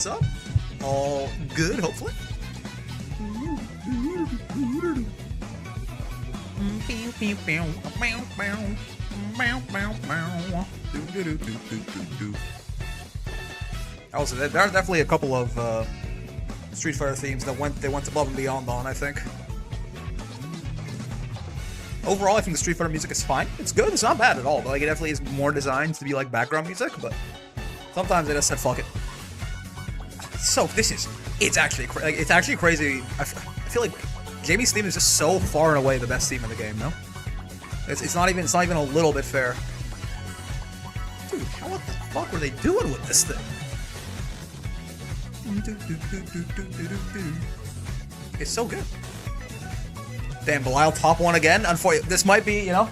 What's up? All good, hopefully. Also, there are definitely a couple of Street Fighter themes that went above and beyond on, I think. Overall, I think the Street Fighter music is fine. It's good. It's not bad at all. But like, it definitely is more designed to be like background music. But sometimes they just said fuck it. So it's actually crazy. I feel like Jamie's theme is just so far and away the best theme in the game. No, it's not even a little bit fair. Dude, what the fuck were they doing with this thing? It's so good. Damn, Belial top one again. Unfortunately, this might be, you know,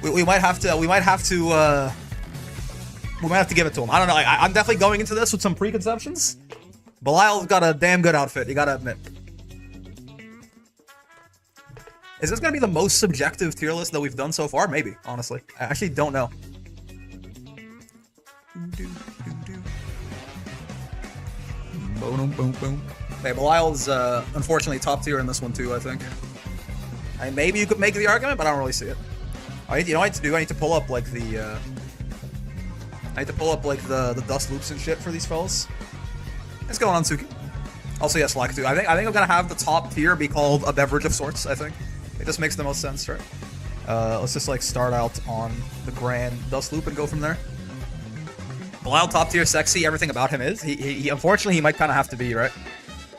we might have to give it to him. I don't know. I'm definitely going into this with some preconceptions. Belial's got a damn good outfit, you gotta admit. Is this gonna be the most subjective tier list that we've done so far? Maybe, honestly. I actually don't know. Hey, Belial's unfortunately top tier in this one too, I think. I mean, maybe you could make the argument, but I don't really see it. You know what I need to do? I need to pull up like the dust loops and shit for these fellas. What's going on, Suki? Also, yes, Slack too. I think I'm gonna have the top tier be called a beverage of sorts. I think it just makes the most sense, right? Let's just like start out on the grand dust loop and go from there. Belial top tier, sexy. Everything about him is. He unfortunately he might kind of have to be, right?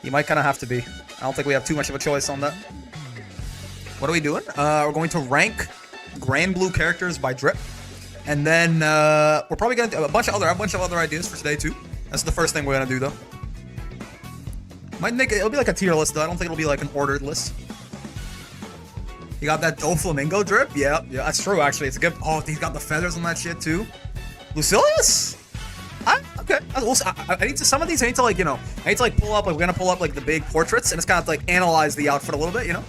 He might kind of have to be. I don't think we have too much of a choice on that. What are we doing? We're going to rank Granblue characters by drip, and then we're probably gonna do a bunch of other ideas for today too. That's the first thing we're gonna do though. It'll be like a tier list though. I don't think it'll be like an ordered list. You got that Doflamingo drip? Yeah, that's true actually. It's a good. Oh, he's got the feathers on that shit too. Lucilius? Okay. I need to. Some of these I need to like, you know, I need to like pull up. Like, we're gonna pull up like the big portraits and just kind of like analyze the outfit a little bit, you know.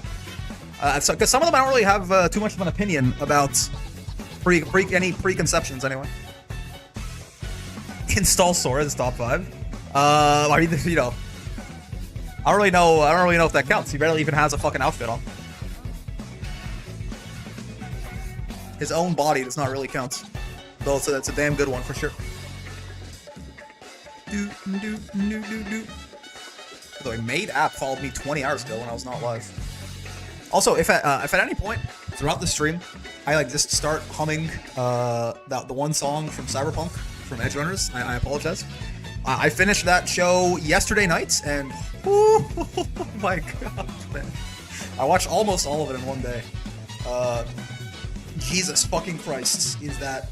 Because some of them I don't really have too much of an opinion about. Any preconceptions anyway. Install Sora is top 5. I mean, you know, I don't really know if that counts. He barely even has a fucking outfit on. His own body does not really count, though. It's a damn good one for sure. Although a maid app followed me 20 hours ago when I was not live. Also, if at any point throughout the stream I like just start humming the one song from Cyberpunk from Edge Runners, I apologize. I finished that show yesterday night, and oh my god, man, I watched almost all of it in one day. Jesus fucking Christ, is that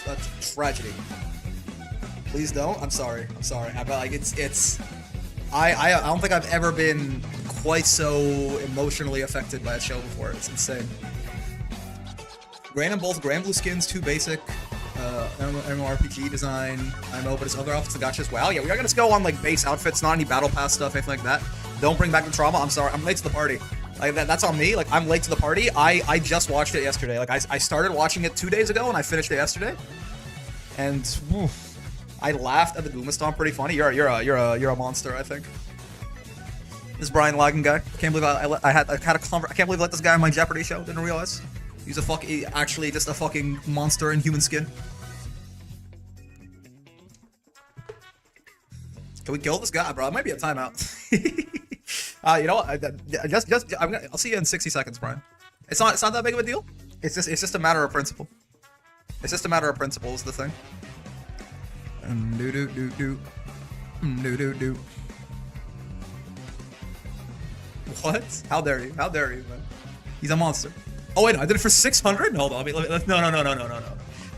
a tragedy? Please don't. I'm sorry. But like I don't think I've ever been quite so emotionally affected by a show before. It's insane. Random both Granblue skins, too basic. MMORPG design, I know, but his other outfits and gotchas. Wow, yeah, we are gonna go on like base outfits, not any battle pass stuff, anything like that. Don't bring back the trauma. I'm sorry, I'm late to the party. Like that's on me. Like I'm late to the party. I just watched it yesterday. Like I started watching it 2 days ago and I finished it yesterday. And I laughed at the Gooma Stomp. Pretty funny. You're a monster, I think. This Brian Lagan guy. I can't believe I had a conversation. I can't believe I let this guy on my Jeopardy show. Didn't realize. He's actually just a fucking monster in human skin. Can we kill this guy, bro? It might be a timeout. You know what? I'll see you in 60 seconds, Brian. It's not that big of a deal. It's just a matter of principle. It's just a matter of principle is the thing. What? How dare you? How dare you, man? He's a monster. Oh wait, no, I did it for 600. Hold on, no.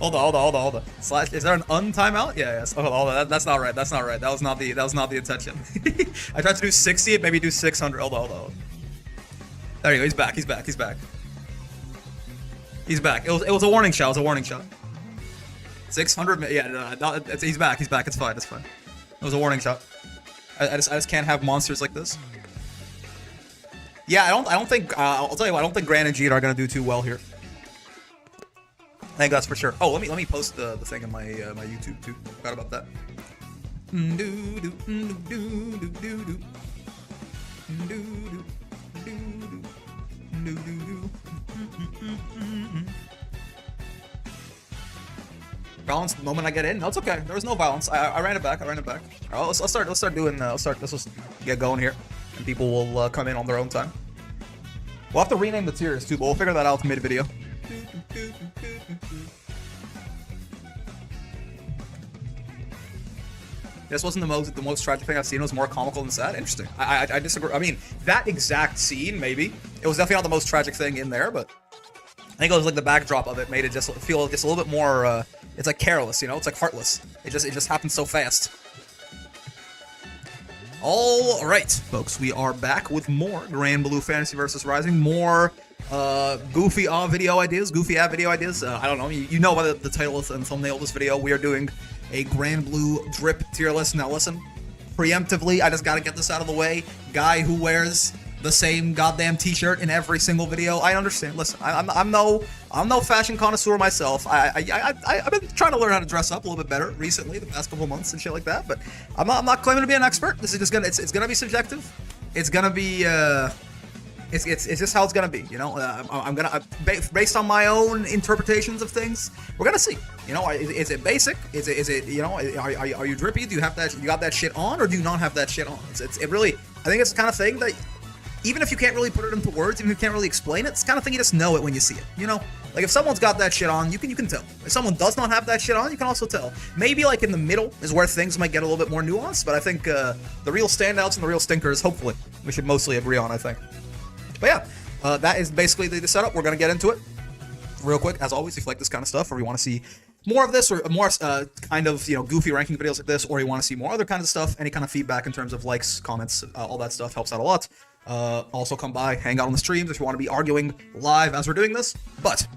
Hold on. Slash, is there an untimeout? Yeah, yes. Hold on. That's not right. That was not the intention. I tried to do 60, maybe do 600. Hold on. There you go. He's back. It was a warning shot. 600. Yeah, no, he's back. It's fine. It was a warning shot. I just can't have monsters like this. Yeah, I don't think. I'll tell you what. I don't think Gran and Jeet are gonna do too well here. I think that's for sure. Oh, let me post the thing in my my YouTube too. Forgot about that. Violence the moment I get in? No, it's okay. There was no violence. I ran it back. I ran it back. All right, let's start doing. Let's just get going here, and people will come in on their own time. We'll have to rename the tiers too, but we'll figure that out mid video. This wasn't the most tragic thing I've seen. It was more comical than sad. Interesting. I disagree. I mean, that exact scene, maybe. It was definitely not the most tragic thing in there, but I think it was like the backdrop of it made it just feel just a little bit more, it's like careless, you know? It's like heartless. It just happened so fast. All right, folks, we are back with more Granblue Fantasy vs. Rising. More goofy video ideas, I don't know, you know by the title and thumbnail of this video, we are doing a Granblue drip tier list. Now listen, preemptively, I just gotta get this out of the way. Guy who wears the same goddamn t-shirt in every single video. I understand. Listen, I'm no fashion connoisseur myself. I've been trying to learn how to dress up a little bit better recently, the past couple months and shit like that. But I'm not claiming to be an expert. This is just gonna it's gonna be subjective. It's gonna be it's just how it's gonna be. You know, I'm gonna based on my own interpretations of things. We're gonna see. You know, is it basic? Is it you know? Are you drippy? Do you have that? You got that shit on, or do you not have that shit on? It really. I think it's the kind of thing that, even if you can't really put it into words, even if you can't really explain it, it's the kind of thing you just know it when you see it, you know? Like, if someone's got that shit on, you can tell. If someone does not have that shit on, you can also tell. Maybe, like, in the middle is where things might get a little bit more nuanced, but I think the real standouts and the real stinkers, hopefully, we should mostly agree on, I think. But yeah, that is basically the setup. We're going to get into it real quick. As always, if you like this kind of stuff, or you want to see more of this, or more kind of, you know, goofy ranking videos like this, or you want to see more other kinds of stuff, any kind of feedback in terms of likes, comments, all that stuff helps out a lot. Also come by, hang out on the streams if you want to be arguing live as we're doing this, but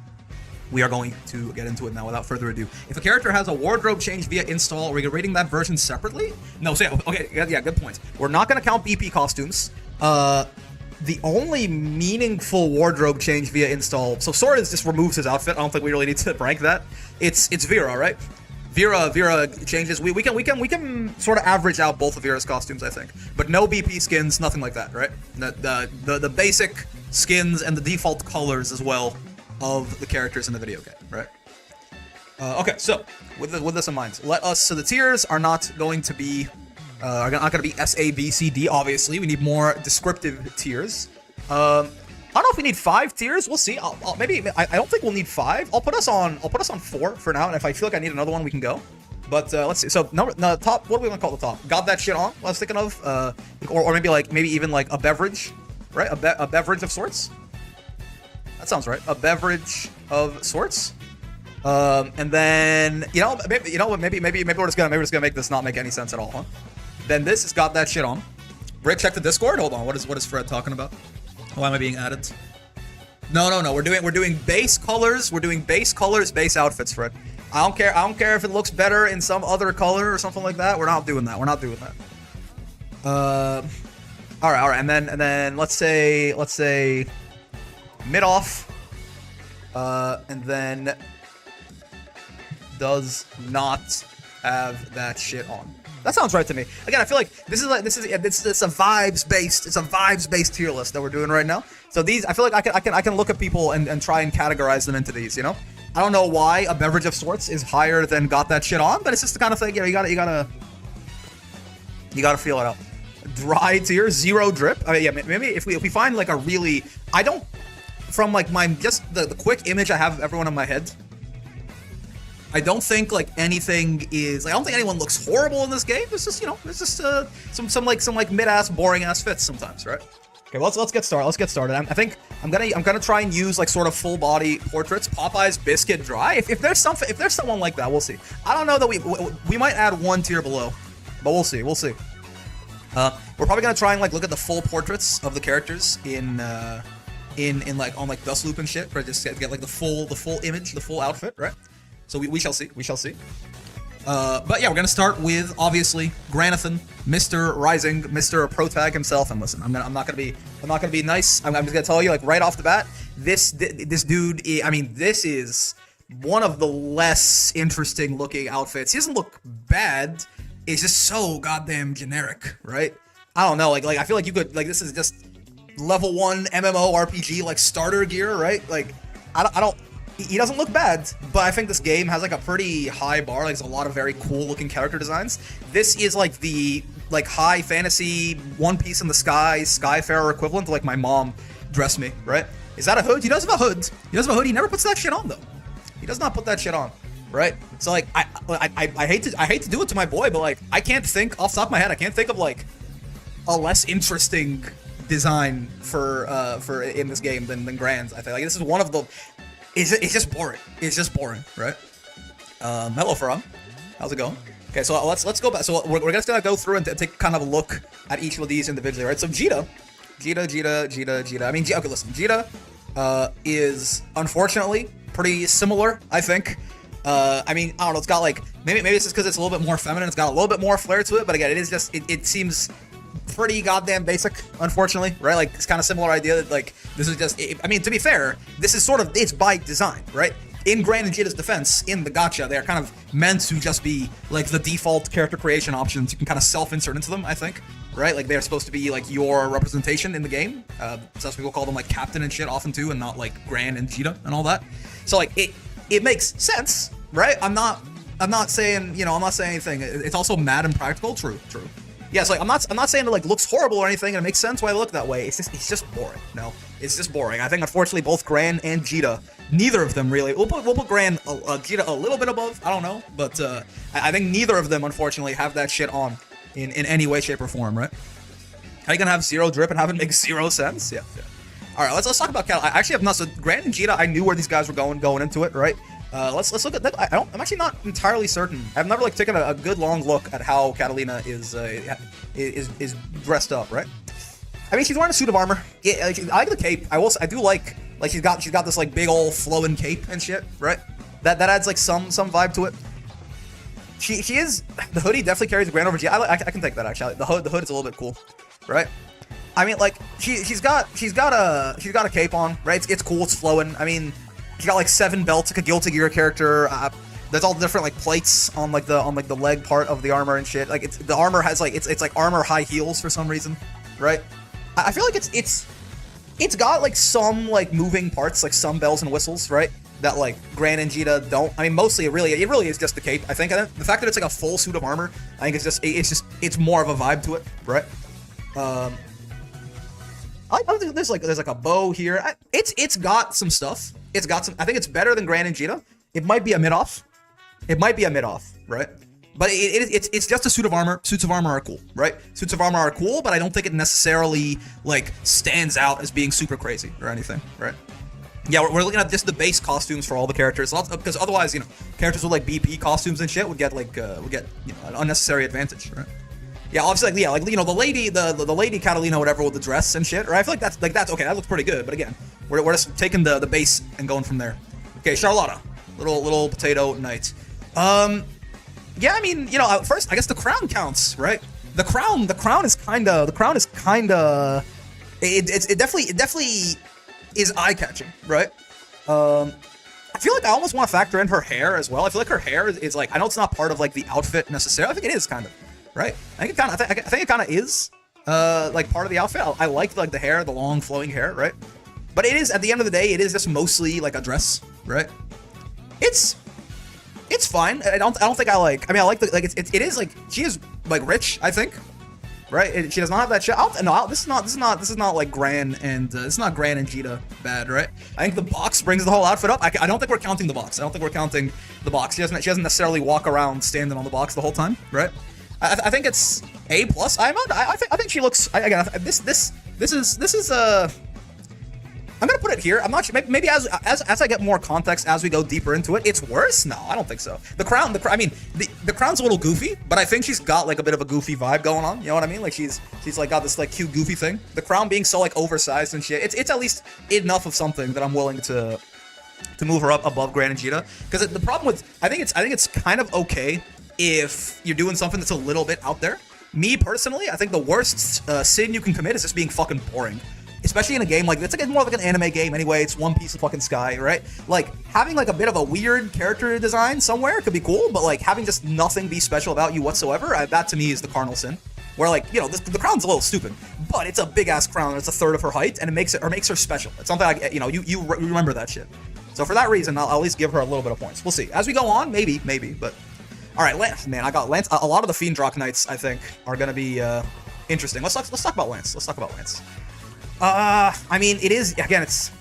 we are going to get into it now without further ado. If a character has a wardrobe change via install, are we rating that version separately? No, so yeah, okay, yeah, good point. We're not going to count BP costumes. The only meaningful wardrobe change via install, so Sora just removes his outfit. I don't think we really need to rank that. It's Vera, right? Vera changes. We can sort of average out both of Vera's costumes, I think, but no BP skins, nothing like that, right? The basic skins and the default colors as well of the characters in the video game, right? Okay, so with this in mind, so the tiers are not going to be not going to be S, A, B, C, D. Obviously, we need more descriptive tiers. I don't know if we need 5 tiers. We'll see. Maybe I don't think we'll need 5. I'll put us on 4 for now, and if I feel like I need another one, we can go. But let's see. So top. What do we want to call the top? Got that shit on? What I was thinking of, or maybe even like a beverage, right? A beverage of sorts. That sounds right. A beverage of sorts. And then maybe we're just gonna make this not make any sense at all, huh? Then this has got that shit on. Rick, check the Discord. Hold on. What is Fred talking about? Why am I being added? No. We're doing base colors. We're doing base colors, base outfits, Fred. I don't care if it looks better in some other color or something like that. We're not doing that. All right. And then let's say mid off. And then does not have that shit on. That sounds right to me. Again, I feel like this is a vibes based tier list that we're doing right now. So these, I feel like I can look at people and try and categorize them into these. You know, I don't know why a beverage of sorts is higher than got that shit on, but it's just the kind of thing. You know, you gotta feel it out. Dry tier, 0 drip. I mean, yeah, maybe if we find like a really, I don't, from like my just the quick image I have of everyone in my head, I don't think like anything is like, I don't think anyone looks horrible in this game. It's just, you know, it's just some mid-ass boring ass fits sometimes, right? Okay, well, let's get started. I think I'm gonna try and use like sort of full body portraits. Popeye's biscuit dry. If there's someone like that, we'll see. I don't know that we might add 1 tier below, but we'll see. We're probably gonna try and like look at the full portraits of the characters in like on like Dustloop and shit, for just get like the full image, the full outfit, right? So we shall see. But yeah, we're gonna start with obviously Granathan, Mr. Rising, Mr. Protag himself. And listen, I'm not gonna be nice. I'm just gonna tell you like right off the bat, this dude. I mean, this is one of the less interesting looking outfits. He doesn't look bad. is just so goddamn generic, right? I don't know, like I feel like you could, like, this is just level 1 MMORPG, like, starter gear, right? Like, I don't, he doesn't look bad, but I think this game has, like, a pretty high bar. Like, there's a lot of very cool-looking character designs. This is, like, the, like, high fantasy One Piece in the Sky, Skyfarer equivalent to, like, my mom dressed me, right? Is that a hood? He does have a hood. He does have a hood. He never puts that shit on, though. He does not put that shit on, right? So, like, I hate to do it to my boy, but, like, I can't think, off the top of my head, I can't think of, like, a less interesting design for in this game than Grand's. I think, like, this is one of the... It's just boring. It's just boring, right? Hello, Faram. How's it going? Okay, so let's go back. So we're just gonna go through and take kind of a look at each of these individually, right? So Jita. I mean, okay, listen. Jita is unfortunately pretty similar, I think. I mean, I don't know. It's got, like, maybe it's just because it's a little bit more feminine. It's got a little bit more flair to it. But again, it is just it seems pretty goddamn basic, unfortunately, right? Like, it's kind of similar idea that, like, this is just, I mean, to be fair, this is sort of, it's by design, right? In Grand and Jita's defense, in the gacha, they're kind of meant to just be, like, the default character creation options. You can kind of self-insert into them, I think, right? Like, they're supposed to be, like, your representation in the game. Some people call them, like, captain and shit often, too, and not, like, Grand and Jita and all that. So, like, it makes sense, right? I'm not saying, you know, I'm not saying anything. It's also mad and practical. True. Yeah, so, like, I'm not saying it, like, looks horrible or anything, and it makes sense why they look that way. It's just boring. No, it's just boring. I think, unfortunately, both Gran and Jita, neither of them really. We'll put Gran, Jita a little bit above. I don't know, but I think neither of them, unfortunately, have that shit on in any way, shape, or form. Right? How you gonna have zero drip and have it make 0 sense? Yeah. All right, let's talk about Cal. I actually have not. So Gran and Jita, I knew where these guys were going into it, right? Let's look at that. I'm actually not entirely certain. I've never, like, taken a good long look at how Catalina is dressed up, right? I mean, she's wearing a suit of armor. Yeah, like, I like the cape. I do like she's got this, like, big old flowing cape and shit, right? That adds, like, some vibe to it. She is, the hoodie definitely carries the Grand over G. I can take that, actually. The hood is a little bit cool, right? I mean, like, she's got a cape on, right? It's cool. It's flowing. I mean, she got, like, 7 belts, like a Guilty Gear character. There's all different, like, plates on the leg part of the armor and shit. Like, the armor has, like, it's like armor high heels for some reason, right? I feel like it's got, like, some, like, moving parts, like some bells and whistles, right? That, like, Gran and Jita don't. I mean, mostly it really is just the cape. I think the fact that it's, like, a full suit of armor, I think it's more of a vibe to it, right? I think there's like a bow here. It's got some stuff. It's got some. I think it's better than Gran and Jita. It might be a mid-off. Right? But it's just a suit of armor. Suits of armor are cool, right? Suits of armor are cool, but I don't think it necessarily, like, stands out as being super crazy or anything, right? Yeah, we're looking at just the base costumes for all the characters, because otherwise, you know, characters with, like, BP costumes and shit would get you know, an unnecessary advantage, right? Yeah, obviously, like, yeah, like, you know, the lady Catalina, whatever, with the dress and shit, right? I feel like that's okay. That looks pretty good, but again, we're just taking the base and going from there. Okay, Charlotta, little potato knight. Yeah, I mean, you know, first, I guess the crown counts, right? The crown is kinda. It definitely is eye-catching, right? I feel like I almost want to factor in her hair as well. I feel like her hair is like, I know it's not part of, like, the outfit necessarily. I think it is kind of. Right? I think it kind of is, like, part of the outfit. I like, like, the hair, the long flowing hair, right? But it is, at the end of the day, it is just mostly, like, a dress, right? It's fine. I don't think I like. I mean, I like it is, like, she is, like, rich, I think, right? She does not have that shit. No, this is not like Gran and it's not Gran and Jita bad, right? I think the box brings the whole outfit up. I don't think we're counting the box. She doesn't necessarily walk around standing on the box the whole time, right? I think it's A+. I think she looks. Again, this is I'm gonna put it here. I'm not sure. Maybe as I get more context as we go deeper into it, it's worse. No, I don't think so. The crown. I mean, the crown's a little goofy, but I think she's got, like, a bit of a goofy vibe going on. You know what I mean? Like, she's like got this, like, cute goofy thing. The crown being so, like, oversized and shit. It's at least enough of something that I'm willing to move her up above Gran and Jita. Because the problem with I think it's kind of okay if you're doing something that's a little bit out there. Me, personally, I think the worst sin you can commit is just being fucking boring. especially in a game like it's like more like an anime game anyway. It's one piece of fucking sky, right? Like having like a bit of a weird character design somewhere could be cool, but like having just nothing be special about you whatsoever, that to me is the cardinal sin. Where like, you know, the crown's a little stupid, but it's a big ass crown. It's a third of her height, and it makes her special. It's something like, you know, you remember that shit. So for that reason, I'll at least give her a little bit of points. We'll see as we go on. Maybe, but all right, Lance, man, I got Lance. A lot of the Fiend Rock Knights I think are gonna be interesting. Let's talk about Lance. Let's talk about Lance. I mean, it is again. It's.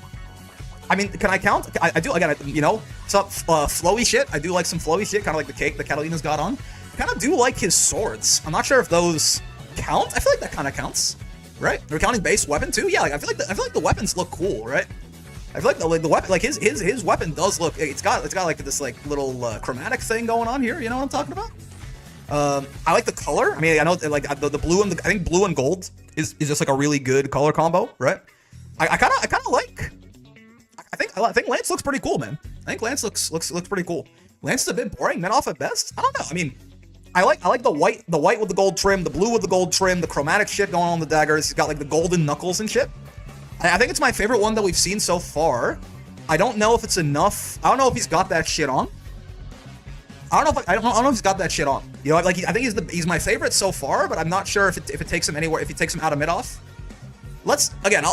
I mean, can I count? I do again. You know, some flowy shit. I do like some flowy shit, kind of like the cake that Catalina's got on. I kind of do like his swords. I'm not sure if those count. I feel like that kind of counts, right? We're counting base weapon too. Yeah, like I feel like the weapons look cool, right? I feel like the weapon, like his weapon does look. It's got like this like little chromatic thing going on here. You know what I'm talking about? I like the color. I mean, I know like the blue and I think blue and gold is just like a really good color combo, right? I kind of like. I think Lance looks pretty cool, man. I think Lance looks pretty cool. Lance is a bit boring, men off at best. I don't know. I mean, I like the white with the gold trim, the blue with the gold trim, the chromatic shit going on the daggers. He's got like the golden knuckles and shit. I think it's my favorite one that we've seen so far. I don't know if it's enough. I don't know if he's got that shit on. I don't know if he's got that shit on. You know, like I think he's my favorite so far, but I'm not sure if it takes him anywhere. If he takes him out of mid off. Let's again.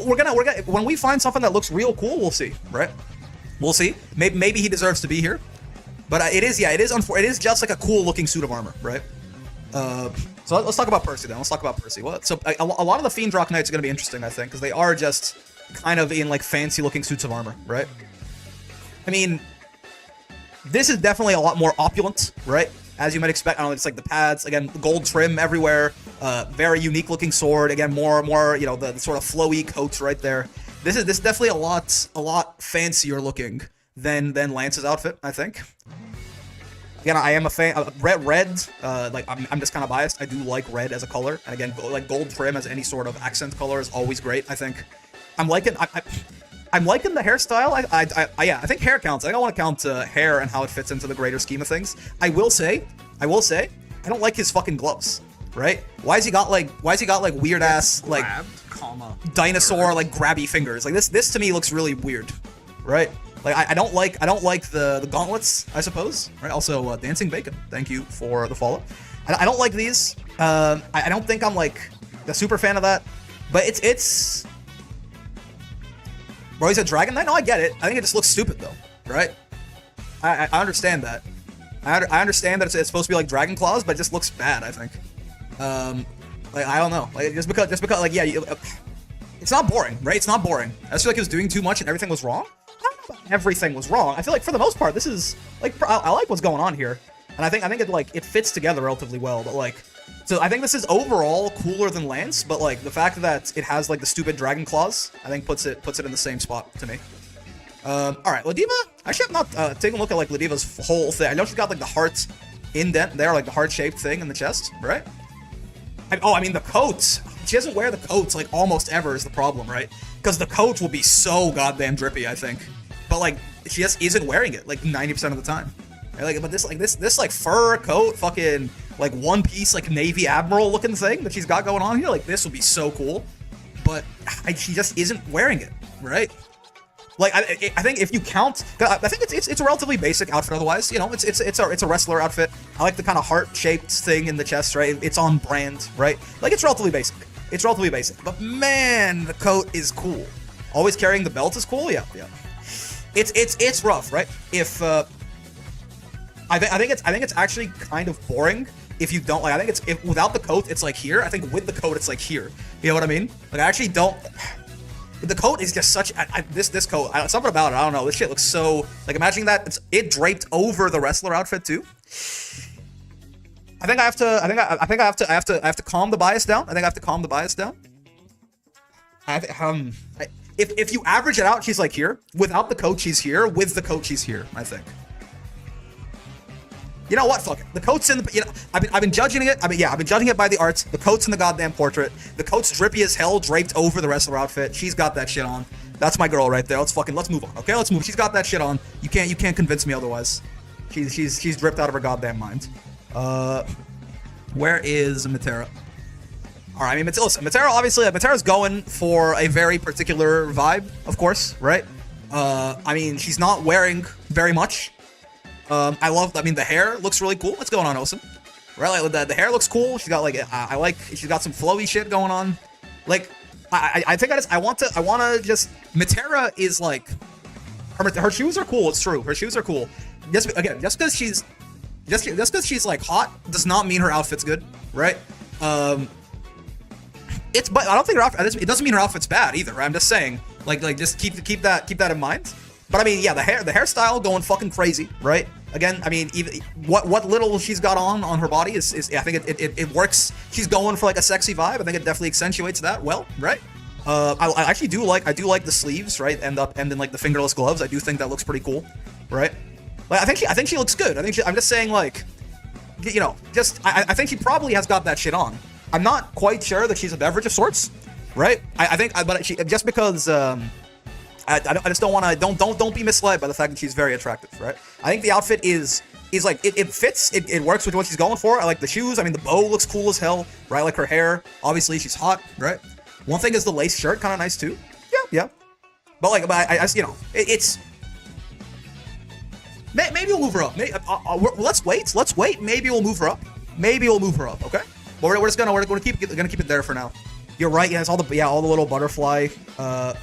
We're gonna when we find something that looks real cool, we'll see, right? We'll see. Maybe he deserves to be here. But it is just like a cool looking suit of armor, right? So let's talk about Percy then. Let's talk about Percy. Well, so a lot of the Fiend Rock Knights are going to be interesting, I think, because they are just kind of in like fancy looking suits of armor, right? I mean, this is definitely a lot more opulent, right? As you might expect. I don't know, it's like the pads, again, the gold trim everywhere, very unique looking sword. Again, more you know, the sort of flowy coats right there. This is definitely a lot fancier looking than Lance's outfit, I think. Again, I am a fan of red. Like I'm just kind of biased. I do like red as a color, and again, like gold trim as any sort of accent color is always great. I think I'm liking the hairstyle. I think hair counts. I think I want to count hair and how it fits into the greater scheme of things. I will say, I don't like his fucking gloves. Right? Why has he got like weird ass like dinosaur like grabby fingers? Like this to me looks really weird, right? Like I don't like the gauntlets, I suppose. Right? Also, Dancing Bacon, thank you for the follow. I don't like these. I don't think I'm like a super fan of that. But it's. Bro, he's a Dragon Knight. No, I get it. I think it just looks stupid though, right? I understand that. I understand that it's supposed to be like Dragon Claws, but it just looks bad, I think. Like I don't know. Like just because like yeah, it's not boring, right? It's not boring. I just feel like he was doing too much and everything was wrong. I don't know if everything was wrong. I feel like for the most part, this is like I like what's going on here, and I think it fits together relatively well. But like, so I think this is overall cooler than Lance. But like the fact that it has like the stupid dragon claws, I think puts it in the same spot to me. All right, Ladiva. Actually, I'm not taking a look at like Ladiva's whole thing. I know she's got like the heart indent there, like the heart-shaped thing in the chest, right? I mean the coat. She doesn't wear the coats like almost ever is the problem, right? Because the coat will be so goddamn drippy, I think. But like she just isn't wearing it like 90% of the time. Right? Like, but this like fur coat, fucking like one piece like Navy Admiral looking thing that she's got going on here, like this would be so cool. But she just isn't wearing it, right? Like I think if you count, I think it's a relatively basic outfit. Otherwise, you know, it's a wrestler outfit. I like the kind of heart-shaped thing in the chest, right? It's on brand, right? Like it's relatively basic. It's relatively basic. But man, the coat is cool. Always carrying the belt is cool. Yeah. It's rough, right? If I think it's actually kind of boring if you don't like. I think if without the coat, it's like here. I think with the coat, it's like here. You know what I mean? Like I actually don't. The coat is just such this coat. Something about it. I don't know. This shit looks so like. Imagining that it draped over the wrestler outfit too. I think I have to calm the bias down. If you average it out, she's like here. Without the coat, she's here. With the coat, she's here. I think. You know what? Fuck it. The coat's in the. You know, I've been judging it. I've been judging it by the arts. The coat's in the goddamn portrait. The coat's drippy as hell, draped over the wrestler outfit. She's got that shit on. That's my girl right there. Let's move on. Okay, let's move. She's got that shit on. You can't convince me otherwise. She's dripped out of her goddamn mind. Where is Matera? All right, I mean, listen, Matera, obviously, Matera's going for a very particular vibe, of course, right? I mean, she's not wearing very much. I mean, the hair looks really cool. What's going on, Osim? Right, like, the hair looks cool. She's got, like, she's got some flowy shit going on. Like, I think I want to just, Matera is, like, her shoes are cool, it's true. Her shoes are cool. Just because she's like hot does not mean her outfit's good, right? But I don't think her outfit. It doesn't mean her outfit's bad either. Right? I'm just saying, like just keep that in mind. But I mean, yeah, the hairstyle going fucking crazy, right? Again, I mean, even what little she's got on her body is I think it works. She's going for like a sexy vibe. I think it definitely accentuates that well, right? I actually do like the sleeves, right? And then like the fingerless gloves. I do think that looks pretty cool, right? Like I think she looks good. I'm just saying, like, you know, I think she probably has got that shit on. I'm not quite sure that she's a beverage of sorts, right? But just because I just don't want to don't be misled by the fact that she's very attractive, right? I think the outfit is like it fits, it works with what she's going for. I like the shoes. I mean, the bow looks cool as hell, right? I like her hair. Obviously, she's hot, right? One thing is the lace shirt, kind of nice too. Yeah. But like, I you know, it's. Maybe we'll move her up. Let's wait. Maybe we'll move her up. Okay. But we're gonna keep it there for now. You're right. Yeah, it's all the little butterfly, like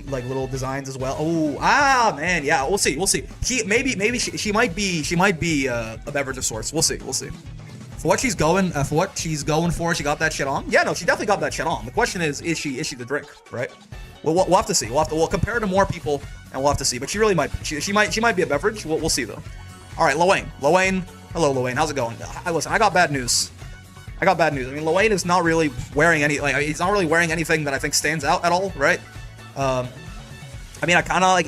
little designs as well. Oh, man. Yeah, we'll see. She might be a beverage of sorts. We'll see. For what she's going for, she got that shit on. Yeah, no, she definitely got that shit on. The question is she the drink, right? We'll have to see. We'll compare to more people, and we'll have to see. But she really might. She might be a beverage. We'll see though. All right, Loane. Hello, Loane. How's it going? Listen, I got bad news. I mean, Loane is not really wearing he's not really wearing anything that I think stands out at all, right? I mean, I kind of like,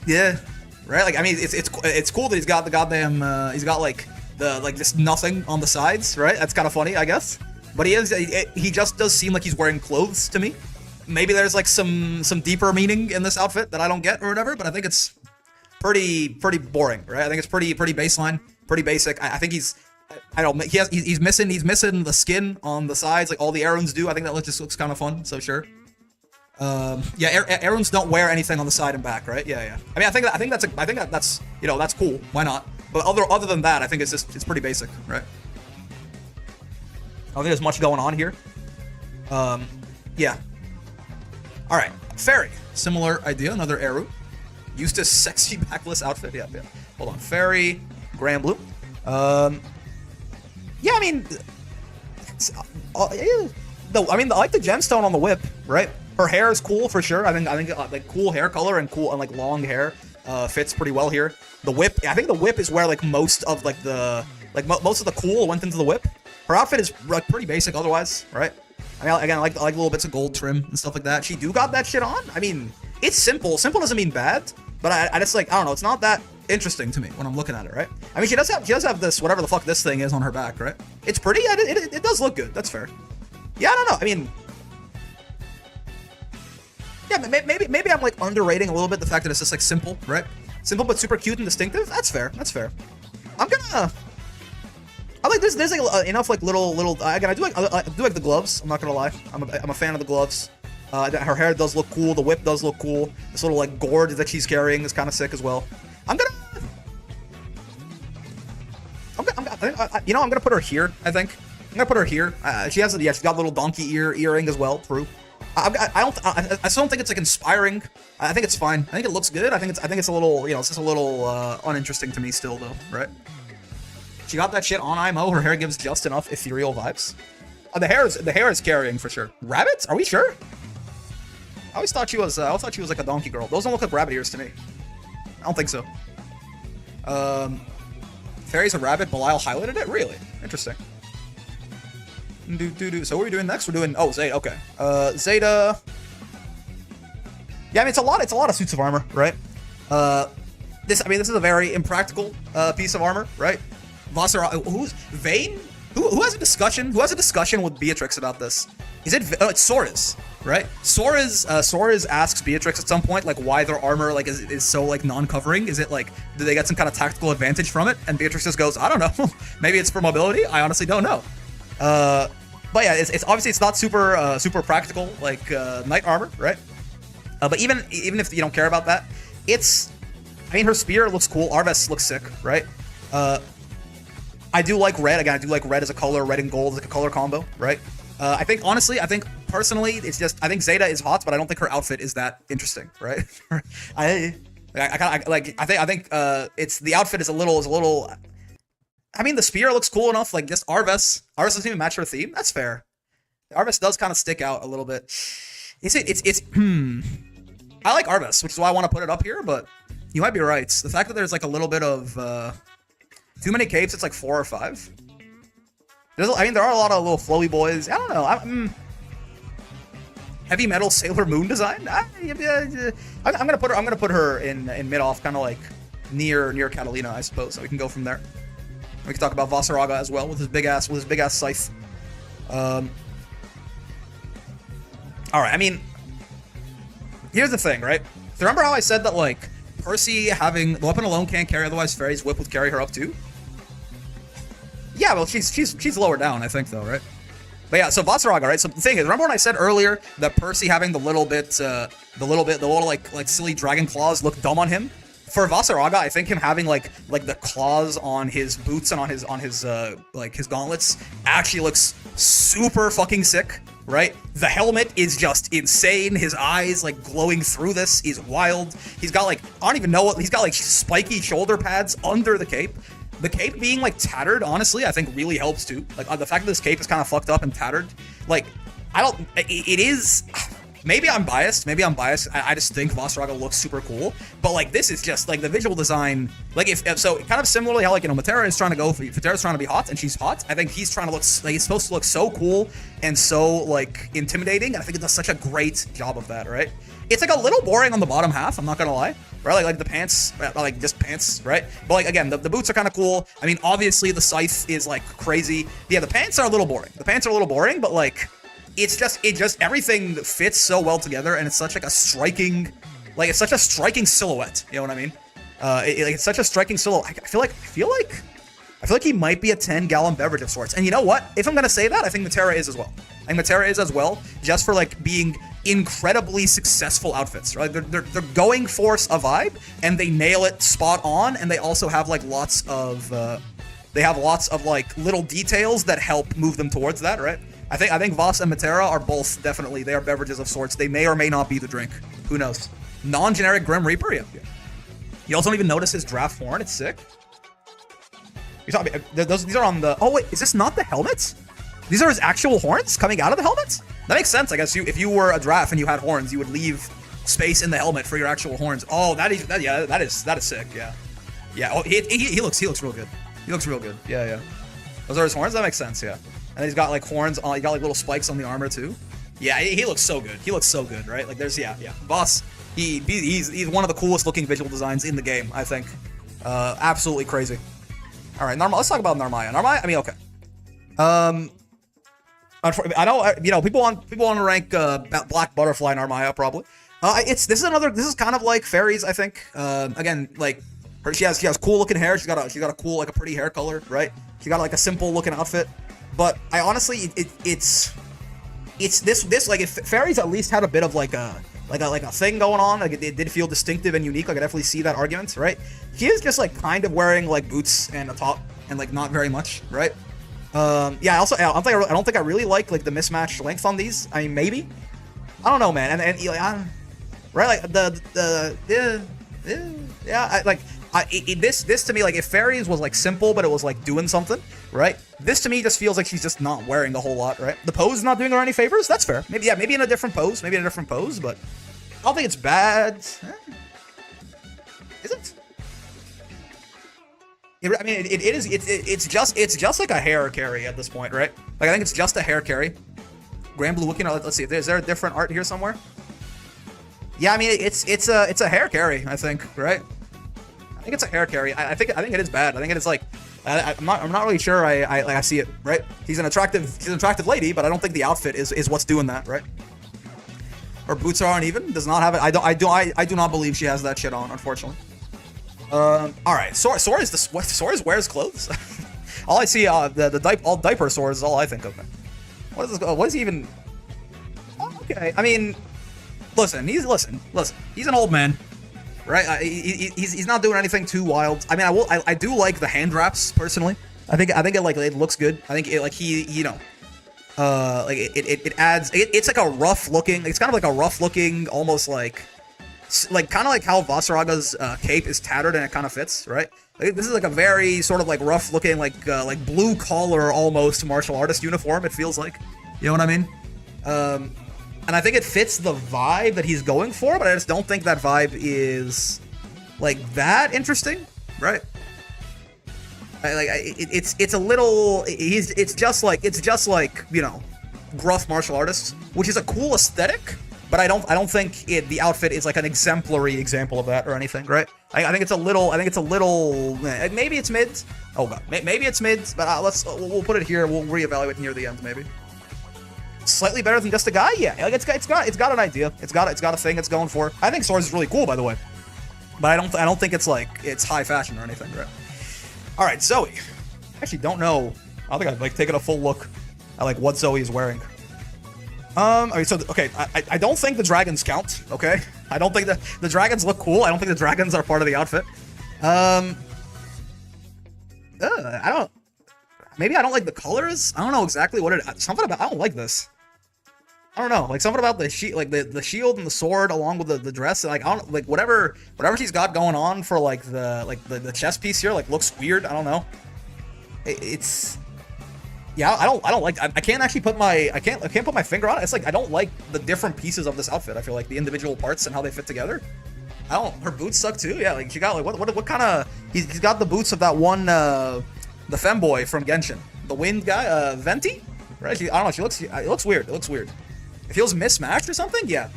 yeah, right? Like, I mean, it's cool that he's got the goddamn, he's got like just nothing on the sides, right? That's kind of funny, I guess. But he just does seem like he's wearing clothes to me. Maybe there's like some deeper meaning in this outfit that I don't get or whatever, but I think it's pretty boring, right? I think it's pretty baseline, pretty basic. I think he's missing the skin on the sides like all the Aarons do. I think that just looks kind of fun, so sure. Yeah, Aarons don't wear anything on the side and back, right? Yeah. I mean, I think that's you know, that's cool. Why not? But other than that, I think it's pretty basic, right? I don't think there's much going on here. Yeah. All right, Fairy. Similar idea, another Eru. Used a sexy backless outfit. Yeah. Hold on, Fairy, Granblue. Yeah, I mean, I like the gemstone on the whip, right? Her hair is cool for sure. I think like cool hair color and cool and like long hair fits pretty well here. The whip, I think the whip is where like most of like most of the cool went into the whip. Her outfit is like pretty basic otherwise, right? I mean, again, I like little bits of gold trim and stuff like that. She do got that shit on. I mean, it's simple. Simple doesn't mean bad, but I just like, I don't know. It's not that interesting to me when I'm looking at it, right? I mean, she does have this whatever the fuck this thing is on her back, right? It's pretty. It does look good. That's fair. Yeah, I don't know. I mean, yeah, maybe I'm like underrating a little bit the fact that it's just like simple, right? Simple but super cute and distinctive. That's fair. I like this. There's like enough like little. Again, I do like the gloves. I'm not gonna lie. I'm a fan of the gloves. Her hair does look cool. The whip does look cool. This little like gourd that she's carrying is kind of sick as well. I'm gonna put her here. I think I'm gonna put her here. She's got a little donkey earring as well. True. I still don't think it's like inspiring. I think it's fine. I think it looks good. I think it's a little, you know, it's just a little uninteresting to me still though, right? She got that shit on IMO. Her hair gives just enough ethereal vibes. The hair is carrying for sure. Rabbits? Are we sure? I always thought she was like a donkey girl. Those don't look like rabbit ears to me. I don't think so. Fairy's a rabbit. Belial highlighted it. Really interesting. So what are we doing next? We're doing Zeta. Okay. Zeta. Yeah, I mean it's a lot of suits of armor, right? This is a very impractical piece of armor, right? Vassar, who's Vayne? Who has a discussion? Who has a discussion with Beatrix about this? Is it? It's Sora's, right? Sora's asks Beatrix at some point like why their armor like is so like non-covering. Is it like do they get some kind of tactical advantage from it? And Beatrix just goes, I don't know. Maybe it's for mobility. I honestly don't know. But yeah, it's obviously it's not super super practical like knight armor, right? But even if you don't care about that, it's, I mean, her spear looks cool. Arves looks sick, right? I do like red. Again, I do like red as a color. Red and gold as like a color combo, right? I think honestly, I think personally, it's just I think Zeta is hot, but I don't think her outfit is that interesting, right? I think it's the outfit is a little. I mean, the spear looks cool enough. Like just Arves doesn't even match her theme. That's fair. Arves does kind of stick out a little bit. It's I like Arves, which is why I want to put it up here, but you might be right. The fact that there's like a little bit of too many capes, it's like 4 or 5. I mean, there are a lot of little flowy boys. I don't know. Heavy metal Sailor Moon design. I'm gonna put her in mid off, kind of like near Catalina, I suppose. So we can go from there. We can talk about Vasaraga as well with his big ass scythe. All right. I mean, here's the thing, right? So remember how I said that like Percy having the weapon alone can't carry, otherwise Fairy's whip would carry her up too? Yeah, well, she's lower down, I think, though, right? But yeah, so Vasaraga, right? So the thing is, remember when I said earlier that Percy having the little like silly dragon claws look dumb on him? For Vasaraga, I think him having like the claws on his boots and on his like his gauntlets actually looks super fucking sick, right? The helmet is just insane. His eyes like glowing through this is wild. He's got like, I don't even know what, he's got like spiky shoulder pads under the cape. The cape being like tattered, honestly, I think really helps too. Like the fact that this cape is kind of fucked up and tattered, like it is. Maybe I'm biased. I just think Vasaraga looks super cool. But like this is just like the visual design. Like if so, kind of similarly how like Matera is trying to go for Matera's trying to be hot and she's hot. I think he's trying to look like he's supposed to look so cool and so like intimidating. And I think it does such a great job of that, right? It's like a little boring on the bottom half. I'm not gonna lie. Right, like the pants, like just pants, right? But like again, the boots are kind of cool. I mean, obviously the scythe is like crazy. Yeah, the pants are a little boring. But like, it just everything fits so well together, and it's such like a striking, like it's such a striking silhouette. You know what I mean? It's such a striking silhouette. I feel like he might be a 10-gallon beverage of sorts. And you know what? If I'm gonna say that, I think Matera is as well. I think Matera is as well, just for like being incredibly successful outfits, right? They're going for a vibe, and they nail it spot on, and they also have like lots of like little details that help move them towards that, right? I think Voss and Matera are both definitely, they are beverages of sorts. They may or may not be the drink. Who knows? Non-generic Grim Reaper, yeah. You also don't even notice his draft horn. It's sick. You're talking, these are on the, oh wait, is this not the helmets? These are his actual horns coming out of the helmets? That makes sense, I guess. If you were a draft and you had horns, you would leave space in the helmet for your actual horns. Oh, that is sick. Yeah. Oh, he looks real good. He looks real good. Yeah. Those are his horns. That makes sense. Yeah. And he's got like horns on. He got like little spikes on the armor too. Yeah, he looks so good. He looks so good, right? Like there's yeah. Boss. He's one of the coolest looking visual designs in the game, I think. Absolutely crazy. All right, let's talk about Narmaya. Narmaya. I mean, okay. I know, people want to rank Black Butterfly Narmaya probably. This is kind of like Fairies, I think. Again, like she has cool looking hair. She's got a cool, like a pretty hair color, right? She got like a simple looking outfit. But I honestly, it's this like if Fairies at least had a bit of like a thing going on, like it did feel distinctive and unique. Like I definitely see that argument, right? She is just like kind of wearing like boots and a top and like not very much, right? Yeah. Also, I don't think I really like the mismatched length on these. I mean, maybe. I don't know, man. And like, right? Like this to me, like if Fairies was like simple, but it was like doing something, right? This to me just feels like she's just not wearing a whole lot, right? The pose is not doing her any favors. That's fair. Maybe in a different pose, but I don't think it's bad. Is it? I mean, it is. It's just like a hair carry at this point, right? Like I think it's just a hair carry. Granblue looking. Let's see. Is there a different art here somewhere? Yeah, I mean it's a hair carry. I think, right? I think it's a hair carry. I think it is bad. I think it is like I'm not really sure. I see it, right? She's an attractive lady, but I don't think the outfit is what's doing that, right? Her boots are uneven. Does not have it. I do not believe she has that shit on, unfortunately. All right. Sores wears clothes. All I see all diaper Sores is all I think of. What is this? What is he even? Oh, okay, I mean, listen. He's an old man, right? He's not doing anything too wild. I mean, I do like the hand wraps personally. I think it looks good. I think it like he like it adds. It's like a rough looking. It's kind of like a rough looking, almost like kind of like how Vasaraga's cape is tattered and it kind of fits, right? Like, this is like a very sort of like rough looking, like blue collar almost martial artist uniform. It feels like, you know what I mean? And I think it fits the vibe that he's going for, but I just don't think that vibe is like that interesting, right? It's a little it's just like you know, gruff martial artists, which is a cool aesthetic, but I don't think the outfit is like an exemplary example of that or anything, right? I think it's a little maybe it's mids. Oh god, maybe it's mids, but we'll put it here. We'll reevaluate near the end maybe. Slightly better than just a guy, yeah. Like it's got an idea. It's got a thing it's going for. I think Swords is really cool, by the way, but I don't think it's like it's high fashion or anything, right? All right, Zoe. I actually don't know. I don't think I've like taken a full look at like what Zoe is wearing. Okay, so okay, I don't think the dragons count. Okay, I don't think the dragons look cool. I don't think the dragons are part of the outfit. I don't. Maybe I don't like the colors. I don't know exactly what it. Something about. I don't like this. I don't know, like something about the the shield and the sword along with the dress, like I don't like whatever she's got going on for like the chest piece here, like looks weird. I don't know. It's yeah, I don't like. I can't actually put my I can't put my finger on it. It's like I don't like the different pieces of this outfit. I feel like the individual parts and how they fit together. I don't. Her boots suck too. Yeah, like she got like what kind of he's got the boots of that one the femboy from Genshin, the wind guy, Venti, right? I don't know. It looks weird. It looks weird. It feels mismatched or something? Yeah.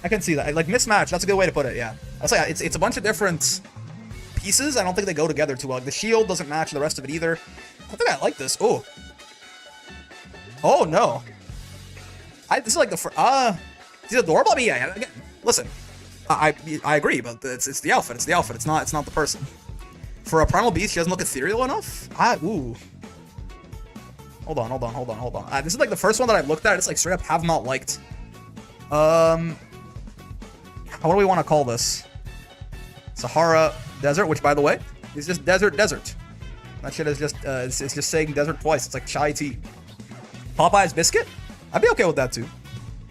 I can see that. Like mismatched, that's a good way to put it, yeah. I'll say it's a bunch of different pieces. I don't think they go together too well. Like the shield doesn't match the rest of it either. I think I like this. Oh. Oh no. This is like the is it adorable? I mean, yeah, again, listen. I agree, but it's the outfit. It's the outfit. It's not the person. For a primal beast, she doesn't look ethereal enough? Ooh. Hold on. This is like the first one that I've looked at. It's like straight up have not liked. What do we want to call this? Sahara Desert, which by the way is just desert. That shit is just it's just saying desert twice. It's like chai tea. Popeye's biscuit. I'd be okay with that too.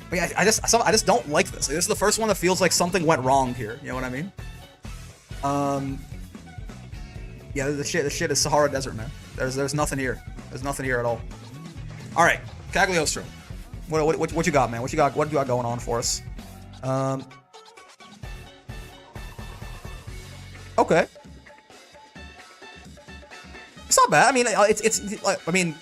But yeah, I just don't like this. Like, this is the first one that feels like something went wrong here. You know what I mean? Yeah, the shit is Sahara Desert, man. There's nothing here. There's nothing here at all. All right, Cagliostro. What you got, man? What you got going on for us? Okay. It's not bad. I mean, I mean,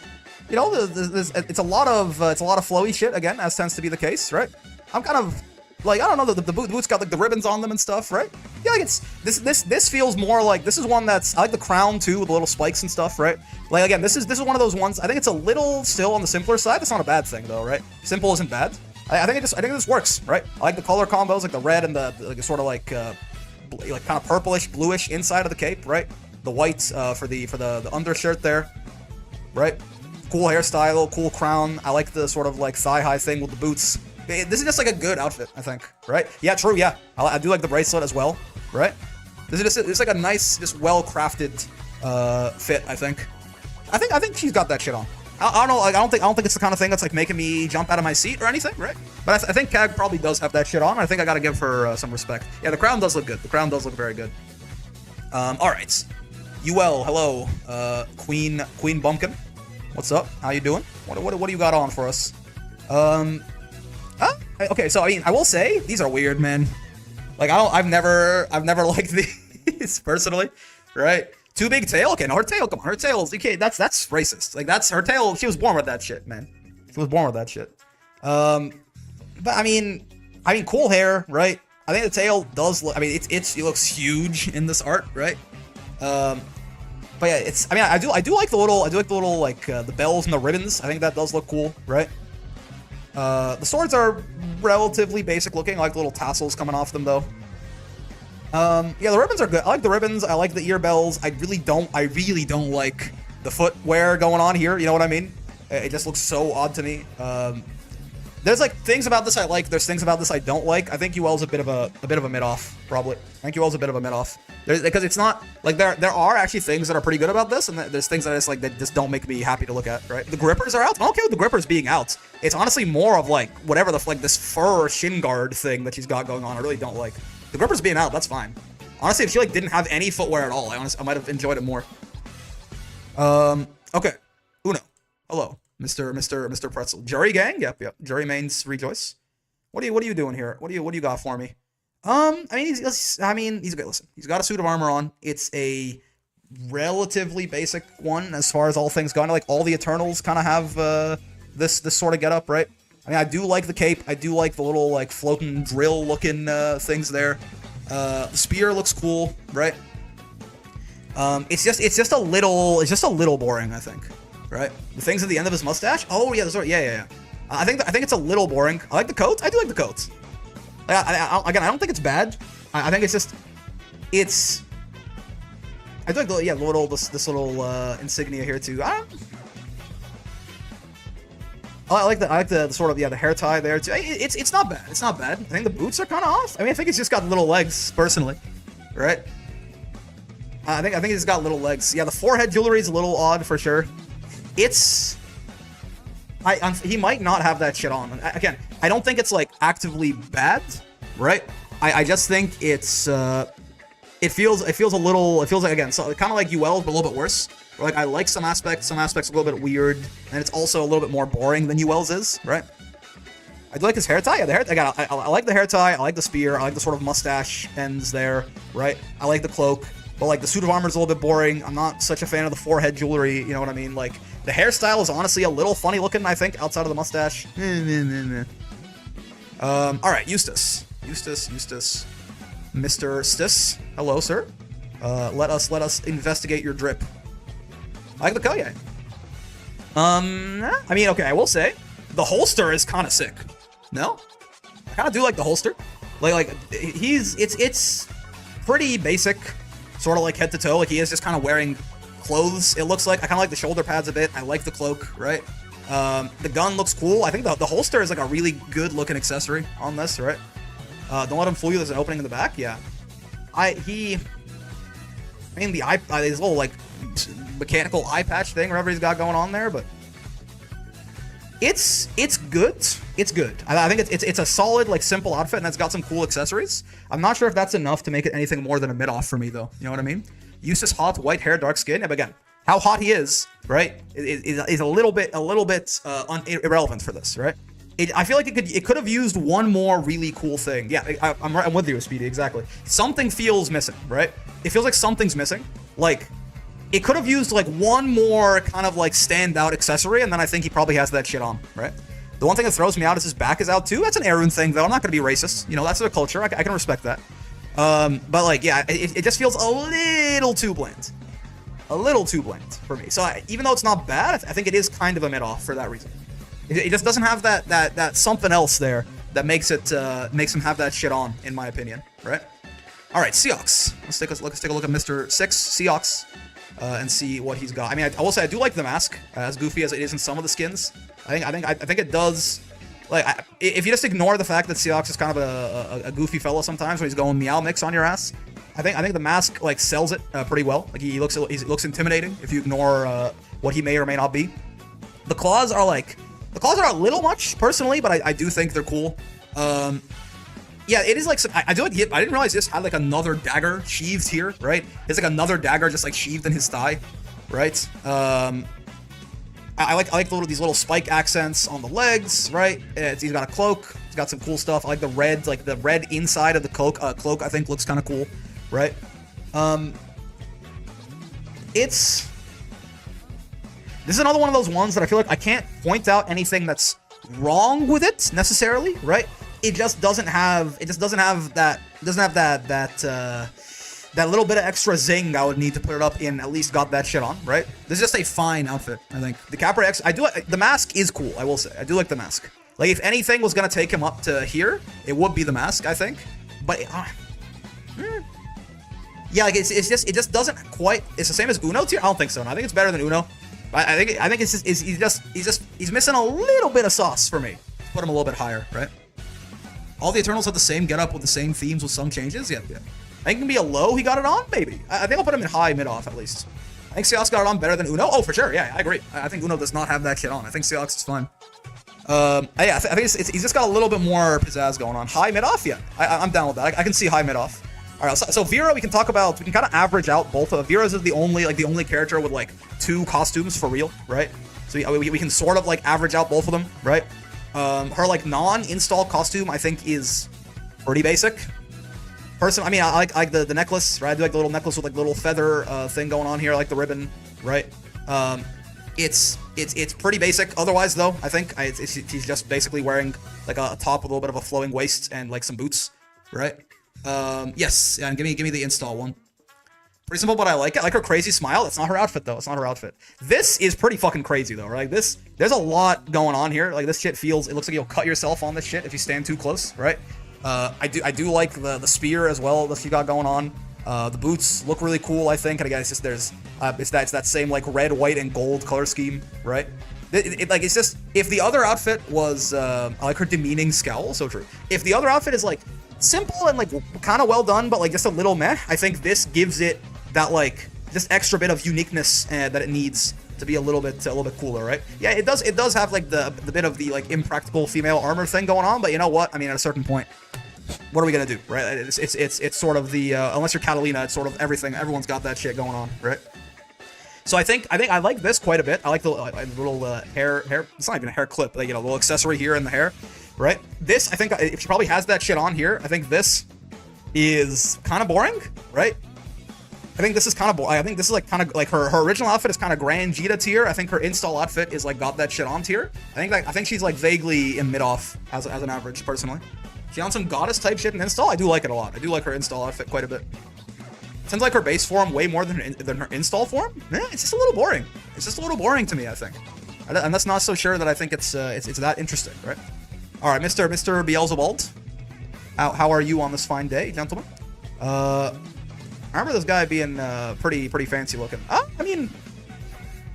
you know, it's a lot of flowy shit again, as tends to be the case, right? I'm kind of like, I don't know, the boots got like the ribbons on them and stuff, right? Yeah, like it's this feels more like this is one that's I like the crown too with the little spikes and stuff, right? Like again, this is one of those ones. I think it's a little still on the simpler side. That's not a bad thing though, right? Simple isn't bad. I think this works, right? I like the color combos, like the red and the like sort of like kind of purplish, bluish inside of the cape, right? The white for the undershirt there, right? Cool hairstyle, cool crown. I like the sort of like thigh high thing with the boots. This is just like a good outfit, I think, right? Yeah, true, yeah. I do like the bracelet as well, right? This is just it's like a nice, just well-crafted fit, I think. I think she's got that shit on. I don't know, like I don't think it's the kind of thing that's like making me jump out of my seat or anything, right? But I think Cag probably does have that shit on. I think I gotta give her some respect. Yeah, the crown does look good. The crown does look very good. All right. UL, hello, Queen Bumpkin. What's up? How you doing? What do you got on for us? Okay, so I mean, I will say these are weird, man. Like I've never liked these personally, right? Too big tail? Okay, no, her tail, come on, her tail's okay. That's racist. Like that's her tail. She was born with that shit, man. She was born with that shit. But I mean, cool hair, right? I think the tail does look. I mean, it looks huge in this art, right? But yeah, I do like the little like the bells and the ribbons. I think that does look cool, right? The swords are relatively basic looking. I like the little tassels coming off them though. Yeah, the ribbons are good. I like the ribbons. I like the ear bells. I really don't like the footwear going on here. You know what I mean? It just looks so odd to me. There's like things about this I like. There's things about this I don't like. I think UL's a bit of a mid-off, probably. I think UL's a bit of a mid-off. Because it's not like there are actually things that are pretty good about this, and there's things that I just like that just don't make me happy to look at. Right? The grippers are out. I'm okay with the grippers being out. It's honestly more of like whatever the like this fur shin guard thing that she's got going on. I really don't like the grippers being out. That's fine. Honestly, if she like didn't have any footwear at all, I might have enjoyed it more. Okay. Uno. Hello. Mr. Pretzel. Jury gang? Yep. Jury mains rejoice. What are you doing here? What do you got for me? I mean, he's good. Listen, he's got a suit of armor on. It's a relatively basic one as far as all things go. Like all the Eternals kind of have this sort of getup, right? I mean, I do like the cape. I do like the little like floating drill looking things there. The spear looks cool, right? It's just a little boring, I think. Right? The things at the end of his mustache? Oh, yeah, yeah. I think it's a little boring. I like the coats. I do like the coats. Like, again, I don't think it's bad. I think it's just... I do like this little insignia here, too. I like the sort of, the hair tie there, too. It's not bad. It's not bad. I think the boots are kind of off. I mean, I think it's just got little legs, personally. Right? I think it's got little legs. Yeah, the forehead jewelry is a little odd, for sure. He might not have that shit on. Again, I don't think it's like actively bad, right? I just think it feels like again, so kind of like UL, but a little bit worse. Where, like I like some aspects a little bit weird, and it's also a little bit more boring than UL's is, right? I do like his hair tie. Yeah, the hair. Again, I like the hair tie. I like the spear. I like the sort of mustache ends there, right? I like the cloak. But, like, the suit of armor is a little bit boring. I'm not such a fan of the forehead jewelry, you know what I mean? Like, the hairstyle is honestly a little funny looking, I think, outside of the mustache. Alright, Eustace. Mr. Stis. Hello, sir. Let us investigate your drip. I like the Koye. I mean, okay, I will say, the holster is kind of sick. No? I kind of do like the holster. It's pretty basic. Sort of like head to toe, like he is just kind of wearing clothes, it looks like. I kind of like the shoulder pads a bit. I like the cloak, right? The gun looks cool. I think the holster is like a really good looking accessory on this, right? Don't let him fool you, there's an opening in the back. Yeah. His little like mechanical eye patch thing, whatever he's got going on there, but it's good. It's good. I think it's a solid, like, simple outfit, and it's got some cool accessories. I'm not sure if that's enough to make it anything more than a mid-off for me, though. You know what I mean? Eustace hot, white hair, dark skin. Yeah, but again, how hot he is, right, is a little bit irrelevant for this, right? I feel like it could have used one more really cool thing. Yeah, I'm with you, Speedy. Exactly. Something feels missing, right? It feels like something's missing. Like, it could have used like one more kind of like standout accessory, and then I think he probably has that shit on, right? The one thing that throws me out is his back is out too. That's an Arun thing, though. I'm not going to be racist. You know, that's their culture. I can respect that. But like, yeah, it just feels a little too bland. A little too bland for me. So even though it's not bad, I think it is kind of a mid-off for that reason. It just doesn't have that something else there that makes him have that shit on, in my opinion, right? All right, Seox. Let's take a look at Mr. 6, Seox, and see what he's got. I mean, I will say I do like the mask, as goofy as it is in some of the skins. I think it does. Like, if you just ignore the fact that Seox is kind of a goofy fellow sometimes when he's going meow mix on your ass, I think the mask like sells it pretty well. Like he looks intimidating if you ignore what he may or may not be. The claws are a little much personally, but I do think they're cool. Yeah, it is like I didn't realize this had like another dagger sheathed here, right? There's like another dagger just like sheathed in his thigh, right? I like these little spike accents on the legs, right? He's got a cloak. He's got some cool stuff. I like the red inside of the cloak. Cloak I think looks kind of cool, right? This is another one of those ones that I feel like I can't point out anything that's wrong with it necessarily, right? It just doesn't have that little bit of extra zing I would need to put it up in. At least got that shit on, right? This is just a fine outfit, I think. The Capra X, the mask is cool, I will say. I do like the mask. Like, if anything was gonna take him up to here, it would be the mask, I think. But yeah, like it just doesn't quite. It's the same as Uno tier. I don't think so. No, I think it's better than Uno. I think he's missing a little bit of sauce for me. Put him a little bit higher, right? All the Eternals have the same getup with the same themes with some changes. Yeah. I think it can be a low. He got it on, maybe. I think I'll put him in high, mid off at least. I think Seahawks got it on better than Uno. Oh, for sure. Yeah, I agree. I think Uno does not have that shit on. I think Seahawks is fine. I think he's just got a little bit more pizzazz going on. High, mid off. Yeah, I'm down with that. I can see high, mid off. All right, so Vera, we can talk about. We can kind of average out both of. Vera's is the only character with like 2 costumes for real, right? So we can sort of like average out both of them, right? Her like non-install costume I think is pretty basic. I mean, I like the necklace, right? I do like the little necklace with like little feather thing going on here, I like the ribbon, right? It's pretty basic. Otherwise, though, I think he's just basically wearing like a top with a little bit of a flowing waist and like some boots, right? Yes, yeah, and give me the install one. Pretty simple, but I like it. I like her crazy smile. It's not her outfit, though. It's not her outfit. This is pretty fucking crazy, though, right? There's a lot going on here. Like, this shit it looks like you'll cut yourself on this shit if you stand too close, right? I do like the spear as well that she got going on. The boots look really cool, I think. And again, it's just it's that same like red, white, and gold color scheme, right? It's just, if the other outfit was I like her demeaning scowl, so true. If the other outfit is like simple and like kind of well done, but like just a little meh, I think this gives it that like just extra bit of uniqueness that it needs to be a little bit cooler, right? Yeah, it does have like the bit of the like impractical female armor thing going on, but you know what? I mean, at a certain point, what are we gonna do, right? It's sort of the unless you're Catalina, it's sort of everything. Everyone's got that shit going on, right? So I think I like this quite a bit. I like the little hair. It's not even a hair clip, like, you know, little accessory here in the hair, right? This, I think, if she probably has that shit on here, I think this is kind of boring, right? I think this is kind of boring. I think this is like kind of like her original outfit is kind of Grand Jita tier. I think her install outfit is like got that shit on tier. I think she's like vaguely in mid off as an average personally. She on some goddess type shit in install. I do like it a lot. I do like her install outfit quite a bit. Seems like her base form way more than her install form. It's just a little boring. It's just a little boring to me, I think. And that's not so sure that I think it's that interesting, right? All right, Mr. Beelzebub. How are you on this fine day, gentlemen? I remember this guy being pretty fancy looking. I mean,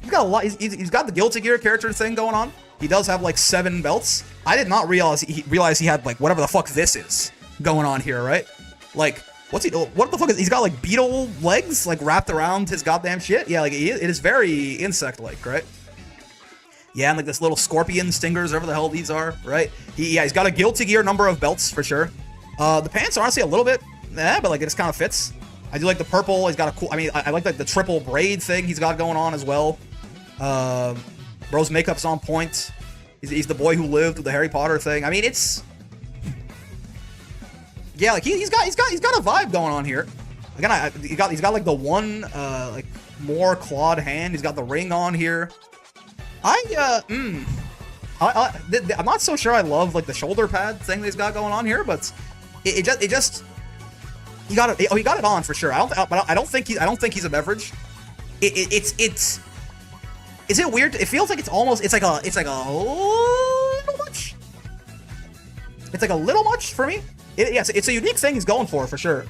he's got a lot. He's got the Guilty Gear character thing going on. He does have like 7 belts. I did not realize he had like whatever the fuck this is going on here, right? Like, what the fuck is he's got like beetle legs like wrapped around his goddamn shit? Yeah, like it is very insect-like, right? Yeah, and like this little scorpion stingers, whatever the hell these are, right? He's got a Guilty Gear number of belts for sure. The pants are honestly a little bit, but like it just kind of fits. I do like the purple. He's got a cool. I mean, I like the triple braid thing he's got going on as well. Bro's makeup's on point. He's the boy who lived with the Harry Potter thing. I mean, it's yeah, like he's got a vibe going on here. Again, he's got like the one like more clawed hand. He's got the ring on here. I'm not so sure I love like the shoulder pad thing that he's got going on here, but it just. He got it on for sure. I don't think he's a beverage. Is it weird? It feels like it's like a little much. It's like a little much for me. Yes, it's a unique thing he's going for sure.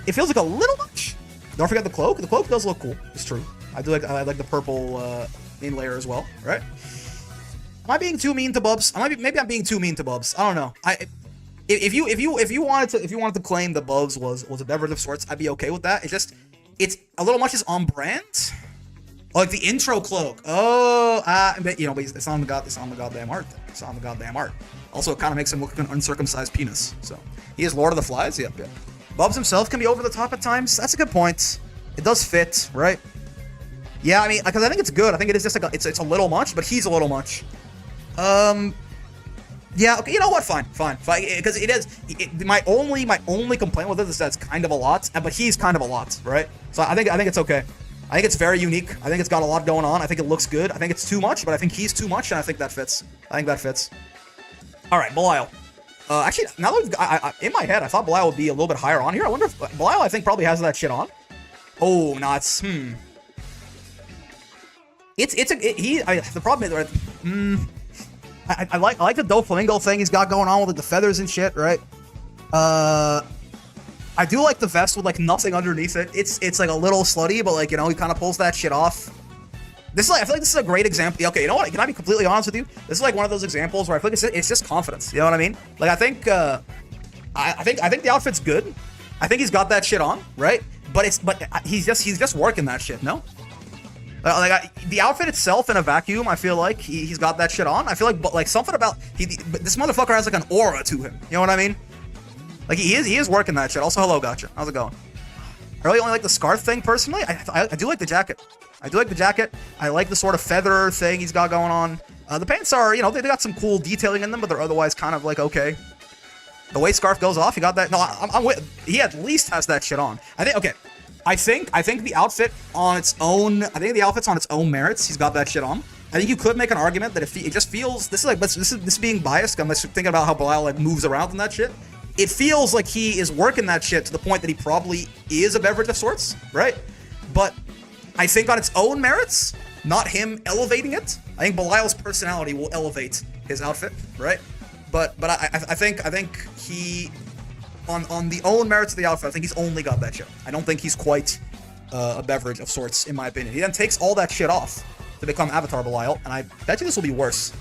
It feels like a little much. Don't forget the cloak. The cloak does look cool. It's true. I like the purple main layer as well. Right? Am I being too mean to Bubs? Maybe I'm being too mean to Bubs. I don't know. If you wanted to claim that Bubs was a beverage of sorts, I'd be okay with that. It's a little much is on brand. Like the intro cloak. But it's on the goddamn art. It's on the goddamn art. Also, it kind of makes him look like an uncircumcised penis. So he is Lord of the Flies. Yep. Bubs himself can be over the top at times. That's a good point. It does fit, right? Yeah, I mean, because I think it's good. I think it is just like it's a little much, but he's a little much. Yeah, okay, you know what? Fine. Because it is my only complaint with it is that it's kind of a lot, but he's kind of a lot, right? So I think it's okay. I think it's very unique. I think it's got a lot going on. I think it looks good. I think it's too much, but I think he's too much, and I think that fits. All right, Belial. Actually, now that in my head, I thought Belial would be a little bit higher on here. I wonder if Belial, I think, probably has that shit on. Oh, no, it's the problem is, right? I like the Doflamingo thing he's got going on with like, the feathers and shit, right? I do like the vest with like nothing underneath it. It's like a little slutty, but like, you know, he kind of pulls that shit off. This is like, I feel like this is a great example. Okay, you know what? Can I be completely honest with you? This is like one of those examples where I feel like it's just confidence. You know what I mean? Like I think the outfit's good. I think he's got that shit on, right? But he's just working that shit. No. The outfit itself in a vacuum, I feel like he's got that shit on. I feel like something about this motherfucker has like an aura to him. You know what I mean? Like he is working that shit. Also, hello, gotcha. How's it going? I really only like the scarf thing personally. I do like the jacket. I do like the jacket. I like the sort of feather thing he's got going on. The pants are, you know, they got some cool detailing in them, but they're otherwise kind of like okay. The way scarf goes off, he got that. No, I'm with. He at least has that shit on. I think okay. I think the outfit on its own. I think the outfit's on its own merits. He's got that shit on. I think you could make an argument that if it just feels this is being biased. I'm just thinking about how Belial like moves around and that shit. It feels like he is working that shit to the point that he probably is a beverage of sorts, right? But I think on its own merits, not him elevating it. I think Belial's personality will elevate his outfit, right? But I think he on the own merits of the outfit, I think he's only got that shit. I don't think he's quite a beverage of sorts, in my opinion. He then takes all that shit off to become Avatar Belial, and I bet you this will be worse.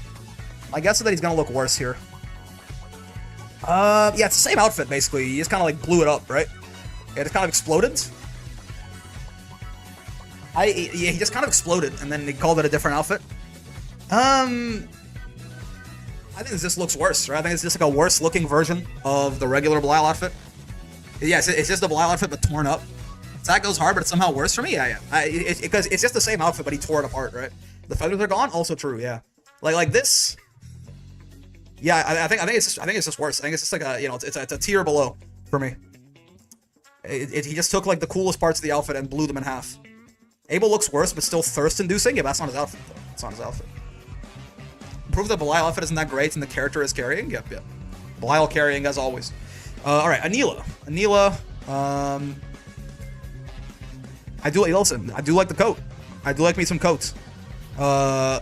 My guess is that he's gonna look worse here. Yeah, it's the same outfit basically. He just kind of like blew it up, right? Yeah, it kind of exploded. Yeah, he just kind of exploded, and then he called it a different outfit. I think this looks worse, right? I think it's just like a worse looking version of the regular Belial outfit. Yeah, it's just the Belial outfit, but torn up. That goes hard, but it's somehow worse for me. Yeah. Because it's just the same outfit, but he tore it apart, right? The feathers are gone. Also true. Yeah. Like this. Yeah, I think it's just worse. I think it's just like a, you know, it's a tier below for me. He just took like the coolest parts of the outfit and blew them in half. Abel looks worse, but still thirst-inducing. Yeah, but that's not his outfit, though. It's not his outfit. Prove that Belial outfit isn't that great and the character is carrying? Yep. Belial carrying as always. Alright, Anila. I do like the coat. I do like me some coats. I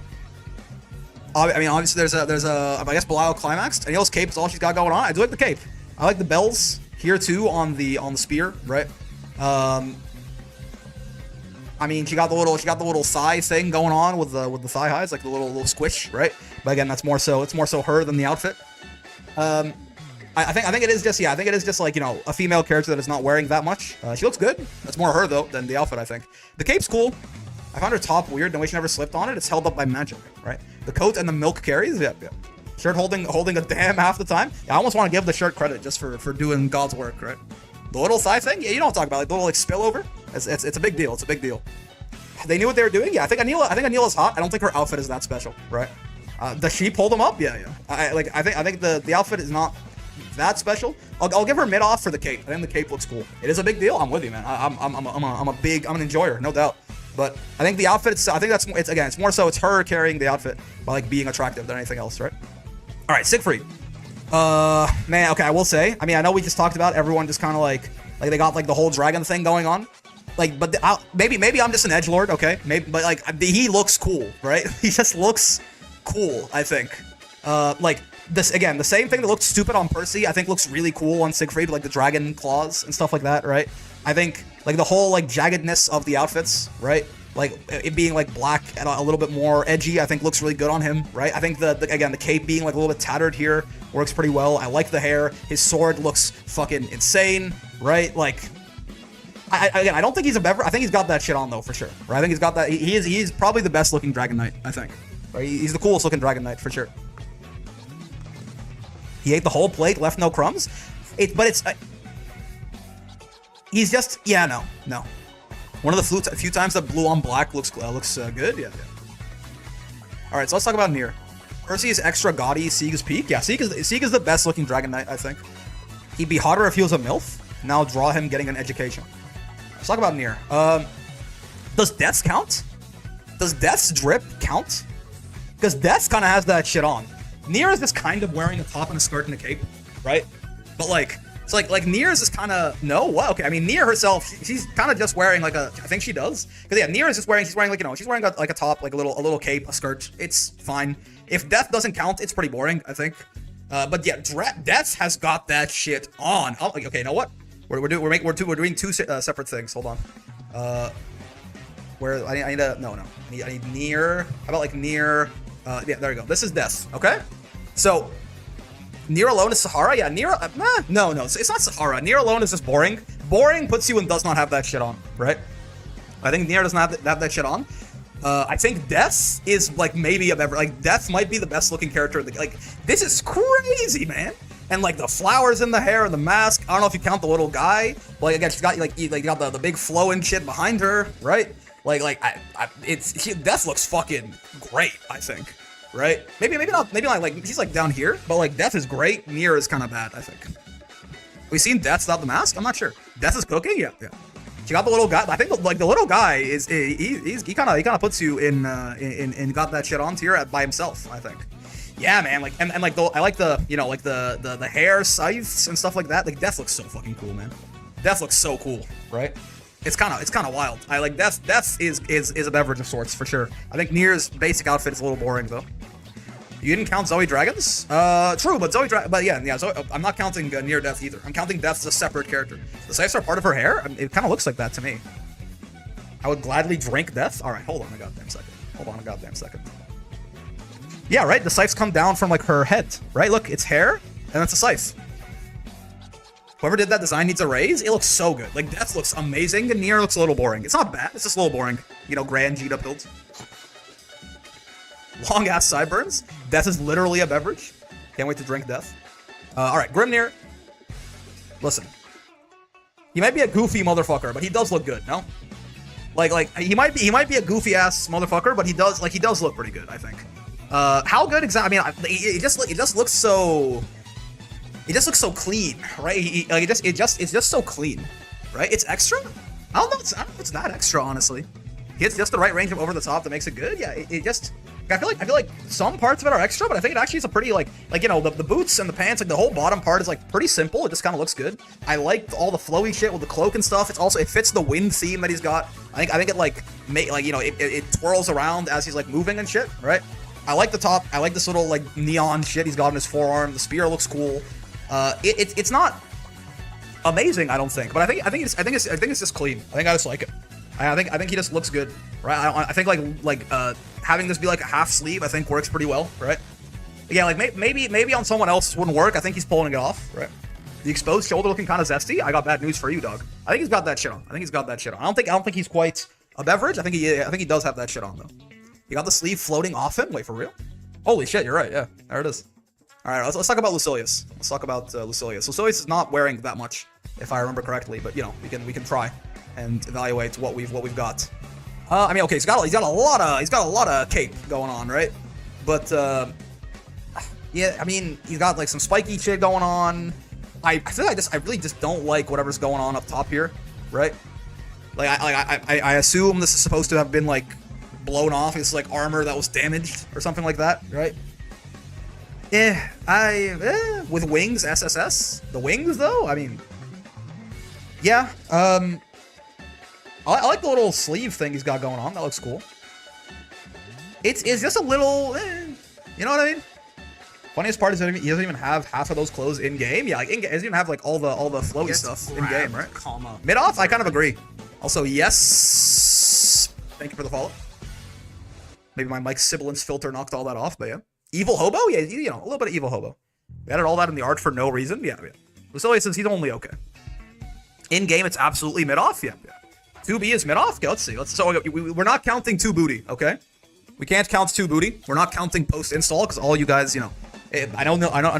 mean, obviously there's a I guess Belial climaxed. Anila's cape is all she's got going on. I do like the cape. I like the bells here too on the spear, right? I mean, she got the little thigh thing going on with the thigh highs, like the little squish, right? But again, it's more so her than the outfit. I think it is just like, you know, a female character that is not wearing that much. She looks good. That's more her though than the outfit, I think. The cape's cool. I found her top weird. The way she never slipped on it. It's held up by magic, right? The coat and the milk carries. Yep. Shirt holding a dam half the time. Yeah, I almost want to give the shirt credit just for doing God's work, right? The little thigh thing. Yeah, you know what I'm talking about. Like the little like spillover. It's a big deal. It's a big deal. They knew what they were doing. Yeah, I think Anila's hot. I don't think her outfit is that special, right? Does she pull them up? Yeah. I think the outfit is not that special. I'll give her mid off for the cape. I think the cape looks cool. It is a big deal. I'm with you, man. I'm an enjoyer, no doubt. But I think the outfit. It's more so it's her carrying the outfit by like being attractive than anything else, right? All right, Siegfried. Man, okay, I will say. I mean, I know we just talked about everyone just kind of like they got like the whole dragon thing going on. Like, but maybe I'm just an edgelord, okay? Maybe, but like he looks cool, right? He just looks cool, I think. Like this again, the same thing that looked stupid on Percy, I think looks really cool on Siegfried, like the dragon claws and stuff like that, right? I think like the whole like jaggedness of the outfits, right? Like it being like black and a little bit more edgy, I think looks really good on him, right? I think the cape being like a little bit tattered here works pretty well. I like the hair. His sword looks fucking insane, right? Like. I don't think he's a beverage. I think he's got that shit on though for sure. Right? I think he's got that. He's probably the best looking Dragon Knight. I think. Right? He's the coolest looking Dragon Knight for sure. He ate the whole plate, left no crumbs. He's just no. One of the few times that blue on black looks good. Yeah. All right, so let's talk about Nier. Percy is extra gaudy. Sieg is peak. Yeah, Sieg is the best looking Dragon Knight. I think. He'd be hotter if he was a MILF. Now draw him getting an education. Let's talk about Nier. Does Death's count? Does Death's drip count? Because Death's kind of has that shit on. Nier is just kind of wearing a top and a skirt and a cape, right? But like, it's like Nier is just kind of well, okay. I mean, Nier herself, she's kind of just wearing like I think she does. Because yeah, Nier is just wearing. She's wearing like she's wearing like a top, like a little cape, a skirt. It's fine. If Death doesn't count, it's pretty boring, I think. But yeah, Death has got that shit on. Okay, you know what? We're doing two separate things. Hold on. Where I need a no. I need near. How about like near? Yeah, there we go. This is death. Okay. So near alone is Sahara. Yeah, near. No. It's not Sahara. Near alone is just boring. Boring puts you in does not have that shit on, right? I think near does not have that shit on. I think Death is like maybe a better. Like Death might be the best looking character. Like this is crazy, man. And like the flowers in the hair and the mask. I don't know if you count the little guy. But like again, she's got you got the big flowing shit behind her, right? Death looks fucking great. I think, right? Maybe not. Maybe like she's like down here, but like Death is great. Nier is kind of bad. I think. Have we seen Death without the mask? I'm not sure. Death is cooking. Yeah. She got the little guy. I think the little guy is he kind of puts you in got that shit on tier by himself. I think. Yeah, man. Like and like I like the like the hair scythes and stuff like that. Like Death looks so fucking cool, man. Death looks so cool, right? It's kind of wild. I like Death is a beverage of sorts for sure. I think Nier's basic outfit is a little boring though. You didn't count Zoe Dragons? True, but Zoe, I'm not counting Nier Death either. I'm counting Death as a separate character. The scythes are part of her hair? I mean, it kind of looks like that to me. I would gladly drink Death. All right, hold on a goddamn second. Yeah, right? The scythes come down from, like, her head, right? Look, it's hair, and it's a scythe. Whoever did that design needs a raise. It looks so good. Like, Death looks amazing, and Nier looks a little boring. It's not bad. It's just a little boring. Grand G'd up builds. Long-ass sideburns. Death is literally a beverage. Can't wait to drink Death. Alright, Grimnir. Listen. He might be a goofy motherfucker, but he does look good, no? Like he might be a goofy-ass motherfucker, but he does look pretty good, I think. How good exactly? I mean, it just looks so... It just looks so clean, right? It's just so clean, right? It's extra? I don't know if it's not extra, honestly. It's just the right range of over the top that makes it good. Yeah, I feel like some parts of it are extra, but I think it actually is a pretty the boots and the pants, like the whole bottom part is like pretty simple. It just kind of looks good. I like all the flowy shit with the cloak and stuff. It fits the wind theme that he's got. I think it it twirls around as he's like moving and shit, right? I like the top. I like this little like neon shit he's got in his forearm. The spear looks cool. It's not amazing, I don't think, but I think it's just clean. I think I just like it. I think he just looks good, right? I think like having this be like a half sleeve, I think works pretty well, right? Yeah, like maybe on someone else wouldn't work. I think he's pulling it off, right? The exposed shoulder looking kind of zesty. I got bad news for you, dog. I think he's got that shit on. I don't think he's quite a beverage. I think he does have that shit on though. You got the sleeve floating off him. Wait, for real? Holy shit, you're right. Yeah, there it is. All right, let's talk about Lucilius. Lucilius is not wearing that much, if I remember correctly, but we can try and evaluate what we've got. I mean, okay, he's got a lot of cape going on, right? But yeah, I mean, he's got like some spiky shit going on. I feel like I really just don't like whatever's going on up top here, right? Like I assume this is supposed to have been like blown off. It's like armor that was damaged or something like that, right? With wings, SSS. The wings though, I mean, yeah. I like the little sleeve thing he's got going on. That looks cool. It's just a little, you know what I mean? Funniest part is that he doesn't even have half of those clothes in game. Yeah, like in game, he doesn't even have like all the flowy stuff in game, right? Mid off, I kind of agree. Also, yes. Thank you for the follow. Maybe my mic sibilance filter knocked all that off, but yeah. Evil hobo, yeah, a little bit of evil hobo. We added all that in the art for no reason. Yeah. Lucilius says he's only okay. In game, it's absolutely mid off. Yeah. 2B is mid off. Okay, let's see. So we're not counting 2 booty, okay? We can't count 2 booty. We're not counting post install because all you guys, I know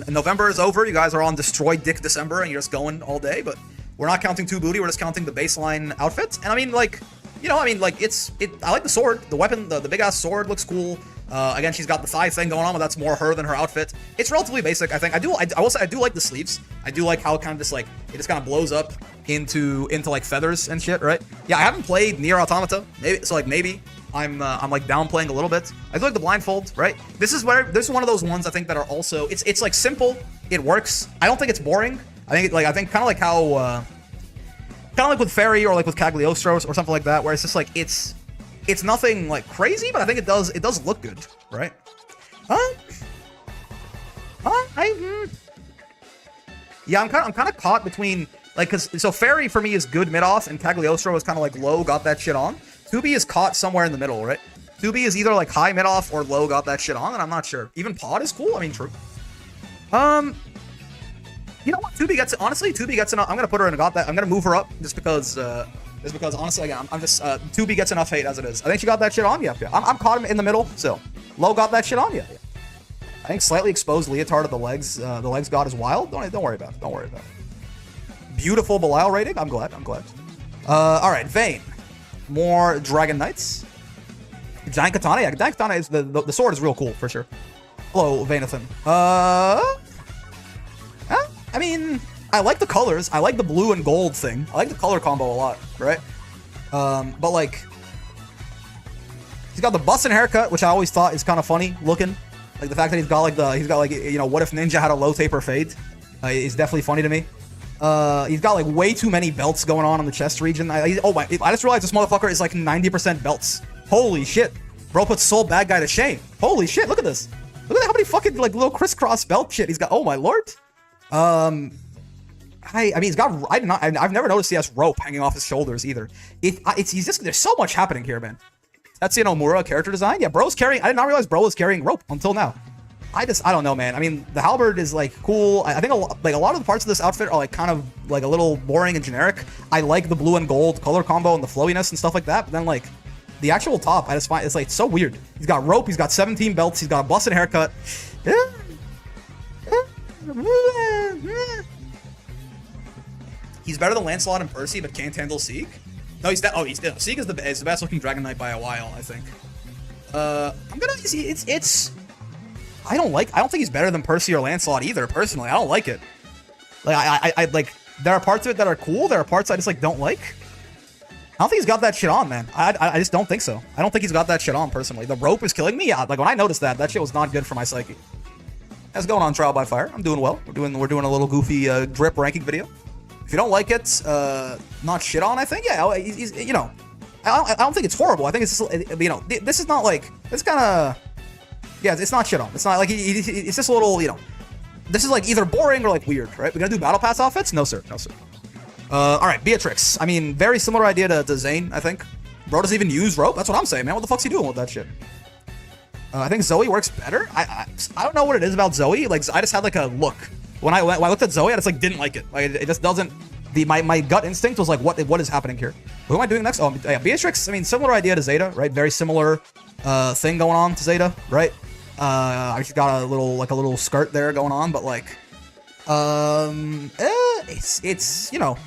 November is over. You guys are on Destroy Dick December and you're just going all day, but we're not counting 2 booty. We're just counting the baseline outfit. And I mean, like, I like the sword, the weapon, the big ass sword looks cool. Again, she's got the thigh thing going on, but that's more her than her outfit. It's relatively basic, I think. I will say I do like the sleeves. I do like how kind of just like it just kind of blows up into like feathers and shit, right? Yeah, I haven't played Nier Automata, maybe I'm like downplaying a little bit. I do like the blindfold, right? This is one of those ones I think that are also it's like simple, it works. I don't think it's boring. I think kind of like how kind of like with Fairy or like with Cagliostro or something like that, where it's just like it's nothing like crazy, but I think it does look good, right? Yeah, I'm kind of caught between like so Fairy for me is good mid off and Cagliostro is kind of like low, got that shit on. 2B is caught somewhere in the middle, right? 2B is either like high mid off or low got that shit on, and I'm not sure. Even pod is cool. I mean, true. You know what? 2B gets, honestly, 2B gets enough. I'm gonna put her in a got that. I'm gonna move her up just because honestly, again, I'm just 2B gets enough hate as it is. I think she got that shit on. Yeah. I'm caught in the middle. So low got that shit on. Yeah. I think slightly exposed leotard of the legs. The legs god is wild. Don't worry about it. Don't worry about it. Beautiful Belial rating. I'm glad. All right, Vayne. More Dragon Knights. Giant Katana. Yeah, Giant Katana is the sword is real cool for sure. Hello, Vaynathan. I mean, I like the colors. I like the blue and gold thing. I like the color combo a lot, right? But like, he's got the bust and haircut, which I always thought is kind of funny looking. Like the fact that he's got like you know, what if Ninja had a low taper fade? Is definitely funny to me. He's got like way too many belts going on in the chest region. Oh my! I just realized this motherfucker is like 90% belts. Holy shit, bro! Put Soul Bad Guy to shame. Holy shit! Look at this. Look at how many fucking like little crisscross belt shit he's got. Oh my lord. I mean, he's got. I've never noticed he has rope hanging off his shoulders either. He's just. There's so much happening here, man. That's Nomura character design. Yeah, bro's carrying. I did not realize bro was carrying rope until now. I don't know, man. I mean, the halberd is like cool. I think a lot of the parts of this outfit are like kind of like a little boring and generic. I like the blue and gold color combo and the flowiness and stuff like that. But then like the actual top, I just find it's like so weird. He's got rope. He's got 17 belts. He's got a busted haircut. He's better than Lancelot and Percy, but can't handle Seek. No, he's Seek is the best looking Dragon Knight by a while, I think. I'm gonna it's. I don't think he's better than Percy or Lancelot either. Personally, I don't like it. Like I like there are parts of it that are cool. There are parts I just like don't like. I don't think he's got that shit on, man. I just don't think so. I don't think he's got that shit on personally. The rope is killing me. Like when I noticed that shit was not good for my psyche. That's going on Trial by Fire. I'm doing well. We're doing a little goofy drip ranking video. If you don't like it, not shit on. I think he's you know, I don't think it's horrible. I think it's just, you know, this is not like it's kind of it's not shit on. It's not like it's just a little, you know, this is like either boring or like weird, right? We're gonna do battle pass outfits? No sir. All right, Beatrix. I mean, very similar idea to Zane. I think bro doesn't even use rope. That's what I'm saying, man. What the fuck's he doing with that shit? I think Zoe works better. I don't know what it is about Zoe. Like I just had like a look when I looked at Zoe. I just like didn't like it. Like it just doesn't. My gut instinct was like what is happening here? Who am I doing next? Oh yeah, Beatrix. I mean, similar idea to Zeta, right? Very similar thing going on to Zeta, right? She's got a little skirt there going on, but like it's you know.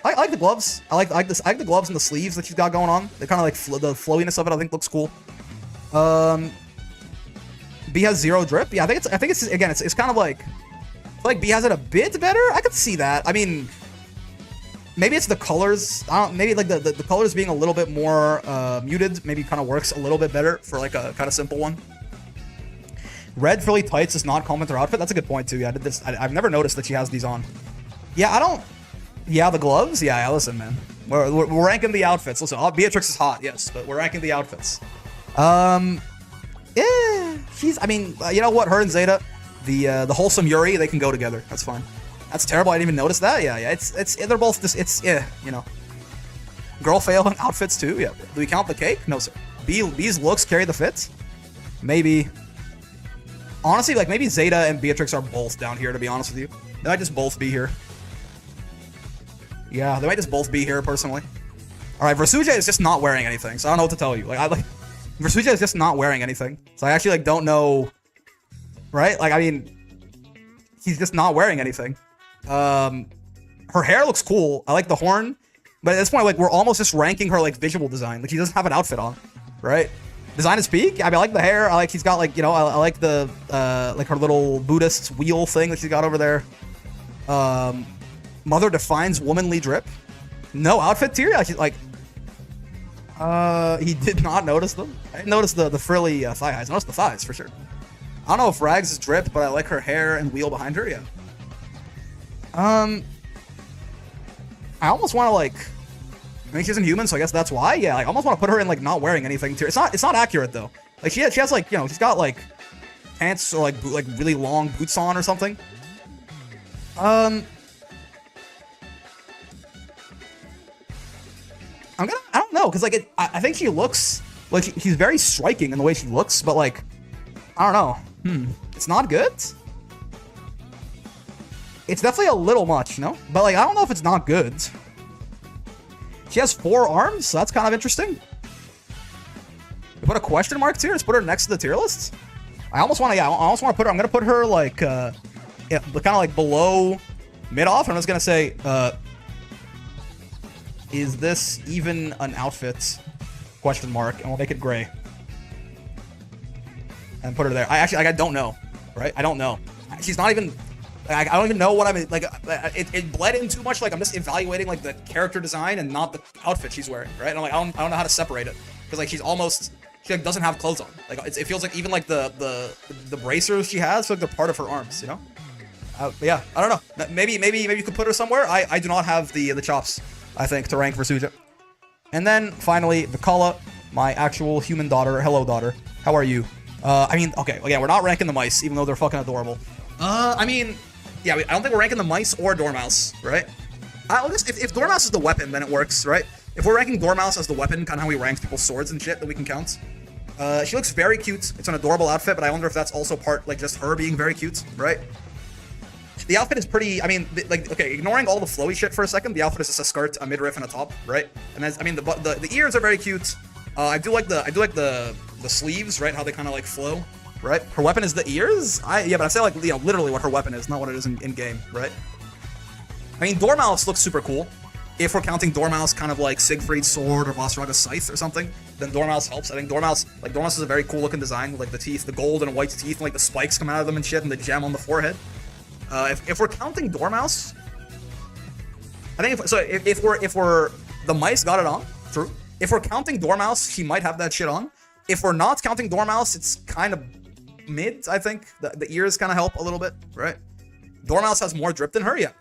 I like the gloves. I like this. I like the gloves and the sleeves that she's got going on. They kind of like the flowiness of it. I think looks cool. B has 0 drip. Yeah, I think it's again. It's kind of like B has it a bit better. I could see that. I mean, maybe it's the colors. Maybe like the colors being a little bit more muted. Maybe kind of works a little bit better for like a kind of simple one. Red frilly tights does not complement her outfit. That's a good point too. Yeah, I've never noticed that she has these on. Yeah, I don't. Yeah, the gloves? Yeah, listen, man. We're ranking the outfits. Listen, Beatrix is hot, yes, but we're ranking the outfits. Yeah, I mean, you know what? Her and Zeta, the wholesome Yuri, they can go together. That's fine. That's terrible. I didn't even notice that. Yeah. They're both just, you know. Girl fail in outfits too. Yeah. Do we count the cake? No, sir. B's looks carry the fits? Maybe. Honestly, like maybe Zeta and Beatrix are both down here, to be honest with you. They might just both be here. Yeah, they might just both be here, personally. Alright, Versuja is just not wearing anything, so I don't know what to tell you. Versuja is just not wearing anything. So I actually, don't know... Right? I mean... He's just not wearing anything. Her hair looks cool. I like the horn. But at this point, we're almost just ranking her, visual design. She doesn't have an outfit on. Right? Design is peak. I mean, I like the hair. I like he's got, I like the, her little Buddhist wheel thing that she's got over there. Mother defines womanly drip. No outfit tier? He did not notice them. I didn't notice the frilly thigh highs. I noticed the thighs, for sure. I don't know if Rags is drip, but I like her hair and wheel behind her, yeah. I almost want to, I mean, she isn't human, so I guess that's why. Yeah, I almost want to put her in, not wearing anything tier. It's not accurate, though. She has, she's got, pants or, really long boots on or something. I don't know, because like I think she looks like she's very striking in the way she looks, but like I don't know. It's not good. It's definitely a little much, no? But like I don't know if it's not good. She has 4 arms, so that's kind of interesting. We put a question mark tier. Let's put her next to the tier list. I almost want to put her. I'm gonna put her like kind of like below mid off. I'm just gonna say, is this even an outfit? Question mark, and we'll make it gray. And put her there. I don't know, right? I don't know. She's not even. I don't even know what I'm like. It bled in too much. Like I'm just evaluating like the character design and not the outfit she's wearing, right? And I'm like, I don't know how to separate it because like she like doesn't have clothes on. Like it feels like even like the bracers she has feel like they're part of her arms, you know? But yeah, I don't know. Maybe you could put her somewhere. I do not have the chops, I think, to rank for Suja. And then finally, Vikala, my actual human daughter. Hello, daughter. How are you? I mean, okay, again, we're not ranking the mice, even though they're fucking adorable. I mean, yeah, I don't think we're ranking the mice or Dormouse, right? If Dormouse is the weapon, then it works, right? If we're ranking Dormouse as the weapon, kind of how we rank people's swords and shit that we can count. She looks very cute. It's an adorable outfit, but I wonder if that's also part, like, just her being very cute, right? The outfit is pretty, I mean, like, okay, ignoring all the flowy shit for a second, the outfit is just a skirt, a midriff, and a top, right? And then, I mean, the ears are very cute. I do like the sleeves, right? How they kind of, like, flow, right? Her weapon is the ears? Yeah, but I say, like, you know, literally what her weapon is, not what it is in game, right? I mean, Dormouse looks super cool. If we're counting Dormouse kind of like Siegfried's sword or Vasraga's scythe or something, then Dormouse helps. I think Dormouse is a very cool looking design with like the teeth, the gold and white teeth, and like the spikes come out of them and shit, and the gem on the forehead. If we're counting Dormouse, I think if we're the mice got it on, true. If we're counting Dormouse, he might have that shit on. If we're not counting Dormouse, it's kind of mid, I think. The ears kind of help a little bit, right? Dormouse has more drip than her, yeah.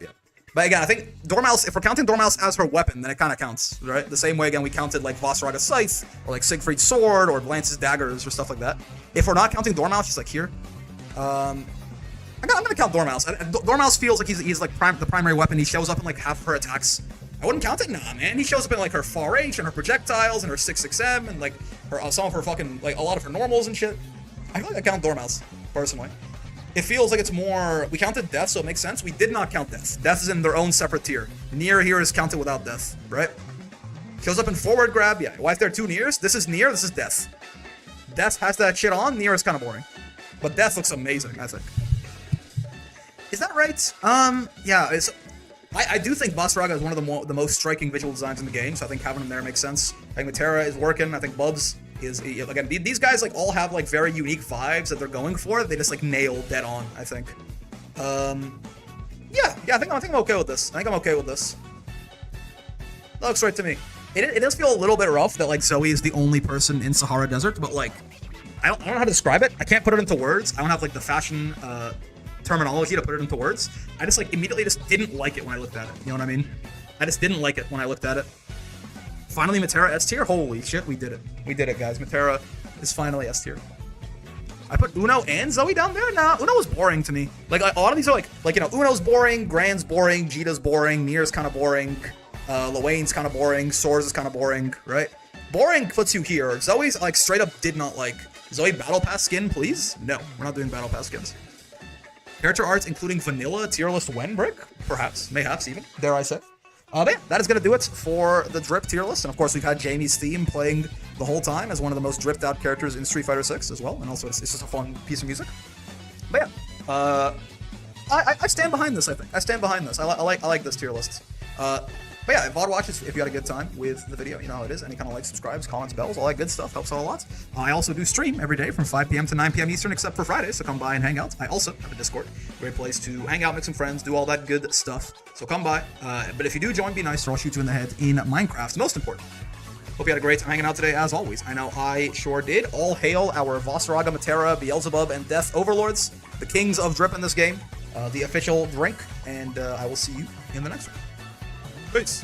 But again, I think Dormouse, if we're counting Dormouse as her weapon, then it kind of counts, right? The same way, again, we counted like Vasraga's scythe, or like Siegfried's sword, or Lance's daggers, or stuff like that. If we're not counting Dormouse, she's like here. I'm gonna count Dormouse. Dormouse feels like he's like the primary weapon. He shows up in like half of her attacks. I wouldn't count it, nah, man. He shows up in like her far range and her projectiles and her 6-6M and like her some of her fucking like a lot of her normals and shit. I feel like I count Dormouse personally. It feels like it's more... We counted death, so it makes sense. We did not count death. Death is in their own separate tier. Near here is counted without death, right? Shows up in forward grab, yeah. Why is there 2 Nears? This is Near, this is death. Death has that shit on, Near is kind of boring. But death looks amazing, I think. Is that right? Yeah, I do think Vasraga is one of the most striking visual designs in the game, so I think having him there makes sense. I think Matera is working, I think Bubs is, again, these guys like all have like very unique vibes that they're going for. They just like nail dead on, I think. Yeah, I think I'm okay with this. That looks right to me. It does feel a little bit rough that like Zoe is the only person in Sahara Desert, but like I don't know how to describe it. I can't put it into words. I don't have like the fashion terminology to put it into words. I just like immediately just didn't like it when I looked at it. You know what I mean? I just didn't like it when I looked at it. Finally, Matera S tier. Holy shit, we did it. We did it, guys. Matera is finally S tier. I put Uno and Zoe down there? Nah, Uno was boring to me. Like a lot of these are like you know, Uno's boring, Gran's boring, Jita's boring, Nier's kind of boring, Luane's kind of boring, Soars is kind of boring, right? Boring puts you here. Zoe's like straight up did not like. Zoe Battle Pass skin, please? No, we're not doing Battle Pass skins. Character arts including vanilla tier list when brick? Perhaps, mayhaps even, dare I say. But yeah, that is going to do it for the drip tier list. And of course, we've had Jamie's theme playing the whole time as one of the most dripped out characters in Street Fighter 6 as well. And also, it's just a fun piece of music. But yeah, I stand behind this, I think. I stand behind this. I like this tier list. But yeah, VOD watches, if you had a good time with the video, you know how it is. Any kind of like, subscribes, comments, bells, all that good stuff helps out a lot. I also do stream every day from 5 p.m. to 9 p.m. Eastern, except for Fridays, so come by and hang out. I also have a Discord, great place to hang out, make some friends, do all that good stuff. So come by. But if you do join, be nice, or I'll shoot you in the head in Minecraft. Most important. Hope you had a great time hanging out today, as always. I know I sure did. All hail our Vasraga, Matera, Beelzebub, and Death Overlords, the kings of drip in this game, the official drink, and I will see you in the next one. Peace.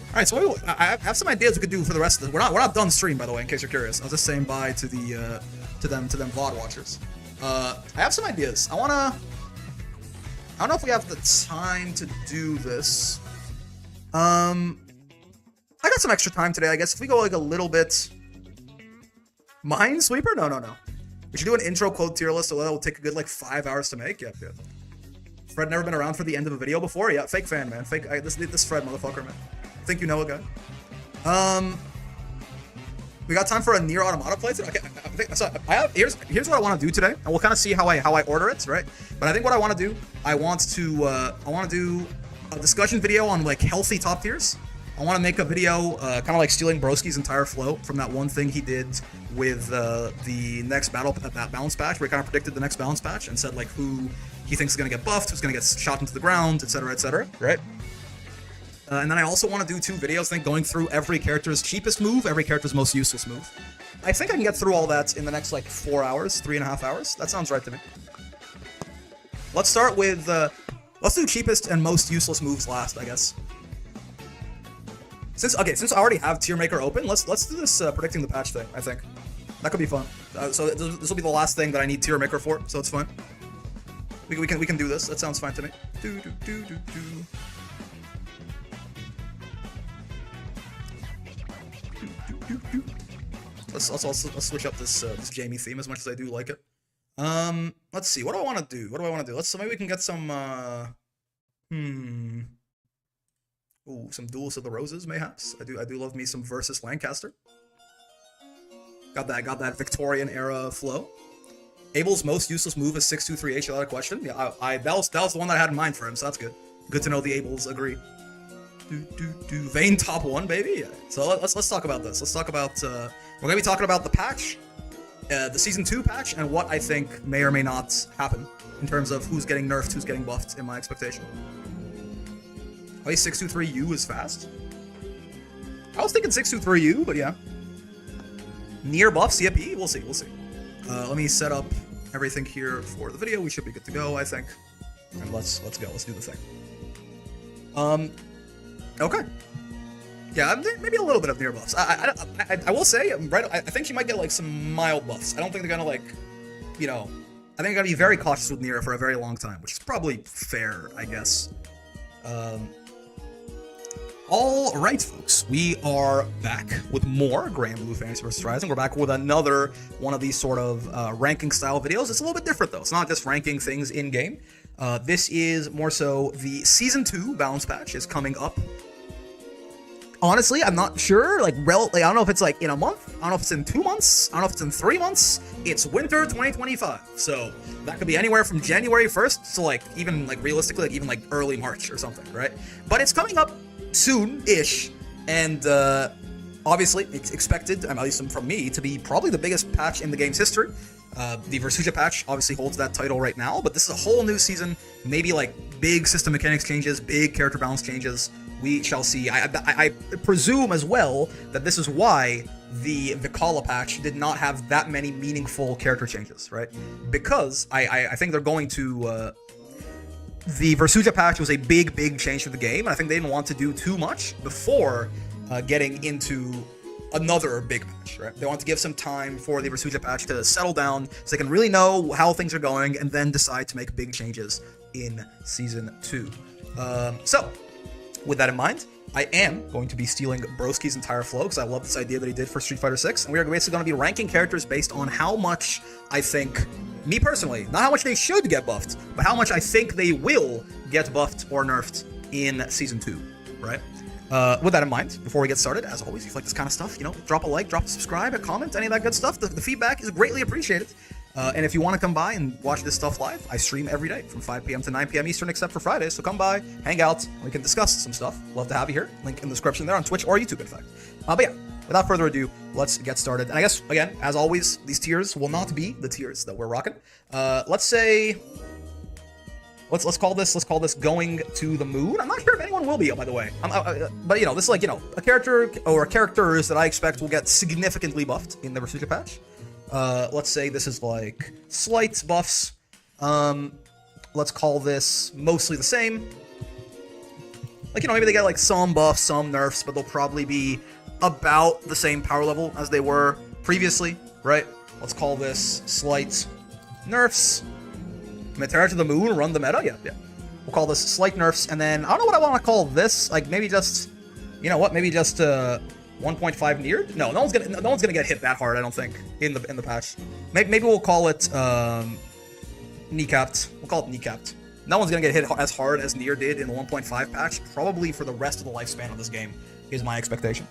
All right, so I have some ideas we could do for the rest of this. We're not done stream, by the way, in case you're curious. I was just saying bye to the to them VOD watchers. I have some ideas. I don't know if we have the time to do this. I got got some extra time today, I guess. If we go like a little bit... Minesweeper? No. We should do an intro quote tier list, so that will take a good like 5 hours to make. Yep. Fred never been around for the end of a video before? Yeah, fake fan, man. This Fred motherfucker, man. I think you know a guy. We got time for a Nier Automata playthrough. Okay, here's what I want to do today, and we'll kind of see how I order it, right? But I think what I want to do, I want to do a discussion video on like healthy top tiers. I want to make a video kind of like stealing Broski's entire flow from that one thing he did with the next balance patch, where he kind of predicted the next balance patch and said like who he thinks is going to get buffed, who's going to get shot into the ground, etc., right? And then I also want to do 2 videos, I think, going through every character's cheapest move, every character's most useless move. I think I can get through all that in the next, like, 4 hours, 3.5 hours. That sounds right to me. Let's start with, let's do cheapest and most useless moves last, I guess. Since I already have Tier Maker open, let's do this predicting the patch thing, I think. That could be fun. So this will be the last thing that I need Tier Maker for, so it's fine. We can do this. That sounds fine to me. Let's switch up this Jamie theme as much as I do like it. Let's see. What do I want to do? Maybe we can get some some Duels of the Roses, mayhaps. I do love me some versus Lancaster. Got that Victorian era flow. Abel's most useless move is 623H without a question. Yeah, that was the one that I had in mind for him, so that's good. Good to know the Abels agree. Vayne top 1, baby. Yeah. So let's talk about this. Let's talk about we're gonna be talking about the patch, the season 2 patch, and what I think may or may not happen in terms of who's getting nerfed, who's getting buffed in my expectation. Play 623U is fast. I was thinking 623U, but yeah. Nier buff CFP, we'll see. Let me set up everything here for the video. We should be good to go, I think. And let's go. Let's do the thing. Okay. Yeah, maybe a little bit of Nier buffs. I will say, I think she might get like some mild buffs. I don't think they're gonna like, I think they're gonna be very cautious with Nier for a very long time, which is probably fair, I guess. All right, folks, we are back with more Granblue Fantasy vs. Rising. We're back with another one of these sort of ranking style videos. It's a little bit different though. It's not just ranking things in game. This is more so the season 2 balance patch is coming up. Honestly, I'm not sure. I don't know if it's like in a month. I don't know if it's in 2 months. I don't know if it's in 3 months. It's winter 2025, so that could be anywhere from January 1st to like even like realistically like even like early March or something, right? But it's coming up soon-ish, and obviously it's expected, at least from me, to be probably the biggest patch in the game's history. The Versuja patch obviously holds that title right now, but this is a whole new season, maybe like big system mechanics changes, big character balance changes. We shall see. I presume as well that this is why the Vikala patch did not have that many meaningful character changes, right? Because I think they're going to... the Versuja patch was a big change to the game, and I think they didn't want to do too much before getting into another big patch, right? They want to give some time for the Versuja patch to settle down so they can really know how things are going and then decide to make big changes in Season 2. So, with that in mind, I am going to be stealing Broski's entire flow because I love this idea that he did for Street Fighter 6, and we are basically going to be ranking characters based on how much I think, me personally, not how much they should get buffed, but how much I think they will get buffed or nerfed in Season 2, right? With that in mind, before we get started, as always, if you like this kind of stuff, drop a like, drop a subscribe, a comment, any of that good stuff. The feedback is greatly appreciated. And if you want to come by and watch this stuff live, I stream every day from 5 p.m. to 9 p.m. Eastern, except for Fridays. So come by, hang out, and we can discuss some stuff. Love to have you here. Link in the description there on Twitch or YouTube, in fact. But yeah, without further ado, let's get started. And I guess, again, as always, these tiers will not be the tiers that we're rocking. Let's say... Let's call this going to the moon. I'm not sure if anyone will be, by the way. But this is like, a character or characters that I expect will get significantly buffed in the Versuja patch. Let's say this is like slight buffs. Let's call this mostly the same. Like, maybe they get like some buffs, some nerfs, but they'll probably be about the same power level as they were previously, right? Let's call this slight nerfs. Meteor to the moon, run the meta? Yeah. We'll call this slight nerfs, and then I don't know what I want to call this. Like, maybe just You know what? Maybe just 1.5 neared? No, no one's gonna get hit that hard, I don't think, in the patch. Maybe we'll call it kneecapped. We'll call it kneecapped. No one's gonna get hit as hard as Nier did in the 1.5 patch, probably for the rest of the lifespan of this game, is my expectation.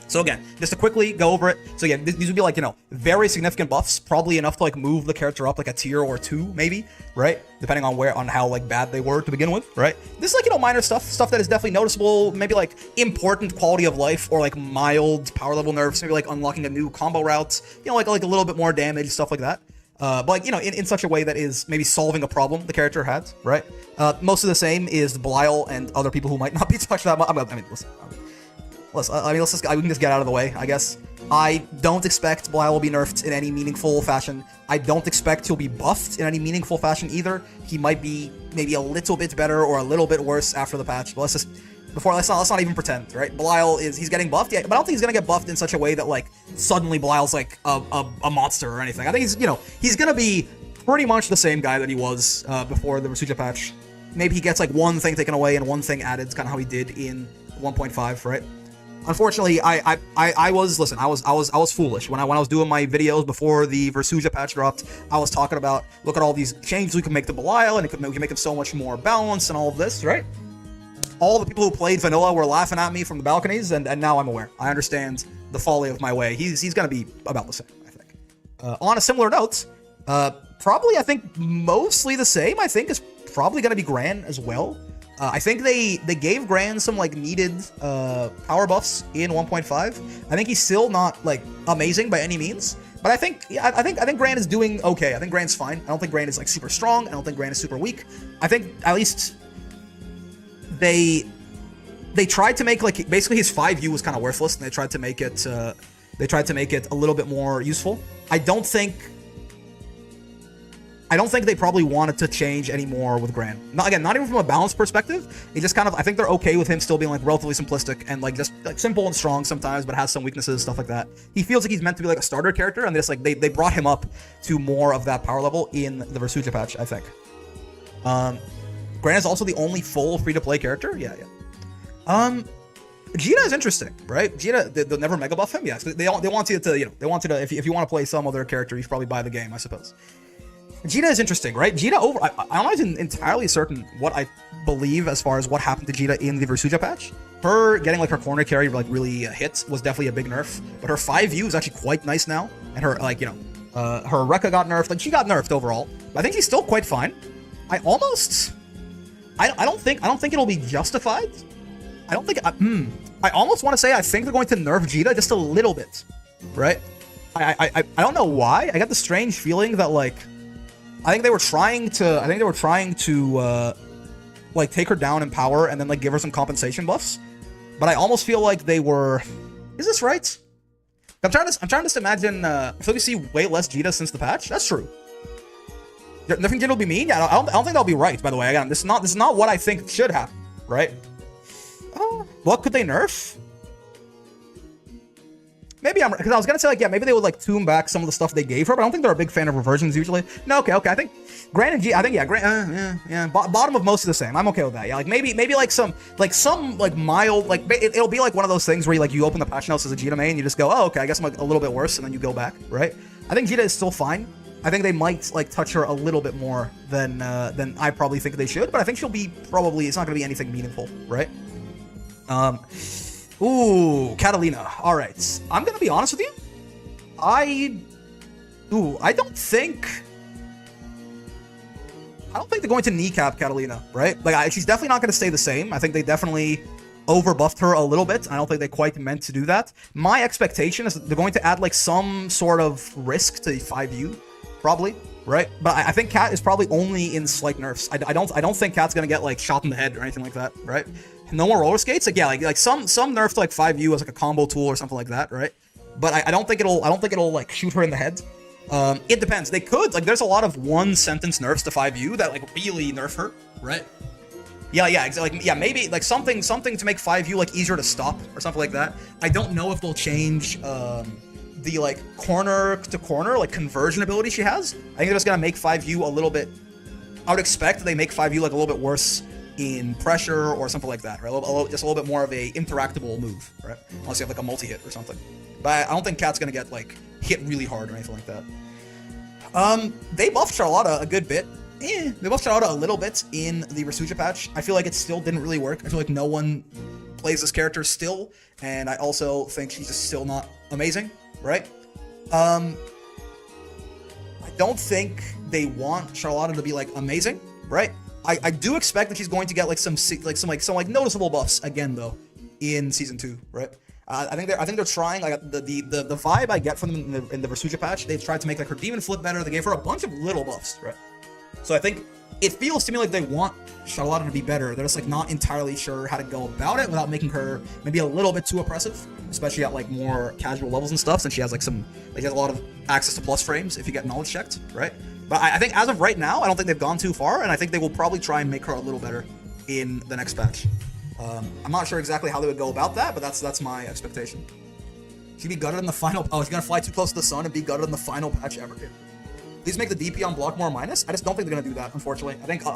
So again, just to quickly go over it. So again, these would be like, you know, very significant buffs, probably enough to like move the character up like a tier or two, maybe, right? Depending on how like bad they were to begin with, right? This is like, you know, minor stuff that is definitely noticeable, maybe like important quality of life or like mild power level nerfs, maybe like unlocking a new combo route, you know, like a little bit more damage, stuff like that. But like, you know, in such a way that is maybe solving a problem the character had, right? Most of the same is Belial and other people who might not be touched that much. I mean, listen. We can just get out of the way, I guess. I don't expect Belial will be nerfed in any meaningful fashion. I don't expect he'll be buffed in any meaningful fashion either. He might be maybe a little bit better or a little bit worse after the patch. But let's not even pretend, right? Belial he's getting buffed, yeah, but I don't think he's gonna get buffed in such a way that like suddenly Belial's like a monster or anything. I think he's gonna be pretty much the same guy that he was before the Resurgence patch. Maybe he gets like one thing taken away and one thing added. It's kind of how he did in 1.5, right? Unfortunately, I was foolish when I was doing my videos before the Versuja patch dropped. I was talking about, look at all these changes we can make to Belial, and we can make him so much more balanced and all of this, right? All the people who played vanilla were laughing at me from the balconies, and now I'm aware. I understand the folly of my way. He's gonna be about the same, I think. On a similar note, probably I think mostly the same. I think is probably gonna be Gran as well. I think they gave Gran some like needed power buffs in 1.5. I think he's still not like amazing by any means, but I think Gran is doing okay. I think Gran's fine. I don't think Gran is like super strong. I don't think Gran is super weak. I think at least they tried to make like basically his 5U was kind of worthless, and they tried to make it a little bit more useful. I don't think they probably wanted to change any more with Gran. Not even from a balance perspective. It just kind of, I think they're okay with him still being like relatively simplistic and like just like simple and strong sometimes, but has some weaknesses, stuff like that. He feels like he's meant to be like a starter character, and they just like they brought him up to more of that power level in the Versuja patch, I think. Gran is also the only full free-to-play character. Yeah. Vegeta is interesting, right? Vegeta, they'll never mega buff him. Yes, they want you to, if you want to play some other character, you should probably buy the game, I suppose. Jita is interesting, right? Jita I'm not even entirely certain what I believe as far as what happened to Jita in the Versuja patch. Her getting like her corner carry like really hit was definitely a big nerf, but her 5U is actually quite nice now, and her like her Rekka got nerfed. Like she got nerfed overall, but I think she's still quite fine. I don't think it'll be justified. I almost want to say I think they're going to nerf Jita just a little bit, right? I don't know why. I got the strange feeling that like I think they were trying to like take her down in power and then like give her some compensation buffs. But I almost feel like they were. Is this right? I'm trying to just imagine. I feel like we see way less Jita since the patch. That's true. Nerfing Jita will be mean. Yeah, I don't think that'll be right. By the way, again, this is not what I think should happen. Right? What could they nerf? Maybe because I was gonna say like, yeah, maybe they would like tune back some of the stuff they gave her, but I don't think they're a big fan of reversions usually. No, okay. I think Gran and G, I think yeah, bottom of most of the same. I'm okay with that. Yeah, like maybe like some mild like it'll be like one of those things where you open the patch notes as a Jita main, you just go, oh okay, I guess I'm like a little bit worse, and then you go back, right? I think Jita is still fine. I think they might like touch her a little bit more than I probably think they should, but I think she'll be it's not gonna be anything meaningful, right? Ooh, Catalina. All right, I'm gonna be honest with you. I don't think they're going to kneecap Catalina, right? Like, she's definitely not going to stay the same. I think they definitely overbuffed her a little bit. I don't think they quite meant to do that. My expectation is that they're going to add like some sort of risk to 5U, probably, right? But I think Cat is probably only in slight nerfs. I don't think Cat's going to get like shot in the head or anything like that, right? No more roller skates. Like yeah, like some nerf to like 5U as like a combo tool or something like that, right? But I don't think it'll like shoot her in the head. It depends. They could like there's a lot of one sentence nerfs to 5U that like really nerf her, right? Yeah, exactly. Like yeah, maybe like something to make 5U like easier to stop or something like that. I don't know if they'll change the like corner to corner like conversion ability she has. I think they're just gonna make 5U a little bit. I would expect they make 5U like a little bit worse in pressure or something like that, right? Just a little bit more of a interactable move, right? Unless you have like a multi-hit or something. But I don't think Cat's gonna get like hit really hard or anything like that. They buffed Charlotta a good bit. They buffed Charlotta a little bit in the Rasuja patch. I feel like it still didn't really work. I feel like no one plays this character still, and I also think she's just still not amazing, right? I don't think they want Charlotta to be like amazing, right? I do expect that she's going to get like some noticeable buffs again though in season 2, right? I think they're trying. Like the vibe I get from them in the Rasuja patch, they've tried to make like her demon flip better. They gave her a bunch of little buffs, right? So I think it feels to me like they want Charlotta to be better. They're just like not entirely sure how to go about it without making her maybe a little bit too oppressive, especially at like more casual levels and stuff. Since she has like she has a lot of access to plus frames if you get knowledge checked, right? But I think as of right now, I don't think they've gone too far, and I think they will probably try and make her a little better in the next patch. I'm not sure exactly how they would go about that, but that's my expectation. She'd be gutted in the final. Oh, she's gonna fly too close to the sun and be gutted in the final patch ever. Please make the DP on block more minus. I just don't think they're gonna do that, unfortunately. I think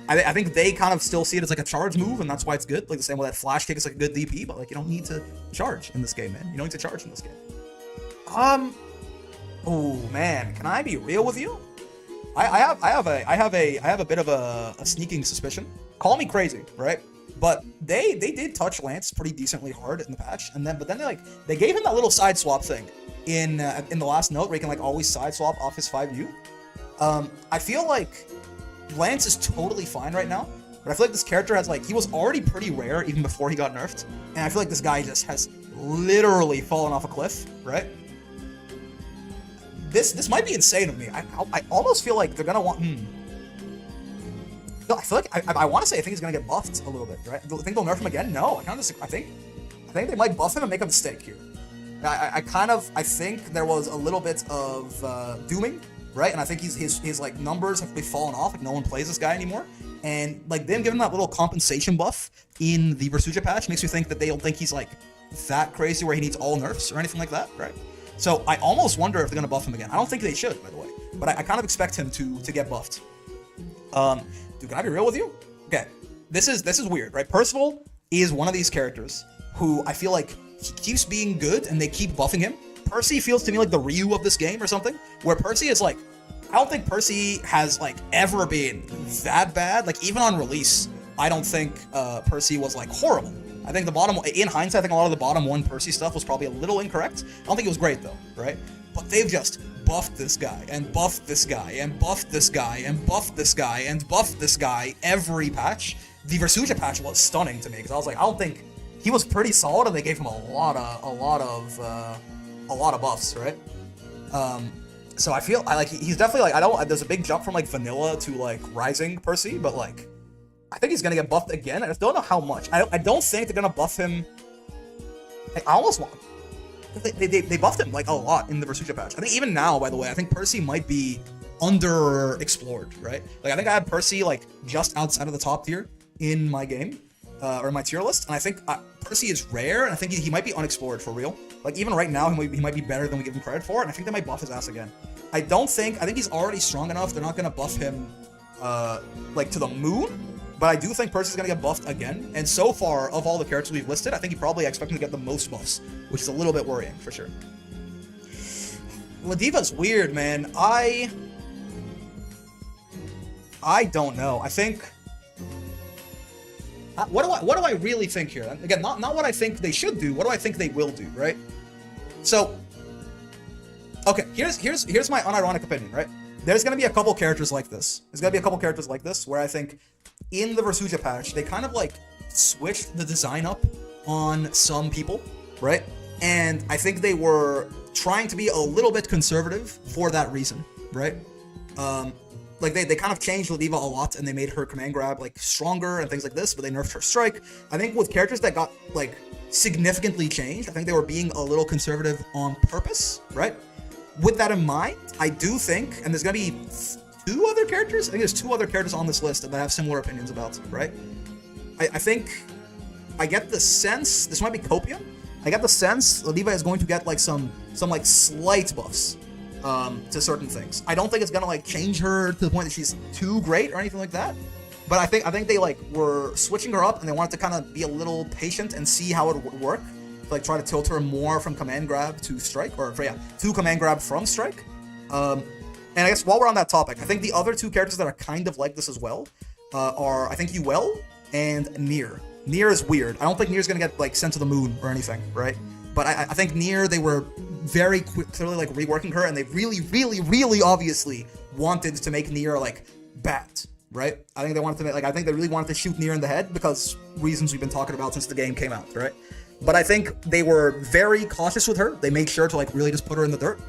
I think they kind of still see it as like a charge move, and that's why it's good. Like the same way that flash kick is like a good DP, but like you don't need to charge in this game, man. You don't need to charge in this game. Oh man, can I be real with you? I have a bit of a sneaking suspicion. Call me crazy, right? But they did touch Lance pretty decently hard in the patch, but then they gave him that little side swap thing in the last note where he can like always side swap off his 5U. I feel like Lance is totally fine right now, but I feel like this character has he was already pretty rare even before he got nerfed, and I feel like this guy just has literally fallen off a cliff, right? This might be insane of me. I almost feel like they're gonna want. No, I feel like I want to say I think he's gonna get buffed a little bit, right? I think they'll nerf him again. No, I think they might buff him and make a mistake here. I think there was a little bit of dooming, right? And I think his like numbers have really fallen off. Like no one plays this guy anymore, and like them giving that little compensation buff in the Rasuja patch makes me think that they don't think he's like that crazy where he needs all nerfs or anything like that, right? So I almost wonder if they're gonna buff him again. I don't think they should, by the way, but I kind of expect him to get buffed. Dude, can I be real with you? Okay, this is weird, right? Percival is one of these characters who I feel like he keeps being good and they keep buffing him. Percy feels to me like the Ryu of this game or something, where Percy is like, I don't think Percy has like ever been that bad. Like even on release, I don't think Percy was like horrible. I think in hindsight, I think a lot of the bottom 1 Percy stuff was probably a little incorrect. I don't think it was great though, right? But they've just buffed this guy, and buffed this guy, and buffed this guy, and buffed this guy, and buffed this guy every patch. The Rasuja patch was stunning to me, because I was like, I don't think he was pretty solid, and they gave him a lot of buffs, right? So I feel he's definitely there's a big jump from like vanilla to like rising Percy, but like I think he's gonna get buffed again. I just don't know how much. I don't think they're gonna buff him. I almost want. They buffed him like a lot in the Rasuja patch. I think even now, by the way, I think Percy might be underexplored, right? Like I think I had Percy like just outside of the top tier in my game, or my tier list, and I think Percy is rare, and I think he might be unexplored for real. Like even right now, he might be better than we give him credit for, and I think they might buff his ass again. I think he's already strong enough. They're not gonna buff him like to the moon. But I do think Percy's gonna get buffed again, and so far, of all the characters we've listed, I think you probably expect him to get the most buffs, which is a little bit worrying, for sure. Ladiva's weird, man. I don't know. I think... What do I really think here? Again, not what I think they should do, what do I think they will do, right? So, okay, here's my unironic opinion, right? There's gonna be a couple characters like this. There's gonna be a couple characters like this, where I think in the Rasuja patch, they kind of like switched the design up on some people, right? And I think they were trying to be a little bit conservative for that reason, right? Like they kind of changed Ladiva a lot, and they made her command grab like stronger and things like this, but they nerfed her strike. I think with characters that got like significantly changed, I think they were being a little conservative on purpose, right? With that in mind, I do think, and there's gonna be 2 other characters? I think there's 2 other characters on this list that I have similar opinions about, right? I think I get the sense, this might be Copium, I get the sense Ladiva is going to get like some like slight buffs to certain things. I don't think it's gonna like change her to the point that she's too great or anything like that. But I think they like were switching her up and they wanted to kind of be a little patient and see how it would work. Like try to tilt her more from command grab to strike, or to command grab from strike. And I guess while we're on that topic, I think the other two characters that are kind of like this as well are, I think, Yuel and Nier. Nier is weird. I don't think Nier's gonna get like sent to the moon or anything, right? But I think Nier, they were very clearly like reworking her, and they really obviously wanted to make Nier like bad, right? I think they wanted to make, like, I think they really wanted to shoot Nier in the head because reasons we've been talking about since the game came out, right? But I think they were very cautious with her. They made sure to like really just put her in the dirt.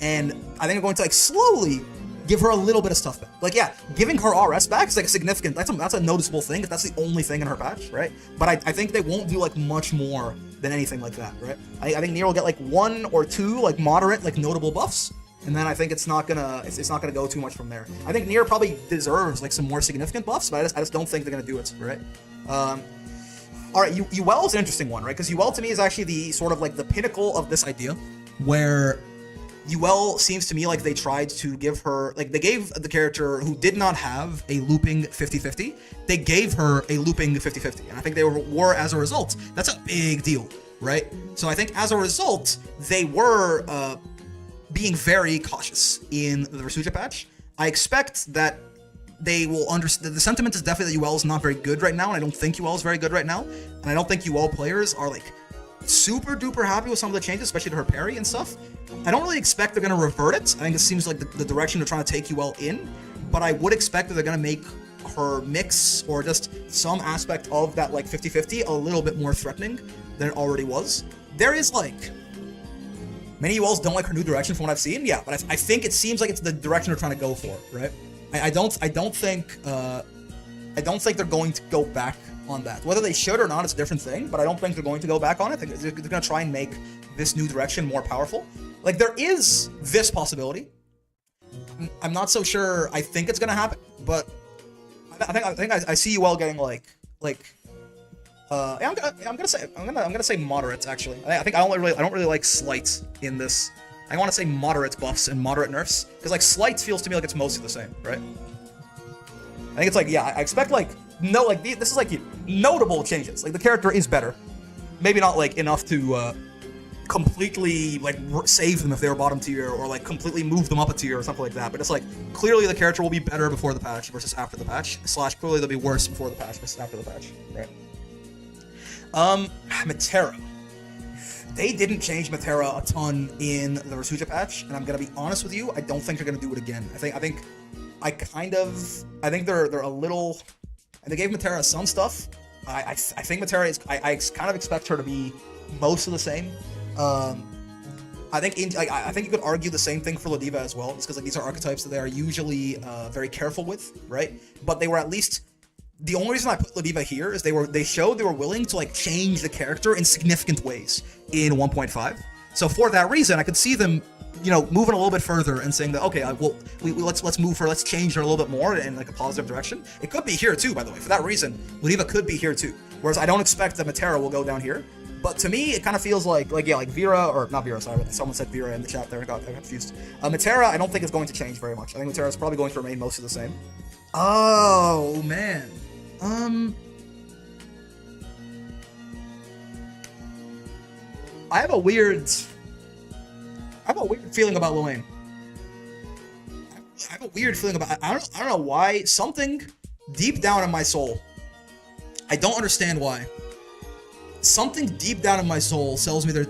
And I think I'm going to like slowly give her a little bit of stuff back. Like, yeah, giving her RS back is like significant. That's a noticeable thing if that's the only thing in her patch, right? But I think they won't do like much more than anything like that, right? I think Nier will get like 1 or 2 like moderate, like notable buffs, and then I think it's not gonna go too much from there. I think Nier probably deserves like some more significant buffs, but I just don't think they're gonna do it, right? All right, Yuel is an interesting one, right? Because Yuel to me is actually the sort of like the pinnacle of this idea, where Yuel seems to me like they tried to give her, like they gave the character who did not have a looping 50-50, they gave her a looping 50-50, and I think they were as a result, that's a big deal, right? So I think as a result, they were being very cautious in the Rasuja patch. I expect that they will understand. The sentiment is definitely that Yuel is not very good right now, and I don't think Yuel is very good right now, and I don't think Yuel players are like super duper happy with some of the changes, especially to her parry and stuff. I don't really expect they're going to revert it. I think it seems like the direction they're trying to take Yuel in, but I would expect that they're going to make her mix or just some aspect of that like 50-50 a little bit more threatening than it already was. There is like many Yuels don't like her new direction from what I've seen, yeah, but I think it seems like it's the direction they're trying to go for, right? I don't think they're going to go back on that. Whether they should or not, it's a different thing, but I don't think they're going to go back on it. They're going to try and make this new direction more powerful. Like, there is this possibility. I'm not so sure I think it's going to happen, but I think I see Yuel getting I'm gonna say moderate actually. I don't really like slight in this. I want to say moderate buffs and moderate nerfs, because like slight feels to me like it's mostly the same, right? I think it's like, yeah, I expect like this is like notable changes. Like the character is better, maybe not like enough to completely like save them if they were bottom tier, or like completely move them up a tier or something like that. But it's like clearly the character will be better before the patch versus after the patch. / clearly they'll be worse before the patch versus after the patch, right? Metera. They didn't change Metera a ton in the Rasuja patch, and I'm gonna be honest with you, I don't think they're gonna do it again. I think they're a little. And they gave Metera some stuff. I think Metera is. I kind of expect her to be most of the same. I think you could argue the same thing for Ladiva as well, just because like these are archetypes that they are usually very careful with, right? But they were at least. The only reason I put Ladiva here is they showed they were willing to like change the character in significant ways in 1.5. So for that reason, I could see them, moving a little bit further and saying that, okay, let's move her, let's change her a little bit more in like a positive direction. It could be here too, by the way. For that reason, Ladiva could be here too. Whereas I don't expect that Metera will go down here. But to me, it kind of feels like Vera, or not Vera, sorry, someone said Vera in the chat there, I got confused. Metera, I don't think is going to change very much. I think Metera is probably going to remain mostly the same. Oh, man. I have a weird feeling about Luane. I have a weird feeling about. I don't know why. Something deep down in my soul. I don't understand why. Something deep down in my soul tells me they're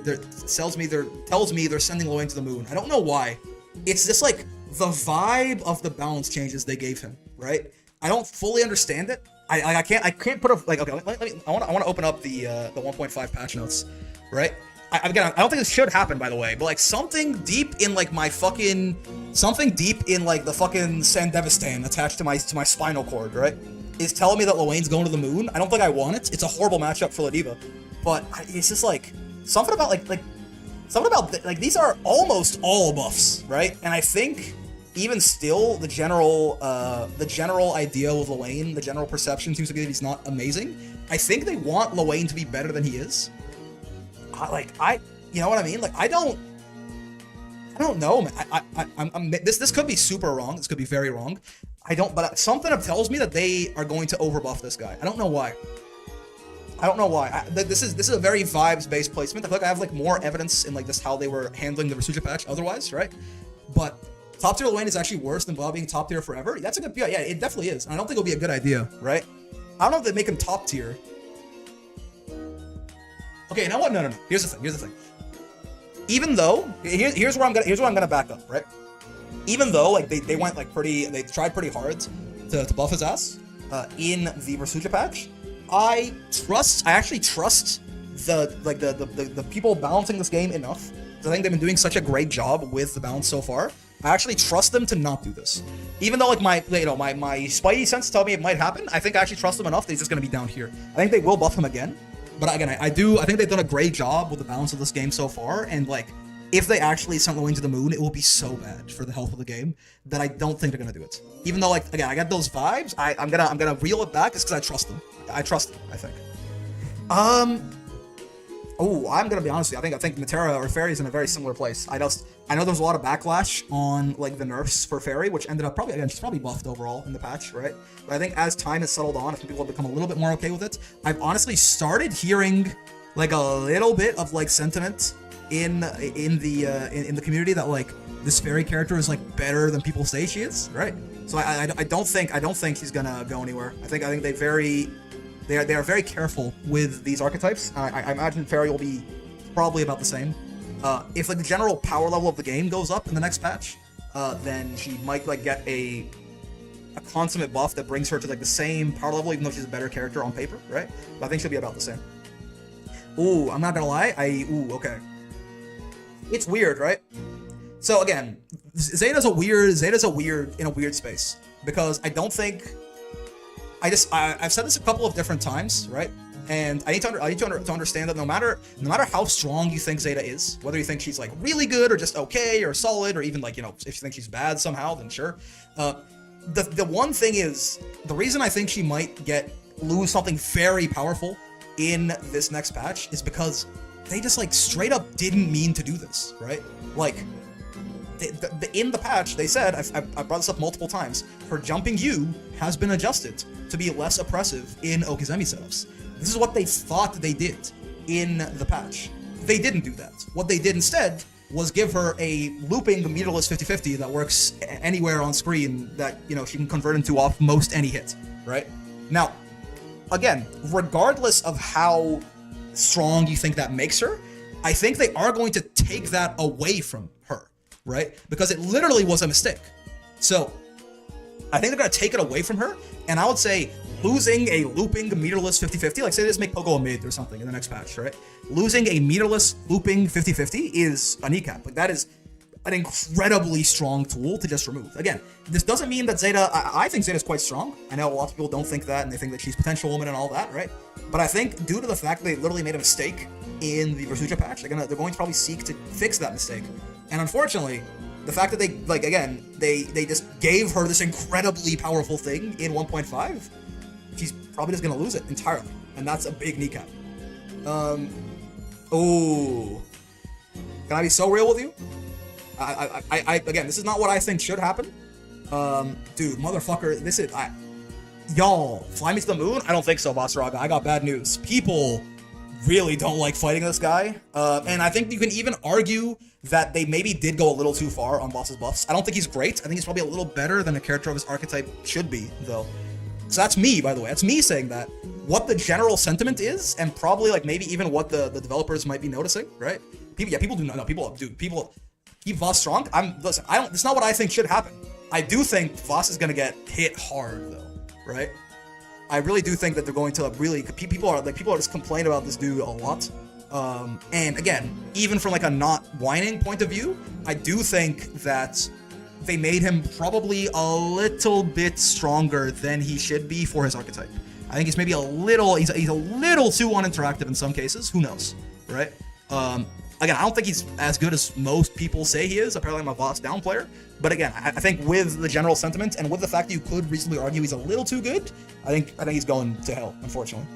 sending Luane to the moon. I don't know why. It's just like the vibe of the balance changes they gave him, right? I don't fully understand it. I can't put a, like, okay, I want to open up the 1.5 patch notes, right? I don't think this should happen, by the way, but like something deep in like the fucking Sandevistan attached to my spinal cord, right, is telling me that Luane's going to the moon. I don't think I want it. It's a horrible matchup for Ladiva, but it's just like something about like these are almost all buffs, right? And I think even still, the general idea with Luane, the general perception seems to be that he's not amazing. I think they want Luane to be better than he is. You know what I mean? Like, I don't know, man. This could be super wrong. This could be very wrong. I don't, but something tells me that they are going to overbuff this guy. I don't know why. I don't know why. This is a very vibes-based placement. I feel like I have like more evidence in like this how they were handling the Resurgent patch otherwise, right? But top tier lane is actually worse than Bob being top tier forever. That's a good, yeah, it definitely is. And I don't think it'll be a good idea, right? I don't know if they make him top tier. Okay, you know what? No. Here's the thing. Even though here's where I'm gonna back up, right? Even though like they went like they tried pretty hard to buff his ass in the Resurgent patch. I actually trust the people balancing this game enough. I think they've been doing such a great job with the balance so far. I actually trust them to not do this. Even though like my spidey sense tell me it might happen, I think I actually trust them enough that he's just gonna be down here. I think they will buff him again. But again, I think they've done a great job with the balance of this game so far, and like if they actually send Lane to the moon, it will be so bad for the health of the game that I don't think they're gonna do it. Even though like again, I got those vibes, I'm gonna reel it back just because I trust them. I trust them, I think. Oh, I'm gonna be honest with you. I think Matera or Fairy's in a very similar place. I know there's a lot of backlash on like the nerfs for Fairy, which ended up she's probably buffed overall in the patch, right? But I think as time has settled on, I think people have become a little bit more okay with it. I've honestly started hearing like a little bit of like sentiment in the community that like this Fairy character is like better than people say she is, right? So I don't think she's gonna go anywhere. I think they are very careful with these archetypes. I imagine Fairy will be probably about the same. If like the general power level of the game goes up in the next patch, then she might like get a consummate buff that brings her to like the same power level, even though she's a better character on paper, right? But I think she'll be about the same. Ooh, I'm not gonna lie. Okay. It's weird, right? So again, Zeta's in a weird space because I don't think. I've said this a couple of different times, right? And I need to understand that no matter how strong you think Zeta is, whether you think she's like really good or just okay or solid or even like if you think she's bad somehow, then sure. The one thing is the reason I think she might lose something very powerful in this next patch is because they just like straight up didn't mean to do this, right? Like. In the patch, they said, I've brought this up multiple times, her jumping U has been adjusted to be less oppressive in Okizeme setups. This is what they thought they did in the patch. They didn't do that. What they did instead was give her a looping meterless 50-50 that works anywhere on screen that, she can convert into off most any hit, right? Now, again, regardless of how strong you think that makes her, I think they are going to take that away from her. Right? Because it literally was a mistake. So, I think they're going to take it away from her, and I would say losing a looping meterless 50-50, like say they just make Pogo a mid or something in the next patch, right? Losing a meterless looping 50-50 is a kneecap. Like that is an incredibly strong tool to just remove. Again, this doesn't mean that Zeta, I think Zeta's quite strong. I know a lot of people don't think that, and they think that she's potential woman and all that, right? But I think due to the fact that they literally made a mistake in the Versucha patch, they're going to probably seek to fix that mistake. And unfortunately, the fact that they just gave her this incredibly powerful thing in 1.5, she's probably just gonna lose it entirely, and that's a big kneecap. Oh, can I be so real with you? I again, this is not what I think should happen. Dude, motherfucker, y'all, fly me to the moon? I don't think so, Basaraga. I got bad news. People really don't like fighting this guy, and I think you can even argue that they maybe did go a little too far on Boss's buffs. I don't think he's great. I think he's probably a little better than a character of his archetype should be, though. So that's me, by the way. That's me saying that. What the general sentiment is, and probably like maybe even what the developers might be noticing, right? People do not know. People keep Voss strong. Listen, it's not what I think should happen. I do think Voss is gonna get hit hard, though, right? I really do think that they're going to really. People are just complaining about this dude a lot. And again, even from like a not whining point of view, I do think that they made him probably a little bit stronger than he should be for his archetype. I think he's maybe he's a little too uninteractive in some cases. Who knows, right? Again, I don't think he's as good as most people say he is. Apparently I'm a Voss down player. But again, I think with the general sentiment and with the fact that you could reasonably argue he's a little too good, I think he's going to hell, unfortunately.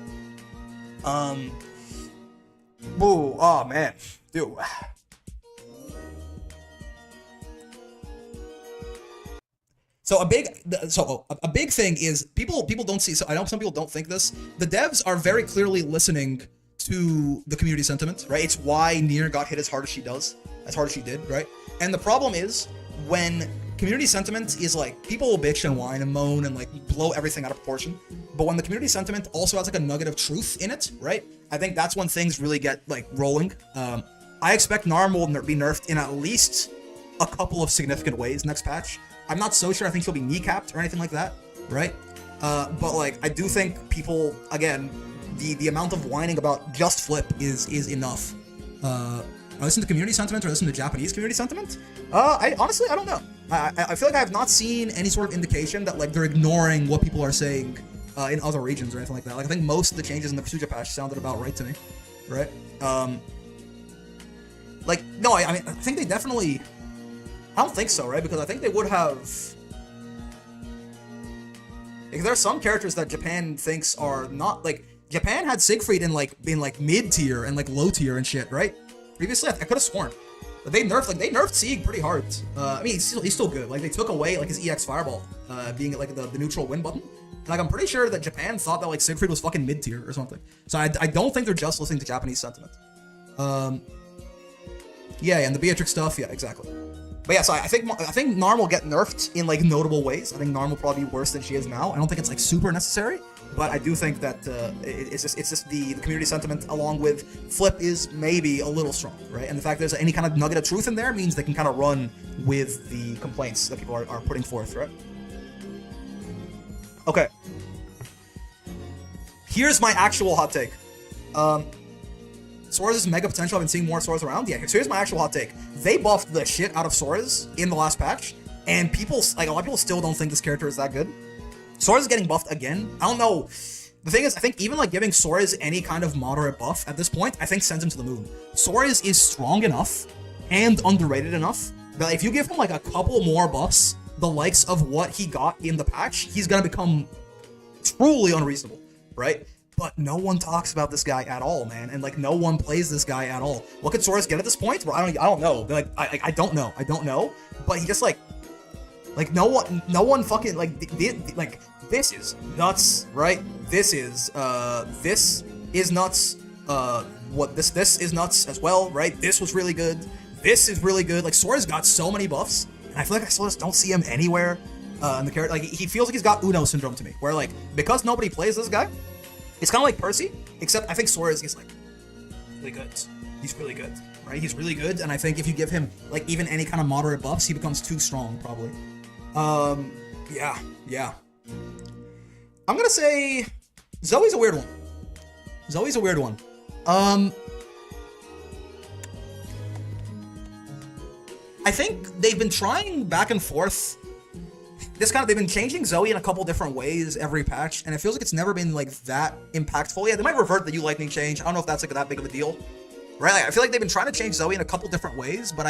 Ooh, oh man, dude. So a big thing is people don't see. So I know some people don't think this. The devs are very clearly listening to the community sentiment, right? It's why Nier got hit as hard as she did, right? And the problem is when community sentiment is like people will bitch and whine and moan and like blow everything out of proportion, but when the community sentiment also has like a nugget of truth in it, right? I think that's when things really get like rolling. I expect Narm will be nerfed in at least a couple of significant ways next patch. I'm not so sure I think she'll be kneecapped or anything like that, right? But like I do think people, again, the amount of whining about just flip is enough. I listen to community sentiment or listen to Japanese community sentiment? I honestly, I don't know. I feel like I have not seen any sort of indication that like they're ignoring what people are saying in other regions or anything like that. Like I think most of the changes in the Kasuja patch sounded about right to me, right? Like no, I mean I think they definitely. I don't think so, right? Because I think they would have. Like, there are some characters that Japan thinks are not like. Japan had Siegfried in like being like mid tier and like low tier and shit, right? Previously, I could have sworn. But they nerfed Sieg pretty hard. I mean, he's still good. Like they took away like his EX Fireball, being like the neutral win button. And like I'm pretty sure that Japan thought that like Siegfried was fucking mid tier or something. So I don't think they're just listening to Japanese sentiment. Yeah, and the Beatrix stuff, yeah, exactly. But yeah, so I think Narm will get nerfed in like notable ways. I think Narm will probably be worse than she is now. I don't think it's like super necessary, but I do think that it's just the community sentiment along with flip is maybe a little strong, right? And the fact there's any kind of nugget of truth in there means they can kind of run with the complaints that people are putting forth, right? Okay. Here's my actual hot take. Sora's mega potential. I've been seeing more Soras around. Yeah, so here's my actual hot take. They buffed the shit out of Soras in the last patch, and people, like a lot of people still don't think this character is that good. Soras is getting buffed again. I don't know. The thing is, I think even like giving Soras any kind of moderate buff at this point, I think sends him to the moon. Soras is strong enough and underrated enough that if you give him like a couple more buffs, the likes of what he got in the patch, he's gonna become truly unreasonable, right? But no one talks about this guy at all, man, and like no one plays this guy at all. What could Soras get at this point? Well, I don't know. Like I don't know. But he just like no one fucking like this is nuts, right? This is nuts. What this is nuts as well, right? This was really good. This is really good. Like Sora's got so many buffs, and I feel like I still just don't see him anywhere in the character. Like he feels like he's got Uno syndrome to me, where like because nobody plays this guy. It's kind of like Percy, except I think Sora is like really good. He's really good, right? He's really good, and I think if you give him like even any kind of moderate buffs, he becomes too strong, probably. Yeah. I'm gonna say Zoe's a weird one. I think they've been trying back and forth. They've been changing Zoe in a couple different ways every patch, and it feels like it's never been like that impactful. Yeah, they might revert the U Lightning change. I don't know if that's like that big of a deal, right? Like, I feel like they've been trying to change Zoe in a couple different ways, but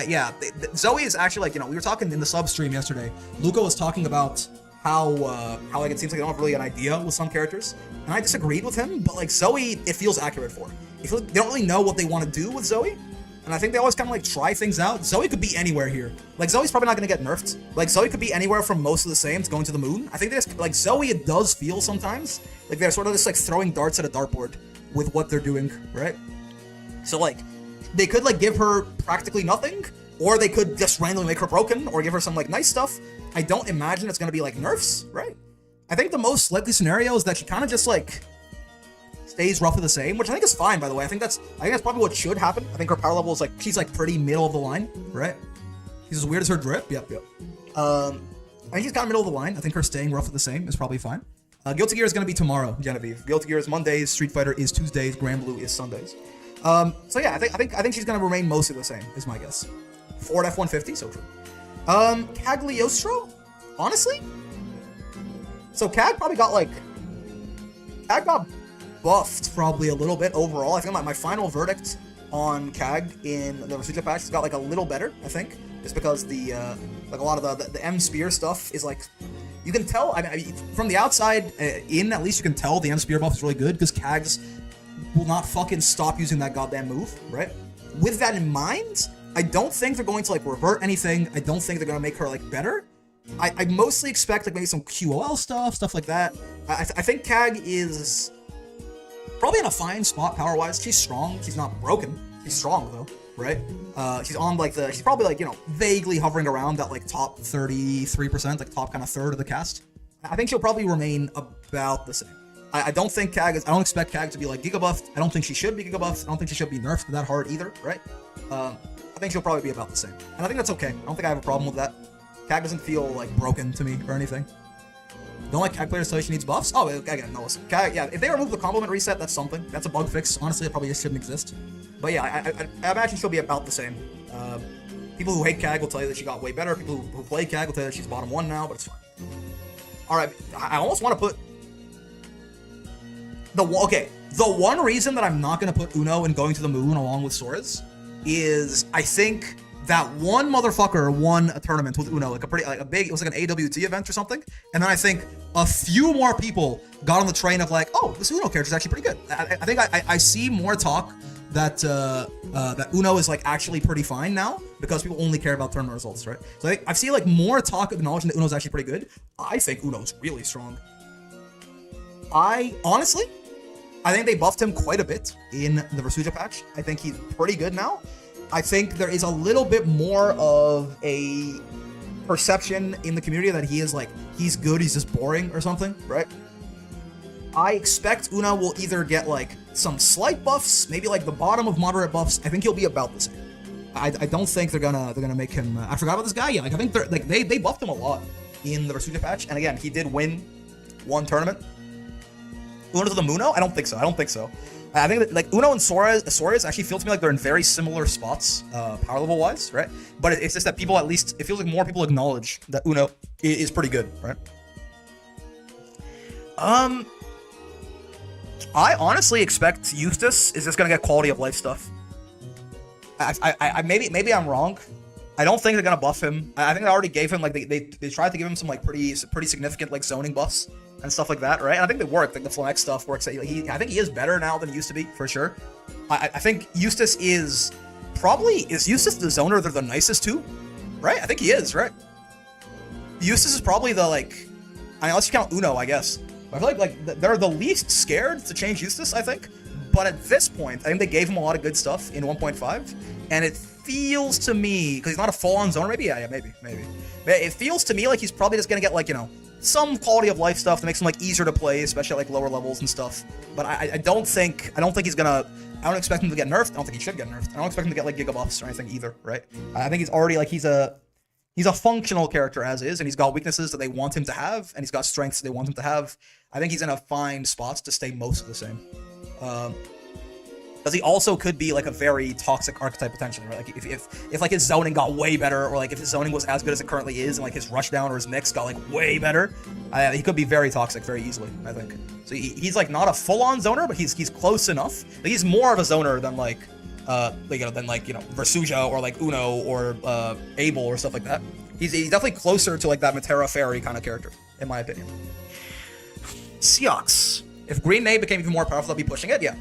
Zoe is actually like, you know, we were talking in the sub stream yesterday. Luca was talking about how like it seems like they don't have really an idea with some characters, and I disagreed with him. But like Zoe, it feels accurate for. It feels like they don't really know what they want to do with Zoe. And I think they always kind of like try things out. Zoe could be anywhere here. Like Zoe's probably not going to get nerfed. Like Zoe could be anywhere from most of the same to going to the moon. I think there's like Zoe, it does feel sometimes like they're sort of just like throwing darts at a dartboard with what they're doing, right? So like they could like give her practically nothing, or they could just randomly make her broken or give her some like nice stuff. I don't imagine it's going to be like nerfs, right? I think the most likely scenario is that she kind of just like stays roughly the same, which I think is fine, by the way. I think that's probably what should happen. I think her power level is like, she's like pretty middle of the line, right? She's as weird as her drip. Yep. I think she's kind of middle of the line. I think her staying roughly the same is probably fine. Guilty Gear is going to be tomorrow, Genevieve. Guilty Gear is Mondays, Street Fighter is Tuesdays, Granblue is Sundays. So yeah, I think she's going to remain mostly the same, is my guess. Ford F-150, so true. Cagliostro? Honestly? So Cag got buffed probably a little bit overall. I think my final verdict on Cag in the Rasuja patch has got like a little better, I think. Just because the like a lot of the M Spear stuff is like, you can tell, I mean from the outside in, at least you can tell the M Spear buff is really good because Cags will not fucking stop using that goddamn move, right? With that in mind, I don't think they're going to like revert anything. I don't think they're going to make her like better. I mostly expect like maybe some QOL stuff like that. I think Kag is probably in a fine spot power-wise. She's strong. She's not broken. She's strong though, right? She's on like she's probably like, you know, vaguely hovering around that like top 33%, like top kind of third of the cast. I think she'll probably remain about the same. I don't think Kag is. I don't expect Kag to be like Giga buffed. I don't think she should be Giga buffed. I don't think she should be nerfed that hard either, right? I think she'll probably be about the same, and I think that's okay. I don't think I have a problem with that. Kag doesn't feel like broken to me or anything. Don't like Kag players tell you she needs buffs? Oh, again, no, listen. Kag, yeah, if they remove the complement reset, that's something. That's a bug fix. Honestly, it probably just shouldn't exist. But yeah, I imagine she'll be about the same. People who hate Kag will tell you that she got way better. People who play Kag will tell you that she's bottom 1 now, but it's fine. Alright, I almost want to put... The one reason that I'm not going to put Uno in Going to the Moon along with Sora's is I think that one motherfucker won a tournament with Uno, like a big, it was like an AWT event or something, and then I think a few more people got on the train of like, oh, this Uno character is actually pretty good. I think I see more talk that that Uno is like actually pretty fine now because people only care about tournament results, right? So I see like more talk acknowledging that Uno's actually pretty good. I think Uno's really strong. Honestly, I think they buffed him quite a bit in the Versuja patch. I think he's pretty good now. I think there is a little bit more of a perception in the community that he is like, he's good, he's just boring or something, right? I expect Uno will either get like some slight buffs, maybe like the bottom of moderate buffs. I think he'll be about the same. I don't think they're gonna make him. I forgot about this guy. Yeah, like I think they're like they buffed him a lot in the Versuja patch, and again he did win one tournament. Uno to the Muno? I don't think so. I think that like Uno and Sora's actually feel to me like they're in very similar spots, power level wise, right? But it's just that people, at least it feels like more people acknowledge that Uno is pretty good, right? I honestly expect Eustace is just gonna get quality of life stuff. Maybe I'm wrong. I don't think they're gonna buff him. I think they already gave him like they tried to give him some like pretty significant like zoning buffs and stuff like that, right? And I think they worked. Like the Flex stuff works. I think he is better now than he used to be for sure. I think Eustace is Eustace the zoner they're the nicest to, right? I think he is, right? Eustace is probably the like, I mean, unless you count Uno, I guess. But I feel like they're the least scared to change Eustace, I think. But at this point, I think they gave him a lot of good stuff in 1.5, and it feels to me, because he's not a full-on zoner, maybe? Yeah, maybe. It feels to me like he's probably just gonna get like, you know, some quality of life stuff that makes him like easier to play, especially at like lower levels and stuff. But I don't think he's gonna, I don't expect him to get nerfed. I don't think he should get nerfed. I don't expect him to get like giga buffs or anything either, right? I think he's already like, he's a functional character as is, and he's got weaknesses that they want him to have, and he's got strengths they want him to have. I think he's in a fine spot to stay most of the same. Because he also could be like a very toxic archetype potentially, right? Like if like his zoning got way better, or like if his zoning was as good as it currently is, and like his rushdown or his mix got like way better, he could be very toxic very easily, I think. So he's like not a full-on zoner, but he's close enough. Like he's more of a zoner than like Versuja or like Uno or Abel or stuff like that. He's definitely closer to like that Matera Fairy kind of character, in my opinion. Seox. If Green Nade became even more powerful, they'll be pushing it. Yeah.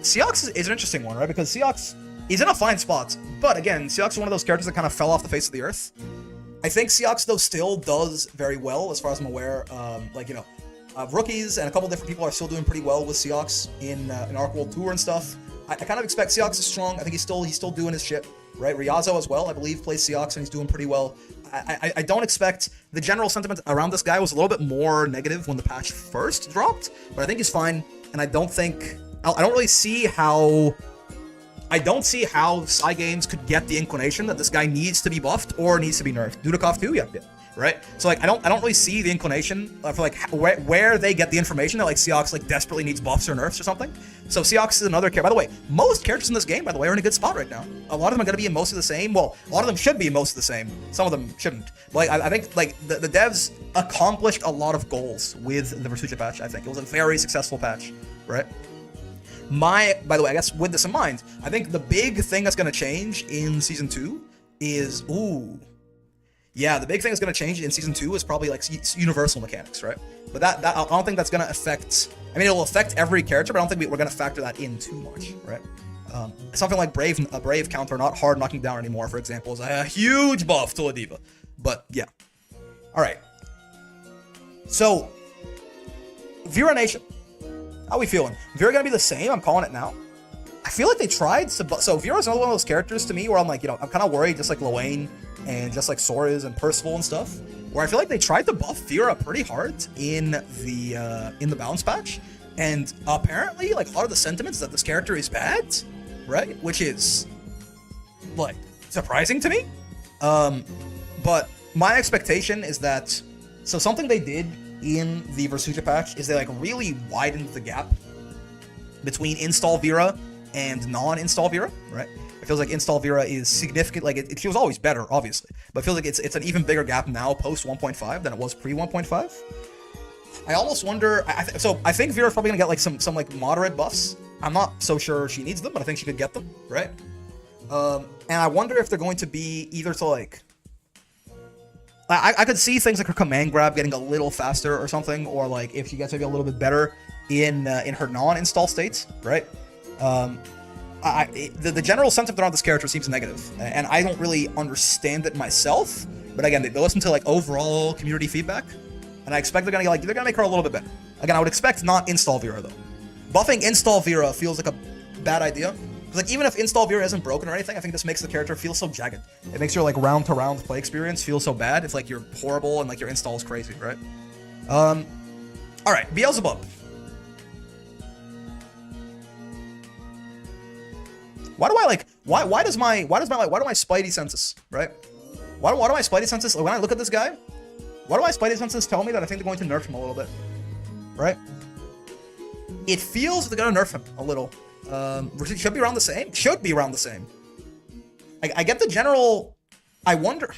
Seox is an interesting one, right? Because Seox, he's in a fine spot, but again, Seox is one of those characters that kind of fell off the face of the earth. I think Seox though still does very well, as far as I'm aware. Rookies and a couple different people are still doing pretty well with Seox in Arc World Tour and stuff. I kind of expect Seox is strong. I think he's still doing his shit, right? Ryazo as well, I believe, plays Seox and he's doing pretty well. I don't expect, the general sentiment around this guy was a little bit more negative when the patch first dropped, but I think he's fine, and I don't really see how Cygames could get the inclination that this guy needs to be buffed or needs to be nerfed. Dudikov too? Yeah. Right? So like I don't really see the inclination for like where they get the information that like Seox like desperately needs buffs or nerfs or something. So Seox is another character. By the way, most characters in this game, by the way, are in a good spot right now. A lot of them are going to be in most of the same. Well, a lot of them should be in most of the same. Some of them shouldn't. But like, I think like the devs accomplished a lot of goals with the Versuja patch. I think it was a very successful patch, right? By the way, I guess with this in mind, I think the big thing that's going to change in Season 2 is, yeah, the big thing that's going to change in Season 2 is probably like universal mechanics, right? But that I don't think that's going to affect, I mean, it'll affect every character, but I don't think we're going to factor that in too much, right? Something like a Brave counter, not hard knocking down anymore, for example, is a huge buff to a diva. But yeah. Alright. So, Vera Nation. How we feeling? Vera gonna be the same? I'm calling it now. I feel like they tried to so Vera's another one of those characters to me where I'm like, you know, I'm kind of worried, just like Luane and just like Sora's and Percival and stuff, where I feel like they tried to buff Vera pretty hard in the balance patch, and apparently like a lot of the sentiments that this character is bad, right? Which is like surprising to me. But my expectation is that something they did in the Versucha patch is they like really widened the gap between install Vera and non-install Vera, right? It feels like install Vera is significant, like she was always better, obviously, but it feels like it's an even bigger gap now post 1.5 than it was pre 1.5. I almost wonder, so I think Vera's probably gonna get like some like moderate buffs. I'm not so sure she needs them, but I think she could get them, right? And I wonder if they're going to be either to like, I could see things like her command grab getting a little faster or something, or like if she gets maybe a little bit better in her non-install states, right? The general sentiment around this character seems negative, and I don't really understand it myself. But again, they listen to like overall community feedback, and I expect they're gonna make her a little bit better. Again, I would expect not install Vera though. Buffing install Vera feels like a bad idea. Like, even if install Vera isn't broken or anything, I think this makes the character feel so jagged. It makes your like round to round play experience feel so bad if like you're horrible and like your install is crazy, right? All right, Beelzebub. Why do my spidey senses, right? Why do my spidey senses, when I look at this guy, why do my spidey senses tell me that I think they're going to nerf him a little bit, right? It feels they're gonna nerf him a little. Should be around the same. Should be around the same. I get the general. I wonder.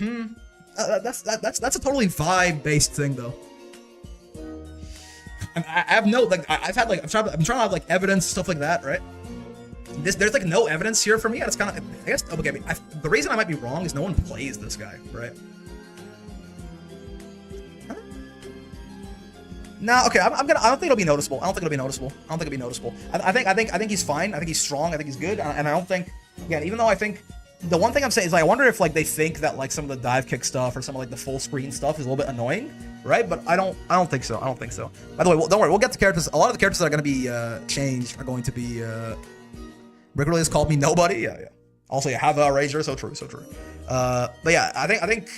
That's a totally vibe based thing though. I have no like. I'm trying to have like evidence, stuff like that, right? There's like no evidence here for me. And it's kind of. I guess okay. The reason I might be wrong is no one plays this guy, right? No, okay, I don't think it'll be noticeable. I think he's fine. I think he's strong. I think he's good. And I don't think, again, even though I think, the one thing I'm saying is, like, I wonder if, like, they think that, like, some of the dive kick stuff or some of, like, the full screen stuff is a little bit annoying, right? But I don't think so. By the way, don't worry, we'll get to characters. A lot of the characters that are going to be changed are going to be, Rick has called me nobody. Yeah. Also, you have a Razor, so true. But yeah, I think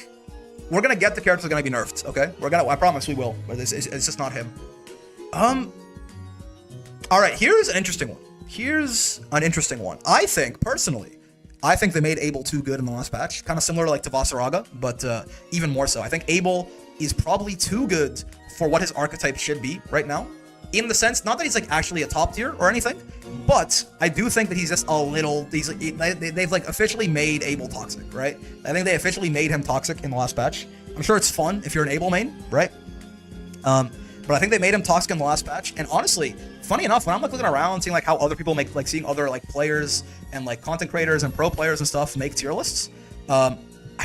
we're gonna get the characters that are gonna be nerfed, okay? I promise we will, but it's just not him. Alright, here's an interesting one. I think, personally, they made Abel too good in the last patch. Kind of similar like to Vasaraga, but even more so. I think Abel is probably too good for what his archetype should be right now. In the sense, not that he's like actually a top tier or anything, but I do think that he's just a little. They've like officially made Abel toxic, right? I think they officially made him toxic in the last patch. I'm sure it's fun if you're an Abel main, right? But I think they made him toxic in the last patch. And honestly, funny enough, when I'm like looking around, seeing like how other people make, like seeing other like players and like content creators and pro players and stuff make tier lists, I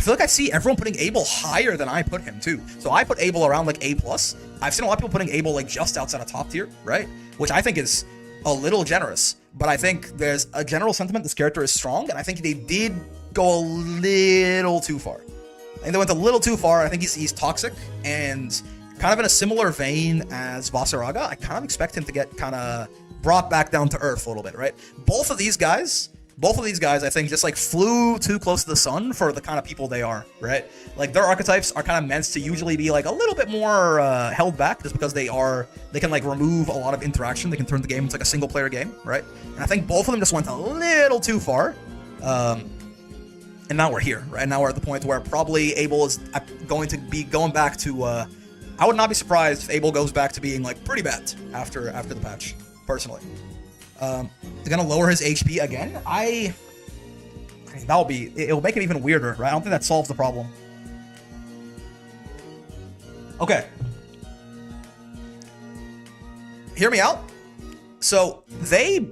feel like I see everyone putting Abel higher than I put him too. So I put Abel around like A+. I've seen a lot of people putting Abel like just outside of top tier, right? Which I think is a little generous. But I think there's a general sentiment this character is strong, and I think they did go a little too far. I think they went a little too far. I think he's toxic, and kind of in a similar vein as Vasaraga, I kind of expect him to get kind of brought back down to earth a little bit, right? Both of these guys, I think, just like flew too close to the sun for the kind of people they are, right? Like their archetypes are kind of meant to usually be like a little bit more held back, just because they can like remove a lot of interaction. They can turn the game into like a single player game, right? And I think both of them just went a little too far. And now we're here, right? Now we're at the point where probably Abel is going to be going back to, I would not be surprised if Abel goes back to being like pretty bad after the patch, personally. They're gonna lower his HP again. It'll make it even weirder, right? I don't think that solves the problem. Okay. Hear me out. So they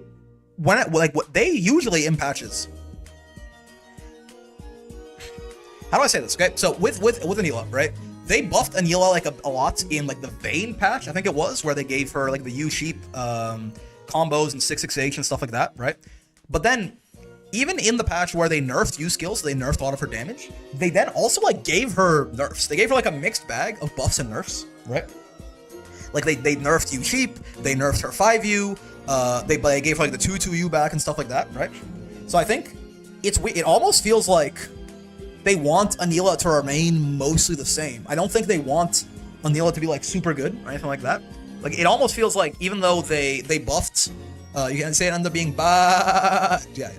usually in patches. How do I say this? Okay, so with Anila, right? They buffed Anila like a lot in like the Vayne patch, I think it was, where they gave her like the U-Sheep combos and 668 and stuff like that, right? But then, even in the patch where they nerfed U skills, they nerfed a lot of her damage. They then also like gave her nerfs. They gave her like a mixed bag of buffs and nerfs, right? Like they nerfed U cheap, they nerfed her 5U, they gave her like the 2-2U back and stuff like that, right? So I think it almost feels like they want Anila to remain mostly the same. I don't think they want Anila to be like super good or anything like that. Like it almost feels like even though they buffed, you can say it ended up being yeah.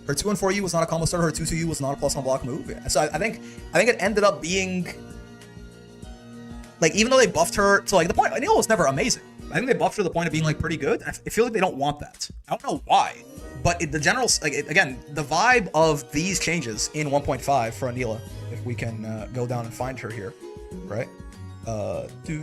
Her 2 and 4U was not a combo starter. Her 2-2U was not a plus on block move. Yeah. So I think it ended up being like even though they buffed her to like the point, Anila was never amazing. I think they buffed her to the point of being like pretty good. I feel like they don't want that. I don't know why, but the general again the vibe of these changes in 1.5 for Anila, if we can go down and find her here, right? There we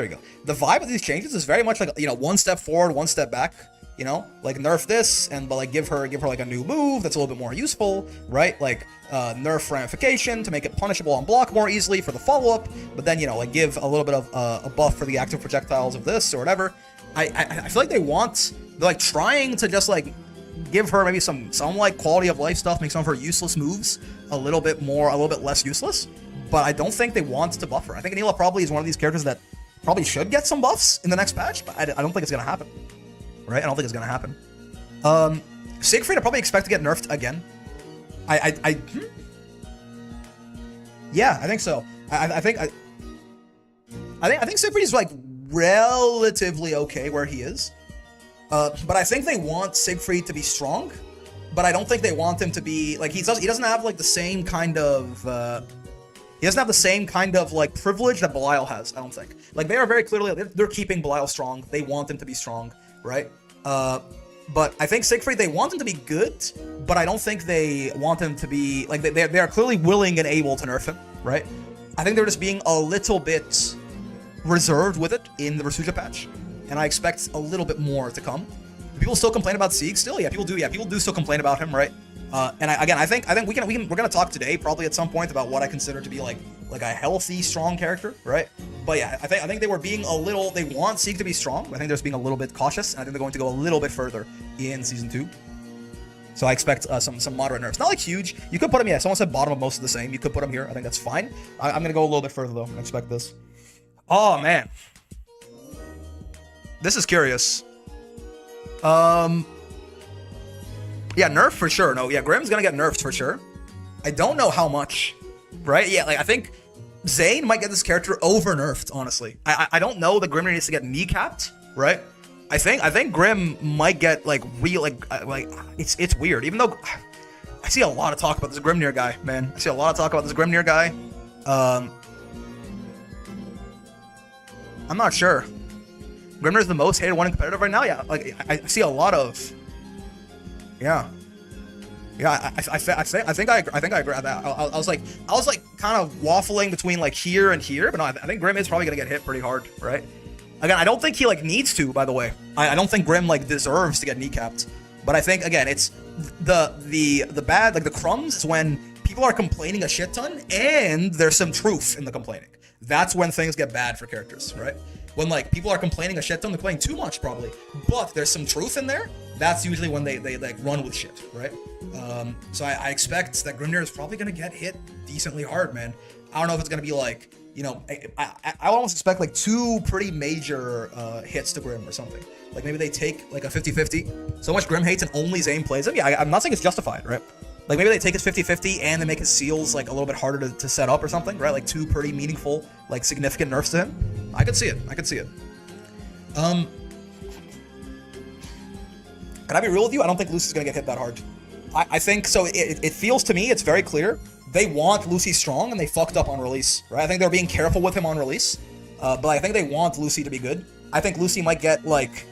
go. The vibe of these changes is very much like, you know, one step forward, one step back. You know, like nerf this and but like give her like a new move that's a little bit more useful, right? Like nerf ramification to make it punishable on block more easily for the follow-up, but then, you know, like give a little bit of a buff for the active projectiles of this or whatever. I feel like they're like trying to just like give her maybe some like quality of life stuff, make some of her useless moves a little bit less useless, but I don't think they want to buff her. I think Anila probably is one of these characters that probably should get some buffs in the next patch, but I don't think it's gonna happen. Right? I don't think it's gonna happen. Siegfried I probably expect to get nerfed again. Yeah, I think so. I think Siegfried is like relatively okay where he is. But I think they want Siegfried to be strong, but I don't think they want him to be like he doesn't have like the same kind of he doesn't have the same kind of like privilege that Belial has, I don't think. Like they are very clearly they're keeping Belial strong. They want him to be strong, right? But I think Siegfried, they want him to be good, but I don't think they want him to be like they are clearly willing and able to nerf him, right? I think they're just being a little bit reserved with it in the Rasuja patch, and I expect a little bit more to come. Do people still complain about Sieg still? Yeah, people do. Yeah, people do still complain about him, right? And I think we're gonna talk today probably at some point about what I consider to be like a healthy, strong character, right? But yeah, I think they were being they want Sieg to be strong. I think they're just being a little bit cautious, and I think they're going to go a little bit further in season 2. So I expect some moderate nerfs, not like huge. You could put him, yeah. Someone said bottom of most of the same. You could put him here. I think that's fine. I'm gonna go a little bit further though. I expect this. Oh man, this is curious. Yeah, nerf for sure. No, yeah, Grim's gonna get nerfed for sure. I don't know how much, right? Yeah, like I think Zane might get this character over nerfed, honestly. I don't know that Grim needs to get kneecapped, right? I think Grim might get like real like it's weird. Even though I see a lot of talk about this Grimnir guy, man. I see a lot of talk about this Grimnir guy. I'm not sure. Grimnir's the most hated one in competitive right now. Yeah, like I see a lot of. Yeah. I think I agree with that. I was like kind of waffling between like here and here, but no, I think Grim is probably gonna get hit pretty hard, right? Again, I don't think he like needs to. By the way, I don't think Grim like deserves to get kneecapped. But I think again, it's the bad like the crumbs is when people are complaining a shit ton and there's some truth in the complaining. That's when things get bad for characters, right? When like people are complaining a shit ton, they're complaining too much probably, but there's some truth in there. That's usually when they like run with shit, right? So I expect that Grimnir is probably gonna get hit decently hard, man. I don't know if it's gonna be like, you know, I almost expect like 2 pretty major hits to Grim or something. Like maybe they take like a 50-50. So much Grim hates and only Zane plays him. Yeah, I'm not saying it's justified, right? Like maybe they take his 50-50 and they make his seals like a little bit harder to set up or something, right? Like 2 pretty meaningful, like significant nerfs to him. I could see it. Can I be real with you? I don't think Lucy's gonna get hit that hard. I think so. It feels to me, it's very clear. They want Lucy strong and they fucked up on release, right? I think they're being careful with him on release, but I think they want Lucy to be good. I think Lucy might get like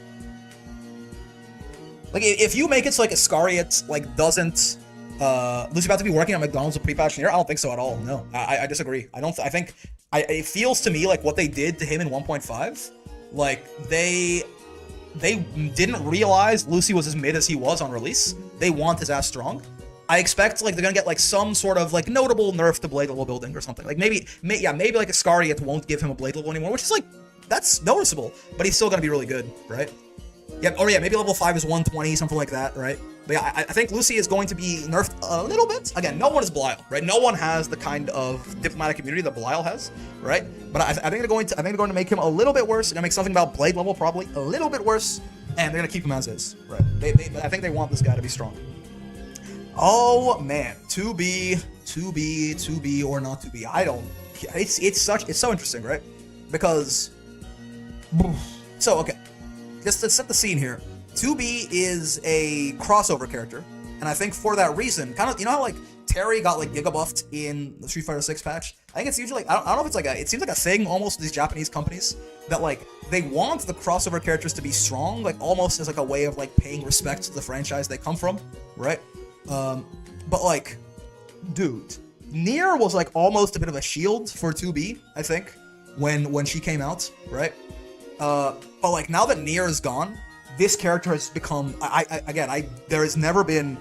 if you make it so like Iscariot like doesn't Lucy about to be working on McDonald's with pre-patch near? I don't think so at all. No, I disagree. I think it feels to me like what they did to him in 1.5, like they didn't realize Lucy was as mid as he was on release. They want his ass strong. I expect like they're gonna get like some sort of like notable nerf to blade level building or something. Like maybe like Iscariot won't give him a blade level anymore, which is like that's noticeable, but he's still gonna be really good, right? Yep. Or yeah, maybe level 5 is 120, something like that, right? But yeah, I think Lucy is going to be nerfed a little bit. Again, no one is Belial, right? No one has the kind of diplomatic immunity that Belial has, right? But I think they're going to make him a little bit worse. They're gonna make something about Blade level probably a little bit worse, and they're gonna keep him as is, right? I think they want this guy to be strong. Oh man, to be or not to be. I don't. It's so interesting, right? Because so okay, just to set the scene here. 2B is a crossover character, and I think for that reason, kind of, you know how like Terry got like giga buffed in the Street Fighter 6 patch? I think it's usually, I don't know if it's like it seems like a thing almost with these Japanese companies that like they want the crossover characters to be strong, like almost as like a way of like paying respect to the franchise they come from, right? But like, dude, Nier was like almost a bit of a shield for 2B, I think, when she came out, right? But like now that Nier is gone, this character has become, there has never been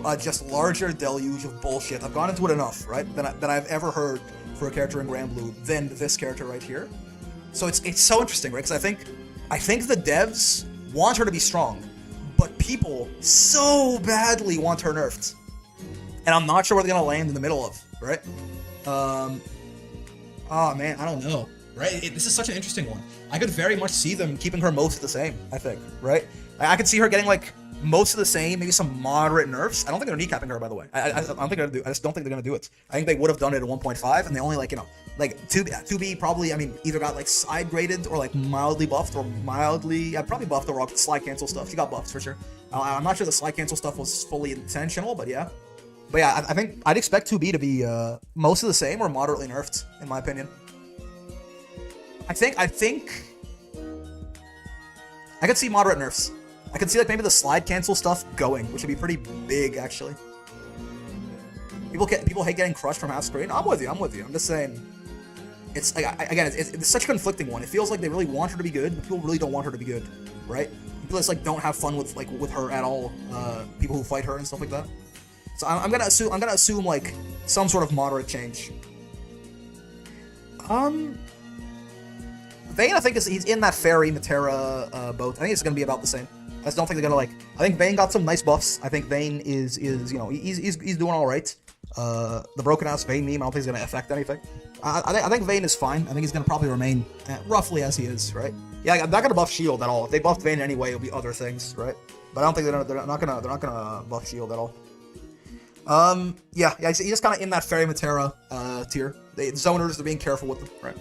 a just larger deluge of bullshit. I've gone into it enough, right, than I've ever heard for a character in Granblue than this character right here. So it's so interesting, right? Because I think the devs want her to be strong, but people so badly want her nerfed, and I'm not sure where they're gonna land in the middle of, right? Oh man, I don't know. Right? This is such an interesting one. I could very much see them keeping her most the same, I think, right? I could see her getting, like, most of the same, maybe some moderate nerfs. I don't think they're kneecapping her, by the way. I don't think they're gonna do. I just don't think they're gonna do it. I think they would have done it at 1.5, and they only, like, you know, like, 2B probably, I mean, either got, like, side graded or, like, mildly buffed or mildly, probably buffed or slide cancel stuff. She got buffed, for sure. I'm not sure the slide cancel stuff was fully intentional, but yeah. But yeah, I think I'd expect 2B to be most of the same or moderately nerfed, in my opinion. I think I could see moderate nerfs. I could see like maybe the slide cancel stuff going, which would be pretty big actually. People hate getting crushed from half screen. I'm with you. I'm just saying. It's like it's such a conflicting one. It feels like they really want her to be good, but people really don't want her to be good, right? People just like don't have fun with her at all. People who fight her and stuff like that. So I'm gonna assume like some sort of moderate change. Vayne, I think he's in that Fairy Matera boat. I think it's gonna be about the same. I just don't think they're gonna like. I think Vayne got some nice buffs. I think Vayne is you know he's doing all right. The broken ass Vayne meme I don't think is gonna affect anything. I think Vayne is fine. I think he's gonna probably remain roughly as he is, right? Yeah, I'm not gonna buff Shield at all. If they buffed Vayne anyway, it'll be other things, right? But I don't think they're not gonna buff Shield at all. Yeah, he's just kind of in that Fairy Matera tier. The zoners are being careful with them, right?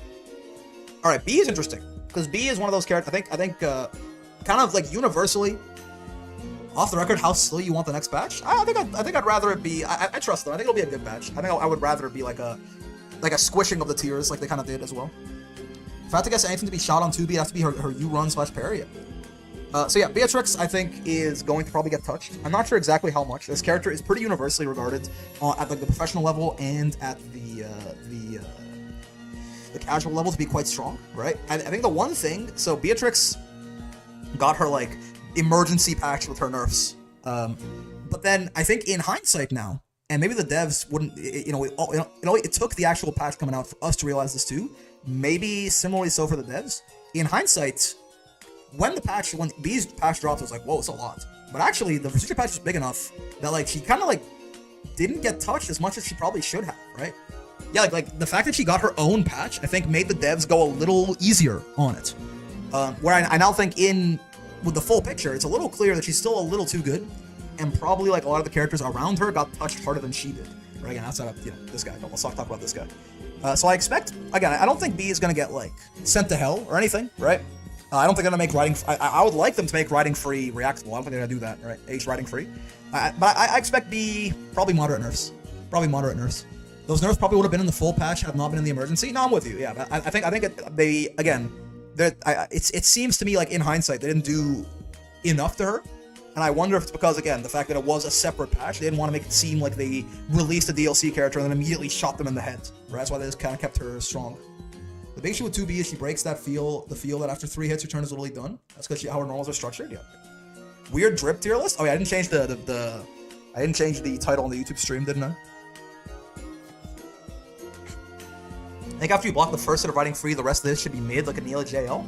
All right, B is interesting because B is one of those characters. I think, kind of like universally, off the record, how slow you want the next patch. I think I'd rather it be. I trust them. I think it'll be a good patch. I think I would rather it be like a squishing of the tiers, like they kind of did as well. If I had to guess anything to be shot on 2B, it has to be her U-run / parry. So yeah, Beatrix I think is going to probably get touched. I'm not sure exactly how much. This character is pretty universally regarded at like the professional level and at the casual level to be quite strong, right? I think the one thing, so Beatrix got her like emergency patch with her nerfs, but then I think in hindsight now, and maybe the devs wouldn't, it took the actual patch coming out for us to realize this too. Maybe similarly so for the devs. In hindsight, when B's patch dropped, it was like, whoa, it's a lot. But actually, the procedure patch was big enough that like she kind of like didn't get touched as much as she probably should have, right? Yeah, like the fact that she got her own patch, I think made the devs go a little easier on it. Where I now think with the full picture, it's a little clear that she's still a little too good, and probably like a lot of the characters around her got touched harder than she did. Right, again, outside of this guy. Let's talk about this guy. So I expect, again, I don't think B is gonna get like sent to hell or anything, right? I don't think they're gonna make writing. I would like them to make writing free reactable. I don't think they're gonna do that, right? H writing free. But I expect B probably moderate nerfs. Those nerfs probably would have been in the full patch had not been in the emergency. No, I'm with you. Yeah, but I think it seems to me like in hindsight they didn't do enough to her, and I wonder if it's because again the fact that it was a separate patch, they didn't want to make it seem like they released a DLC character and then immediately shot them in the head. Right? That's why they just kind of kept her strong. The big issue with 2B is she breaks the feel that after 3 hits your turn is literally done. That's because how her normals are structured. Yeah. Weird drip tier list. Oh yeah, I didn't change the title on the YouTube stream, didn't I? I think after you block the first set of writing free, the rest of this should be mid, like a Neela JL.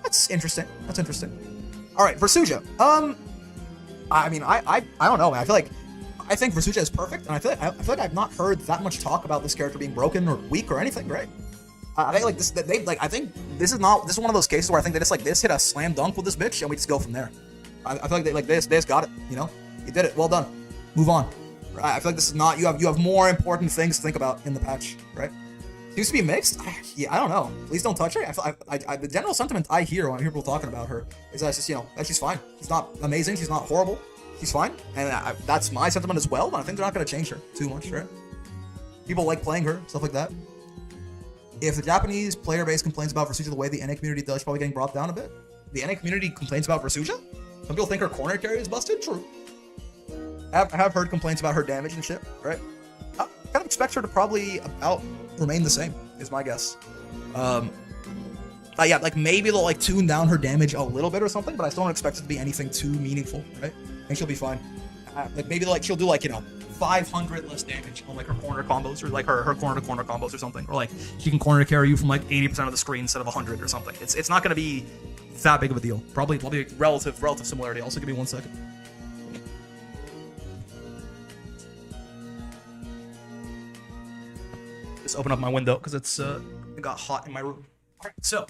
That's interesting. All All right, Versuja. I mean, I don't know, man. I think Versuja is perfect, and I feel like I've not heard that much talk about this character being broken or weak or anything, right? I think like this, I think this is one of those cases where I think they just hit a slam dunk with this bitch, and we just go from there. I feel like they just got it, you know? You did it, well done. Move on. I feel like this is not, you have more important things to think about in the patch, right? Seems to be mixed. I don't know. Please don't touch her. The general sentiment I hear when I hear people talking about her is that it's just, you know, that she's fine. She's not amazing. She's not horrible. She's fine. And that's my sentiment as well, but I think they're not going to change her too much, right? People like playing her, stuff like that. If the Japanese player base complains about Versuja the way the NA community does, probably getting brought down a bit. The NA community complains about Versuja? Some people think her corner carry is busted? True. I have heard complaints about her damage and shit, right? I kind of expect her to probably about remain the same, is my guess. Yeah, like maybe they'll like tune down her damage a little bit or something, but I still don't expect it to be anything too meaningful, right? I think she'll be fine. Like maybe like she'll do like, you know, 500 less damage on like her corner combos, or like her corner to corner combos or something, or like she can corner carry you from like 80% of the screen instead of 100 or something. It's not going to be that big of a deal. Probably relative similarity. Also, give me 1 second. Just open up my window because it got hot in my room. All right, so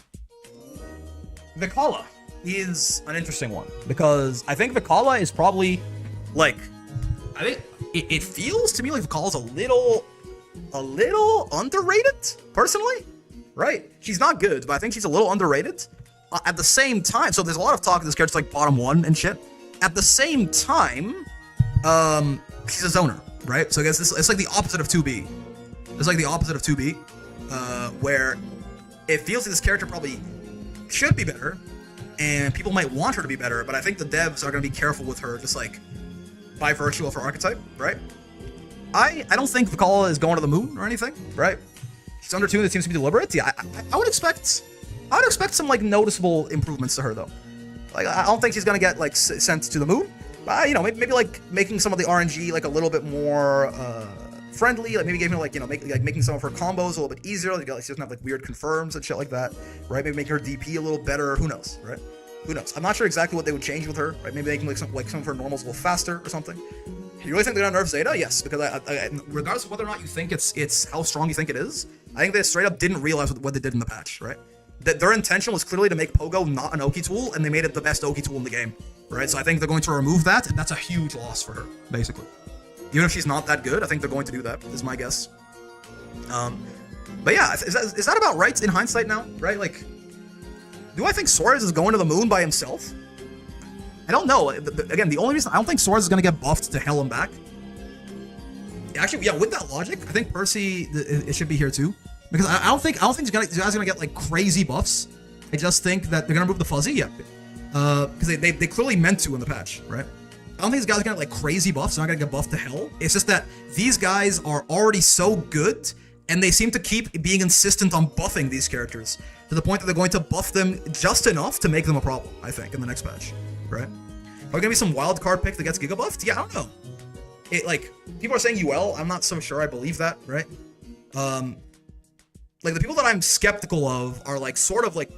Vikala is an interesting one because I think Vikala is probably like, I think it feels to me like Vikala's a little underrated personally, right? She's not good, but I think she's a little underrated. At the same time, so there's a lot of talk of this character's like bottom 1 and shit. At the same time, she's a zoner, right? So I guess it's like the opposite of 2B. It's like the opposite of 2B, where it feels like this character probably should be better, and people might want her to be better, but I think the devs are going to be careful with her, just like by virtue of her archetype, right? I don't think Vikala is going to the moon or anything, right? She's under 2, that seems to be deliberate. Yeah, I would expect some like noticeable improvements to her though. Like I don't think she's gonna get like sent to the moon, but you know, maybe like making some of the RNG like a little bit more friendly, like maybe giving her like, you know, making some of her combos a little bit easier. Like she doesn't have like weird confirms and shit like that, right? Maybe making her DP a little better. Who knows, right? Who knows? I'm not sure exactly what they would change with her, right? Maybe they can make some of her normals a little faster or something. You really think they're gonna nerf Zeta? Yes, because I regardless of whether or not you think it's how strong you think it is, I think they straight up didn't realize what they did in the patch, right? That their intention was clearly to make Pogo not an Oki tool, and they made it the best Oki tool in the game, right? So I think they're going to remove that, and that's a huge loss for her, basically. Even if she's not that good, I think they're going to do that, is my guess. But yeah, is that about right in hindsight now, right? Like, do I think Suarez is going to the moon by himself? I don't know. Again, the only reason I don't think Suarez is going to get buffed to hell and back. Actually, yeah, with that logic, I think Percy it should be here too, because I don't think these guys are gonna get like crazy buffs. I just think that they're gonna remove the fuzzy, yeah, because they clearly meant to in the patch, right? I don't think these guys are gonna get like crazy buffs. They're not gonna get buffed to hell. It's just that these guys are already so good, and they seem to keep being insistent on buffing these characters to the point that they're going to buff them just enough to make them a problem. I think in the next patch, right? Are there gonna be some wild card pick that gets giga buffed? Yeah, I don't know. It like people are saying UL. I'm not so sure I believe that, right? Like the people that I'm skeptical of are like sort of like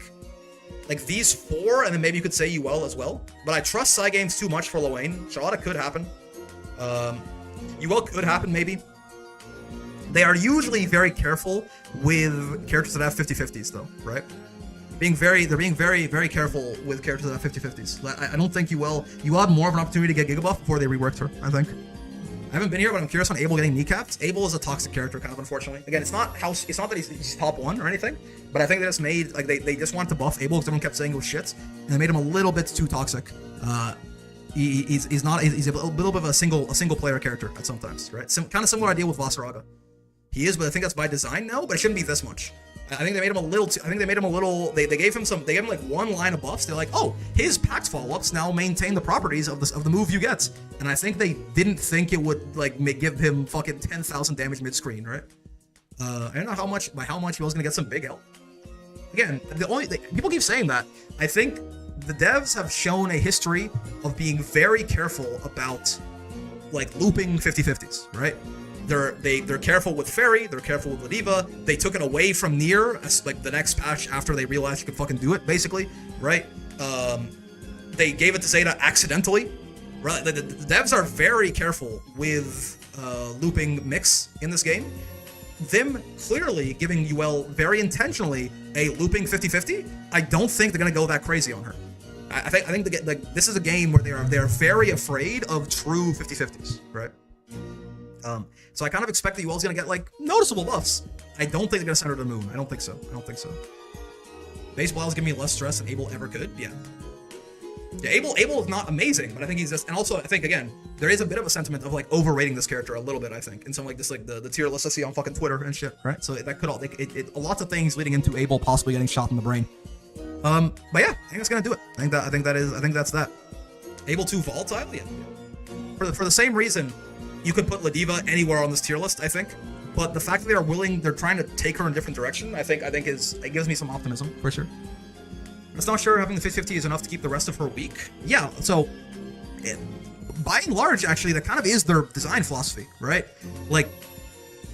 these 4, and then maybe you could say UL as well. But I trust Cygames too much for Lowain. Charlotta could happen. UL could happen maybe. They are usually very careful with characters that have 50/50s though, right? They're being very, very careful with characters that have 50/50s. I don't think UL had more of an opportunity to get Giga Buff before they reworked her, I think. I haven't been here, but I'm curious on Abel getting kneecapped. Abel is a toxic character, kind of, unfortunately. Again, it's not that he's top 1 or anything, but I think they just made, like, they just wanted to buff Abel because everyone kept saying it was shit, and they made him a little bit too toxic. He's a little bit of a single player character at sometimes, right? Kind of similar idea with Vasaraga. He is, but I think that's by design now, but it shouldn't be this much. I think they made him a little they gave him like 1 line of buffs. They're like, oh, his pact follow-ups now maintain the properties of the move you get. And I think they didn't think it would like give him fucking 10,000 damage mid-screen, right? I don't know by how much he was gonna get some big help. Again, people keep saying that. I think the devs have shown a history of being very careful about like looping 50/50s, right? They're careful with Fairy, they're careful with Ladiva. They took it away from Nier as like the next patch after they realized you could fucking do it, basically, right? they gave it to Zeta accidentally. Right? The devs are very careful with looping mix in this game. Them clearly giving UL very intentionally a looping 50-50. I don't think they're gonna go that crazy on her. I think this is a game where they're very afraid of true 50-50s, right? So I kind of expect that UL's gonna get like noticeable buffs. I don't think they're gonna send her to the moon. I don't think so. Baseball is giving me less stress than Abel ever could. Yeah, Abel is not amazing, but I think he's just, and also I think again there is a bit of a sentiment of like overrating this character a little bit. I think in some like this like the tier list I see on fucking Twitter and shit, right? So that could all lots of things leading into Abel possibly getting shot in the brain. But yeah, I think that's gonna do it. I think that's that. Abel 2 volatile, yeah. For the same reason, you could put Ladiva anywhere on this tier list, I think. But the fact that they're trying to take her in a different direction, I think it gives me some optimism for sure. I'm just not sure having the 50-50 is enough to keep the rest of her weak. Yeah, so by and large, actually, that kind of is their design philosophy, right? Like,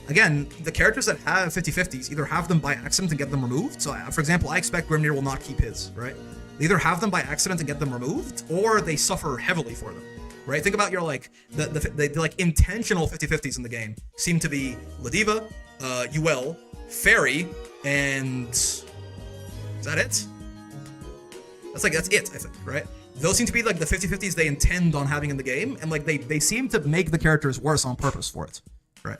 again, the characters that have 50-50s either have them by accident and get them removed. So, for example, I expect Grimnir will not keep his, right? They either have them by accident and get them removed, or they suffer heavily for them, right? Think about your, like, the like, intentional 50-50s in the game seem to be Ladiva, UL, Fairy, and... is that it? That's it, I think, right? Those seem to be like the 50-50s they intend on having in the game, and like they seem to make the characters worse on purpose for it, right?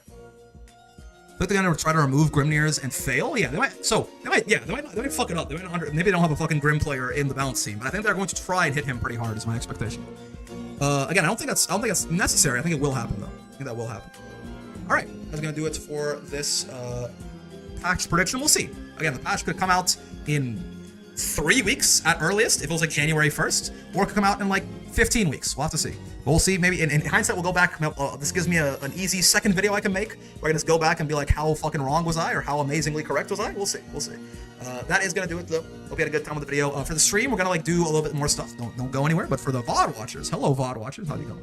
But they're gonna try to remove Grimnir's and fail. Yeah, they might fuck it up. Maybe they don't have a fucking Grim player in the balance team, but I think they're going to try and hit him pretty hard. Is my expectation. Again, I don't think that's necessary. I think it will happen though. I think that will happen. All right, that's gonna do it for this patch prediction. We'll see. Again, the patch could come out in 3 weeks at earliest, if it was like January 1st, or it could come out in like 15 weeks. We'll have to see. But we'll see. Maybe in hindsight, we'll go back. This gives me an easy second video I can make where I can just go back and be like, how fucking wrong was I, or how amazingly correct was I? We'll see. That is gonna do it though. Hope you had a good time with the video. For the stream, we're gonna like do a little bit more stuff. Don't go anywhere. But for the VOD watchers, hello VOD watchers, how you going?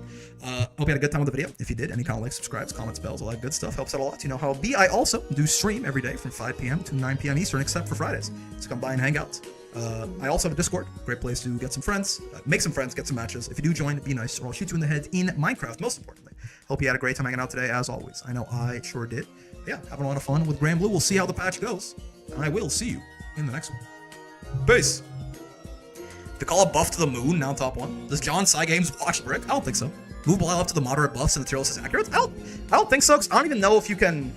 Hope you had a good time with the video. If you did, any kind of like, subscribes, comments, bells, all that good stuff helps out a lot. You know how I also do stream every day from 5 p.m. to 9 p.m. Eastern, except for Fridays. So come by and hang out. I also have a Discord, great place to get some friends, make some friends, get some matches. If you do join, be nice, or I'll shoot you in the head in Minecraft, most importantly. Hope you had a great time hanging out today, as always. I know I sure did. Yeah, having a lot of fun with Granblue. We'll see how the patch goes, and I will see you in the next one. Peace! To call a buff to the moon, now top 1. Does John Cygames watch Brick? I don't think so. Move Belial up to the moderate buffs and the tier list is accurate? I don't think so, 'cause I don't even know if you can...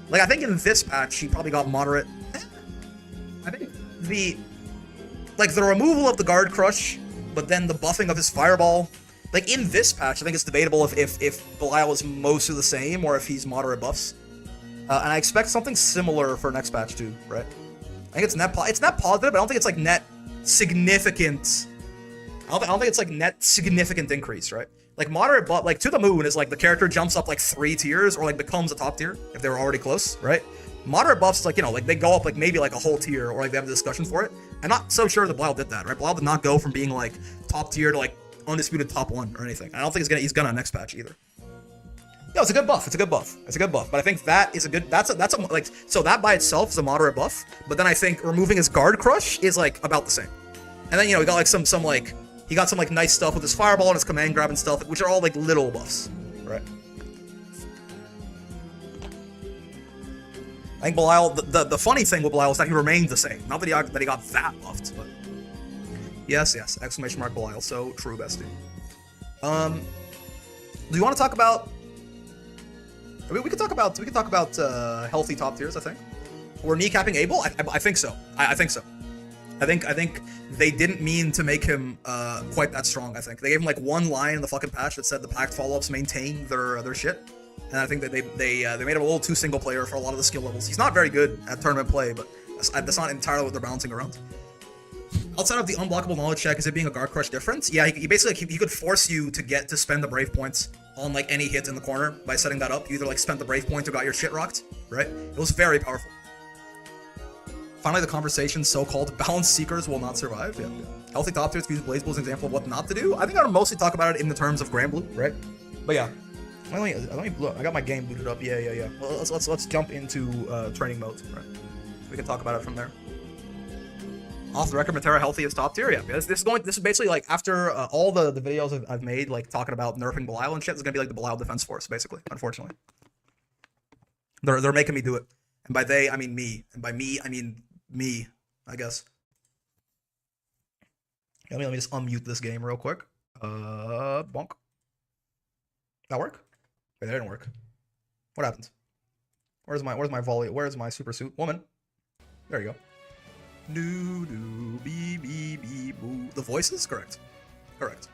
Like, I think in this patch, he probably got moderate. I think the removal of the guard crush, but then the buffing of his fireball. Like in this patch, I think it's debatable if Belial is mostly the same or if he's moderate buffs. And I expect something similar for next patch too, right? I think it's net positive, but I don't think it's like net significant. I don't think it's like net significant increase, right? Like moderate buff, like to the moon is like the character jumps up like 3 tiers or like becomes a top tier if they were already close, right? Moderate buffs is like, you know, like they go up like maybe like a whole tier or like they have a discussion for it. I'm not so sure that Belial did that, right? Belial did not go from being like top tier to like undisputed top 1 or anything. I don't think he's gonna next patch either. No, it's a good buff. It's a good buff. But I think that is a good. That's a like. So that by itself is a moderate buff. But then I think removing his guard crush is like about the same. And then he got like some like he got some like nice stuff with his fireball and his command grab and stuff, which are all like little buffs, right? I think Belial. The funny thing with Belial is that he remained the same. Not that he got that buffed, but yes. Exclamation mark Belial. So true, bestie. Do you want to talk about? I mean, we could talk about healthy top tiers. I think we're kneecapping Abel. I think so. I think so. I think they didn't mean to make him quite that strong. I think they gave him like one line in the fucking patch that said the packed follow-ups maintain their shit, and I think that they made him a little too single player for a lot of the skill levels. He's not very good at tournament play, but that's not entirely what they're bouncing around. Outside of the unblockable knowledge check, is it being a guard crush difference? Yeah, he basically he could force you to spend the brave points on like any hit in the corner by setting that up. You either like spent the brave point or got your shit rocked, right? It was very powerful. Finally, the conversation so-called balance seekers will not survive. Yeah. Healthy top tiers use BlazBlue as an example of what not to do. I think I would mostly talk about it in the terms of Granblue, right? But yeah. Let me look. I got my game booted up. Yeah. Well, let's jump into training mode, right? We can talk about it from there. Off the record, Matera healthy is top tier. Yeah, this is basically like after all the videos I've made, like talking about nerfing Belial and shit. It's gonna be like the Belial defense force, basically. Unfortunately, they're making me do it, and by they I mean me, and by me I mean me, I guess. Let me just unmute this game real quick. Bonk. That work? Wait, that didn't work. What happened? Where's my volley? Where's my super suit woman? There you go. Do do bee bee bee boo. The voices? Correct. Correct.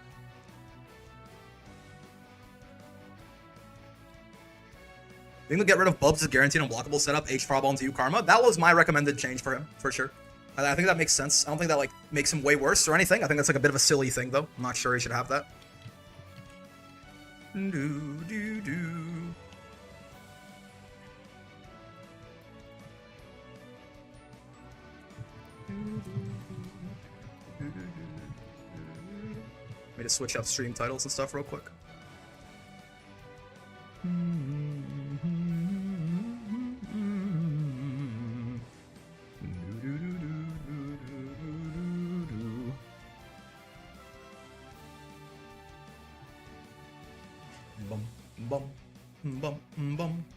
Being to get rid of Bubs is guaranteed unblockable setup, H Prob onto you Karma. That was my recommended change for him, for sure. I think that makes sense. I don't think that like makes him way worse or anything. I think that's like a bit of a silly thing though. I'm not sure he should have that. Do do do. Let me just switch up stream titles and stuff real quick.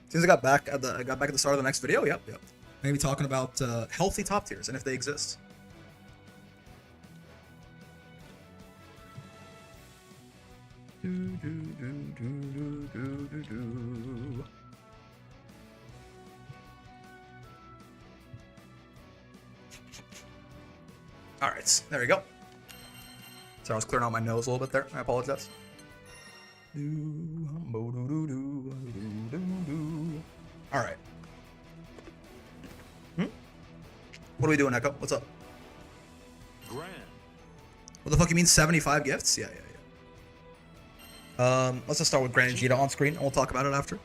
Since I got back at the start of the next video, yep. I'm gonna be talking about healthy top tiers and if they exist. All right, there we go. So I was clearing out my nose a little bit there. I apologize. All right. What are we doing, Echo? What's up? Grand. What the fuck you mean 75 gifts? Yeah. Let's just start with Gran Vegeta on screen, and we'll talk about it after.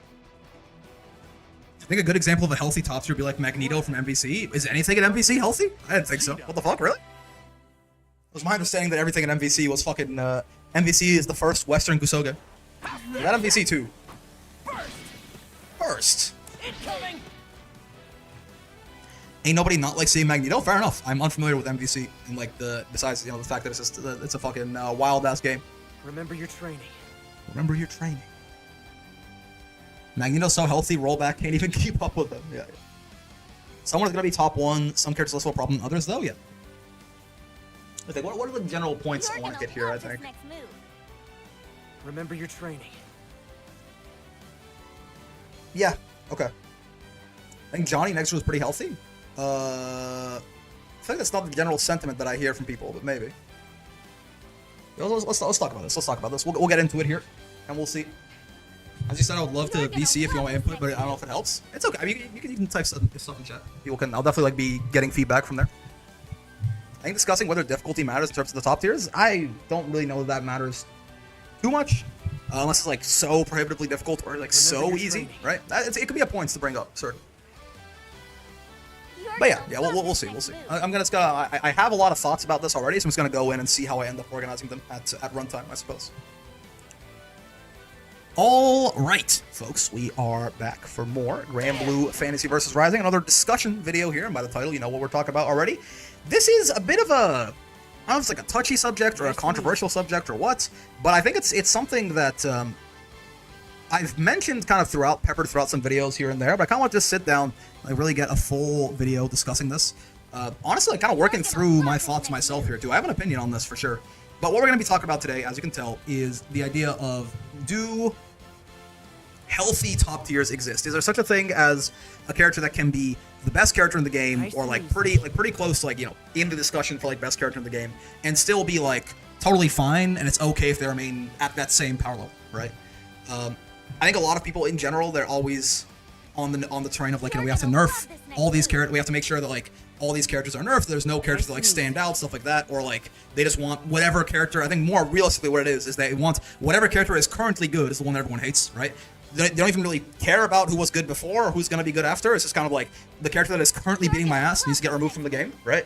I think a good example of a healthy top tier would be like Magneto from MVC. Is anything in MVC healthy? I didn't think so. What the fuck, really? It was my understanding that everything in MVC was fucking, MVC is the first Western Kusoge. That MVC too. First. Incoming. Ain't nobody not like seeing Magneto? Fair enough. I'm unfamiliar with MVC and like besides, the fact that it's just, it's a fucking wild ass game. Remember your training. Remember your training. Magneto's so healthy, rollback can't even keep up with him. Yeah. Someone's gonna be top one. Some characters less of a problem than others, though. Yeah. I think, what are the general points I want to get here? I think. Remember your training. Yeah. Okay. I think Johnny next was pretty healthy. I think that's not the general sentiment that I hear from people, but maybe. Let's talk about this. Let's talk about this. We'll get into it here, and we'll see. As you said, I would love to VC if you want my input, but I don't know if it helps. It's okay. I mean, you can type stuff in chat. People can. I'll definitely like be getting feedback from there. I think discussing whether difficulty matters in terms of the top tiers, I don't really know that matters too much, unless it's like so prohibitively difficult or like so easy, right? It could be a points to bring up, certainly. But yeah, we'll see. I have a lot of thoughts about this already, so I'm just gonna go in and see how I end up organizing them at runtime, I suppose. All right, folks, we are back for more Granblue Fantasy vs. Rising, another discussion video here, and by the title, you know what we're talking about already. This is a bit of a, I don't know if it's like a touchy subject or a controversial subject or what, but I think it's something that I've mentioned kind of peppered throughout some videos here and there, but I kind of want to just sit down and really get a full video discussing this. Honestly, kind of working through my thoughts myself here too. I have an opinion on this for sure. But what we're going to be talking about today, as you can tell, is the idea of, do healthy top tiers exist? Is there such a thing as a character that can be the best character in the game, or like pretty close to, like, you know, in the discussion for like best character in the game, and still be like totally fine, and it's okay if they remain at that same power level, right? I think a lot of people in general, they're always on the terrain of like, you know, we have to nerf all these characters. We have to make sure that like all these characters are nerfed. There's no characters that like stand out, stuff like that, or like they just want whatever character. I think more realistically, what it is they want whatever character is currently good is the one that everyone hates, right? They don't even really care about who was good before or who's going to be good after. It's just kind of like the character that is currently beating my ass needs to get removed from the game, right?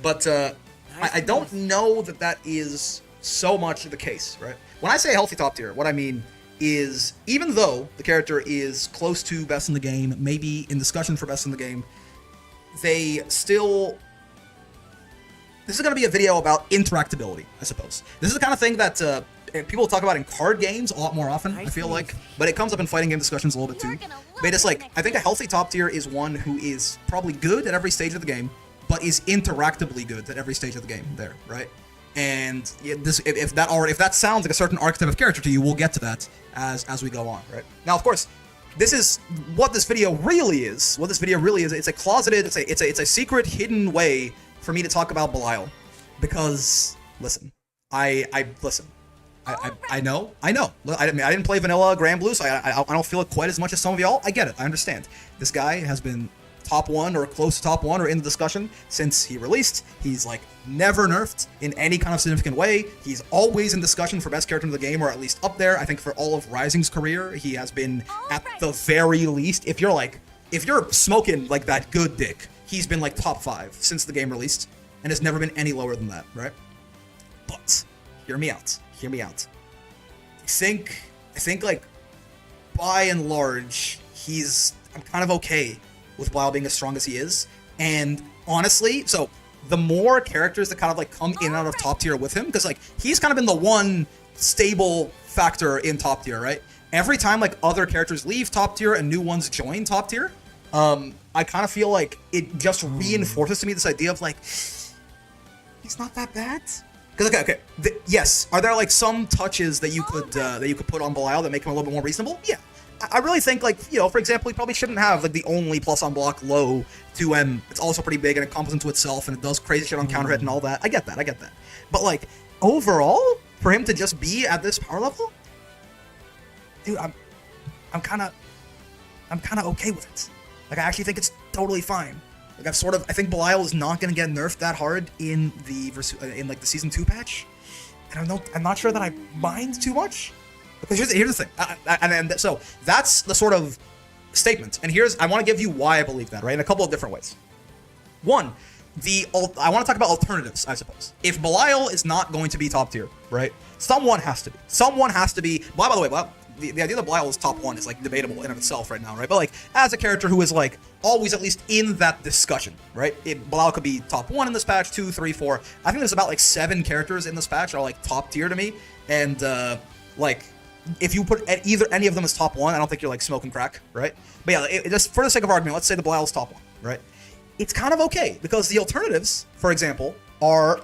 But I don't know that is so much the case, right? When I say healthy top tier, what I mean is, even though the character is close to best in the game, maybe in discussion for best in the game, they still this is going to be a video about interactability, I suppose. This is the kind of thing that people talk about in card games a lot more often, I feel like, but it comes up in fighting game discussions a little bit too. But it's like, I think a healthy top tier is one who is probably good at every stage of the game, but is interactably good at every stage of the game there, right? And if that sounds like a certain archetype of character to you, we'll get to that as we go on, right? Now, of course, this is what this video really is. What this video really is, it's a closeted, it's a secret, hidden way for me to talk about Belial, because listen, I know. I mean, I didn't play vanilla Granblue, so I don't feel it quite as much as some of y'all. I get it. I understand. This guy has been top 1 or close to top 1 or in the discussion since he released. He's like never nerfed in any kind of significant way. He's always in discussion for best character in the game, or at least up there. I think for all of Rising's career, he has been at the very least. If you're smoking like that good dick, he's been like top 5 since the game released, and has never been any lower than that, right? But hear me out. I think like by and large, I'm kind of okay with Belial being as strong as he is. And honestly, so the more characters that kind of like come in and out of top tier with him, because like he's kind of been the one stable factor in top tier, right? Every time like other characters leave top tier and new ones join top tier, I kind of feel like it just reinforces to me this idea of like, he's not that bad. Because okay, yes, are there like some touches that you could put on Belial that make him a little bit more reasonable? Yeah, I really think like, you know, for example, he probably shouldn't have like the only plus on block low 2M. It's also pretty big and it combos into itself and it does crazy shit on counter hit and all that. I get that. But like overall, for him to just be at this power level, dude, I'm kind of okay with it. Like I actually think it's totally fine. Like I think Belial is not going to get nerfed that hard in like the season 2 patch, and I'm not sure that I mind too much, because here's the thing, so that's the sort of statement, and I want to give you why I believe that, right, in a couple of different ways. One, I want to talk about alternatives, I suppose. If Belial is not going to be top tier, right, someone has to be. By the way, the idea that Belial is top 1 is like debatable in and of itself right now, right? But like as a character who is like always at least in that discussion, right? Belial could be top 1 in this patch, 2, 3, 4. I think there's about like 7 characters in this patch that are like top tier to me, and like if you put any of them as top 1, I don't think you're like smoking crack, right? But yeah, just for the sake of argument, let's say the Belial is top 1, right? It's kind of okay because the alternatives, for example, are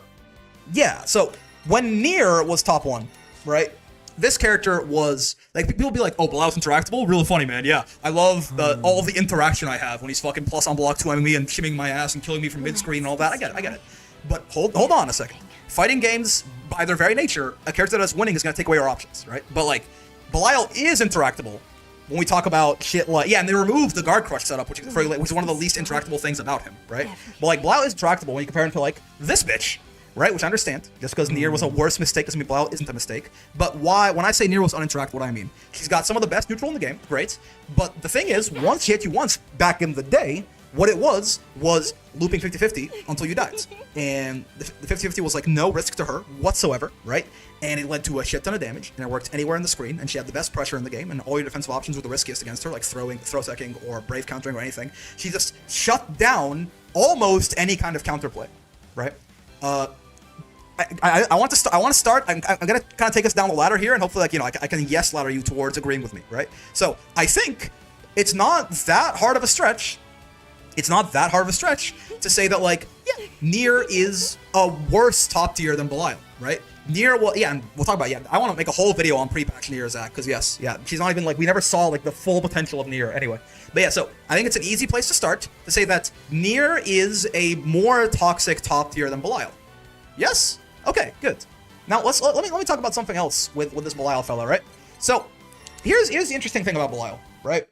so when Nier was top 1, right? This character was, like, people be like, oh, Belial's interactable? Really funny, man, yeah. I love all the interaction I have when he's fucking plus on block 2-ing me and shimming my ass and killing me from mid-screen and all that. I get it. But hold on a second. Fighting games, by their very nature, a character that's winning is going to take away our options, right? But, like, Belial is interactable when we talk about shit like, and they removed the guard crush setup, which is one of the least interactable things about him, right? But, like, Belial is interactable when you compare him to, like, this bitch, right, which I understand. Just because Nier was a worse mistake doesn't mean Belial isn't a mistake. But why? When I say Nier was uninteractable, what do I mean? She's got some of the best neutral in the game, great. But the thing is, once she hit you once back in the day, what it was looping 50-50 until you died. And the 50-50 was like no risk to her whatsoever, right? And it led to a shit ton of damage, and it worked anywhere in the screen, and she had the best pressure in the game, and all your defensive options were the riskiest against her, like throw secking or brave countering or anything. She just shut down almost any kind of counterplay, right? I want to start. I'm gonna kind of take us down the ladder here, and hopefully, like, you know, I can yes ladder you towards agreeing with me, right? So I think it's not that hard of a stretch. To say that, like, yeah, Nier is a worse top tier than Belial, right? Nier, well, yeah, and we'll talk about, I want to make a whole video on pre-patch Nier, Zach, because yes, she's not even, like, we never saw, like, the full potential of Nier anyway. But yeah, so I think it's an easy place to start to say that Nier is a more toxic top tier than Belial. Yes? Okay, good. Now let me talk about something else with this Belial fella, right? So here's the interesting thing about Belial, right?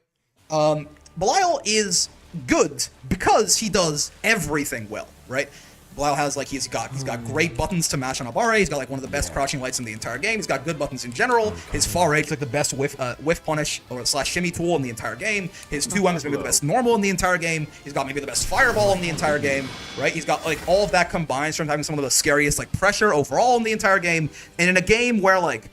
Belial is good because he does everything well, right? Belial has, like, he's got great buttons to mash on Abare. He's got, like, one of the best crouching lights in the entire game. He's got good buttons in general. His far range is, like, the best whiff punish or / shimmy tool in the entire game. His 2M is maybe the best normal in the entire game. He's got maybe the best fireball in the entire game, right? He's got, like, all of that combined from having some of the scariest, like, pressure overall in the entire game. And in a game where, like,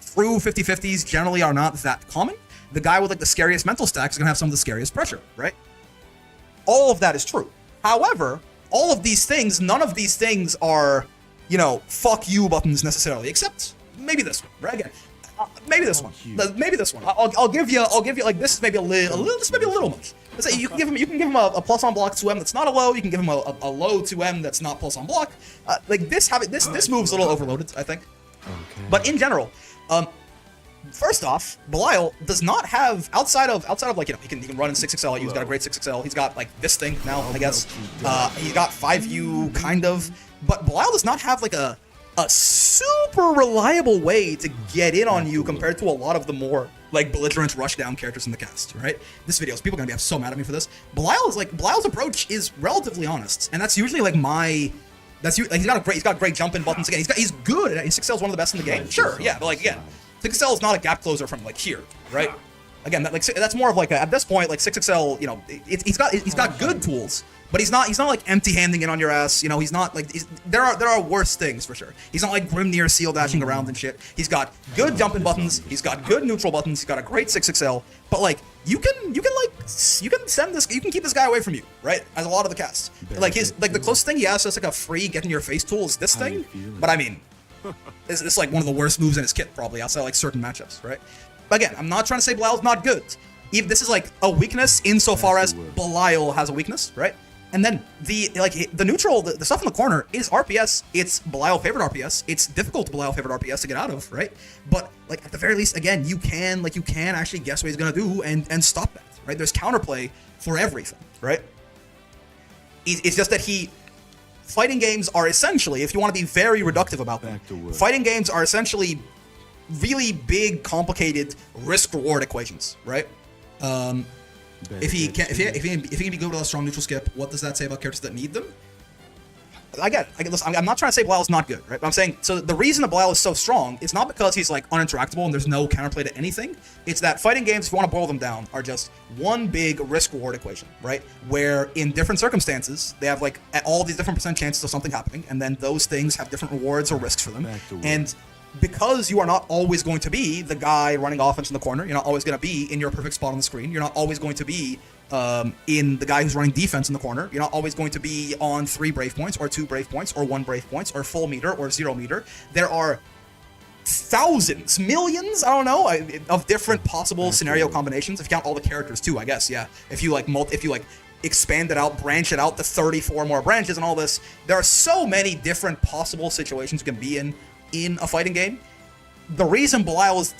through 50-50s generally are not that common, the guy with, like, the scariest mental stacks is gonna have some of the scariest pressure, right? All of that is true. However, all of these things, none of these things are, you know, fuck you buttons necessarily, except maybe this one, right? Again, maybe this one, maybe this one. I'll give you like this is maybe a little, this maybe a little much. Let's say you can give him a plus on block 2M that's not a low. You can give him a low 2M that's not plus on block. Like this move's a little overloaded, I think. Okay. But in general, first off, Belial does not have outside of like, you know, he can run in 6XL. He's got a great 6XL. He's got like this thing now, I guess. He's got 5U kind of, but Belial does not have like a super reliable way to get in on you compared to a lot of the more like belligerent rushdown characters in the cast, right? This video, people are gonna be so mad at me for this. Belial's approach is relatively honest, and that's usually like he's got great jump in buttons again. He's good. His 6XL is one of the best in the game. Sure, yeah, but like again, 6XL is not a gap closer from like here, right? Again, that's more of like at this point, like 6XL, you know, he's got good tools, but he's not like empty-handing it on your ass. You know, he's not like there are worse things for sure. He's not like Grimnir seal dashing around and shit. He's got good jumping buttons. He's got good neutral buttons. He's got a great 6XL. But like you can keep this guy away from you, right? As a lot of the cast, like the closest thing he has to like a free get in your face tool is this thing. But I mean, it's like one of the worst moves in his kit probably outside like certain matchups, right? But again, I'm not trying to say Belial's not good. Even this is like a weakness insofar as Belial has a weakness, right? And then the neutral, the stuff in the corner is RPS. It's Belial favored RPS. It's difficult Belial favored RPS to get out of, right? But like at the very least, again, you can actually guess what he's gonna do and stop that, right? There's counterplay for everything, right? It's just that fighting games are essentially, if you want to be very reductive about them, fighting games are essentially really big, complicated risk-reward equations, right? If he can be good with a strong neutral skip, what does that say about characters that need them? Listen, I'm not trying to say Belial's not good, right? But I'm saying, so the reason that Belial is so strong, it's not because he's like uninteractable and there's no counterplay to anything. It's that fighting games, if you want to boil them down, are just one big risk-reward equation, right? Where in different circumstances, they have like all these different percent chances of something happening, and then those things have different rewards or risks for them. And because you are not always going to be the guy running offense in the corner, you're not always going to be in your perfect spot on the screen, you're not always going to be in the guy who's running defense in the corner, you're not always going to be on 3 brave points or 2 brave points or 1 brave points or full meter or 0 meter. There are thousands, millions, I don't know, of different possible scenario combinations, if you count all the characters too, I guess, yeah. If you expand it out, branch it out to 34 more branches and all this, there are so many different possible situations you can be in a fighting game. The reason Belial is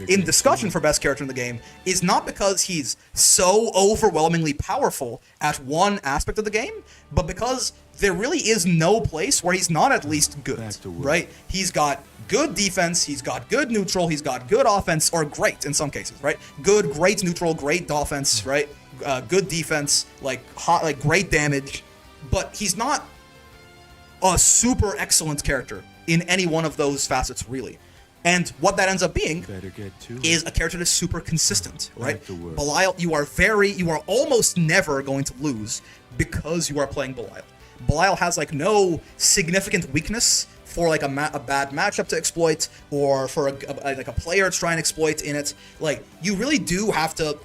in discussion for best character in the game is not because he's so overwhelmingly powerful at one aspect of the game, but because there really is no place where he's not at least good, right? He's got good defense, he's got good neutral, he's got good offense, or great in some cases, right? Good, great neutral, great offense, right? Good defense, like hot, like great damage, but he's not a super excellent character in any one of those facets, really. And what that ends up being is a character that's super consistent, right? Belial, you are almost never going to lose because you are playing Belial. Belial has like no significant weakness for like a bad matchup to exploit, or for a player to try and exploit in it. Like you really do have to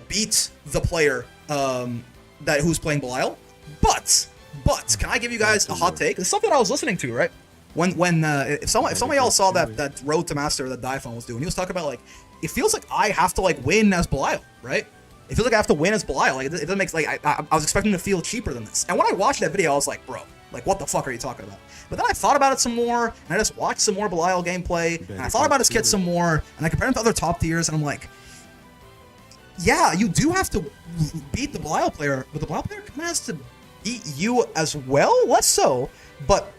beat the player who's playing Belial. But can I give you guys a hot take? It's something I was listening to, right? If some of y'all saw that Road to Master that Diaphone was doing, he was talking about like, it feels like I have to like win as Belial, right? It feels like I have to win as Belial. Like it doesn't make like I was expecting to feel cheaper than this. And when I watched that video, I was like, bro, like what the fuck are you talking about? But then I thought about it some more, and I just watched some more Belial gameplay, and I thought about his kit some more, and I compared him to other top tiers, and I'm like, yeah, you do have to beat the Belial player, but the Belial player kind of has to beat you as well, less so, but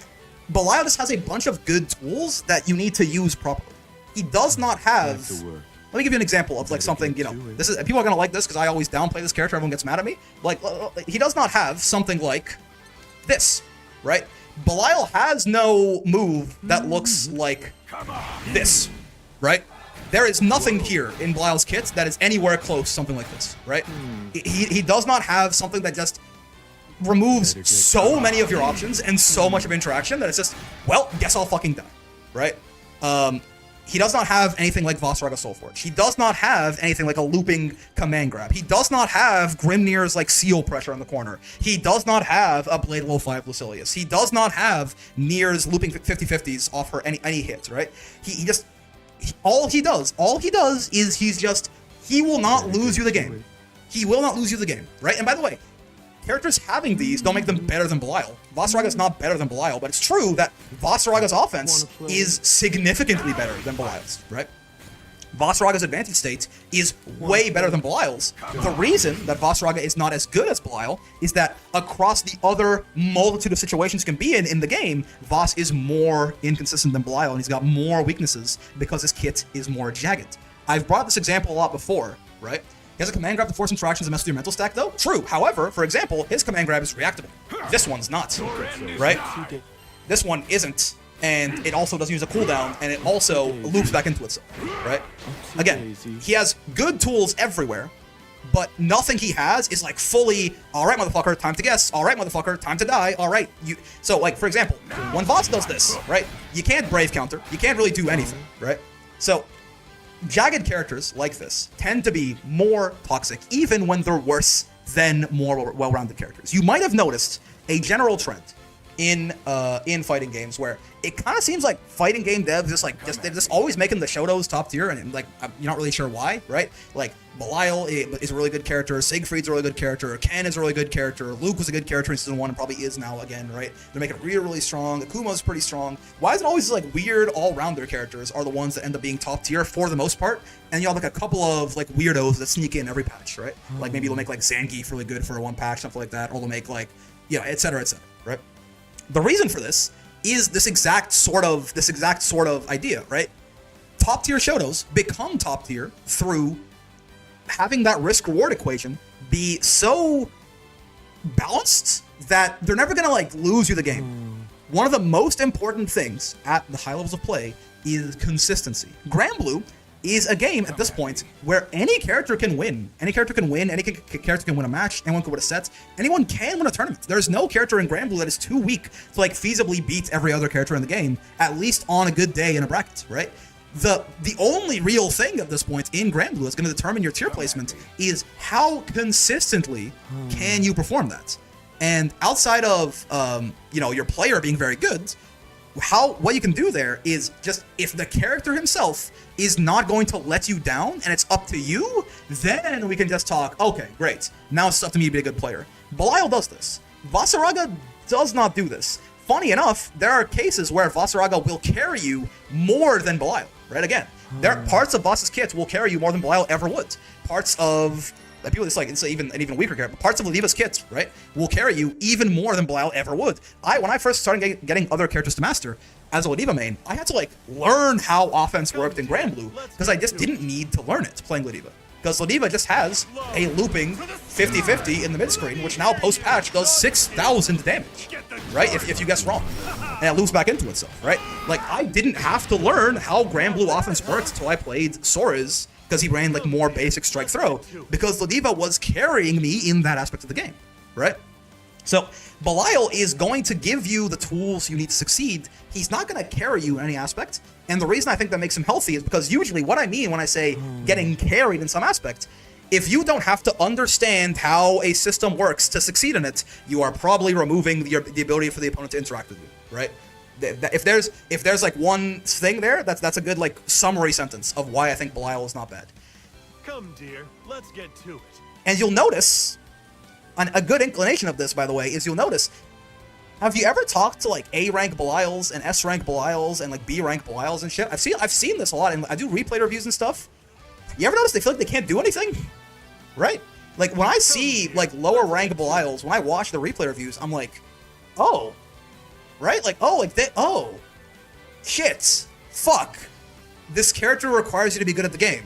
Belial just has a bunch of good tools that you need to use properly. He does not have. Let me give you an example of like something, you know, this is, people are gonna like this because I always downplay this character, everyone gets mad at me. Like, he does not have something like this, right? Belial has no move that looks like this, right? There is nothing here in Belial's kit that is anywhere close to something like this, right? He does not have something that just removes so many of your options and so much of interaction that it's just, well, guess I'll fucking die, right? He does not have anything like Vasaraga Soulforge. He does not have anything like a looping command grab. He does not have Grimnir's like seal pressure in the corner. He does not have a Blade Low 5 Lucilius. He does not have Nir's looping 50-50s off her any hits, right? All he does is he will not lose you the game. He will not lose you the game, right? And by the way, characters having these don't make them better than Belial. Vasaraga is not better than Belial, but it's true that Vasaraga's offense is significantly better than Belial's, right? Vasaraga's advantage state is way better than Belial's. The reason that Vasaraga is not as good as Belial is that across the other multitude of situations you can be in the game, Vas is more inconsistent than Belial, and he's got more weaknesses because his kit is more jagged. I've brought this example a lot before, right? He has a command grab to force interactions and mess with your mental stack, though. True. However, for example, his command grab is reactable. This one's not, right? This one isn't, and it also doesn't use a cooldown, and it also loops back into itself, right? Again, he has good tools everywhere, but nothing he has is like fully, all right, motherfucker, time to guess. All right, motherfucker, time to die. All right, So, like, for example, when Voss does this, right, you can't brave counter. You can't really do anything, right? So, jagged characters like this tend to be more toxic, even when they're worse than more well-rounded characters. You might have noticed a general trend in fighting games where it kind of seems like fighting game devs they're just always making the Shotos top tier, and like you're not really sure why, right? Like Belial is a really good character, Siegfried's a really good character, Ken is a really good character, Luke was a good character in season 1 and probably is now again, right? They're making it really strong. Akuma's pretty strong. Why is it always like weird all-rounder characters are the ones that end up being top tier for the most part, and you have like a couple of like weirdos that sneak in every patch, right? Like maybe they'll make like Zangief really good for one patch, something like that, or they'll make like, et cetera, right? The reason for this is this exact sort of idea, right? Top tier Shotos become top tier through having that risk reward equation be so balanced that they're never gonna like lose you the game. One of the most important things at the high levels of play is consistency. Granblue is a game at this point where any character can win. Any character can win. Any character can win a match. Anyone can win a set. Anyone can win a tournament. There's no character in Granblue that is too weak to like feasibly beat every other character in the game, at least on a good day in a bracket, right? The only real thing at this point in Granblue that's going to determine your tier placement is how consistently can you perform that. And outside of your player being very good, what you can do there is just, if the character himself is not going to let you down and it's up to you, then we can just talk, okay, great, now it's up to me to be a good player. Belial does this. Vasaraga does not do this. Funny enough, there are cases where Vasaraga will carry you more than Belial, right? Again, there are parts of Voss's kits will carry you more than Belial ever would. Parts of people, it's even an even weaker character. Parts of Ladiva's kits, right, will carry you even more than Belial ever would. When I first started getting other characters to master as a Ladiva main, I had to like learn how offense worked in Granblue because I just didn't need to learn it playing Ladiva. Because Ladiva just has a looping 50-50 in the mid screen, which now post patch does 6,000 damage, right? If you guess wrong, and it loops back into itself, right? Like I didn't have to learn how Granblue offense worked until I played Sora's, because he ran like more basic strike throw, because Ladiva was carrying me in that aspect of the game, right? So Belial is going to give you the tools you need to succeed. He's not going to carry you in any aspect. And the reason I think that makes him healthy is because usually what I mean when I say getting carried in some aspect, if you don't have to understand how a system works to succeed in it, you are probably removing the ability for the opponent to interact with you, right? If there's like one thing there, that's a good like summary sentence of why I think Belial is not bad. Come, dear, let's get to it. And you'll notice, a good inclination of this, by the way, is you'll notice, have you ever talked to like A rank Belials and S rank Belials and like B rank Belials and shit? I've seen this a lot, and I do replay reviews and stuff. You ever notice they feel like they can't do anything? Right? Like when I see like lower rank Belials, when I watch the replay reviews, I'm like, oh. Right? Like, shit, fuck. This character requires you to be good at the game.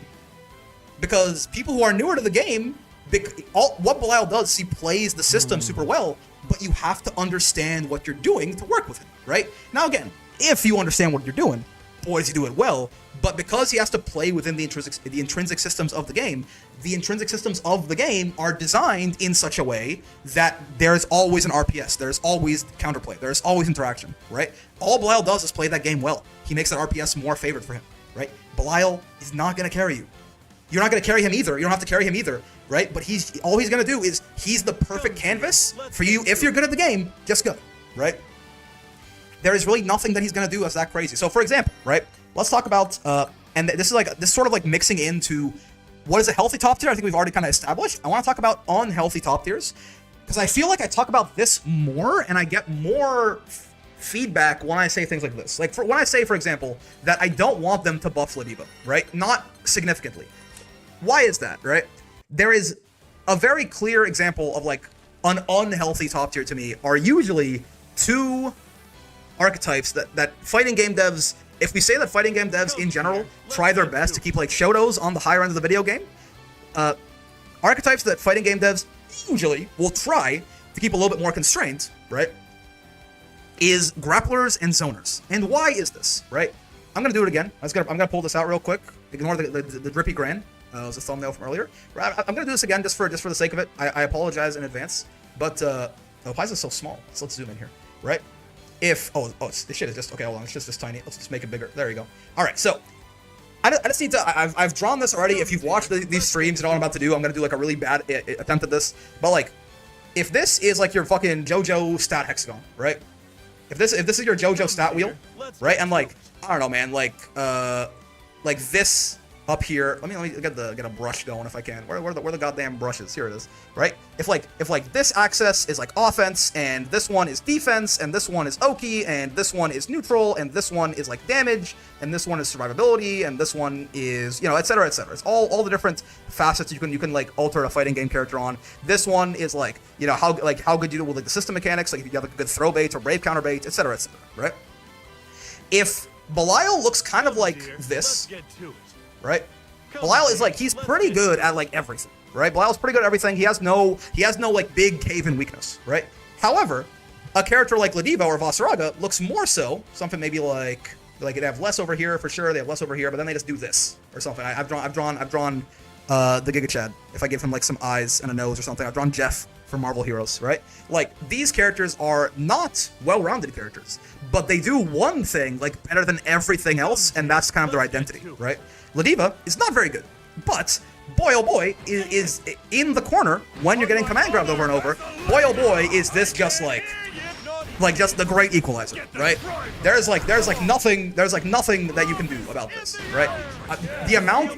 Because people who are newer to the game, what Belial does, he plays the system super well, but you have to understand what you're doing to work with it, right? Now again, if you understand what you're doing, boy, does he do it well, but because he has to play within the intrinsic systems of the game are designed in such a way that there's always an RPS, there's always counterplay, there's always interaction, right? All Belial does is play that game well. He makes that RPS more favored for him, right? Belial is not going to carry you. You're not going to carry him either. You don't have to carry him either, right? But all he's going to do is he's the perfect canvas for you. If you're good at the game, just go, right? There is really nothing that he's going to do that's that crazy. So, for example, right? Let's talk about, and this is sort of like mixing into what is a healthy top tier. I think we've already kind of established. I want to talk about unhealthy top tiers because I feel like I talk about this more and I get more feedback when I say things like this. Like when I say, for example, that I don't want them to buff Ladiva, right? Not significantly. Why is that, right? There is a very clear example of like an unhealthy top tier to me are usually two archetypes that fighting game devs, if we say that fighting game devs in general try their best to keep like Shotos on the higher end of the video game, archetypes that fighting game devs usually will try to keep a little bit more constrained, right, is grapplers and zoners. And why is this, right? I'm gonna do it again. I'm gonna pull this out real quick. Ignore the drippy grand. It was a thumbnail from earlier. I'm gonna do this again just for the sake of it. I apologize in advance. But why is this so small? So let's zoom in here, right? If this shit is just okay. Hold on, it's just this tiny. Let's just make it bigger. There you go. All right, so I just need to. I've drawn this already. If you've watched these streams, you know what I'm about to do. I'm gonna do like a really bad attempt at this. But like, if this is like your fucking JoJo stat hexagon, right? If this is your JoJo stat wheel, right? And like, I don't know, man. Like this up here. Let me get a brush going if I can. Where the goddamn brushes? Here it is. Right? If this axis is like offense, and this one is defense, and this one is Oki, and this one is neutral, and this one is like damage, and this one is survivability, and this one is, you know, etc., etc. It's all the different facets you can like alter a fighting game character on. This one is like, you know, how good you do with like the system mechanics, like if you have like a good throw bait or brave counter bait, etc., etc. Right? If Belial looks kind of like this, right? Belial is like, he's pretty good at like everything, right? Belial's pretty good at everything. He has no like big cave-in weakness, right? However, a character like Ladiva or Vasaraga looks more so something maybe like they have less over here for sure. They have less over here, but then they just do this or something. I've drawn the Giga Chad. If I give him like some eyes and a nose or something, I've drawn Jeff from Marvel Heroes, right? Like, these characters are not well-rounded characters, but they do one thing like better than everything else, and that's kind of their identity, right? Ladiva is not very good, but boy oh boy is in the corner when you're getting command grabbed over and over. Boy oh boy is this just like just the great equalizer, right? There's nothing that you can do about this, right? The amount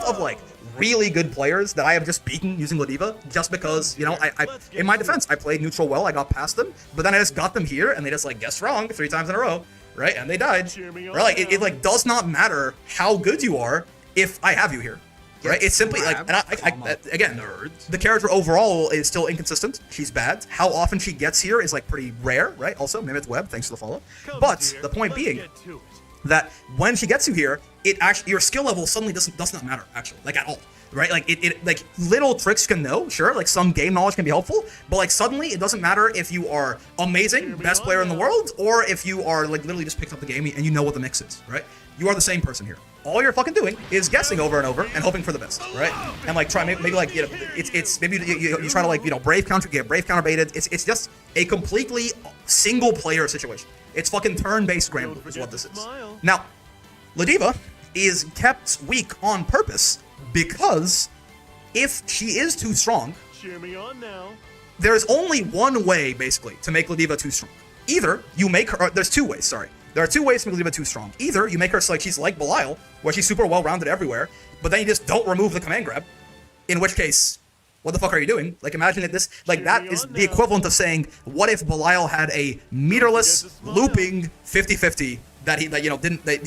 of like really good players that I have just beaten using Ladiva just because, you know, I in my defense, I played neutral well, I got past them, but then I just got them here and they just like guessed wrong 3 times in a row, right? And they died. Right? Like it like does not matter how good you are if I have you here. Right? It's simply like, and again, the character overall is still inconsistent. She's bad. How often she gets here is like pretty rare, right? Also, Mimith Web, thanks for the follow. But the point being that when she gets you here, it actually, your skill level suddenly does not matter actually, like at all, right? Like it like little tricks you can know, sure, like some game knowledge can be helpful, but like suddenly it doesn't matter if you are amazing, best player in the world, or if you are like literally just picked up the game and you know what the mix is, right? You are the same person here. All you're fucking doing is guessing over and over and hoping for the best, right? And like try maybe like, you know, it's maybe you try to like, you know, brave counter baited. It's just a completely single player situation. It's fucking turn-based Granblue is what this is. Now, Ladiva is kept weak on purpose because if she is too strong, cheer me on now. There's only one way basically to make Ladiva too strong. Either you make her, there's 2 ways, sorry. There are 2 ways to make Ladiva too strong. Either you make her so like she's like Belial, where she's super well-rounded everywhere, but then you just don't remove the command grab, in which case, what the fuck are you doing? Like, imagine this, like, that is the equivalent of saying, what if Belial had a meterless, looping 50-50 that he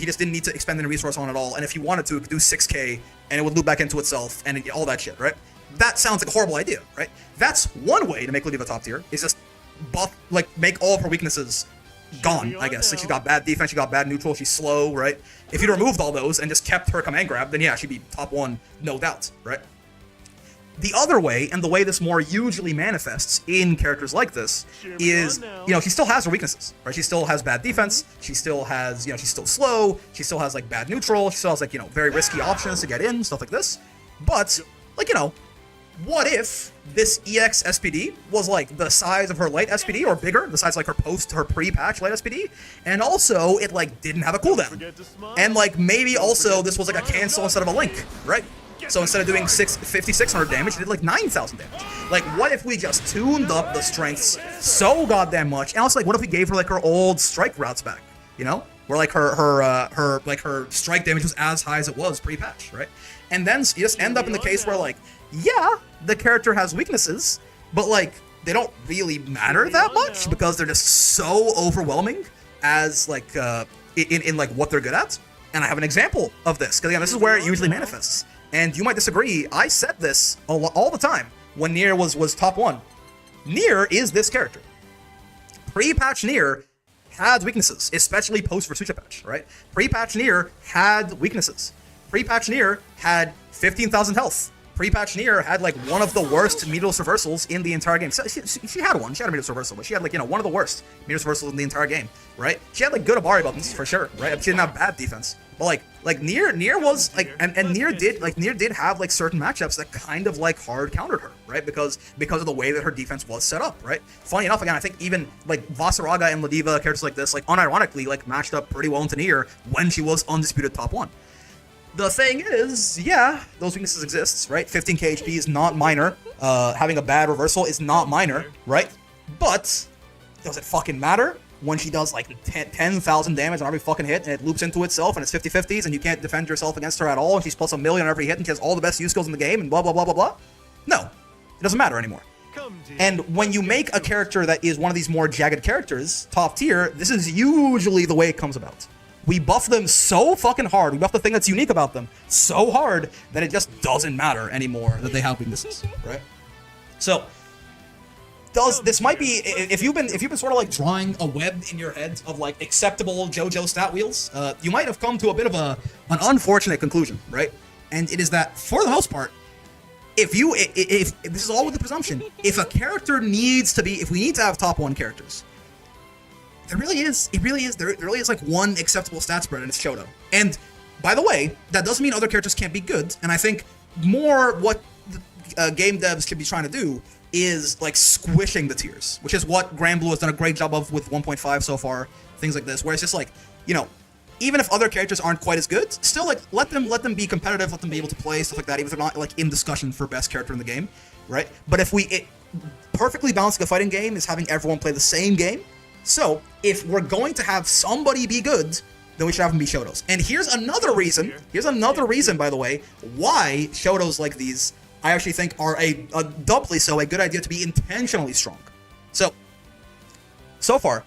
just didn't need to expend any resource on at all, and if he wanted to, it could do 6k, and it would loop back into itself, and all that shit, right? That sounds like a horrible idea, right? That's one way to make Ladiva top tier, is just buff, like, make all of her weaknesses gone, I guess. Like, she got bad defense, she got bad neutral, she's slow, right? If you'd removed all those and just kept her command grab, then yeah, she'd be top 1, no doubt, right? The other way, and the way this more usually manifests in characters like this, is, you know, she still has her weaknesses, right? She still has bad defense, she still has, you know, she's still slow, she still has, like, bad neutral, she still has, like, you know, very risky options to get in, stuff like this. But, like, you know, what if this EX SPD was like the size of her late SPD or bigger, the size like her pre-patch late SPD, and also it like didn't have a cooldown, and like maybe also this was like a cancel instead of a link, right? So instead of doing 5,600 damage, it did like 9,000 damage. Like, what if we just tuned up the strengths so goddamn much? And also, like, what if we gave her like her old strike routes back? You know, where like her strike damage was as high as it was pre-patch, right? And then you just end up in the case where like, yeah, the character has weaknesses, but like they don't really matter that much because they're just so overwhelming as like in like what they're good at. And I have an example of this because again, this is where it usually manifests. And you might disagree. I said this all the time when Nier was top 1. Nier is this character. Pre-patch Nier had weaknesses, especially post-Versucha patch, right? Pre-patch Nier had weaknesses. Pre-patch Nier had 15,000 health. Pre-patch Nier had like one of the worst Meatless reversals in the entire game. So she had one. She had a Meatless reversal, but she had like, you know, one of the worst Meatless reversals in the entire game, right? She had like good Abari buttons for sure, right? She didn't have bad defense. But like Nier was like, and Nier did have like certain matchups that kind of like hard countered her, right? Because of the way that her defense was set up, right? Funny enough, again, I think even like Vasaraga and Ladiva, characters like this, like unironically, like matched up pretty well into Nier when she was undisputed top 1. The thing is, yeah, those weaknesses exist, right? 15k HP is not minor. Having a bad reversal is not minor, right? But does it fucking matter when she does like 10,000 damage on every fucking hit and it loops into itself and it's 50-50s and you can't defend yourself against her at all and she's plus 1,000,000 on every hit and she has all the best use skills in the game and blah blah blah blah blah? No, it doesn't matter anymore. And when you make a character that is one of these more jagged characters, top tier, this is usually the way it comes about. We buff them so fucking hard, we buff the thing that's unique about them so hard that it just doesn't matter anymore that they have weaknesses, right? So, this might be, if you've been sort of like drawing a web in your head of like acceptable JoJo stat wheels, you might have come to a bit of an unfortunate conclusion, right? And it is that, for the most part, if this is all with the presumption, if a character needs to be, if we need to have top 1 characters, there really is like one acceptable stat spread, and it's Shoto. And by the way, that doesn't mean other characters can't be good. And I think more what game devs should be trying to do is like squishing the tiers, which is what Granblue has done a great job of with 1.5 so far. Things like this, where it's just like, you know, even if other characters aren't quite as good, still like let them be competitive, let them be able to play stuff like that, even if they're not like in discussion for best character in the game, right? But if perfectly balancing a fighting game is having everyone play the same game. So, if we're going to have somebody be good, then we should have them be Shotos. And here's another reason, by the way, why Shotos like these, I actually think are a doubly so a good idea to be intentionally strong. So far,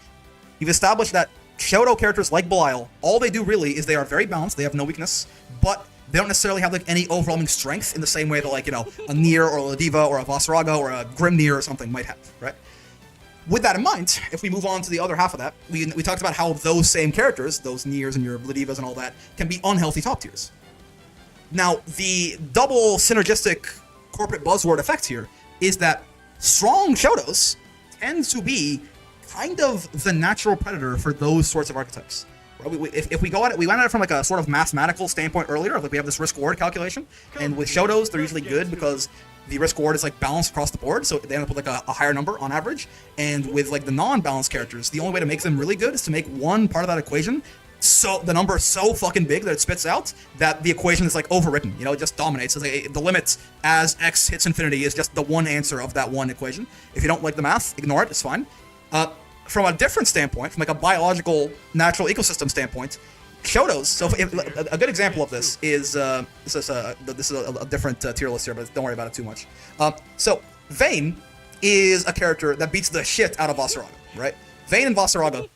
you've established that Shoto characters like Belial, all they do really is they are very balanced, they have no weakness, but they don't necessarily have like any overwhelming strength in the same way that like, you know, a Nier or a Ladiva or a Vasaraga or a Grim Nier or something might have, right? With that in mind, if we move on to the other half of that, we talked about how those same characters, those Niers and your Ladivas and all that, can be unhealthy top tiers. Now, the double synergistic corporate buzzword effect here is that strong Shotos tend to be kind of the natural predator for those sorts of archetypes. If we go at it, we went at it from like a sort of mathematical standpoint earlier, like we have this risk-reward calculation, and with Shotos, they're usually good because the risk-reward is like balanced across the board, so they end up with like a higher number on average. And with like the non-balanced characters, the only way to make them really good is to make one part of that equation so the number is so fucking big that it spits out that the equation is like overwritten, you know, it just dominates. It's like the limit as x hits infinity is just the one answer of that one equation. If you don't like the math, ignore it, it's fine. From a different standpoint, from like a biological natural ecosystem standpoint, Shotos. So a good example of this is this is a different tier list here, but don't worry about it too much. So Vayne is a character that beats the shit out of Vasaraga, right? Vayne and Vasaraga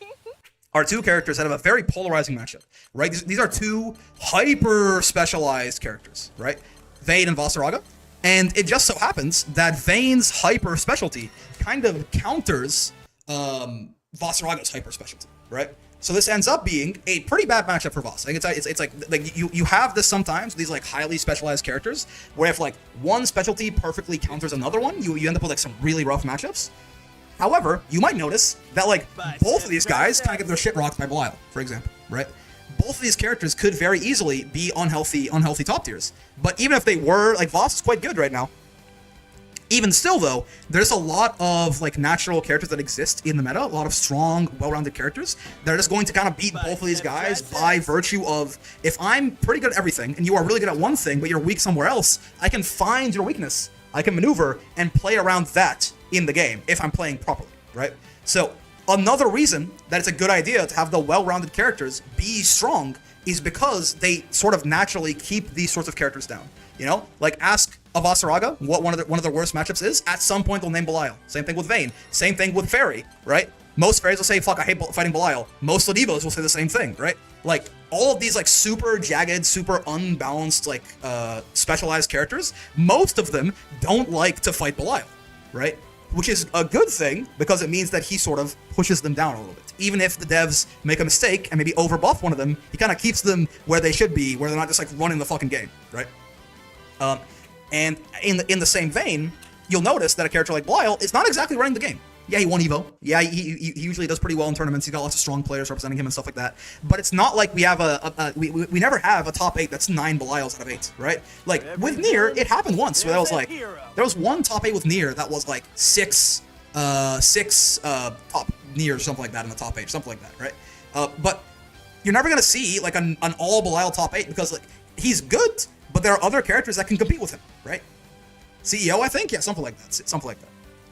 are two characters that have a very polarizing matchup, right? These are two hyper specialized characters, right? Vayne and Vasaraga, and it just so happens that Vayne's hyper specialty kind of counters Vasaraga's hyper specialty, right? So this ends up being a pretty bad matchup for Voss. I think it's like you have this sometimes, these like highly specialized characters, where if like one specialty perfectly counters another one, you end up with like some really rough matchups. However, you might notice that like both of these guys kind of get their shit rocked by Belial, for example, right? Both of these characters could very easily be unhealthy top tiers. But even if they were, like Voss is quite good right now. Even still, though, there's a lot of like natural characters that exist in the meta, a lot of strong, well-rounded characters that are just going to kind of beat both of these guys by virtue of, if I'm pretty good at everything and you are really good at one thing, but you're weak somewhere else, I can find your weakness, I can maneuver and play around that in the game if I'm playing properly, right? So another reason that it's a good idea to have the well-rounded characters be strong is because they sort of naturally keep these sorts of characters down. You know, like ask Avasaraga what one of their worst matchups is. At some point they'll name Belial. Same thing with Vayne. Same thing with Fairy, right? Most Fairies will say, fuck, I hate fighting Belial. Most Ladivos will say the same thing, right? Like, all of these like super jagged, super unbalanced, like specialized characters, most of them don't like to fight Belial, right? Which is a good thing because it means that he sort of pushes them down a little bit. Even if the devs make a mistake and maybe overbuff one of them, he kind of keeps them where they should be, where they're not just like running the fucking game, right? And in the same vein, you'll notice that a character like Belial is not exactly running the game. Yeah, he won Evo. Yeah, he usually does pretty well in tournaments. He's got lots of strong players representing him and stuff like that. But it's not like we have we never have a top 8 that's 9 Belials out of 8, right? Like with Nier, it happened once where there was one top 8 with Nier that was like six top Nier, something like that in the top 8, something like that, right? But you're never gonna see like an all Belial top 8 because like he's good, but there are other characters that can compete with him, right? CEO, I think, yeah, something like that,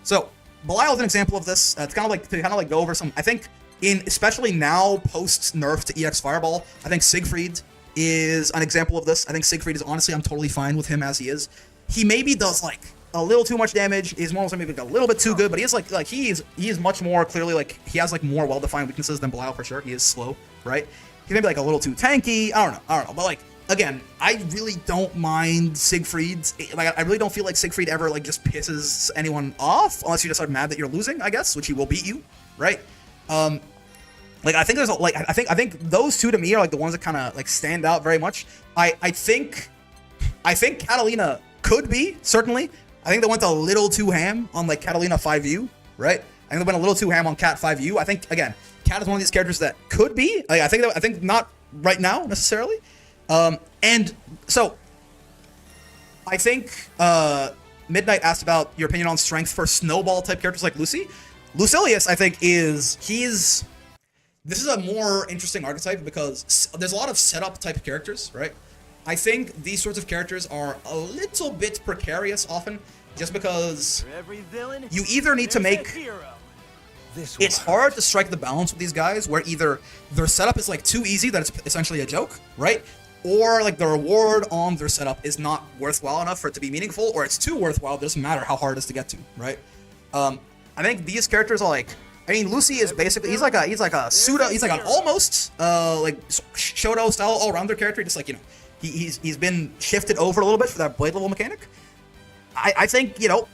So Belial is an example of this. It's kind of like go over some. I think especially now post nerf to EX Fireball, I think Siegfried is an example of this. I think Siegfried is honestly, I'm totally fine with him as he is. He maybe does like a little too much damage. He's almost maybe a little bit too good, but he is like he is much more clearly like he has like more well-defined weaknesses than Belial for sure. He is slow, right? He's maybe like a little too tanky. I don't know, but like. Again, I really don't mind Siegfried. Like, I really don't feel like Siegfried ever like just pisses anyone off, unless you're just like mad that you're losing, I guess, which he will beat you, right? Like I think there's I think those two to me are like the ones that kind of like stand out very much. I think Catalina could be certainly. I think they went a little too ham on like Catalina 5U, right? I think they went a little too ham on Cat 5U. I think again, Cat is one of these characters that could be. Like, I think not right now necessarily. And so I think Midnight asked about your opinion on strength for snowball type characters like Lucy. Lucilius, I think, this is a more interesting archetype because there's a lot of setup type characters, right? I think these sorts of characters are a little bit precarious often just because you either need to make it's hard to strike the balance with these guys where either their setup is like too easy that it's essentially a joke, right? Or like the reward on their setup is not worthwhile enough for it to be meaningful, or it's too worthwhile, it doesn't matter how hard it is to get to, right? I think these characters are like, I mean, Lucy is basically, he's like a pseudo, he's like an almost like Shoto style all-rounder character, just like, you know, he's been shifted over a little bit for that blade level mechanic. I think, you know,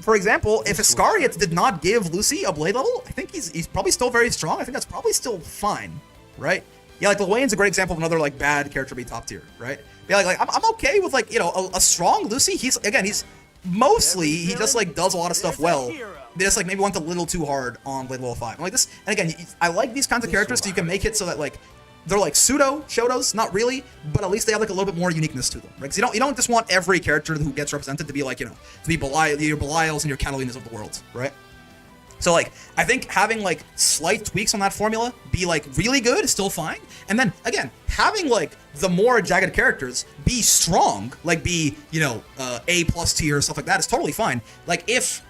for example, if Iscariot did not give Lucy a blade level, I think he's probably still very strong. I think that's probably still fine, right? Yeah, like Lilwain's a great example of another like bad character be top tier, right? Yeah, like I'm okay with like, you know, a strong Lucy. He's mostly he just like does a lot of stuff well. They just like maybe went a little too hard on Blade Level 5. I'm like this, and again, I like these kinds of characters so you can make it so that like they're like pseudo Shotos, not really, but at least they have like a little bit more uniqueness to them, right? Because you don't just want every character who gets represented to be like, you know, to be your Belials and your Catalinas of the world, right? So like, I think having like slight tweaks on that formula be like really good is still fine. And then again, having like the more jagged characters be strong, like be, you know, A+ tier, stuff like that is totally fine. Like if,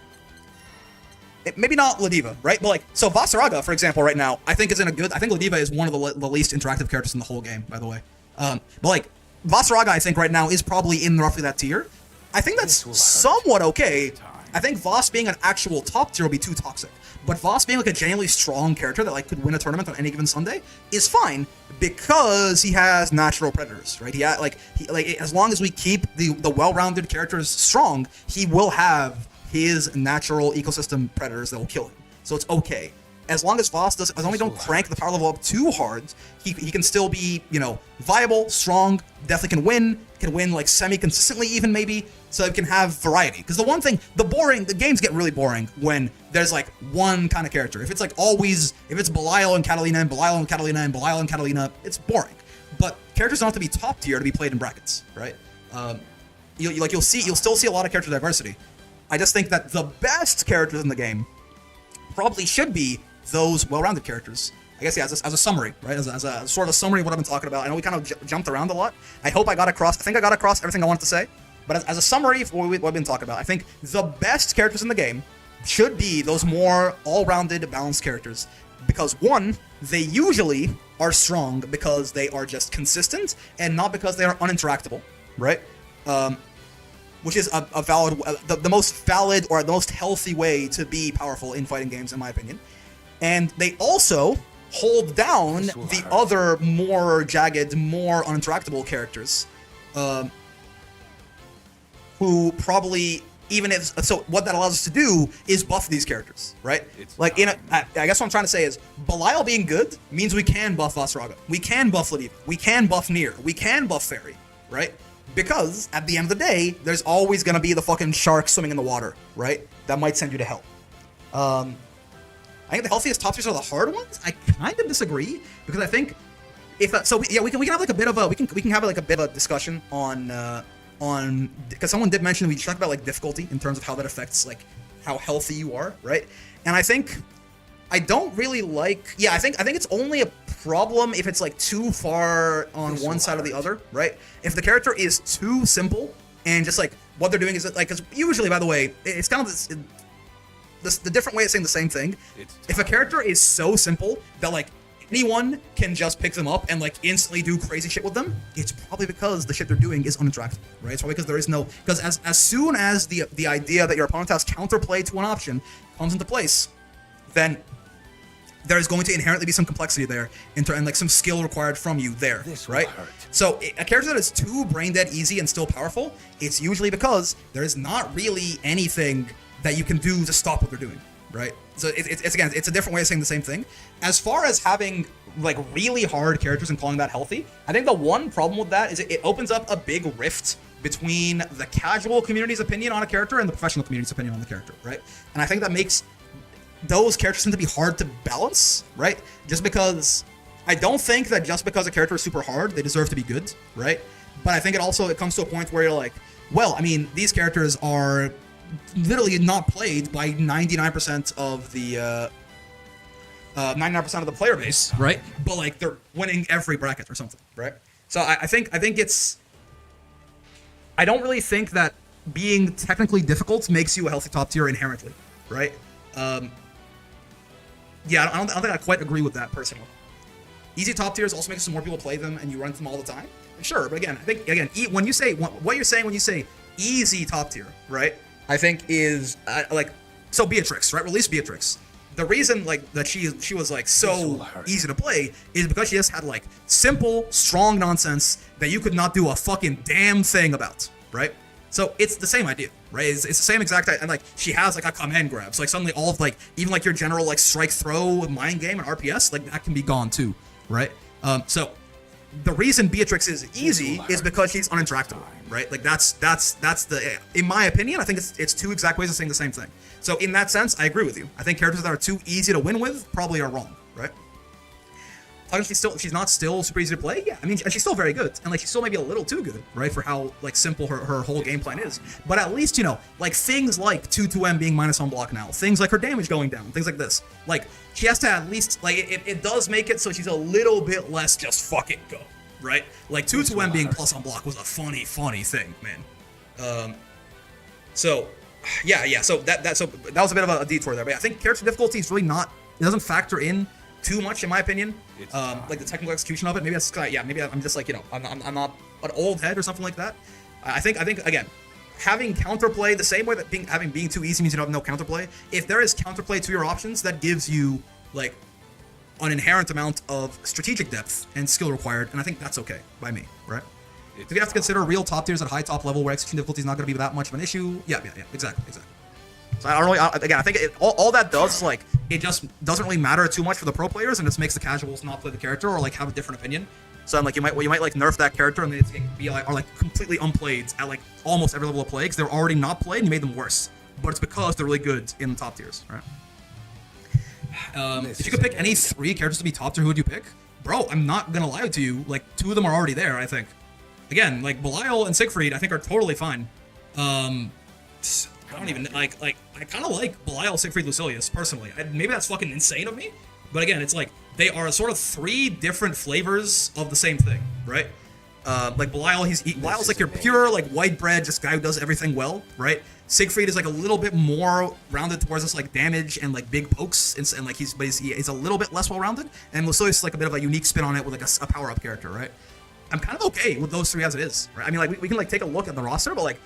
maybe not Ladiva, right? But like, so Vasaraga, for example, right now, I think Ladiva is one of the least interactive characters in the whole game, by the way. But like, Vasaraga, I think right now is probably in roughly that tier. I think that's somewhat okay. I think Voss being an actual top tier will be too toxic. But Voss being like a genuinely strong character that like could win a tournament on any given Sunday is fine because he has natural predators, right? As long as we keep the well-rounded characters strong, he will have his natural ecosystem predators that will kill him. So it's okay. As long as Voss as long as we don't crank the power level up too hard, he can still be, you know, viable, strong, definitely can win like semi-consistently even maybe, so it can have variety. Because the one thing, the games get really boring when there's like one kind of character. If it's like always, if it's Belial and Catalina and Belial and Catalina and Belial and Catalina, it's boring. But characters don't have to be top tier to be played in brackets, right? You'll still see a lot of character diversity. I just think that the best characters in the game probably should be those well-rounded characters. I guess, yeah, as a summary, right? As a sort of a summary of what I've been talking about. I know we kind of jumped around a lot. I hope I got across, I think I got across everything I wanted to say. But as a summary of what we've been talking about, I think the best characters in the game should be those more all-rounded, balanced characters. Because one, they usually are strong because they are just consistent and not because they are uninteractable, right? Which is a valid, the most valid or the most healthy way to be powerful in fighting games, in my opinion. And they also hold down the other more jagged, more uninteractable characters, who probably, even if, so what that allows us to do is buff these characters, right? I guess what I'm trying to say is, Belial being good means we can buff Vasraga, we can buff Ladiva, we can buff Nier, we can buff Fairy, right? Because at the end of the day, there's always gonna be the fucking shark swimming in the water, right? That might send you to hell. I think the healthiest top tiers are the hard ones. I kind of disagree, because I think if we can have like a bit of a we can have like a bit of a discussion on because someone did mention we talked about like difficulty in terms of how that affects like how healthy you are, right? And I think I don't really like, I think it's only a problem if it's like too far on one side or the other, right? If the character is too simple and just like what they're doing is like, because usually, by the way, it's kind of the different way of saying the same thing. If a character is so simple that like anyone can just pick them up and like instantly do crazy shit with them, it's probably because the shit they're doing is uninteractable, right? It's probably because there is no, because as soon as the idea that your opponent has counterplay to an option comes into place, then there is going to inherently be some complexity there and like some skill required from you there, right? So a character that is too brain dead easy and still powerful, it's usually because there is not really anything that you can do to stop what they're doing, right? So it's again, it's a different way of saying the same thing. As far as having like really hard characters and calling that healthy, I think the one problem with that is it opens up a big rift between the casual community's opinion on a character and the professional community's opinion on the character, right? And I think that makes those characters tend to be hard to balance, right? Just because I don't think that just because a character is super hard, they deserve to be good, right? But I think it comes to a point where you're like, well, I mean, these characters are literally not played by 99% of the 99% of the player base, right? But like they're winning every bracket or something, right? So I think it's, I don't really think that being technically difficult makes you a healthy top tier inherently, right? Yeah, I don't think I quite agree with that personally. Easy top tiers also makes some more people play them and you run them all the time. Sure, but again, I think when you say what you're saying when you say easy top tier, right? I think is like, so Beatrix, right? Release Beatrix. The reason like that she was like so easy to play is because she just had like simple, strong nonsense that you could not do a fucking damn thing about, right? So it's the same idea, right? It's the same exact, and like she has like a command grab, so like suddenly all of like even like your general like strike throw mind game and RPS, like that can be gone too, right? So the reason Beatrix is easy is because she's uninteractable, right? Like that's the, in my opinion, I think it's two exact ways of saying the same thing. So in that sense, I agree with you. I think characters that are too easy to win with probably are wrong, right? She's not still super easy to play. Yeah, I mean, and she's still very good, and like she's still maybe a little too good, right, for how like simple her whole game plan is. But at least, you know, like things like 2-2M being minus on block now, things like her damage going down, things like this. Like she has to at least like it does make it so she's a little bit less just fucking go, right? Like 2-2M being plus on block was a funny thing, man. So yeah. So that was a bit of a detour there, but I think character difficulty is really not. It doesn't factor in too much, in my opinion. Like the technical execution of it. Maybe that's maybe I'm just like, you know, I'm not an old head or something like that. I think again, having counterplay the same way that being too easy means you don't have no counterplay. If there is counterplay to your options, that gives you like an inherent amount of strategic depth and skill required, and I think that's okay by me, right? If you have to consider real top tiers at high top level where execution difficulty is not going to be that much of an issue, yeah, exactly. So I don't really, again, I think all that does is like, it just doesn't really matter too much for the pro players, and it just makes the casuals not play the character or like have a different opinion. So I'm like, you might like nerf that character and then it's be like, or like completely unplayed at like almost every level of play because they're already not played and you made them worse. But it's because they're really good in the top tiers, right? If you could pick any 3 characters to be top tier, who would you pick? Bro, I'm not gonna lie to you, like 2 of them are already there, I think. Again, like Belial and Siegfried, I think are totally fine. I don't even like I kind of like Belial, Siegfried, Lucilius personally. Maybe that's fucking insane of me, but again, it's like they are sort of 3 different flavors of the same thing, right? Like Belial, Belial's like your pure like white bread, just guy who does everything well, right? Siegfried is like a little bit more rounded towards this like damage and like big pokes, and like he's a little bit less well rounded, and Lucilius is like a bit of a unique spin on it with like a power up character, right? I'm kind of okay with those 3 as it is, right? I mean, like we can like take a look at the roster, but like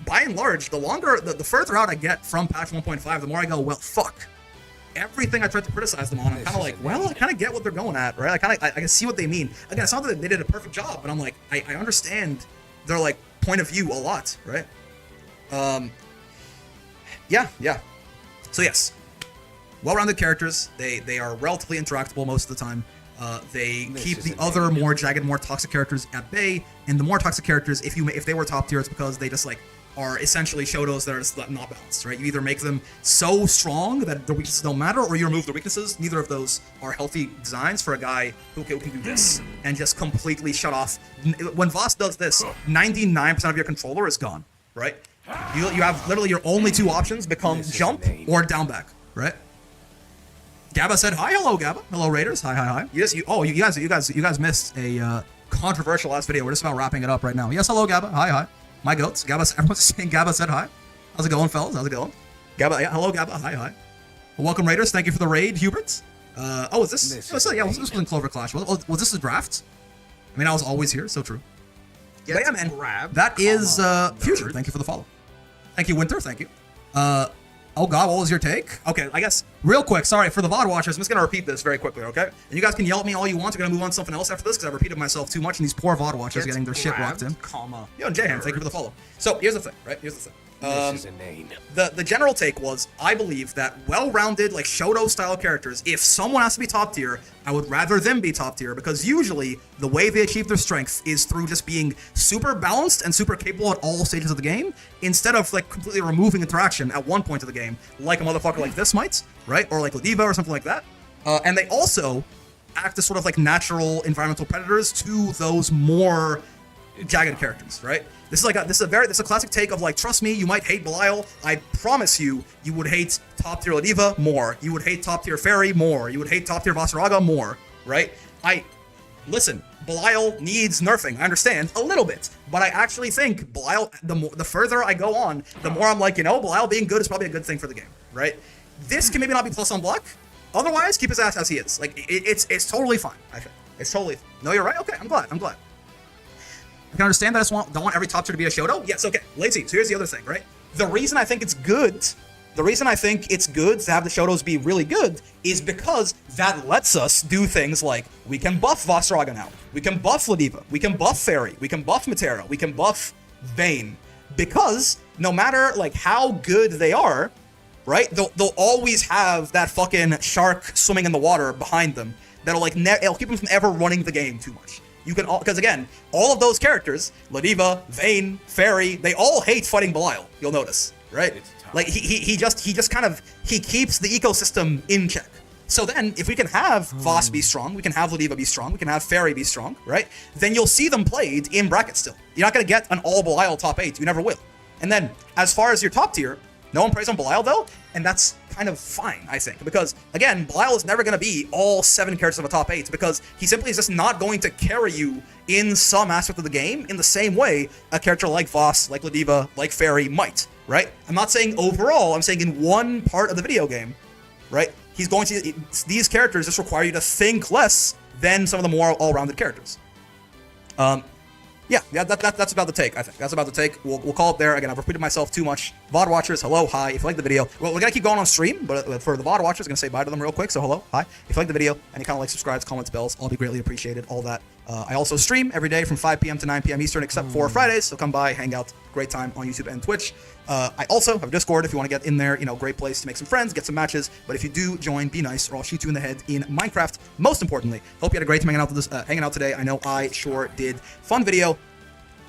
by and large, the further out I get from patch 1.5, the more I go, well, fuck. Everything I tried to criticize them on, I'm kind of like, well, I kind of get what they're going at, right? I can see what they mean. Again, it's not that they did a perfect job, but I'm like, I understand their like point of view a lot, right? Yeah. So yes, well-rounded characters. They are relatively interactable most of the time. They keep the other more jagged, more toxic characters at bay, and the more toxic characters, if they were top tier, it's because they just like are essentially Shotos that are just not balanced, right? You either make them so strong that their weaknesses don't matter, or you remove their weaknesses. Neither of those are healthy designs for a guy who can do this and just completely shut off. When Voss does this, 99% of your controller is gone, right? You have literally your only 2 options become jump or down back, right? Gabba said hi. Hello, Gabba. Hello, Raiders. Hi. You guys missed a controversial last video. We're just about wrapping it up right now. Yes, hello, Gabba. Hi. My goats. Everyone's saying Gabba said hi. How's it going, fellas? How's it going? Gabba, yeah, hello, Gabba. Hi. Well, welcome, Raiders. Thank you for the raid, Hubert. Is this? This was in Clover Clash. Was this a draft? I mean, I was always here, so true. Yeah, man. That is Future. Thank you for the follow. Thank you, Winter. Thank you. Oh God, what was your take? Okay, I guess real quick. Sorry for the VOD watchers. I'm just gonna repeat this very quickly, okay? And you guys can yell at me all you want. We're gonna move on to something else after this because I repeated myself too much, and these poor VOD watchers are getting their shit whacked in. Yo, Jayhan, thank you for the follow. So here's the thing, right? This is inane. The general take was, I believe that well-rounded, like Shoto-style characters, if someone has to be top tier, I would rather them be top tier, because usually the way they achieve their strength is through just being super balanced and super capable at all stages of the game, instead of like completely removing interaction at one point of the game, like a motherfucker like this might, right? Or like Ladiva or something like that. And they also act as sort of like natural environmental predators to those more jagged characters, right? This is a classic take of like, trust me, you might hate Belial. I promise you would hate top tier Ladiva more. You would hate top tier Fairy more. You would hate top tier Vasaraga more, right? Listen, Belial needs nerfing. I understand a little bit, but I actually think Belial, the further I go on, the more I'm like, Belial being good is probably a good thing for the game, right? This can maybe not be plus on block. Otherwise, keep his ass as he is. Like it's totally fine. I think it's totally fine. No, you're right. Okay, I'm glad. I can understand that I just don't want every top tier to be a Shoto. Yes, okay. Lazy. So here's the other thing, right? The reason I think it's good to have the Shotos be really good is because that lets us do things like we can buff Vasaraga now. We can buff Ladiva. We can buff Fairy. We can buff Matera. We can buff Vayne. Because no matter like how good they are, right? They'll always have that fucking shark swimming in the water behind them that'll it'll keep them from ever running the game too much. Because again, all of those characters, Ladiva, Vayne, Fairy, they all hate fighting Belial. You'll notice, right? Like he just keeps the ecosystem in check. So then, if we can have Voss be strong, we can have Ladiva be strong, we can have Fairy be strong, right? Then you'll see them played in brackets still. You're not gonna get an all Belial top 8. You never will. And then, as far as your top tier, no one plays on Belial though, and that's kind of fine, I think, because again, Belial is never going to be all 7 characters of a top 8 because he simply is just not going to carry you in some aspect of the game in the same way a character like Voss, like Ladiva, like Fairy might, right? I'm not saying overall, I'm saying in one part of the video game, right? These characters just require you to think less than some of the more all-rounded characters. Yeah, that's about the take, I think. That's about the take. We'll call it there. Again, I've repeated myself too much. VOD watchers, hello, hi. If you like the video, well, we're going to keep going on stream, but for the VOD watchers, I'm going to say bye to them real quick. So hello, hi. If you like the video, any kind of subscribes, comments, bells, all be greatly appreciated, all that. I also stream every day from 5 p.m. to 9 p.m. Eastern, except for Fridays, so come by, hang out. Great time on YouTube and Twitch. I also have a Discord if you want to get in there. Great place to make some friends, get some matches. But if you do join, be nice, or I'll shoot you in the head in Minecraft. Most importantly, hope you had a great time hanging out today. I know I sure did. Fun video.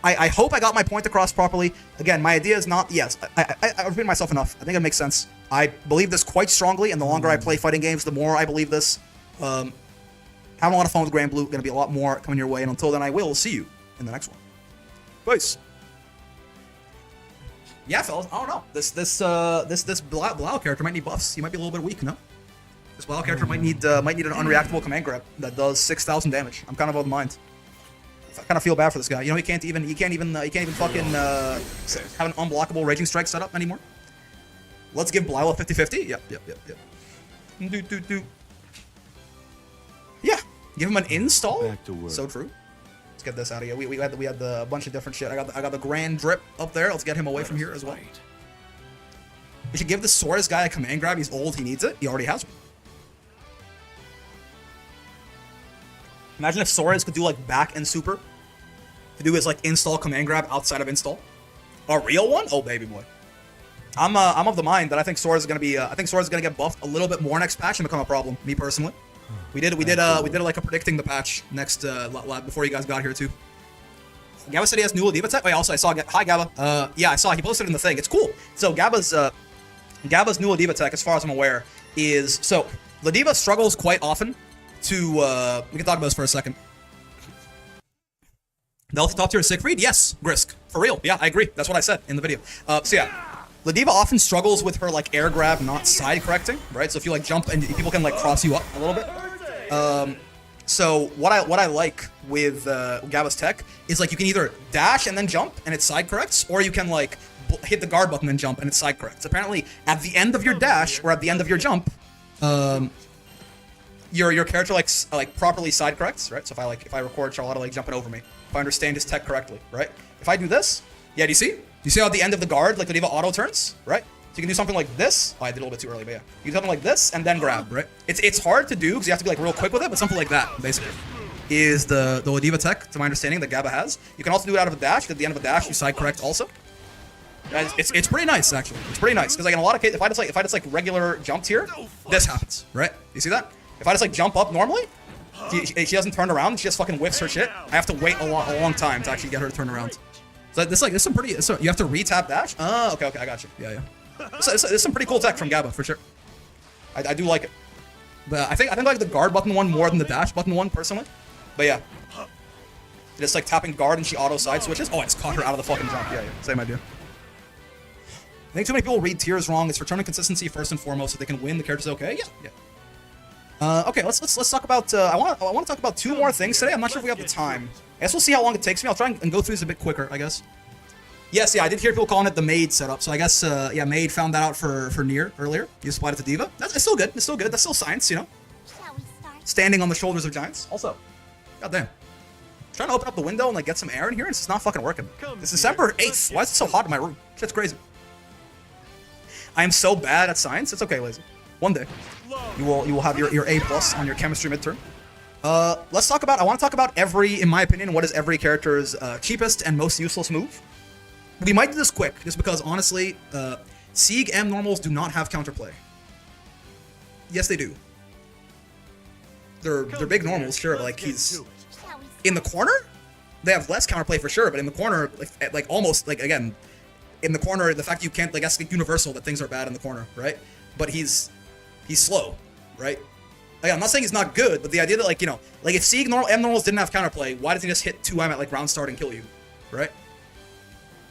I hope I got my point across properly. Again, my idea is not, yes, I repeated myself enough. I think it makes sense. I believe this quite strongly, and the longer I play fighting games, the more I believe this. Having a lot of fun with Granblue, going to be a lot more coming your way, and until then, I will see you in the next one. Peace. Yeah, fellas, I don't know. This Blau character might need buffs. He might be a little bit weak, no? This Blau character might need an unreactable command grab that does 6,000 damage. I'm kind of of the mind. I kind of feel bad for this guy. You know, he can't even fucking have an unblockable Raging Strike setup anymore. Let's give Blau a 50-50. Yep. Yeah, give him an install. Back to work. So true. Let's get this out of here. We had the bunch of different shit. I got the Grand Drip up there. Let's get him away from here as well. We should give the Sora's guy a command grab. He's old. He needs it. He already has one. Imagine if Sora's could do like back and super. To do his like install command grab outside of install. A real one? Oh baby boy. I'm of the mind that I think Sora's gonna be Sora's gonna get buffed a little bit more next patch and become a problem. Me personally. We did like a predicting the patch next before you guys got here too. Gabba said he has new Ladiva tech. Oh yeah, also I saw hi Gabba. Yeah, I saw he posted in the thing. It's cool. So Gabba's new Ladiva tech, as far as I'm aware, is so Ladiva struggles quite often to we can talk about this for a second. The top tier is Siegfried? Yes, Grisk. For real. Yeah, I agree. That's what I said in the video. So yeah, Ladiva often struggles with her like air grab not side correcting, right? So if you like jump and people can like cross you up a little bit. So what I like with Gabba's tech is like you can either dash and then jump and it side corrects, or you can like hit the guard button and jump and it side corrects. Apparently, at the end of your dash or at the end of your jump, your character like properly side corrects, right? So if I record Charlotta like jumping over me, if I understand his tech correctly, right? If I do this, yeah, do you see? Do you see how at the end of the guard, like the Ladiva auto turns, right? So you can do something like this. Oh, I did a little bit too early, but yeah. You can do something like this and then grab, right? It's hard to do because you have to be like real quick with it, but something like that, basically, is the Ladiva tech, to my understanding, that Gabba has. You can also do it out of a dash. At the end of a dash, you side correct also. It's pretty nice, actually. It's pretty nice because like in a lot of cases, if I just like regular jumped here, this happens, right? You see that? If I just like jump up normally, she doesn't turn around. She just fucking whiffs her shit. I have to wait a long time to actually get her to turn around. So this some pretty. So you have to re-tap dash. Oh, okay, I got you. Yeah. There's some pretty cool tech from Gabba for sure. I do like it. But I think I like the guard button one more than the dash button one personally. But yeah, just like tapping guard and she auto side switches. Oh, I just caught her out of the fucking jump. Yeah. Same idea. I think too many people read tiers wrong. It's for turning consistency first and foremost, so they can win. The character's okay. Yeah. Okay, let's talk about. I want to talk about two more things today. I'm not sure if we have the time. I guess we'll see how long it takes me. I'll try and go through this a bit quicker, I guess. Yes, I did hear people calling it the Maid setup. So I guess yeah, Maid found that out for Nier earlier. He applied it to Diva. It's still good. It's still good. That's still science, you know. Standing on the shoulders of giants. Also, goddamn. Trying to open up the window and like get some air in here, and it's not fucking working. It's December 8th. Why is it so hot in my room? Shit's crazy. I am so bad at science. It's okay, Lazy. One day, you will have your A+ on your chemistry midterm. Let's talk about. I want to talk about in my opinion, what is every character's cheapest and most useless move. We might do this quick, just because honestly, Sieg M normals do not have counterplay. Yes, they do. They're big normals, sure, but like he's in the corner. They have less counterplay for sure, but in the corner, like almost like again, in the corner, the fact you can't like that's like universal that things are bad in the corner, right? But he's slow, right? Like, I'm not saying he's not good, but the idea that like, you know, like if Sieg M normals didn't have counterplay, why doesn't he just hit 2M at like round start and kill you, right?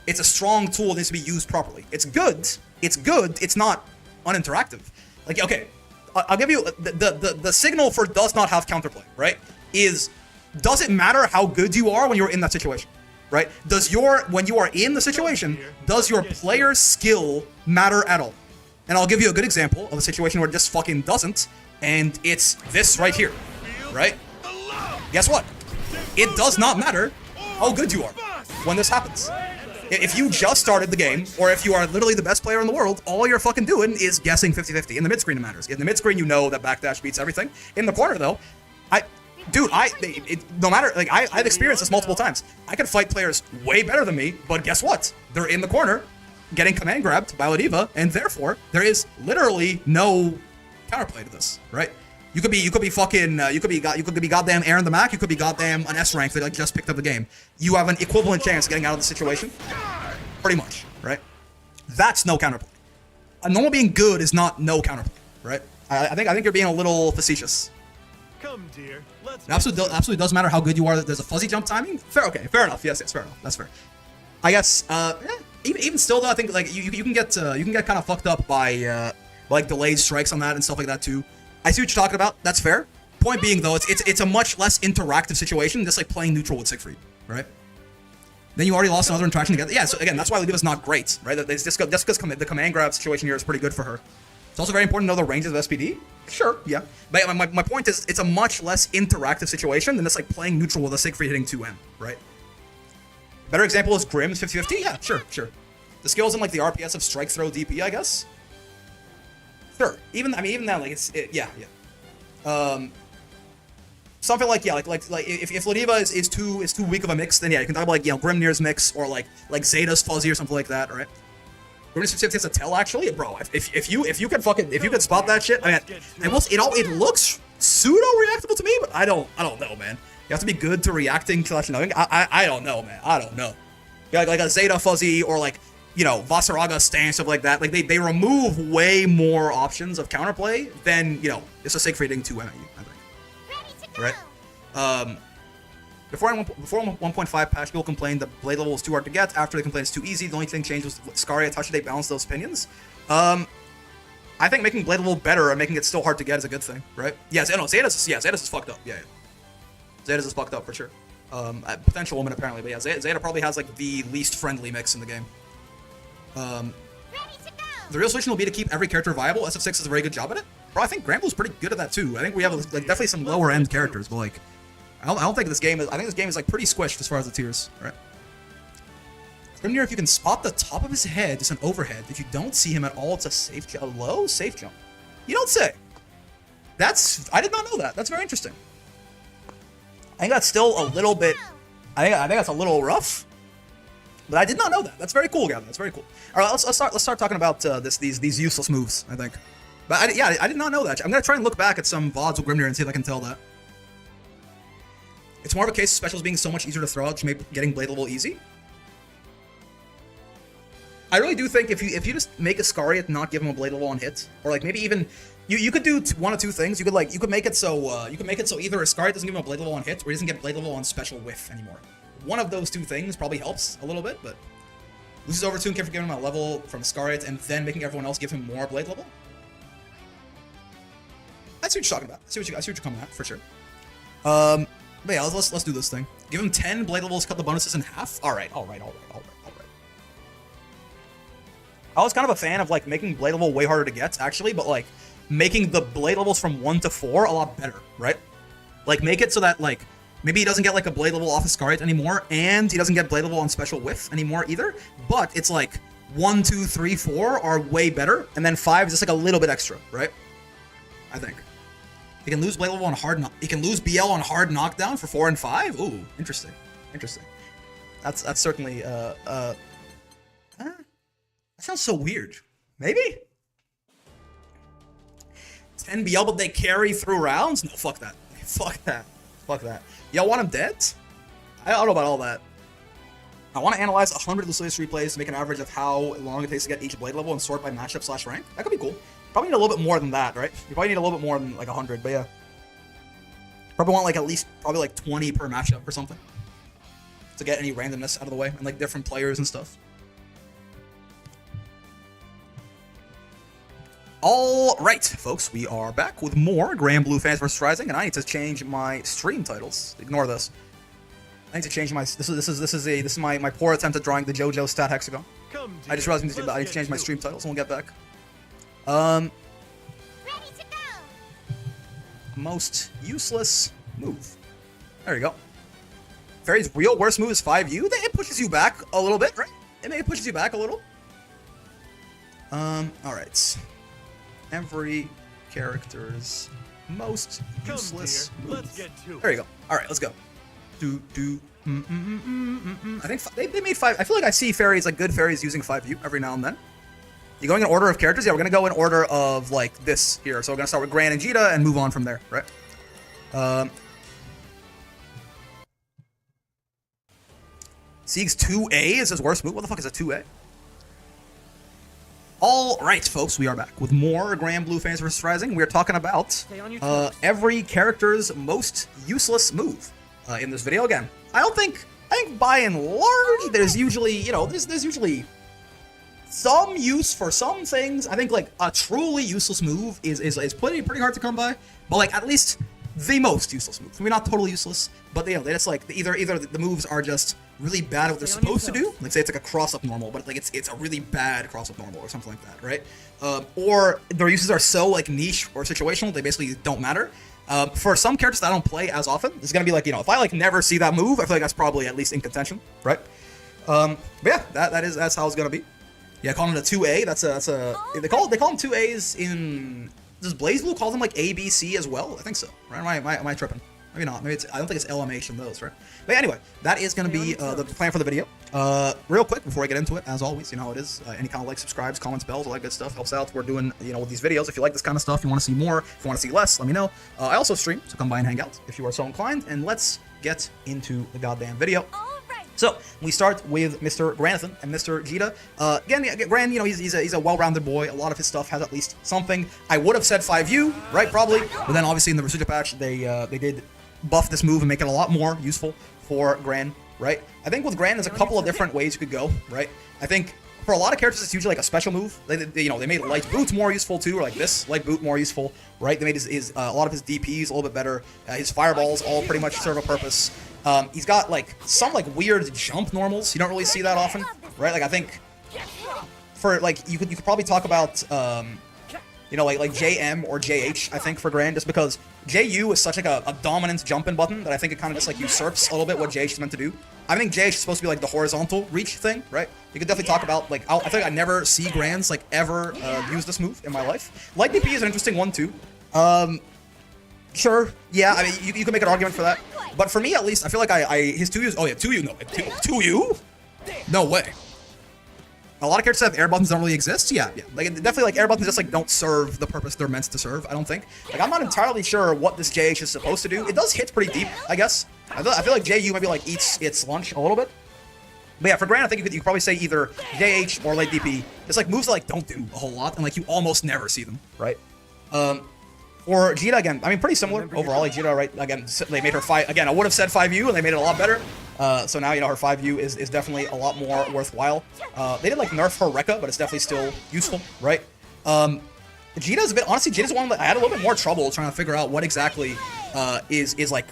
It's a strong tool that needs to be used properly. It's good. It's not uninteractive. Like, okay, I'll give you the signal for does not have counterplay, right? Does it matter how good you are when you're in that situation, right? When you are in the situation, does your player skill matter at all? And I'll give you a good example of a situation where it just fucking doesn't, and it's this right here, right? Guess what? It does not matter how good you are when this happens. If you just started the game, or if you are literally the best player in the world, all you're fucking doing is guessing 50-50. In the mid-screen, it matters. In the mid-screen, you know that backdash beats everything. In the corner, though, no matter, like, I've experienced this multiple times. I can fight players way better than me, but guess what? They're in the corner, getting command grabbed by Ladiva, and therefore, there is literally no counterplay to this, right? You could be goddamn Aaron the Mac. You could be goddamn an S rank that like just picked up the game. You have an equivalent chance of getting out of the situation, pretty much, right? That's no counterplay. A normal being good is not no counterplay, right? I think you're being a little facetious. Come, dear. Let's absolutely doesn't matter how good you are. There's a fuzzy jump timing. Fair, okay, fair enough. Yes, fair enough. That's fair. I guess, even still though, I think like you can get kind of fucked up by like delayed strikes on that and stuff like that too. I see what you're talking about. That's fair. Point being though, it's a much less interactive situation, just like playing neutral with Siegfried, right? Then you already lost another interaction together. Yeah, so again, that's why Oliva's not great, right? It's just because the command grab situation here is pretty good for her. It's also very important to know the ranges of SPD. Sure, yeah. But my point is, it's a much less interactive situation than just like playing neutral with a Siegfried hitting 2N, right? Better example is Grimm's 50-50. Yeah, sure. The skills in like the RPS of strike, throw, DP, I guess. Sure. Even that, like yeah. Something like if Lodiva is too weak of a mix, then yeah, you can talk about like Grimnir's mix or like Zeta's fuzzy or something like that, right? Grimnir's 50 has a tell actually, bro. If you can spot that shit, I mean, it looks pseudo reactable to me, but I don't know, man. You have to be good to reacting to knowing. I don't know, man. I don't know. Yeah, like a Zeta fuzzy or like Vasaraga stance, stuff like that. Like they remove way more options of counterplay than just a Siegfried hitting 2 MAU, I think. Right? Before 1.5 patch, people complained the blade level was too hard to get. After they complained it's too easy. The only thing changed was Scaria touch they balanced those opinions. I think making blade level better and making it still hard to get is a good thing, right? Yeah, Zeta's is fucked up. Yeah. Zeta's is fucked up for sure. Potential woman apparently, but yeah, Zeta probably has like the least friendly mix in the game. The real solution will be to keep every character viable. SF6 does a very good job at it. Bro, I think Granblue's pretty good at that too. I think we have like definitely some lower end characters, but like I don't think this game is. I think this game is like pretty squished as far as the tiers. All right. Grimnir, if you can spot the top of his head, it's an overhead. If you don't see him at all, it's a safe jump. A low safe jump. You don't say. I did not know that. That's very interesting. I think that's still a little bit. I think that's a little rough. But I did not know that. That's very cool, Gavin. That's very cool. All right, let's start talking about these useless moves. I think. But I did not know that. I'm gonna try and look back at some VODs with Grimnir and see if I can tell that. It's more of a case of specials being so much easier to throw out, which made getting blade level easy. I really do think if you just make a Scaria not give him a blade level on hit, or like maybe even you could do one of two things. You could make it so either a Scaria doesn't give him a blade level on hit, or he doesn't get blade level on special whiff anymore. One of those two things probably helps a little bit, but loses Overtune can forgive him a level from Scaria and then making everyone else give him more blade level. I see what you're talking about. I see what you're coming at for sure. But yeah, let's do this thing. Give him 10 blade levels, cut the bonuses in half. All right. I was kind of a fan of like making blade level way harder to get, actually, but like making the blade levels from 1 to 4 a lot better, right? Like make it so that like maybe he doesn't get like a blade level off of Scaria anymore, and he doesn't get blade level on special whiff anymore either. But it's like 1, 2, 3, 4 are way better, and then 5 is just like a little bit extra, right? I think. He can lose blade level on hard. He can lose BL on hard knockdown for 4 and 5. Ooh, interesting. That's certainly that sounds so weird. Maybe 10 BL, but they carry through rounds. No, fuck that. Fuck that. Y'all want him dead? I don't know about all that. I want to analyze 100 Lucilius replays to make an average of how long it takes to get each blade level and sort by matchup / rank. That could be cool. Probably need a little bit more than that, right? You probably need a little bit more than like 100, but yeah. Probably want like at least probably like 20 per matchup or something to get any randomness out of the way and like different players and stuff. All right, folks, we are back with more Granblue Fans vs. Rising, and I need to change my stream titles. Ignore this. I need to change my. This is my poor attempt at drawing the JoJo stat hexagon. I just realized I need to change my stream titles, and we'll get back. Ready to go. Most useless move. There you go. Fairy's real worst move is 5U. It pushes you back a little bit, right? It pushes you back a little. All right. Every character's most useless move. There you go. All right, let's go. I think they made 5. I feel like I see fairies, like good fairies, using 5U every now and then. You going in order of characters? Yeah, we're gonna go in order of like this here. So we're gonna start with Gran and Jita and move on from there, right? Sieg's 2A is his worst move. What the fuck is a 2A? All right, folks, we are back with more Granblue Fans vs. Rising. We are talking about every character's most useless move in this video. Again, I don't think I think by and large, there's usually, you know, there's usually some use for some things. I think like a truly useless move is pretty hard to come by, but like at least the most useless move. I mean, not totally useless, but you know, they just like either the moves are just really bad at what they're supposed to do. Like say it's like a cross up normal, but like it's a really bad cross up normal or something like that, right? Or their uses are so like niche or situational they basically don't matter. For some characters that I don't play as often, it's gonna be like, you know, if I like never see that move, I feel like that's probably at least in contention, right? But yeah, that's how it's gonna be. Yeah, calling it a 2A. That's a they call them 2As in. Does BlazBlue call them like ABC as well? I think so. Right? Am I tripping? Maybe not. Maybe I don't think it's LMH in those, right? But anyway, that is going to be the plan for the video. Real quick, before I get into it, as always, you know how it is. Any kind of like, subscribes, comments, bells, all that good stuff helps out. We're doing, you know, with these videos. If you like this kind of stuff, you want to see more, if you want to see less, let me know. I also stream, so come by and hang out if you are so inclined. And let's get into the goddamn video. So we start with Mr. Granathan and Mr. Jita. Again, Gran, you know, he's a well-rounded boy. A lot of his stuff has at least something. I would have said 5U, right? Probably, but then obviously in the Resurgent patch, they did buff this move and make it a lot more useful for Gran, right? I think with Gran, there's a couple of different ways you could go, right? I think for a lot of characters, it's usually like a special move. You know, they made light boots more useful too, or like this light boot more useful, right? They made a lot of his DPs a little bit better. His fireballs all pretty much serve a purpose. He's got like some like weird jump normals. You don't really see that often, right? Like I think for like you could probably talk about you know, like JM or JH, I think, for Gran, just because JU is such like a dominant jumping button that I think it kind of just like usurps a little bit what JH is meant to do. I think JH is supposed to be like the horizontal reach thing, right? You could definitely talk about like I think I never see Grans like ever use this move in my life. Light DP is an interesting one too. Sure, yeah, I mean you can make an argument for that, but for me at least, I feel like his 2U's. Oh yeah, 2U, no, 2U? No way. A lot of characters have air buttons don't really exist. Yeah. Like definitely like air buttons just like don't serve the purpose they're meant to serve. I don't think. Like I'm not entirely sure what this JH is supposed to do. It does hit pretty deep, I guess. I feel like JU maybe like eats its lunch a little bit. But yeah, for Gran, I think you could probably say either JH or light DP. It's like moves that like don't do a whole lot and like you almost never see them, right? Or Jita, again, I mean, pretty similar overall. Like Jita, right? Again, they made her 5. Again, I would have said 5U, and they made it a lot better. So now, you know, her 5U is definitely a lot more worthwhile. They did, like, nerf her Rekka, but it's definitely still useful, right? Jita's a bit, honestly, Jita's one that I had a little bit more trouble trying to figure out what exactly is like,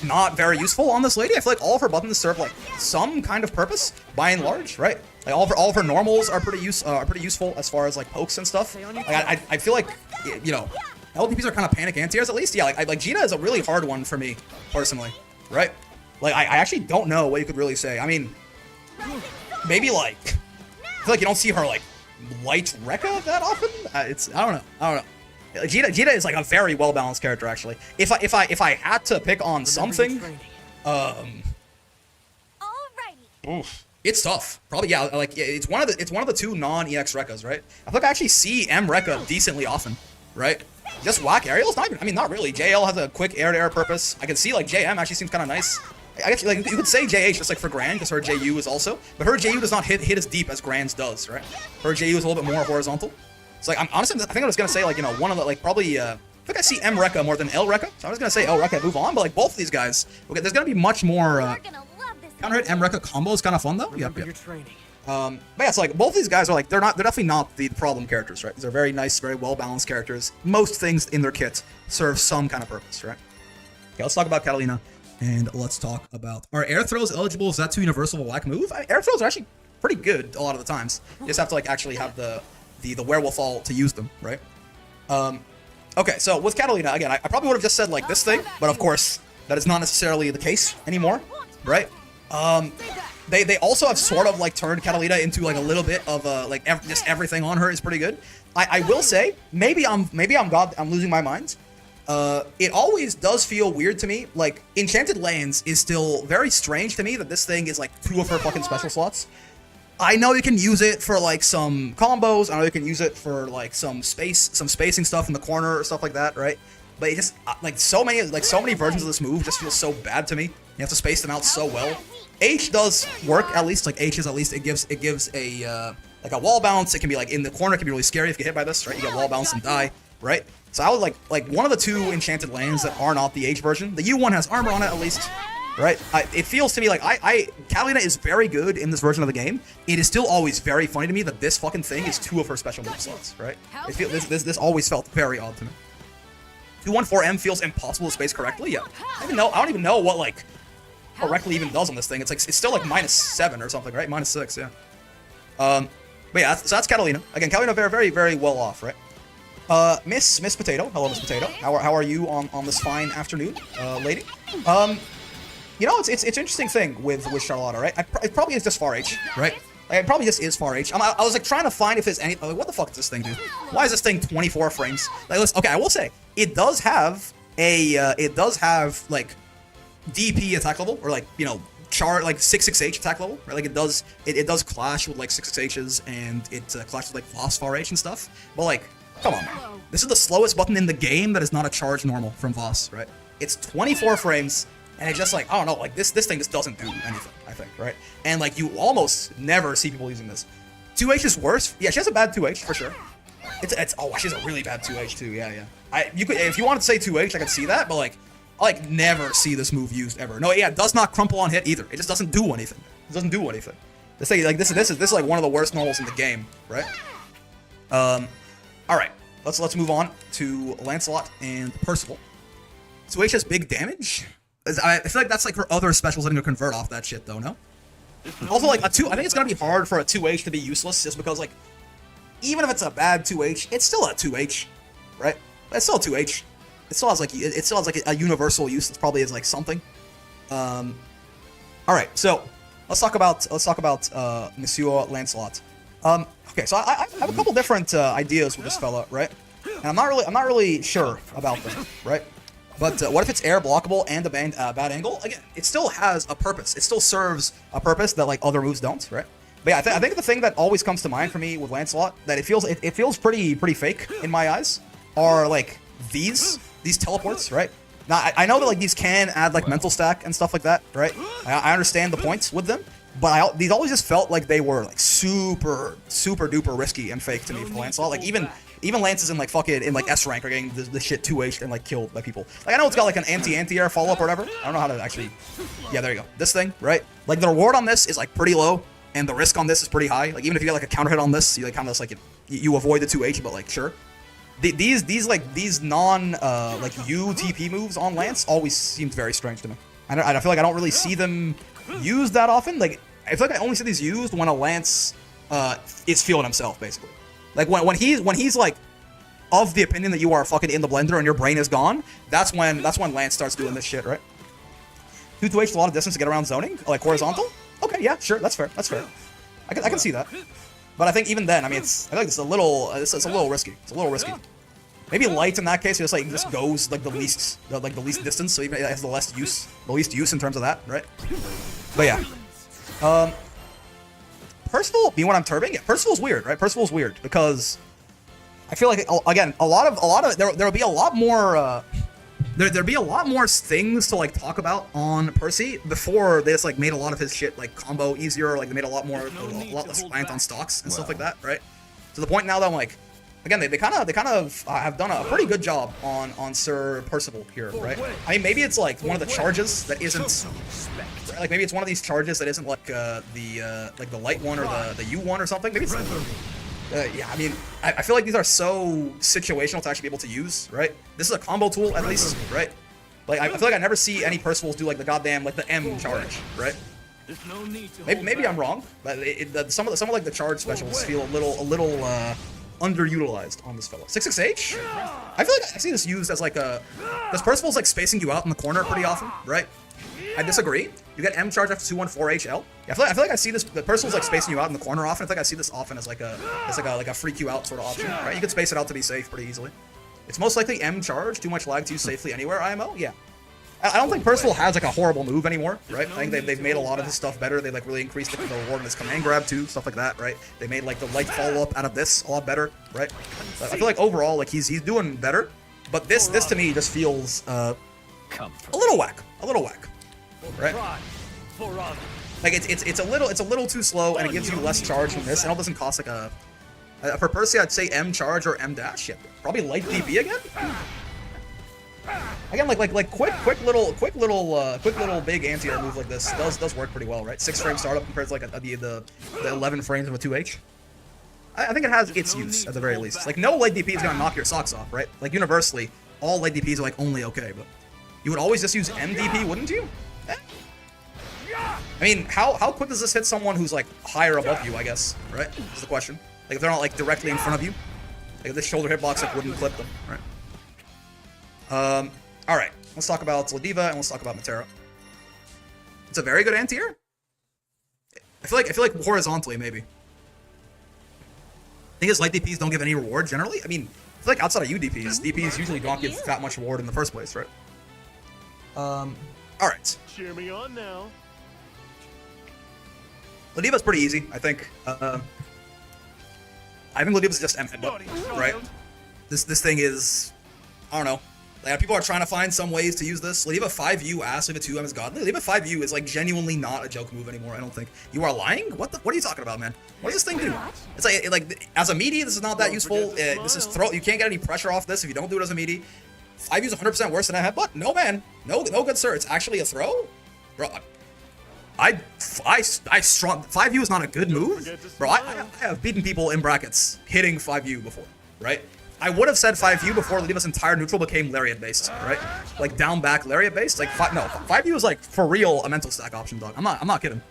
not very useful on this lady. I feel like all of her buttons serve, like, some kind of purpose, by and large, right? Like, all of her normals are pretty useful as far as, like, pokes and stuff. Like, I feel like, you know, LDPs are kind of panic anti-airs at least. Yeah, like Jita is a really hard one for me, personally, right? Like, I actually don't know what you could really say. I mean, maybe, like, I feel like you don't see her, like, light Rekka that often? I don't know. Jita is, like, a very well-balanced character, actually. If I had to pick on something, oof. It's tough. Probably, yeah, like, it's one of the two non-EX Rekkas, right? I think I actually see M Rekka decently often, right? Just whack aerials? Not even, I mean, not really. JL has a quick air-to-air purpose. I can see, like, JM actually seems kind of nice. I guess, like, you could say JH just, like, for Gran, because her JU is also, but her JU does not hit as deep as Gran's does, right? Her JU is a little bit more horizontal. So, like, honestly, I think I was going to say, like, you know, one of the, like, probably, I think I see M Rekka more than L Rekka, so I was going to say L Rekka and move on, but, like, both of these guys, okay, there's going to be much more, counter-hit M Rekka combo is kind of fun, though. Yep. But yeah, so like both these guys are like they're definitely not the problem characters, right? These are very nice, very well balanced characters. Most things in their kit serve some kind of purpose, right? Okay, let's talk about Catalina, and let's talk about are air throws eligible? Is that too universal of a whack move? I mean, air throws are actually pretty good a lot of the times. You just have to like actually have the wherewithal to use them, right? Okay, so with Catalina again, I probably would have just said like this thing, but of course that is not necessarily the case anymore, right? They also have sort of like turned Catalina into like a little bit of a like just everything on her is pretty good. I will say maybe I'm losing my mind. It always does feel weird to me. Like Enchanted Lands is still very strange to me that this thing is like 2 of her fucking special slots. I know you can use it for like some combos. I know you can use it for like some spacing stuff in the corner or stuff like that, right? But it just like so many versions of this move just feel so bad to me. You have to space them out so well. H does work at least. Like H is at least it gives a like a wall bounce. It can be like in the corner. It can be really scary if you get hit by this, right? You get wall bounce and die, right? So I would like one of the 2 Enchanted Lands that are not the H version. The U one has armor on it at least. right? It feels to me like Catalina is very good in this version of the game. It is still always very funny to me that this fucking thing is 2 of her special move slots, right? This always felt very odd to me. 214M feels impossible to space correctly. Yeah, I don't even know what like correctly even does on this thing. It's like it's still like -7 or something, right? -6, yeah. But yeah, so that's Catalina. Again, Catalina very very well off, right? Miss Potato. Hello, Miss Potato. How are you on this fine afternoon, lady? You know, it's interesting thing with Charlotta, right? It probably is just far H, right? Like, it probably just is far H. I was like trying to find if there's any. Like, what the fuck is this thing do? Why is this thing 24 frames? Like, listen, okay, I will say it does have like DP attack level, or like, you know, like 66H attack level, right? Like it does clash with like 66Hs, and it clashes with like Voss far H and stuff. But like, come on, man. This is the slowest button in the game that is not a charge normal from Voss, right? It's 24 frames, and it's just like, I don't know, like this thing just doesn't do anything, I think, right? And like you almost never see people using this. 2H is worse. Yeah, she has a bad 2H for sure. Oh, she has a really bad 2H too. Yeah. You could, if you wanted to say 2H, I could see that, but like I like never see this move used ever. No, yeah, it does not crumple on hit either. It just doesn't do anything. It doesn't do anything. This thing, like this is like one of the worst normals in the game, right? All right, let's move on to Lancelot and Percival. 2H has big damage. I feel like that's like her other specials letting her convert off that shit though, no? Also, like a 2, I think it's gonna be hard for a 2H to be useless, just because like even if it's a bad 2H, it's still a 2H, right? It's still a 2H. It still has like a universal use. It probably is like something. All right, so let's talk about Monsieur Lancelot. Okay, so I have a couple different ideas with this fella, right? And I'm not really sure about them, right? But what if it's air blockable and a bad angle? Again, it still has a purpose. It still serves a purpose that like other moves don't, right? But yeah, I think the thing that always comes to mind for me with Lancelot, that it feels pretty fake in my eyes, are like these teleports, right? Now I know that like these can add like mental stack and stuff like that, right? I understand the points with them, but these always just felt like they were like super duper risky and fake to me for Lancelot. Like even Lances in like S rank are getting the shit 2H and like killed by people. Like I know it's got like an anti-air follow up or whatever. I don't know how to actually. Yeah, there you go. This thing, right? Like the reward on this is like pretty low, and the risk on this is pretty high. Like even if you get like a counter hit on this, you like kind of just like you avoid the 2H, but like sure. These non like UTP moves on Lance always seemed very strange to me. I feel like I don't really see them used that often. Like I feel like I only see these used when a Lance is feeling himself, basically. Like when he's like of the opinion that you are fucking in the blender and your brain is gone, that's when Lance starts doing this shit, right? 2-2H a lot of distance to get around zoning, like horizontal. Okay, yeah, sure, that's fair. I can see that. But I think even then, I mean, I feel like it's a little risky. It's a little risky. Maybe light in that case, just goes like the least distance, so even it has the least use in terms of that, right? But yeah, Percival being what I'm turbing, yeah, Percival's weird, right? Percival's weird because I feel like again a lot of there'll be a lot more there'd be a lot more things to like talk about on Percy before they just like made a lot of his shit like combo easier, like they made a lot less reliant on stocks and stuff like that, right? To the point now that I'm like, again, they kind of have done a pretty good job on Sir Percival here, right? I mean, maybe it's like one of the charges that isn't, like maybe it's one of these charges that isn't like the light one or the U one or something. Maybe it's. Yeah, I mean, I feel like these are so situational to actually be able to use, right? This is a combo tool, at least, right? Like, I feel like I never see any Percivals do, like, the goddamn, like, the M charge, right? Maybe I'm wrong, but some of like, the charge specials feel a little underutilized on this fellow. 66H? I feel like I see this used as, like, this Percival's, like, spacing you out in the corner pretty often, right? I disagree. You get M charge after 214HL. Yeah, I feel like I see this. The Percival's like spacing you out in the corner often. I think I see this often as like a freak you out sort of option, right? You can space it out to be safe pretty easily. It's most likely M charge. Too much lag to use safely anywhere. IMO. Yeah. I don't think Percival has like a horrible move anymore, right? I think they've made a lot of his stuff better. They like really increased the reward in his command grab too, stuff like that, right? They made like the light follow up out of this a lot better, right? I feel like overall like he's doing better, but this to me just feels a little whack. Right? Like it's a little too slow, and it gives you less charge from this, and it doesn't cost like a for Percy I'd say M charge or M dash. Yeah, probably light DP again. Again, like quick little big anti-air move like this does work pretty well, right? 6 frame startup compared to like the 11 frames of a 2H. I think it has its use at the very least. Like no light DP is gonna knock your socks off, right? Like universally, all light DPs are like only okay, but you would always just use MDP, wouldn't you? Eh. I mean, how quick does this hit someone who's like higher above you? I guess, right? Is the question. Like if they're not like directly in front of you, like this shoulder hitbox like wouldn't clip them, right? All right. Let's talk about Ladiva and let's talk about Matera. It's a very good anti-air. I feel like horizontally maybe. Thing is, light DPs don't give any reward generally. I mean, I feel like outside of UDPs, DPs usually don't give that much reward in the first place, right? All right. Cheer me on now. Ladiva's pretty easy, I think. I think Ladiva's just M headbutt, right? This thing is, I don't know. Like, people are trying to find some ways to use this. Ladiva 5U ass if a 2M is godly. Ladiva 5U is like genuinely not a joke move anymore, I don't think. You are lying? What are you talking about, man? What does this thing do? It's like as a meaty, this is not that useful. This is throw. You can't get any pressure off this if you don't do it as a meaty. 5U is 100% worse than a headbutt? No, man. No good sir. It's actually a throw? Bro, I strong 5U is not a good move. Bro, I have beaten people in brackets hitting 5U before, right? I would have said 5U before Ladiva's entire neutral became Lariat based, right? Like down back Lariat based. Like 5U is like for real a mental stack option, dog. I'm not kidding.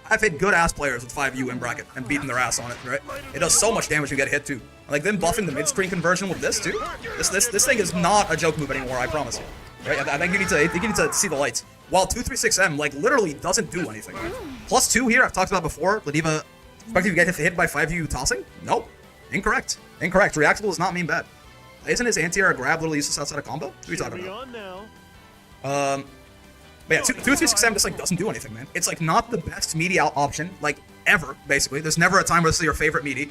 I've hit good ass players with 5U in bracket and beaten their ass on it, right? It does so much damage when you get hit too. Like them buffing the mid screen conversion with this too. This thing is not a joke move anymore, I promise you. Right? I think you need to see the lights. While 236M like literally doesn't do anything. +2 here, I've talked about before. Ladiva expected to get hit by 5U tossing? Nope. Incorrect. Reactable does not mean bad. Isn't his anti-air a grab literally useless outside of combo? What are you talking about? But yeah, 236M just like doesn't do anything, man. It's like not the best meaty out option, like ever, basically. There's never a time where this is your favorite meaty.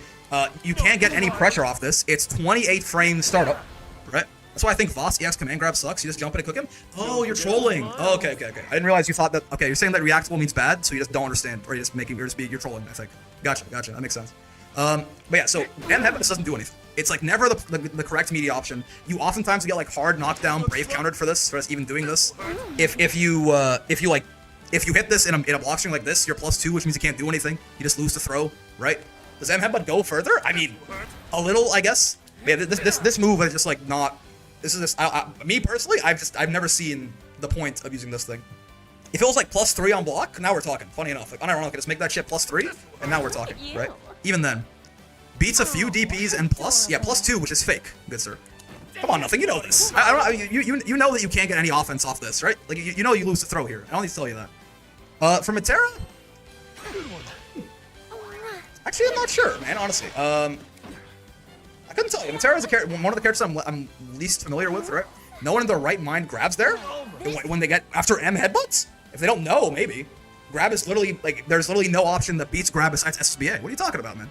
You can't get any pressure off this. It's 28 frame startup, right? That's why I think Voss EX command grab sucks. You just jump in and cook him. Oh, you're trolling. Oh, okay. I didn't realize you thought that. Okay, you're saying that reactable means bad, so you just don't understand, or you're trolling. I think. Gotcha. That makes sense. But yeah, so M headbutt doesn't do anything. It's like never the correct meaty option. You oftentimes get like hard knockdown brave countered for even doing this. If you hit this in a block string like this, you're +2, which means you can't do anything. You just lose the throw, right? Does M headbutt go further? I mean, a little, I guess. But yeah, this move is just like not. This is just me personally. I've never seen the point of using this thing. If it was like +3 on block, now we're talking. Funny enough, like unironically, just make that shit +3, and now we're talking, right? Even then, beats a few DPs and +2, which is fake, good sir. Come on, nothing. You know this. You know that you can't get any offense off this, right? Like you know you lose the throw here. I don't need to tell you that. For Matera, actually I'm not sure, man. Honestly, I couldn't tell you. Matera is one of the characters I'm least familiar with, right? No one in their right mind grabs there when they get after M headbutts. If they don't know, maybe grab is literally like there's literally no option that beats grab besides SSBA. What are you talking about, man?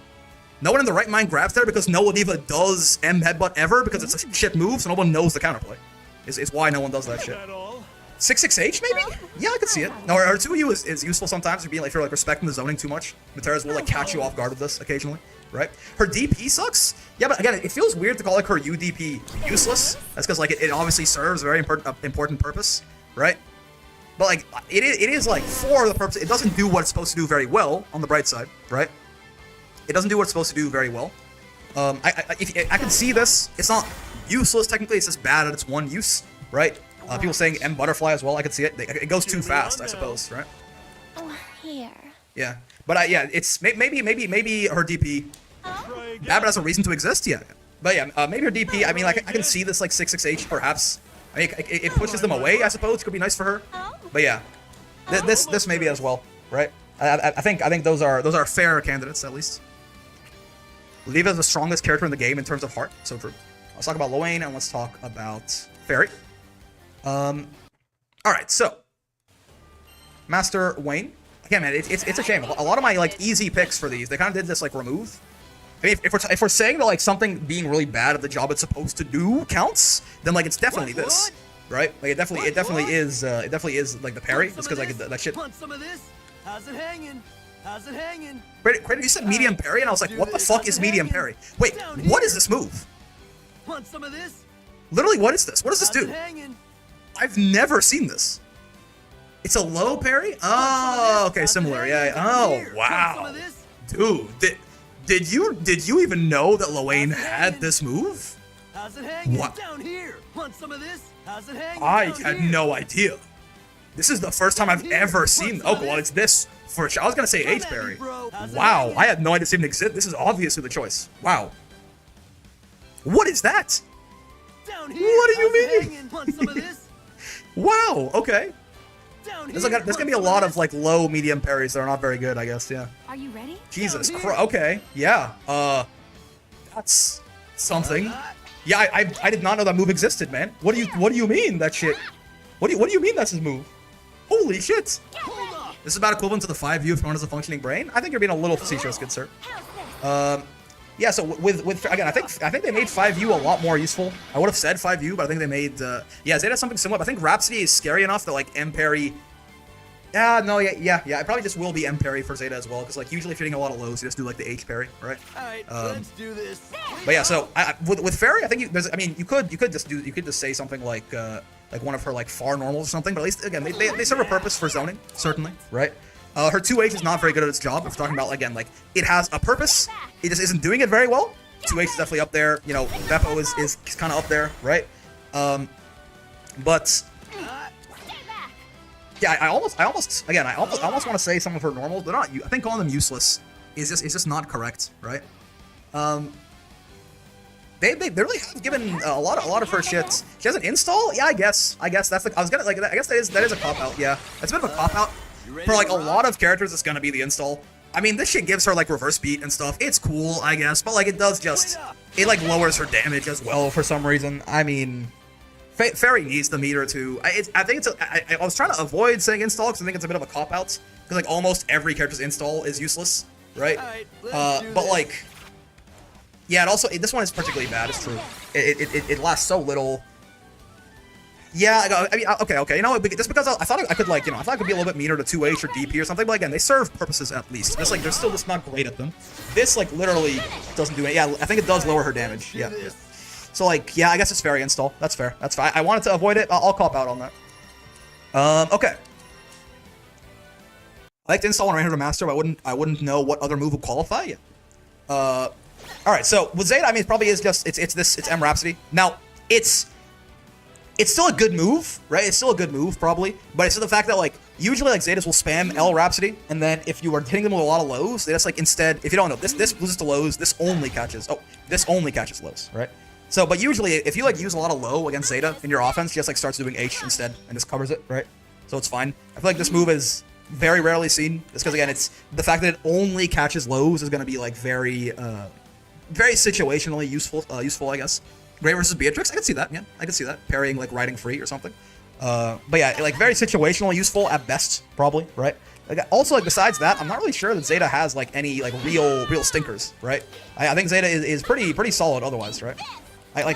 No one in the right mind grabs there because no Ladiva does M headbutt ever because it's a shit move, so no one knows the counterplay. It's why no one does that shit. 66H maybe? Yeah, I could see it. No, or 2U is useful sometimes if you're like respecting the zoning too much. Matera's will like catch you off guard with this occasionally, right? Her DP sucks. Yeah, but again, it feels weird to call like her UDP useless. That's because like it obviously serves a very important purpose, right? But like it is like for the purpose. It doesn't do what it's supposed to do very well on the bright side, right? It doesn't do what it's supposed to do very well. I can see this. It's not useless technically. It's just bad at its one use, right? People saying M butterfly as well. I could see it. It goes too fast, I suppose, right? Oh, here. Yeah, but yeah, it's maybe her DP. Babbitt has a reason to exist, yeah. But yeah, maybe her DP. I mean, like I can see this like 66H perhaps. I mean, it pushes them away. I suppose it could be nice for her. But yeah, this maybe as well, right? I think those are fair candidates at least. Ladiva is the strongest character in the game in terms of heart, so true. Let's talk about Lowain and let's talk about Fairy. Alright, so Master Wayne. Again, man, it's a shame. A lot of my like easy picks for these, they kind of did this like remove. I mean, if we're saying that like something being really bad at the job it's supposed to do counts, then like it's definitely this, right? Like it definitely is like the parry, just because like that shit. Want some of this? How's it hanging? How's it hanging? Credit, you said medium parry, and I was like, what the fuck is medium parry? Wait, what is this move? Want some of this? Literally, what is this? What does this How's it do? hanging? I've never seen this. It's a low parry? Oh, okay, similar. Yeah. Oh, wow. Dude, did you even know that Lowain had this move? How's it hanging? What? Down here. Want some of this? How's it hanging? I Down had here. no idea. This is the first time I've ever seen. Oh, well, it's this for sure. I was gonna say H parry. Wow, I had no idea this even existed. This is obviously the choice. Wow. What is that? Down here. What do you How's it mean? hanging? Want some of this? Wow. Okay. Down There's here. gonna be a lot of like low medium parries that are not very good, I guess. Yeah. Are you ready? Jesus Christ. Okay. Yeah. That's something. Yeah, I did not know that move existed, man. What do you mean that shit? What do you mean that's his move? Holy shit! This is about equivalent to the 5U if one has a functioning brain. I think you're being a little facetious, good sir. Yeah. So with again, I think they made 5U a lot more useful. I would have said 5U, but I think they made yeah, Zeta something similar. But I think Rhapsody is scary enough that like M parry. Yeah, no, yeah. It probably just will be M parry for Zeta as well, because like usually if you're hitting a lot of lows, you just do like the H parry, right? All right, let's do this. But yeah, so with Fairy, I think you could just say something like one of her like far normals or something. But at least again, they serve a purpose for zoning, certainly, right? Her 2H is not very good at its job. If we're talking about again, like it has a purpose, it just isn't doing it very well. 2H is definitely up there. You know, Beppo is kind of up there, right? But yeah, I almost want to say some of her normals. They're not. I think calling them useless is just not correct, right? They really have given a lot of her shit. She has an install. Yeah, I guess that's like I guess that is a cop out. Yeah, that's a bit of a cop out for like a lot of characters. It's gonna be the install. I mean, this shit gives her like reverse beat and stuff. It's cool, I guess, but like it does just like lowers her damage as well for some reason. I mean. Fairy needs the meter too. I think I was trying to avoid saying install because I think it's a bit of a cop out because like almost every character's install is useless, right? But like, yeah, this one is particularly bad. It's true. It lasts so little. Yeah, I mean, okay. You know, just because I thought I could like, I thought I could be a little bit meaner to 2H or DP or something. But again, they serve purposes at least. Just like they're still just not great at them. This like literally doesn't do it. Yeah, I think it does lower her damage. Yeah. So like, yeah, I guess it's Fairy install. That's fair. That's fine. I wanted to avoid it. I'll cop out on that. Okay. I like to install when I enter Master, but I wouldn't know what other move would qualify yet. All right. So with Zeta, I mean, it probably is just it's M Rhapsody. Now it's still a good move, right? It's still a good move probably, but it's the fact that like usually like Zetas will spam L Rhapsody, and then if you are hitting them with a lot of lows, they just like instead, if you don't know, this loses to lows. This only catches lows, right? So, but usually, if you like use a lot of low against Zeta in your offense, she just like starts doing H instead and just covers it, right? So it's fine. I feel like this move is very rarely seen, just because again, it's the fact that it only catches lows is going to be like very situationally useful, I guess. Gray versus Beatrix, I could see that. Yeah, I could see that parrying like riding free or something. But yeah, like very situationally useful at best, probably, right? Like, also, like besides that, I'm not really sure that Zeta has like any like real stinkers, right? I think Zeta is pretty solid otherwise, right? I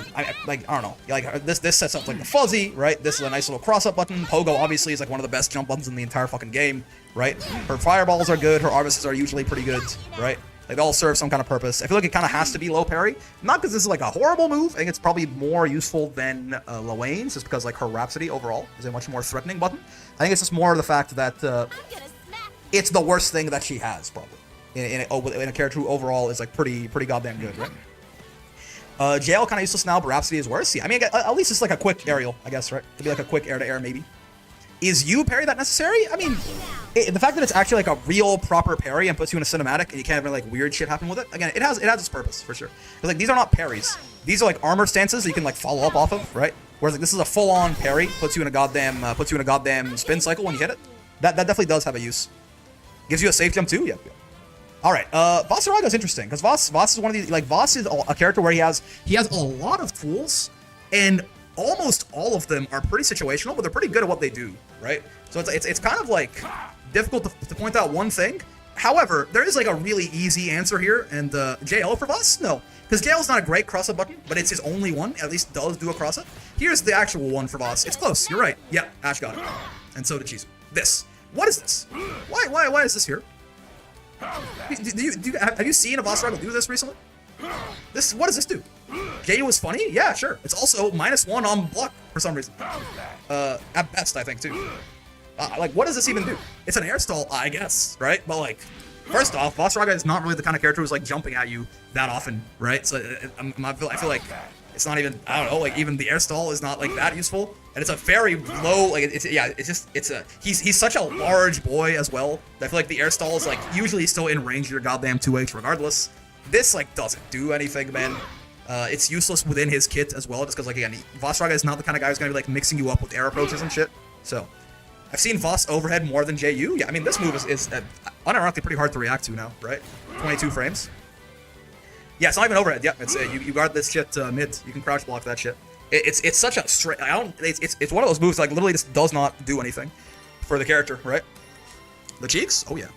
don't know. Like this sets up like the fuzzy, right? This is a nice little cross-up button. Pogo obviously is like one of the best jump buttons in the entire fucking game, right? Her fireballs are good. Her armistices are usually pretty good, right? Like they all serve some kind of purpose. I feel like it kind of has to be low parry, not because this is like a horrible move. I think it's probably more useful than Lowain's, just because like her Rhapsody overall is a much more threatening button. I think it's just more of the fact that it's the worst thing that she has probably in a character who overall is like pretty goddamn good, right? JL kind of useless now, but Rhapsody is worse. Yeah, I mean, at least it's like a quick aerial, I guess, right? It'd be like a quick air-to-air, maybe. Is you parry that necessary? I mean, the fact that it's actually like a real proper parry and puts you in a cinematic and you can't have any like weird shit happen with it. Again, it has its purpose for sure. Because like these are not parries. These are like armor stances that you can like follow up off of, right? Whereas like this is a full-on parry, puts you in a goddamn spin cycle when you hit it. That definitely does have a use. Gives you a safe jump too. Yeah. All right, Voss Arago is interesting because Voss is one of these, like Voss is a character where he has a lot of tools, and almost all of them are pretty situational, but they're pretty good at what they do, right? So it's kind of like difficult to point out one thing. However, there is like a really easy answer here, and JL for Voss? No, because JL's not a great cross-up button, but it's his only one, at least does do a cross-up. Here's the actual one for Voss. It's close, you're right. Yeah, Ash got it. And so did Chizu. This. What is this? Why is this here? Have you seen a Voss Arago do this recently? What does this do? JU is funny? Yeah, sure. It's also -1 on block for some reason. At best, I think, too. Like, what does this even do? It's an air stall, I guess, right? But, like, first off, Boss Raga is not really the kind of character who's, like, jumping at you that often, right? So, I feel like it's not even, I don't know, like, even the air stall is not, like, that useful. And it's a very low, like, he's such a large boy as well. I feel like the air stall is, like, usually still in range of your goddamn 2H regardless. This, like, doesn't do anything, man. It's useless within his kit as well, just because, like, again, Voss Raga is not the kind of guy who's going to be, like, mixing you up with air approaches and shit. So, I've seen Voss overhead more than JU. Yeah, I mean, this move is unironically pretty hard to react to now, right? 22 frames. Yeah, it's not even overhead. Yeah, it's you guard this shit mid. You can crouch block that shit. It's such a straight. It's one of those moves like literally just does not do anything for the character, right? The cheeks? Oh yeah.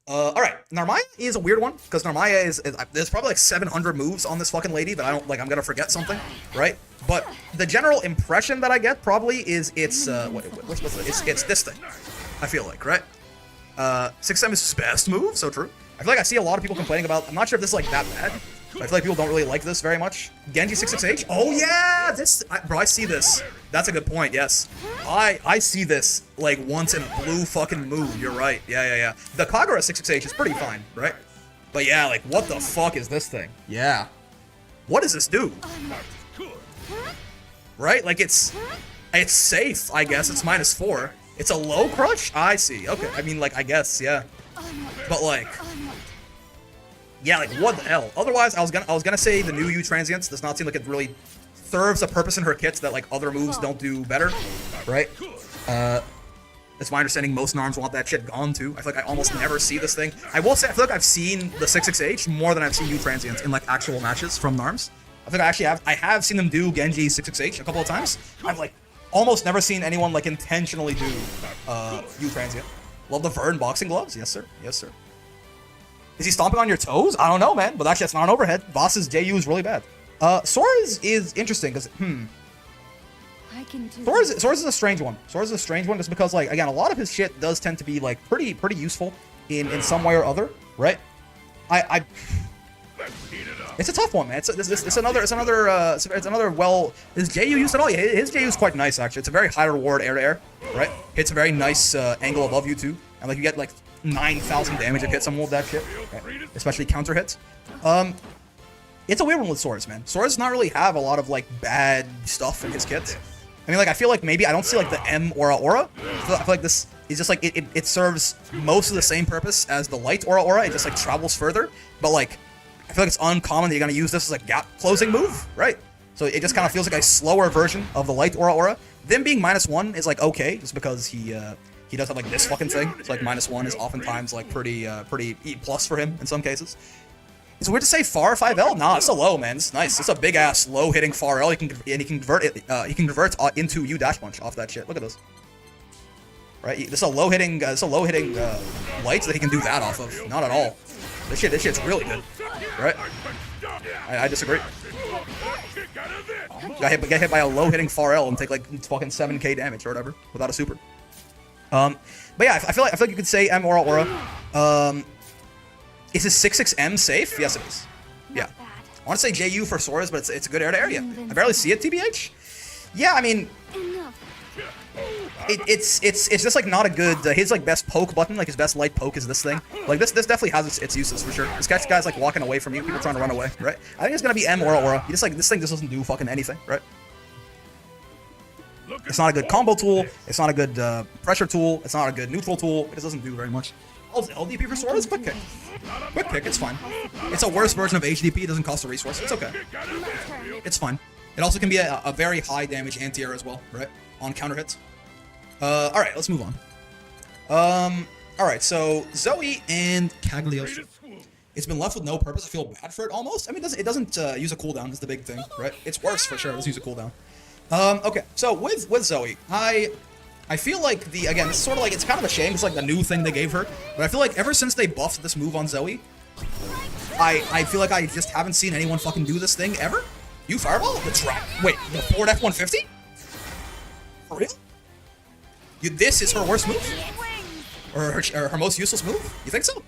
All right, Narmaya is a weird one because Narmaya is there's probably like 700 moves on this fucking lady that I don't like. I'm gonna forget something, right? But the general impression that I get probably is it's it's this thing. I feel like, right? 6M is his best move, so true. I feel like I see a lot of people complaining about. I'm not sure if this is like that bad. But I feel like people don't really like this very much. Genji 66H. Oh yeah, bro. I see this. That's a good point. Yes, I see this like once in a blue fucking moon. You're right. Yeah. The Kagura 66H is pretty fine, right? But yeah, like what the fuck is this thing? Yeah. What does this do? Right? Like it's safe, I guess. It's -4. It's a low crush? I see. Okay. I mean, like, I guess, yeah. But like, yeah, like what the hell? Otherwise, I was gonna say the new U transients does not seem like it really serves a purpose in her kits that like other moves don't do better, right? It's my understanding most Narms want that shit gone too. I feel like I almost never see this thing. I will say I feel like I've seen the 66H more than I've seen U transients in like actual matches from Narms. I think I have seen them do Genji 66H a couple of times. I've like almost never seen anyone like intentionally do U transient. Love the Vern boxing gloves. Yes sir. Yes sir. Is he stomping on your toes? I don't know, man. But actually, that's not an overhead. Voss's JU is really bad. Sora's is interesting because Sora's is a strange one. Sora's is a strange one just because like again, a lot of his shit does tend to be like pretty useful in some way or other, right? It's a tough one, man. It's another well. Is JU used at all? Yeah, his JU is quite nice actually. It's a very high reward air to air, right? Hits a very nice angle above you too, and like you get like 9,000 damage if hit someone with that shit, right? Especially counter hits. It's a weird one with Soras, man. Soras does not really have a lot of like bad stuff in his kits. I mean, like I feel like maybe I don't see like the M aura. I feel like this is just like it serves most of the same purpose as the light aura. It just like travels further, but like. I feel like it's uncommon that you're going to use this as a gap closing move, right? So it just kind of feels like a slower version of the light aura. Them being -1 is like okay, just because he does have like this fucking thing. It's like -1 is oftentimes like pretty E+ for him in some cases. Is it weird to say far 5L? Nah, it's a low, man. It's nice. It's a big ass low hitting far L. He can convert it. He can convert into U dash punch off that shit. Look at this. Right, this is a low hitting light that he can do that off of. Not at all. This shit's really good, right? I disagree. Get hit by a low hitting far L and take like fucking 7k damage or whatever without a super. But yeah, I feel like you could say M aura. Is his 66M safe? Yes, it is. Yeah. I want to say JU for Soras, but it's a good air to area. I barely see it, TBH. Yeah, I mean. It's just like not a good his like best poke button, like his best light poke is this thing. Like this definitely has its uses for sure. This guy's like walking away from you, people trying to run away, right? I think it's gonna be M aura. You just like this thing just doesn't do fucking anything, right? It's not a good combo tool. It's not a good pressure tool. It's not a good neutral tool. It just doesn't do very much. LDP for Sora is quick pick. Quick pick, it's fine. It's a worse version of HDP. It doesn't cost a resource. It's okay. It's fine. It also can be a very high damage anti-air as well, right? On counter hits. Alright, let's move on. Alright, so Zoe and Cagliostro. It's been left with no purpose. I feel bad for it almost. I mean, it doesn't use a cooldown is the big thing, right? It's worse for sure. It doesn't use a cooldown. Okay, so with Zoe, I feel like again, it's sort of like, it's kind of a shame. It's like the new thing they gave her. But I feel like ever since they buffed this move on Zoe, I feel like I just haven't seen anyone fucking do this thing ever. You Fireball? Wait, the Ford F-150? For real? This is her worst move? Or her most useless move? You think so?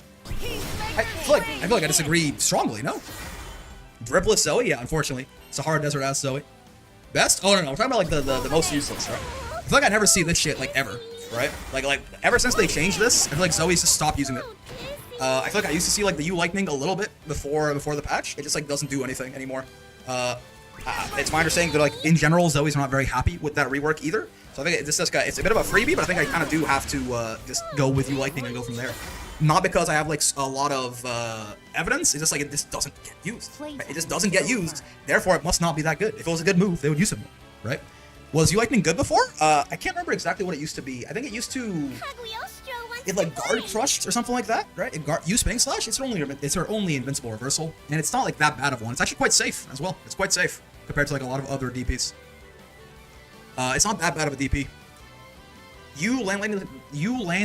I feel like I disagree strongly, no? Dripless Zoe? Yeah, unfortunately. Sahara Desert ass Zoe. Best? Oh, no, no. We're talking about, like, the most useless, right? I feel like I never see this shit, like, ever, right? Like, ever since they changed this, I feel like Zoe's just stopped using it. I feel like I used to see, like, the U Lightning a little bit before the patch. It just, like, doesn't do anything anymore. It's my understanding that, like, in general, Zoe's not very happy with that rework either. So I think it's a bit of a freebie, but I think I kind of do have to just go with U Lightning and go from there. Not because I have, like, a lot of evidence. It's just like it just doesn't get used. Right? It just doesn't get used. Therefore, it must not be that good. If it was a good move, they would use it more, right? Was U Lightning good before? I can't remember exactly what it used to be. I think it used to... It, like, guard crushed or something like that, right? Use Spinning Slash. It's her only invincible reversal, and it's not, like, that bad of one. It's actually quite safe as well. It's quite safe compared to, like, a lot of other DPs. It's not that bad of a DP. You land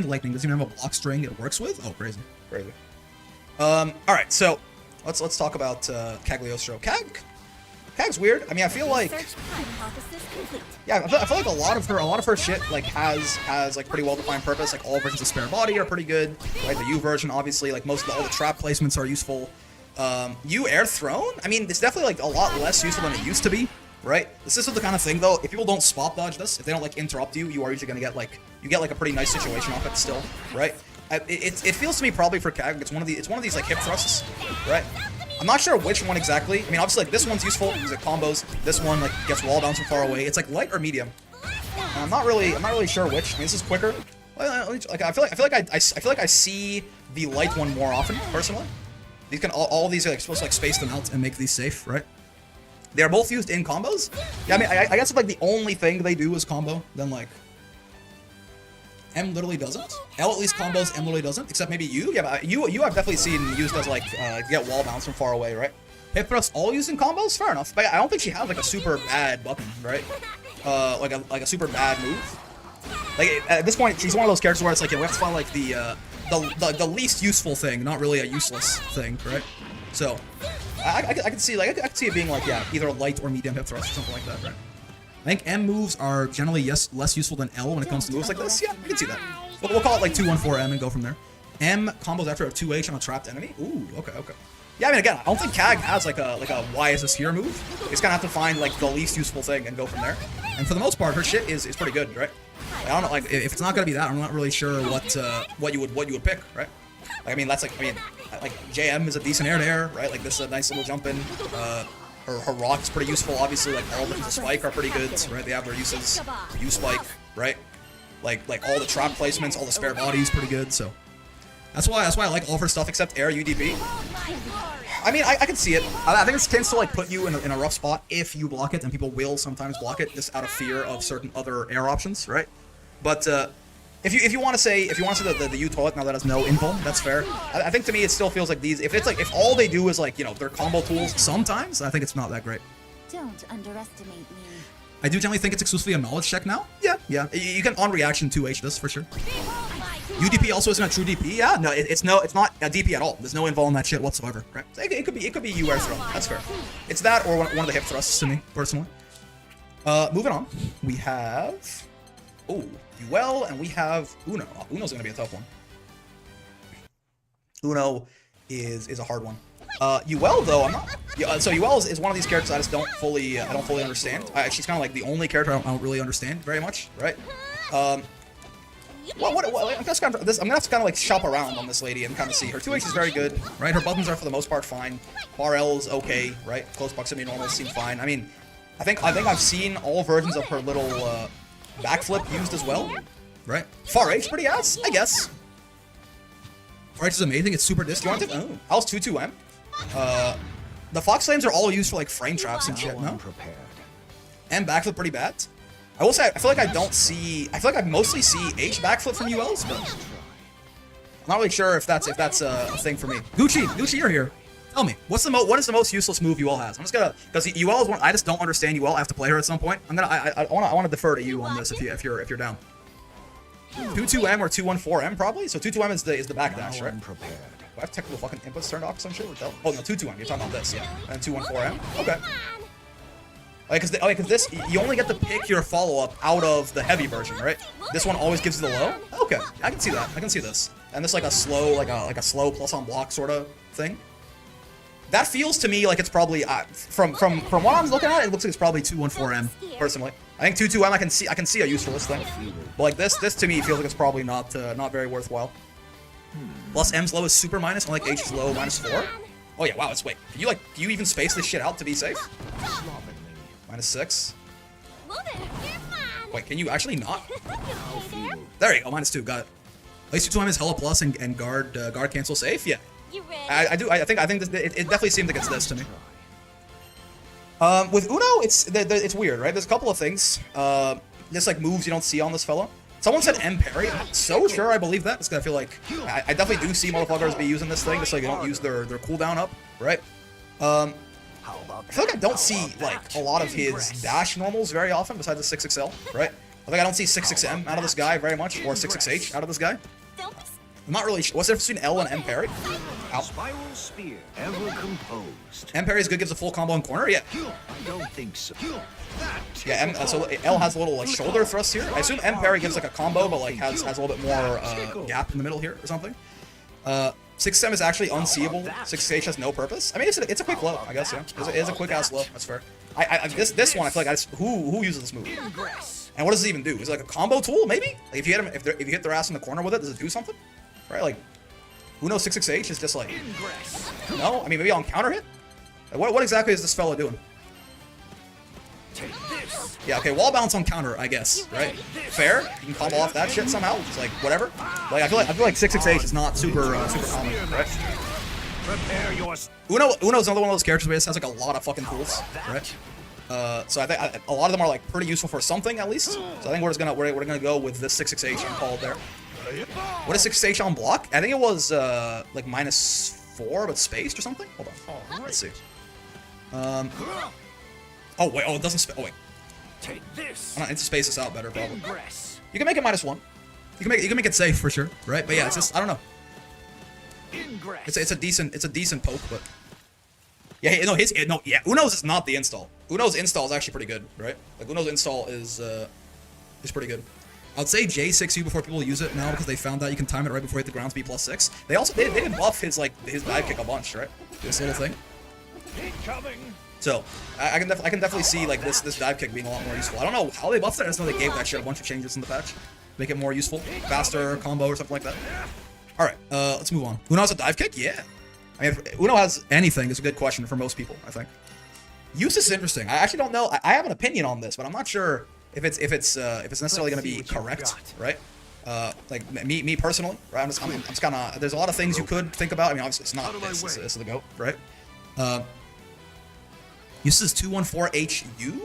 lightning doesn't even have a block string it works with. Oh, crazy. All right, so let's talk about Cagliostro. Cag's weird. I mean, I feel like I feel like a lot of her shit like has like pretty well defined purpose. Like all versions of Spare Body are pretty good. Right, the U version obviously like all the trap placements are useful. U Air Throne. I mean, it's definitely like a lot less useful than it used to be. Right? This is the kind of thing, though, if people don't spot dodge this, if they don't, like, interrupt you, you are usually gonna get, like, a pretty nice situation off it still, right? It feels to me probably for Cag, it's one of these, like, hip thrusts, right? I'm not sure which one exactly. I mean, obviously, like, this one's useful because it combos. This one, like, gets wall bounce from far away. It's, like, light or medium. And I'm not really sure which. I mean, this is quicker. Like, I feel like I see the light one more often, personally. These can, all these are, like, supposed to, like, space them out and make these safe, right? They're both used in combos. Yeah, I mean, I guess if, like, the only thing they do is combo, then, like, M literally doesn't. L at least combos, M literally doesn't, except maybe U. Yeah, but you I've definitely seen used as, like, get wall bounce from far away, right? Hip thrust all used in combos? Fair enough. But I don't think she has, like, a super bad button, right? Like a super bad move. Like, at this point, she's one of those characters where it's like, yeah, we have to find, like, the least useful thing, not really a useless thing, right? So... I can see I can see it being like, yeah, either a light or medium hip thrust or something like that, right? I think M moves are generally less useful than L when it comes to moves like this. Yeah, I can see that. We'll call it like 2-1-4 M and go from there. M combos after a 2H on a trapped enemy. Ooh, okay. Yeah, I mean, again, I don't think Cag has like a why is this here move. You just kind of have to find like the least useful thing and go from there. And for the most part, her shit is pretty good, right? Like, I don't know, like if it's not gonna be that, I'm not really sure what you would pick, right? Like, I mean, like JM is a decent air-to-air, right? Like, this is a nice little jump in. Her rock is pretty useful, obviously. Like, all the spike are pretty good, right? They have their uses. U-spike, right? Like all the trap placements, all the spare bodies, pretty good, so. That's why I like all of her stuff except air UDP. I mean, I can see it. I think it tends to, like, put you in a rough spot if you block it, and people will sometimes block it just out of fear of certain other air options, right? But, If you want to say the U toilet now that has no invuln, that's fair. I think to me it still feels like these. If all they do is like their combo tools sometimes, I think it's not that great. Don't underestimate me. I do generally think it's exclusively a knowledge check now. Yeah. You can on reaction 2H this for sure. UDP also isn't a true DP. Yeah, no, it's not a DP at all. There's no invuln in that shit whatsoever. Right? So it could be U air throw. That's fair. It's that or one of the hip thrusts to me personally. Moving on, we have Uel, and we have Uno. Oh, Uno's gonna be a tough one. Uno is a hard one. Uel though, I'm not. So Uel is one of these characters I don't fully understand. She's kind of like the only character I don't really understand very much, right? I'm gonna have to kind of like shop around on this lady and kind of see. Her 2H is very good, right? Her buttons are for the most part fine. Bar L is okay, right? Close proximity normals seem fine. I mean, I think I've seen all versions of her little backflip used as well, right? Far H pretty ass, I guess. Far H is amazing. It's super disjointed. Oh, how's 2-2M? The Fox Flames are all used for like frame traps and shit. No. And backflip pretty bad. I will say I feel like I mostly see H backflip from ULs, but I'm not really sure if that's a thing for me. Gucci, you're here. Tell me, what is the most useless move UL has? I'm just gonna, because UL is one I just don't understand UL. I have to play her at some point. I want to defer to you on this if you're down. 2-2M or 2-1-4M probably. So 2-2M is the backdash, right? Do I have technical fucking inputs turned off or some shit? Oh no, 2-2M. You're talking about this, yeah. And 2-1-4M. Okay. Because this, you only get to pick your follow-up out of the heavy version, right? This one always gives you the low. Okay, I can see that. I can see this. And this like a slow plus on block sort of thing. That feels to me like it's probably from what I'm looking at, it looks like it's probably 214M personally. I think 22M I can see a use for this thing, but like this to me feels like it's probably not very worthwhile. Plus M's low is super minus, and like H is low -4. Oh yeah, wow. It's wait. Can you even space this shit out to be safe? -6. Wait, can you actually not? There you go. -2. Got it. At least 22M is hella plus and guard cancel safe. Yeah. I think this, it definitely seems like it's this to me. With Uno, it's weird, right? There's a couple of things. Just like moves you don't see on this fellow. Someone said M parry. I'm not so sure I believe that. It's gonna feel like I definitely do see motherfuckers be using this thing just so they don't use their cooldown up, right? I feel like I don't see like a lot of his dash normals very often besides the 6XL, right? I think I don't see 6XM out of this guy very much, or 6XH out of this guy. I'm not really sure. What's the difference between L and M parry? Ow. Spiral spear ever composed. M parry is good, gives a full combo in corner. Yeah. I don't think so. Yeah. So L has a little like shoulder thrust here. I assume M parry gives like a combo, but like has a little bit more gap in the middle here or something. 6M is actually unseeable. 6H has no purpose. I mean, it's a quick low, I guess. Yeah, it is a quick ass low. That's fair. This one I feel like who uses this move? And what does it even do? Is it like a combo tool maybe? Like if you hit them, if you hit their ass in the corner with it, does it do something? Right, like, Uno 668 is just like, no? I mean, maybe on counter hit? Like, what exactly is this fella doing? Yeah, okay, wall bounce on counter, I guess, right? Fair? You can combo off that shit somehow? It's like, whatever. Like, I feel like 668 is not super common, right? Uno's another one of those characters where it has like a lot of fucking tools, right? So I think a lot of them are like pretty useful for something at least. So I think we're gonna go with this 668 and call it there. What is 6H on block? I think it was like -4 but spaced or something. Hold on. Let's see. Oh wait. Oh, it doesn't. Oh wait. Take this. I need to space this out better probably. You can make it -1. You can make it safe for sure, right? But yeah, it's just I don't know. It's a decent poke, but yeah, no, Uno's is not the install. Uno's install is actually pretty good, right? Like Uno's install is pretty good. I'd say J6U before people use it now because they found out you can time it right before you hit the ground speed +6. They also they did buff his dive kick a bunch, right? This little thing. So I can definitely see like this dive kick being a lot more useful. I don't know how they buffed it. I just know they gave that shit a bunch of changes in the patch, make it more useful, faster combo or something like that. All right, let's move on. Uno has a dive kick, yeah. I mean, if Uno has anything is a good question for most people, I think. Use is interesting. I actually don't know. I have an opinion on this, but I'm not sure if it's necessarily going to be correct, right? Like me personally, right? I'm just kind of. There's a lot of things you could think about. I mean, obviously it's not this. This is the GOAT, right? Uses 214HU.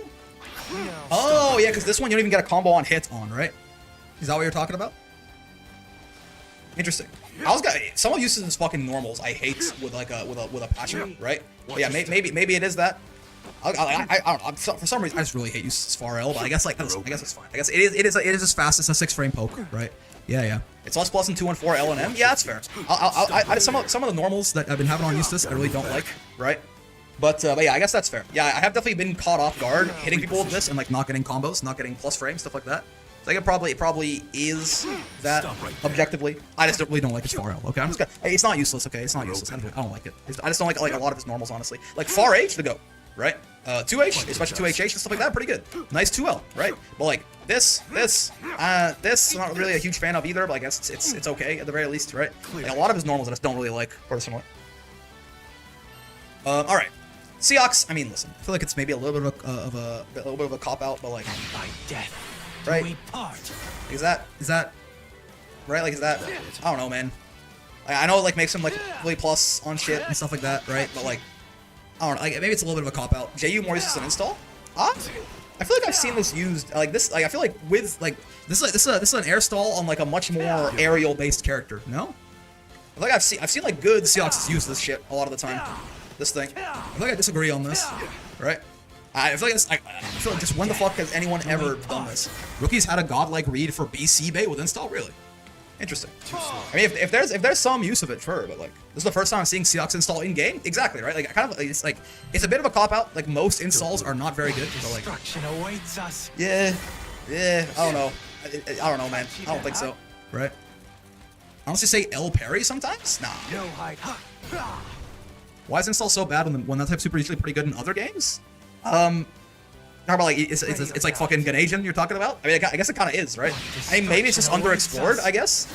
Oh yeah, because this one you don't even get a combo on hit on, right? Is that what you're talking about? Interesting. Some of Uses fucking normals I hate with a passion, right? But yeah, maybe it is that. I don't know. For some reason, I just really hate Uses far L, but I guess it's fine. I guess it is as fast as a 6-frame poke, right? Yeah. It's less plus than 214 L and M. Yeah, that's fair. Some of the normals that I've been having on Eustace, I really don't like, right? But yeah, I guess that's fair. Yeah, I have definitely been caught off guard hitting people with this and like not getting combos, not getting plus frames, stuff like that. So I think it probably is that objectively. I just really don't like his far L. Okay, I'm just gonna. Hey, it's not useless. Okay, it's not useless. I don't like it. I just don't like a lot of his normals, honestly. Like far H, the GOAT, right? 2H, especially 2HH and stuff like that, pretty good. Nice 2L, right? But like this, I'm not really a huge fan of either. But I guess it's okay at the very least, right? Like, a lot of his normals I just don't really like personally. All right. Seox, I mean, listen. I feel like it's maybe a little bit of a cop out, but like, By death, right? Is that right? Like, is that? I don't know, man. I know it like makes him like really plus on shit and stuff like that, right? But like, I don't know. Like, maybe it's a little bit of a cop out. JU more uses an install. I feel like I've seen this used like this. Like, I feel like with like this is an air stall on like a much more aerial based character. No, I feel like I've seen like good Seox use this shit a lot of the time. This thing. I feel like I disagree on this, right? I feel like just when the fuck has anyone ever done this? Rookies had a godlike read for BC bait with install, really? Interesting. I mean, if there's some use of it, sure, but like this is the first time I'm seeing Seox install in game. Exactly, right? Like it's a bit of a cop out. Like most installs are not very good. So like, yeah, I don't know. I don't know, man. I don't think so, right? I honestly say L parry sometimes. Nah. Why is install so bad when that type super usually pretty good in other games? Talk about like it's like fucking Ganasian you're talking about. I mean, I guess it kind of is, right? I mean, maybe it's just underexplored. I guess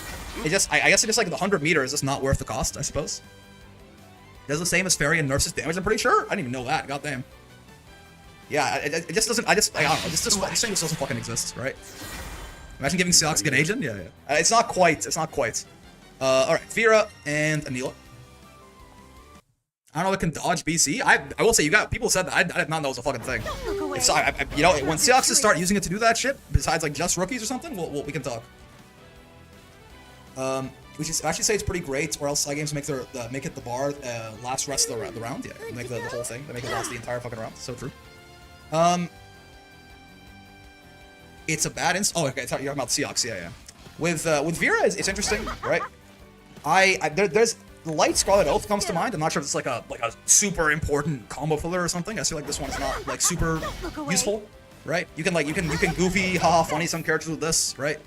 it just I guess it just like the 100 meter is just not worth the cost. I suppose. It does the same as Fairy and nerfs its damage. I'm pretty sure. I didn't even know that. Goddamn. Yeah, it just doesn't. I don't know. This thing just doesn't fucking exist, right? Imagine giving Seox Ganasian. Yeah. It's not quite. It's not quite. All right, Vera and Anila. I don't know if it can dodge BC. I will say people said that I did not know it was a fucking thing. If so, you know, when Seoxes start using it to do that shit, besides like just rookies or something, we can talk. We should actually say it's pretty great, or else side games make it the bar last rest of the round. Yeah, make the whole thing. They make it last the entire fucking round. So true. It's a bad inst. Oh, okay. You're talking about Seox. Yeah. With Vera, it's interesting, right? There's Light Scarlet Oath comes to mind. I'm not sure if it's like a super important combo filler or something. I feel like this one's not like super useful, right? You can goofy, haha, funny some characters with this, right?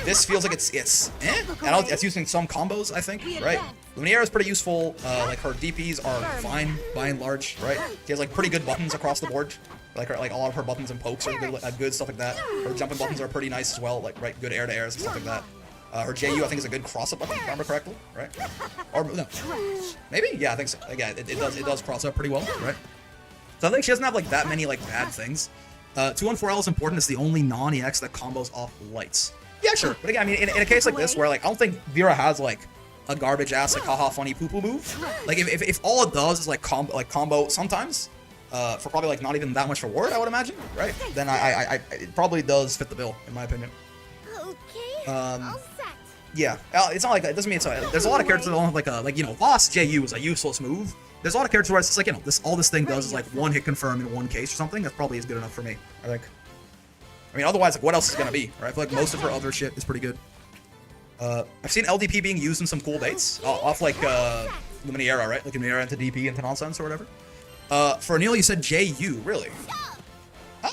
This feels like it's it's using some combos, I think, right? Lumiere is pretty useful. Like her DPs are fine by and large, right? She has like pretty good buttons across the board. Like a lot of her buttons and pokes are good stuff like that. Her jumping buttons are pretty nice as well, like good air to airs and stuff like that. Her JU I think is a good cross up button, if I remember correctly, right? Or no, maybe? Yeah, I think so. Yeah, it does cross up pretty well, right? So I think she doesn't have like that many like bad things. 214L is important. It's the only non-EX that combos off lights. Yeah, sure. But again, I mean, in a case like this where like I don't think Vera has like a garbage ass like haha funny poo poo move. Like if all it does is like combo sometimes, for probably like not even that much reward, I would imagine, right? Then it probably does fit the bill in my opinion. Yeah, it's not like it doesn't mean it's there's a lot of characters that don't have like you know, Lost JU is a useless move. There's a lot of characters where it's just like, you know, all this thing does is like one hit confirm in one case or something. That's probably is good enough for me, I think. I mean, otherwise, like, what else is gonna be, right? I feel like most of her other shit is pretty good. I've seen LDP being used in some cool baits off like Lumiera, right? Like Lumiera into DP into nonsense or whatever. For Anil, you said JU, really? Huh?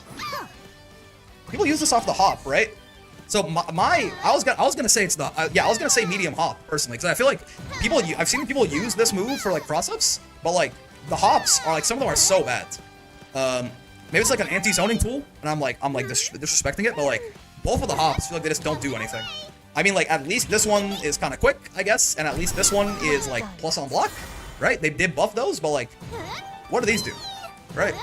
People use this off the hop, right? So I was gonna say it's the I was gonna say medium hop personally, because I feel like I've seen people use this move for like cross-ups, but like the hops are like some of them are so bad. Maybe it's like an anti-zoning tool, and I'm like disrespecting it, but like both of the hops feel like they just don't do anything. I mean, like at least this one is kind of quick, I guess, and at least this one is like plus on block, right? They did buff those, but like what do these do, right?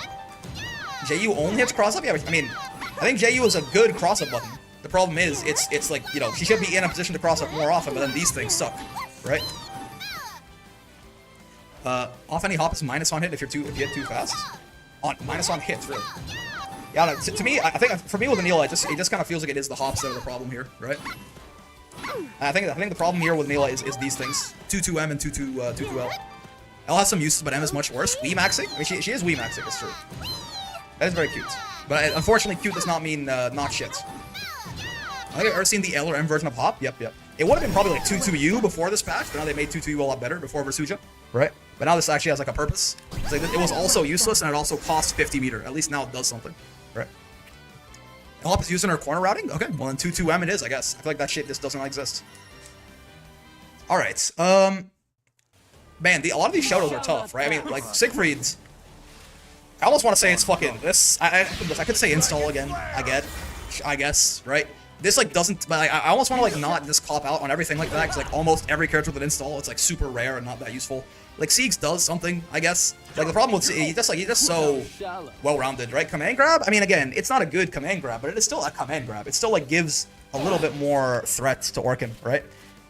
JU only hits cross-up. Yeah, I mean, I think JU is a good cross-up button. The problem is, it's like, you know, she should be in a position to cross up more often, but then these things suck, right? Off any hop is minus on hit if you get too fast. Minus on hits, really. Yeah, no, to me, I think for me with Anila, it just kind of feels like it is the hops that are the problem here, right? I think the problem here with Anila is these things: 22M and 22L. L has some uses, but M is much worse. Wii maxing? I mean, she is Wii maxing. It's true. That is very cute, but unfortunately, cute does not mean not shit. I think I've ever seen the L or M version of Hop. Yep. It would have been probably like 22U before this patch, but now they made 22U a lot better before Versuja, right? But now this actually has like a purpose. It's like, it was also useless, and it also cost 50 meter. At least now it does something, right? Hop is used in our corner routing? Okay, well then 22M it is, I guess. I feel like that shit just doesn't exist. Alright, man, a lot of these shadows are tough, right? I mean, like, Siegfried's... I almost want to say it's fucking this. I could say install again, I guess, right? This like doesn't, but I almost want to like not just cop out on everything like that, because like almost every character with an install, it's like super rare and not that useful. Like Siegs does something, I guess. Like the problem with he's just so well-rounded, right? Command grab. I mean, again, it's not a good command grab, but it is still a command grab. It still like gives a little bit more threat to Orkin, right?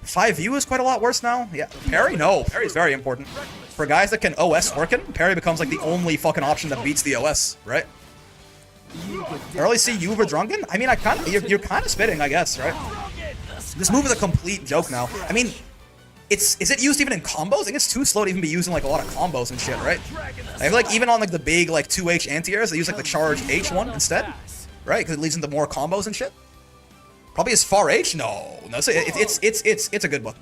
5U is quite a lot worse now. Yeah, parry? No, parry is very important. For guys that can OS Orkin, parry becomes like the only fucking option that beats the OS, right? Early see Uva Drunken? I mean, you're kind of spitting, I guess, right? This move is a complete joke now. I mean, is it used even in combos? I think it's too slow to even be using like a lot of combos and shit, right? I feel like even on like the big like 2H anti-airs, they use like the charge H1 instead, right? Because it leads into more combos and shit. Probably is far H? No, it's a good button.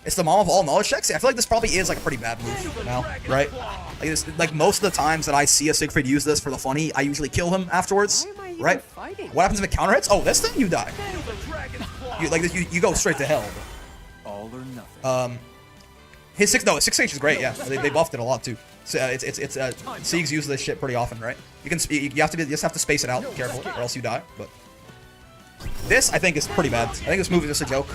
It's the mom of all knowledge checks. I feel like this probably is like a pretty bad move now, right? Like most of the times that I see a Siegfried use this for the funny, I usually kill him afterwards, right? What happens if it counter hits? Oh, this thing? You die. You go straight to hell. All or nothing. His 6H is great. Yeah, they buffed it a lot too. So Siegs use this shit pretty often, right? You just have to space it out carefully, or else you die. But this I think is pretty bad. I think this move is just a joke.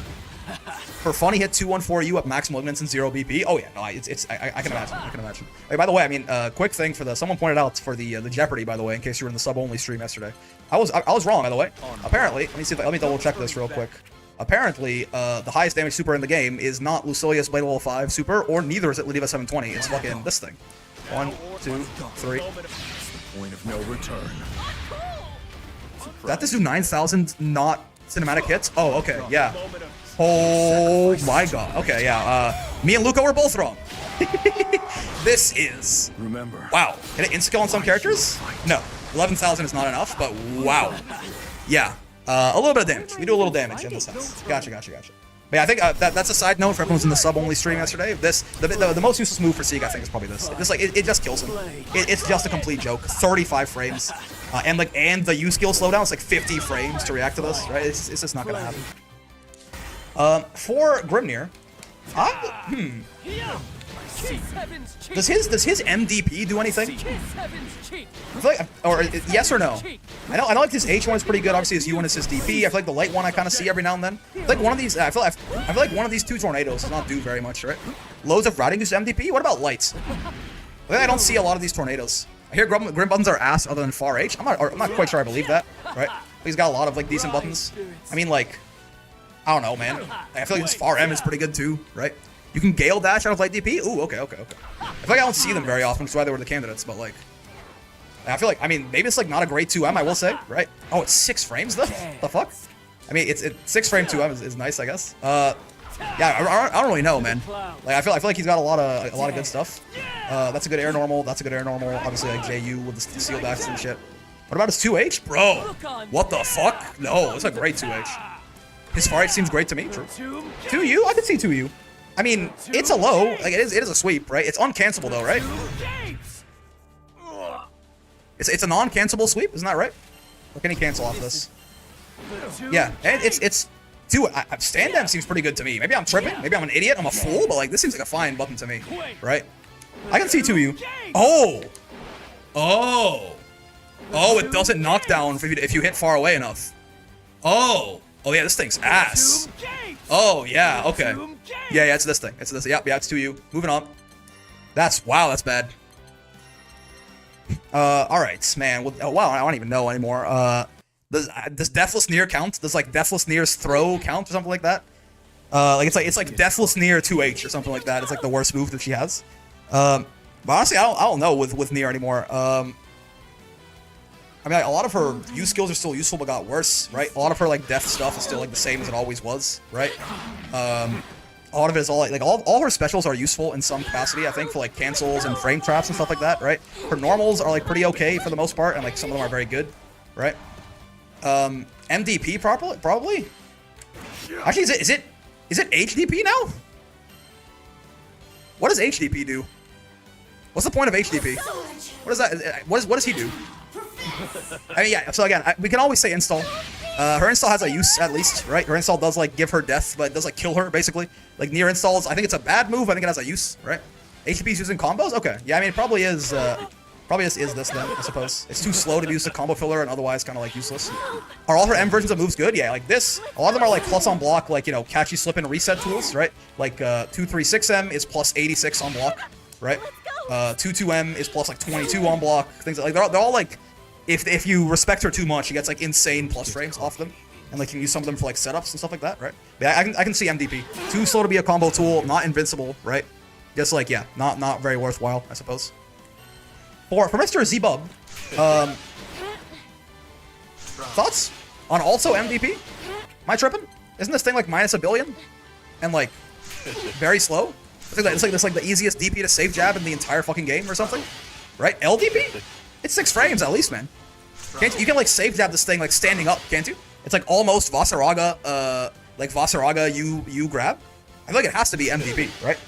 For fun, he hit 214U at max movements and 0 BP. Oh yeah, no, I can imagine. I can imagine. Hey, by the way, I mean, quick thing for someone pointed out for the Jeopardy, by the way, in case you were in the sub-only stream yesterday. I was wrong, by the way. Apparently, let me double check this real quick. Apparently, the highest damage super in the game is not Lucilius Blade Level 5 super, or neither is it Lediva 720. It's fucking this thing. 1, 2, 3. Point of no return. That does do 9,000 not cinematic hits? Oh, okay, yeah. Oh my god. Okay, yeah. Me and Luca were both wrong. This is... Remember. Wow. Can it insta-kill on some characters? No. 11,000 is not enough, but wow. Yeah. A little bit of damage. We do a little damage in this sense. Gotcha. But yeah, I think that's a side note for everyone who's in the sub-only stream yesterday. The most useless move for Sieg, I think, is probably this. It just kills him. It's just a complete joke. 35 frames. And the U skill slowdown is like 50 frames to react to this, right? It's just not gonna happen. For Grimnir, does his MDP do anything? I feel like, or yes or no? I know like his H1 is pretty good. Obviously his U1 is his DP. I feel like the light one I kind of see every now and then. I feel like one of these. I feel like one of these two tornadoes does not do very much, right? Loads of routing use MDP. What about lights? I don't see a lot of these tornadodos. I hear Grim buttons are ass other than far H. I'm not quite sure I believe that, right? But he's got a lot of like decent buttons. I mean, like, I don't know, man. I feel like his far M is pretty good too, right? You can Gale Dash out of light DP? Ooh, okay. I feel like I don't see them very often, which is why they were the candidates, but like... I feel like, I mean, maybe it's like not a great 2M, I will say, right? Oh, it's 6 frames though? The fuck? I mean, it's 6 frame 2M is nice, I guess. Yeah, I don't really know, man. Like, I feel like he's got a lot of good stuff. That's a good air normal, Obviously, like, JU with the seal dashes and shit. What about his 2H? Bro, what the fuck? No, it's a great 2H. His far H seems great to me, true. 2U? I could see 2U. I mean, it's a low. Like, it is a sweep, right? It's uncancelable, though, right? It's a non-cancelable sweep, isn't that right? Or can he cancel off this? Yeah, and it's... Dude, Stand M seems pretty good to me. Maybe I'm tripping. Maybe I'm an idiot. I'm a fool, but, like, this seems like a fine button to me, right? I can see 2U. Oh! Oh! Oh, it doesn't knock down if you hit far away enough. Oh! Oh, yeah, this thing's ass. Oh, yeah, okay. Yeah, it's this thing. It's this. Yeah, it's 2U. Moving on. Wow, that's bad. Alright, man. Well, wow, I don't even know anymore. Does Deathless Near count? Does, like, Deathless Near's throw count or something like that? It's like Deathless Near 2H or something like that. It's like the worst move that she has. But honestly, I don't know with Near anymore. I mean, like, a lot of her U skills are still useful, but got worse, right? A lot of her, like, death stuff is still, like, the same as it always was, right? A lot of it is all, like all her specials are useful in some capacity, I think, for, like, cancels and frame traps and stuff like that, right? Her normals are, like, pretty okay for the most part, and, like, some of them are very good, right? MDP, probably? Actually, is it HDP now? What does HDP do? What's the point of HDP? What is that? What does he do? I mean, yeah, so again, we can always say install. Her install has a use, at least, right? Her install does, like, give her death, but it does, like, kill her, basically. Like, Near installs, I think it's a bad move, I think it has a use, right? HP's using combos? Okay. Yeah, I mean, it probably is, this then, I suppose. It's too slow to use a combo filler and otherwise kind of, like, useless. Are all her M versions of moves good? Yeah, like this. A lot of them are, like, plus on block, like, you know, catchy slip and reset tools, right? Like, 236M is plus 86 on block, right? 22M is plus, like, 22 on block. Things like, they're all, like... If you respect her too much, she gets, like, insane plus frames off them. And, like, you can use some of them for, like, setups and stuff like that, right? But yeah, I can see MDP. Too slow to be a combo tool, not invincible, right? Just, like, yeah, not very worthwhile, I suppose. For Mr. Z-Bub, thoughts on also MDP? Am I tripping? Isn't this thing, like, minus $1 billion? And, like, very slow? It's like the easiest DP to safe jab in the entire fucking game or something? Right? LDP? It's 6 frames at least, man. You can, like, safe jab this thing, like, standing up, can't you? It's, like, almost Vasaraga, you grab. I feel like it has to be MVP, right?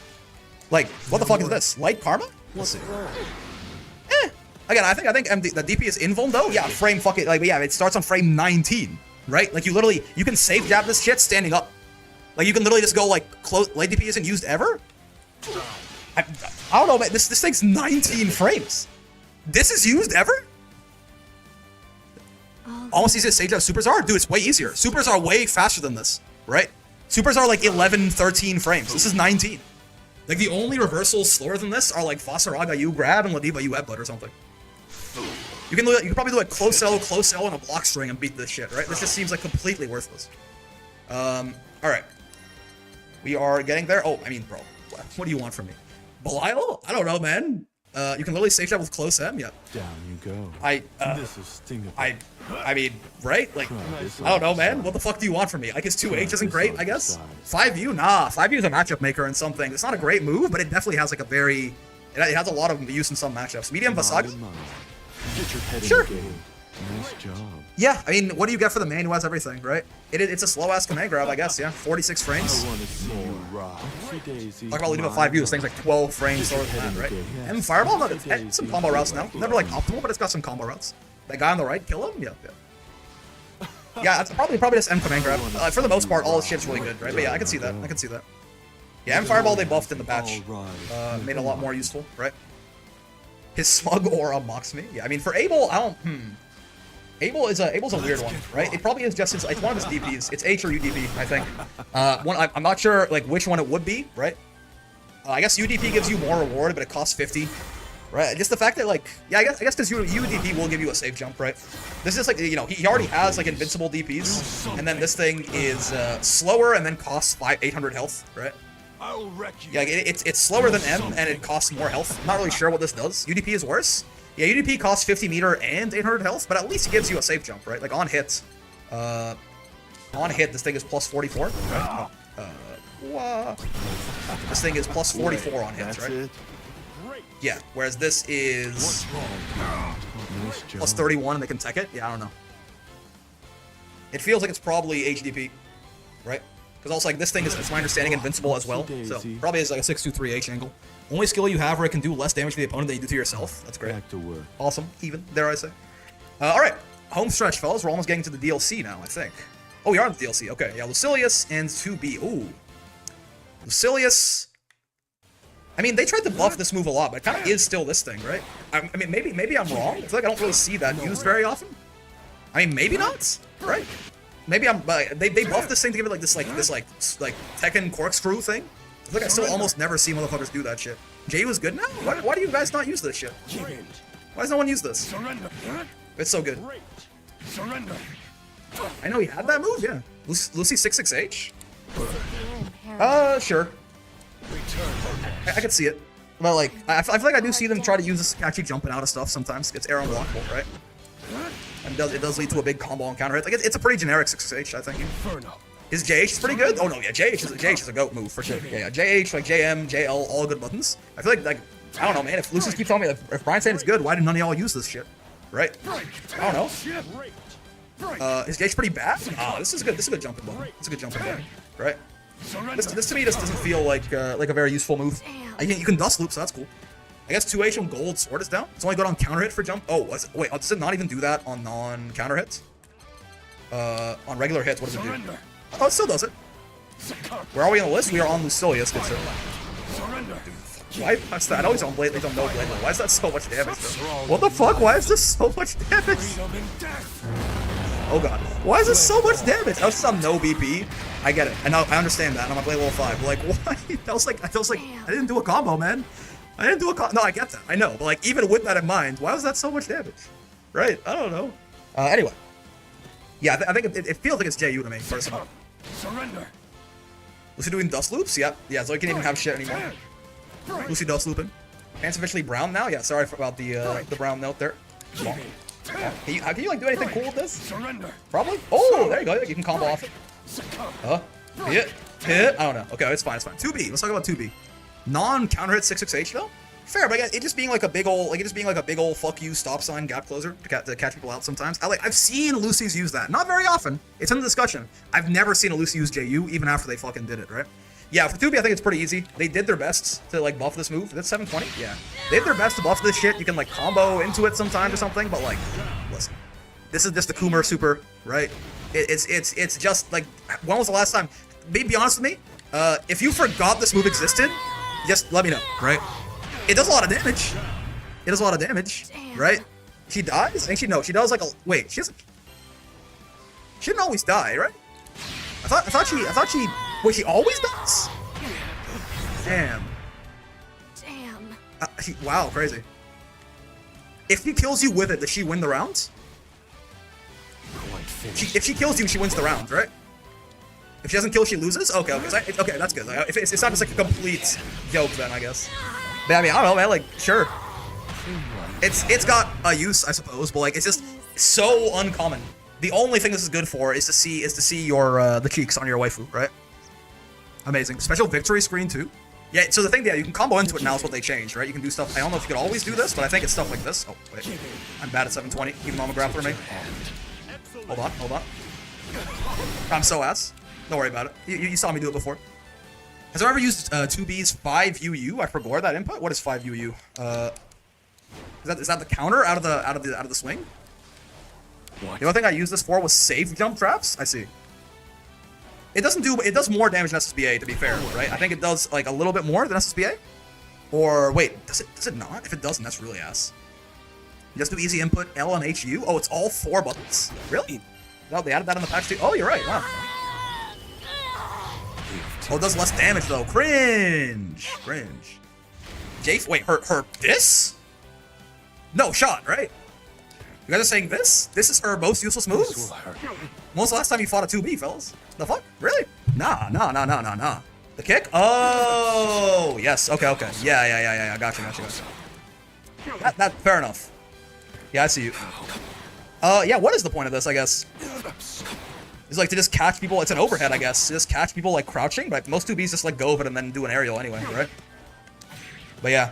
Like, what the fuck is this? Light Karma? Let's see. Again, I think the DP is invuln, though. Yeah, frame fucking, like, yeah, it starts on frame 19, right? Like, you can safe jab this shit standing up. Like, you can literally just go, like, close. Light DP isn't used ever? I don't know, man. This thing's 19 frames. This is used ever? Almost easy to Sage out Supers are? Dude, it's way easier. Supers are way faster than this, right? Supers are like 11, 13 frames. This is 19. Like, the only reversals slower than this are like Fasaraga U grab and Ladiva U headbutt or something. You can probably do like close L, and a block string and beat this shit, right? This just seems like completely worthless. Alright. We are getting there. Oh, I mean, bro, what do you want from me? Belial? I don't know, man. You can literally save that with close M, yeah. Down you go. This is I mean, right? Like, I don't know, man. What the fuck do you want from me? Like, his 2H isn't great, I guess? 5U? Nah, 5U is a matchup maker and something. It's not a great move, but it definitely has like a very... It has a lot of use in some matchups. Medium Vasaga? Sure. Nice job. Yeah, I mean, what do you get for the main who has everything, right? It's a slow-ass command grab, I guess, yeah. 46 frames. Talk about leading with 5U, this thing's like 12 frames slower than that, right? And Fireball, no, it's some combo routes now. Never like optimal, but it's got some combo routes. That guy on the right, kill him? Yeah. Yeah, it's probably just M command grab. For the most part, all this shit's really good, right? But yeah, I can see that. Yeah, M Fireball they buffed in the patch. Made it a lot more useful, right? His smug aura mocks me. Yeah, I mean, for Abel, I don't... Abel's a weird one, right? It probably is just his... It's one of his DPs. It's H or UDP, I think. I'm not sure, like, which one it would be, right? I guess UDP gives you more reward, but it costs 50. Right? Just the fact that, like... Yeah, I guess because UDP will give you a safe jump, right? This is, like, you know, he already has, like, invincible DPs. And then this thing is slower and then costs 800 health, right? I'll wreck you. Yeah, it's slower than M, and it costs more health. I'm not really sure what this does. UDP is worse. Yeah, UDP costs 50 meter and 800 health, but at least it gives you a safe jump, right? Like, on hit, this thing is plus 44, right? This thing is plus 44 on hits, right? Yeah, whereas this is plus 31 and they can tech it? Yeah, I don't know. It feels like it's probably HDP, right? Because also, like, this thing is, it's my understanding, invincible as well. So, probably is like a 623H angle. Only skill you have where it can do less damage to the opponent than you do to yourself. That's great. Awesome. Even, dare I say. Alright. Home stretch, fellas. We're almost getting to the DLC now, I think. Oh, we are in the DLC. Okay, yeah, Lucilius and 2B. Ooh. Lucilius... I mean, they tried to buff this move a lot, but it kind of is still this thing, right? I mean, maybe I'm wrong. I feel like I don't really see that used very often. I mean, maybe not, right? Maybe I'm. They buffed this thing to give it like this Tekken corkscrew thing. I feel like I still almost never see motherfuckers do that shit. Jay was good now. Why do you guys not use this shit? Why does no one use this? It's so good. I know he had that move. Yeah, Lucy 66H. Sure. I could see it. But like, I feel like I do see them try to use this catchy jumping out of stuff sometimes. It's air unblockable, right? And it does lead to a big combo and counter hit. Like, it's a pretty generic 6H, I think. His JH is pretty good. Oh no, yeah, JH is a goat move for sure. Yeah, JH, like JM, JL, all good buttons. I feel like I don't know, man. If Lucius keeps telling me if Brian's saying it's good, why did none of y'all use this shit? Right? I don't know. His JH pretty bad. This is good. This is a good jumping button. It's a good jumping button, right? This to me just doesn't feel like a very useful move. You can dust loop, so that's cool. I guess 2H on gold sword is down. It's only good on counter hit for jump. Oh, wait, does it not even do that on non-counter hits? On regular hits, what does it do? Oh, it still does it. Where are we on the list? We are on Lucilius, good sir. Why? That's that. I know he's on Blade. He's on no Blade. Why is that so much damage, bro? What the fuck? Why is this so much damage? Oh god. Why is this so much damage? That was on no BP. I get it. I understand that. I'm on Blade level 5. But like, why? That was like, I didn't do a combo, man. I didn't do a combo. No, I get that. I know. But like, even with that in mind, why was that so much damage? Right? I don't know. Anyway. Yeah, I think it feels like it's JU to me, personally. Lucy doing dust loops? Yep. Yeah, so he can't even have shit anymore. Lucy dust looping. Pants officially brown now? Yeah, sorry about the brown note there. Can you like do anything cool with this? Probably? Oh, there you go. You can combo off it. Hit. I don't know. Okay, it's fine. 2B. Let's talk about 2B. Non-counter hit 6H though? Fair, but it just being like a big old fuck you stop sign gap closer to catch people out sometimes. I've seen Lucy's use that. Not very often. It's in the discussion. I've never seen a Lucy use JU even after they fucking did it, right? Yeah, for 2B I think it's pretty easy. They did their best to like buff this move. That's 720? Yeah. They did their best to buff this shit. You can like combo into it sometimes or something, but like, listen. This is just the Coomer super, right? It's just like, when was the last time? Be honest with me. If you forgot this move existed, just let me know, right? It does a lot of damage. It does a lot of damage, right? She dies? I think she does like a, wait, she didn't always die, right? I thought she, wait, she always does? Damn. Damn. Wow, crazy. If she kills you with it, does she win the round? Quite finished. If she kills you, she wins the round, right? If she doesn't kill, she loses? Okay, okay, that's good. If it's not just like a complete joke, then I guess. But I mean, I don't know, man. Like, sure. It's got a use, I suppose, but like, it's just so uncommon. The only thing this is good for is to see your the cheeks on your waifu, right? Amazing. Special victory screen too. Yeah. So the thing, yeah, you can combo into it now. Is what they changed, right? You can do stuff. I don't know if you could always do this, but I think it's stuff like this. Oh wait, I'm bad at 720. Even though I'm a grappler, mate. Hold on. I'm so ass. Don't worry about it. You saw me do it before. Has there ever used 2B's 5UU? I forgot that input. What is 5UU? Is that the counter out of the swing? What? The only thing I used this for was safe jump traps. I see. It does more damage than SSBA, to be fair, right? I think it does like a little bit more than SSBA. Or wait, does it not? If it doesn't, that's really ass. You just do easy input L and HU. Oh, it's all 4 buttons. Really? No, they added that in the patch too. Oh, you're right. Wow. Oh, it does less damage though. Cringe. Jace, wait, her this? No shot, right? You guys are saying this? This is her most useless move? This will hurt. When was the last time you fought a 2B, fellas? The fuck? Really? Nah. The kick? Oh, yes. Okay. Yeah. I got you. That fair enough. Yeah, I see you. Yeah, what is the point of this, I guess? It's like to just catch people. It's an overhead, I guess. To just catch people like crouching, but most 2Bs just like go over it and then do an aerial anyway, right? But yeah.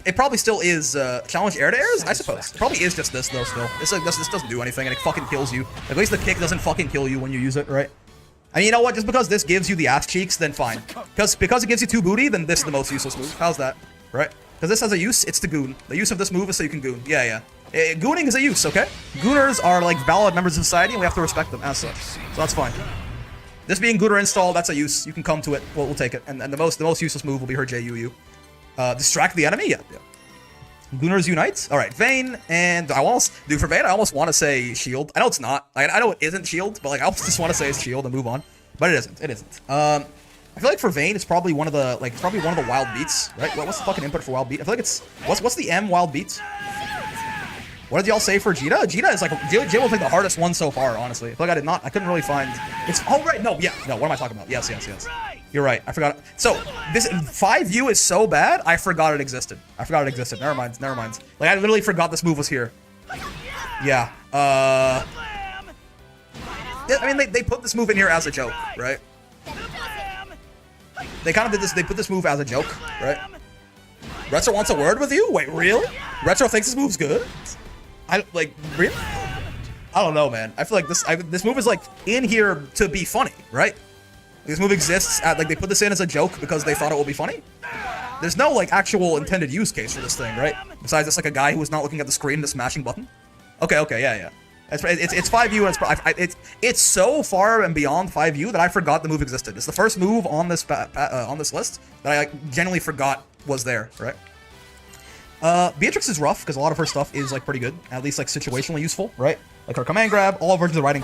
It probably still is challenge air to airs, I suppose. It probably is just this though. Still, this doesn't do anything, and it fucking kills you. At least the kick doesn't fucking kill you when you use it, right? And you know what? Just because this gives you the ass cheeks, then fine. Because it gives you 2 booty, then this is the most useless move. How's that, right? Because this has a use. It's to goon. The use of this move is so you can goon. Yeah. Gooning is a use, okay? Gooners are like valid members of society, and we have to respect them as such. So that's fine. This being gooner installed, that's a use. You can come to it. We'll take it. And the most useless move will be her JUU. Distract the enemy? Yeah. Gooners unite? Alright, Vayne, and for Vayne, I almost want to say shield. I know it's not. Like, I know it isn't shield, but like, I almost just want to say it's shield and move on. But it isn't. I feel like for Vayne, it's probably one of the, wild beats, right? What's the fucking input for wild beat? I feel like it's, what's the M wild beat? What did y'all say for Jita? Jita is like, Jita was like the hardest one so far, honestly. I feel like I couldn't really find, right, no, what am I talking about? Yes. You're right, I forgot it. So, this 5U is so bad, I forgot it existed. Never mind. Like, I literally forgot this move was here. Yeah, I mean, they put this move in here as a joke, right? They kind of did this, they put this move as a joke, right? Retro wants a word with you? Wait, really? Retro thinks this move's good? Really? I don't know, man. I feel like this move is like in here to be funny, right? This move exists at, like, they put this in as a joke because they thought it would be funny. There's no like actual intended use case for this thing, right? Besides just like a guy who was not looking at the screen, just mashing button. Okay, yeah. It's 5U and it's so far and beyond 5U that I forgot the move existed. It's the first move on this list that I like genuinely forgot was there, right? Beatrix is rough because a lot of her stuff is like pretty good, at least like situationally useful, right? Like her command grab, all versions of riding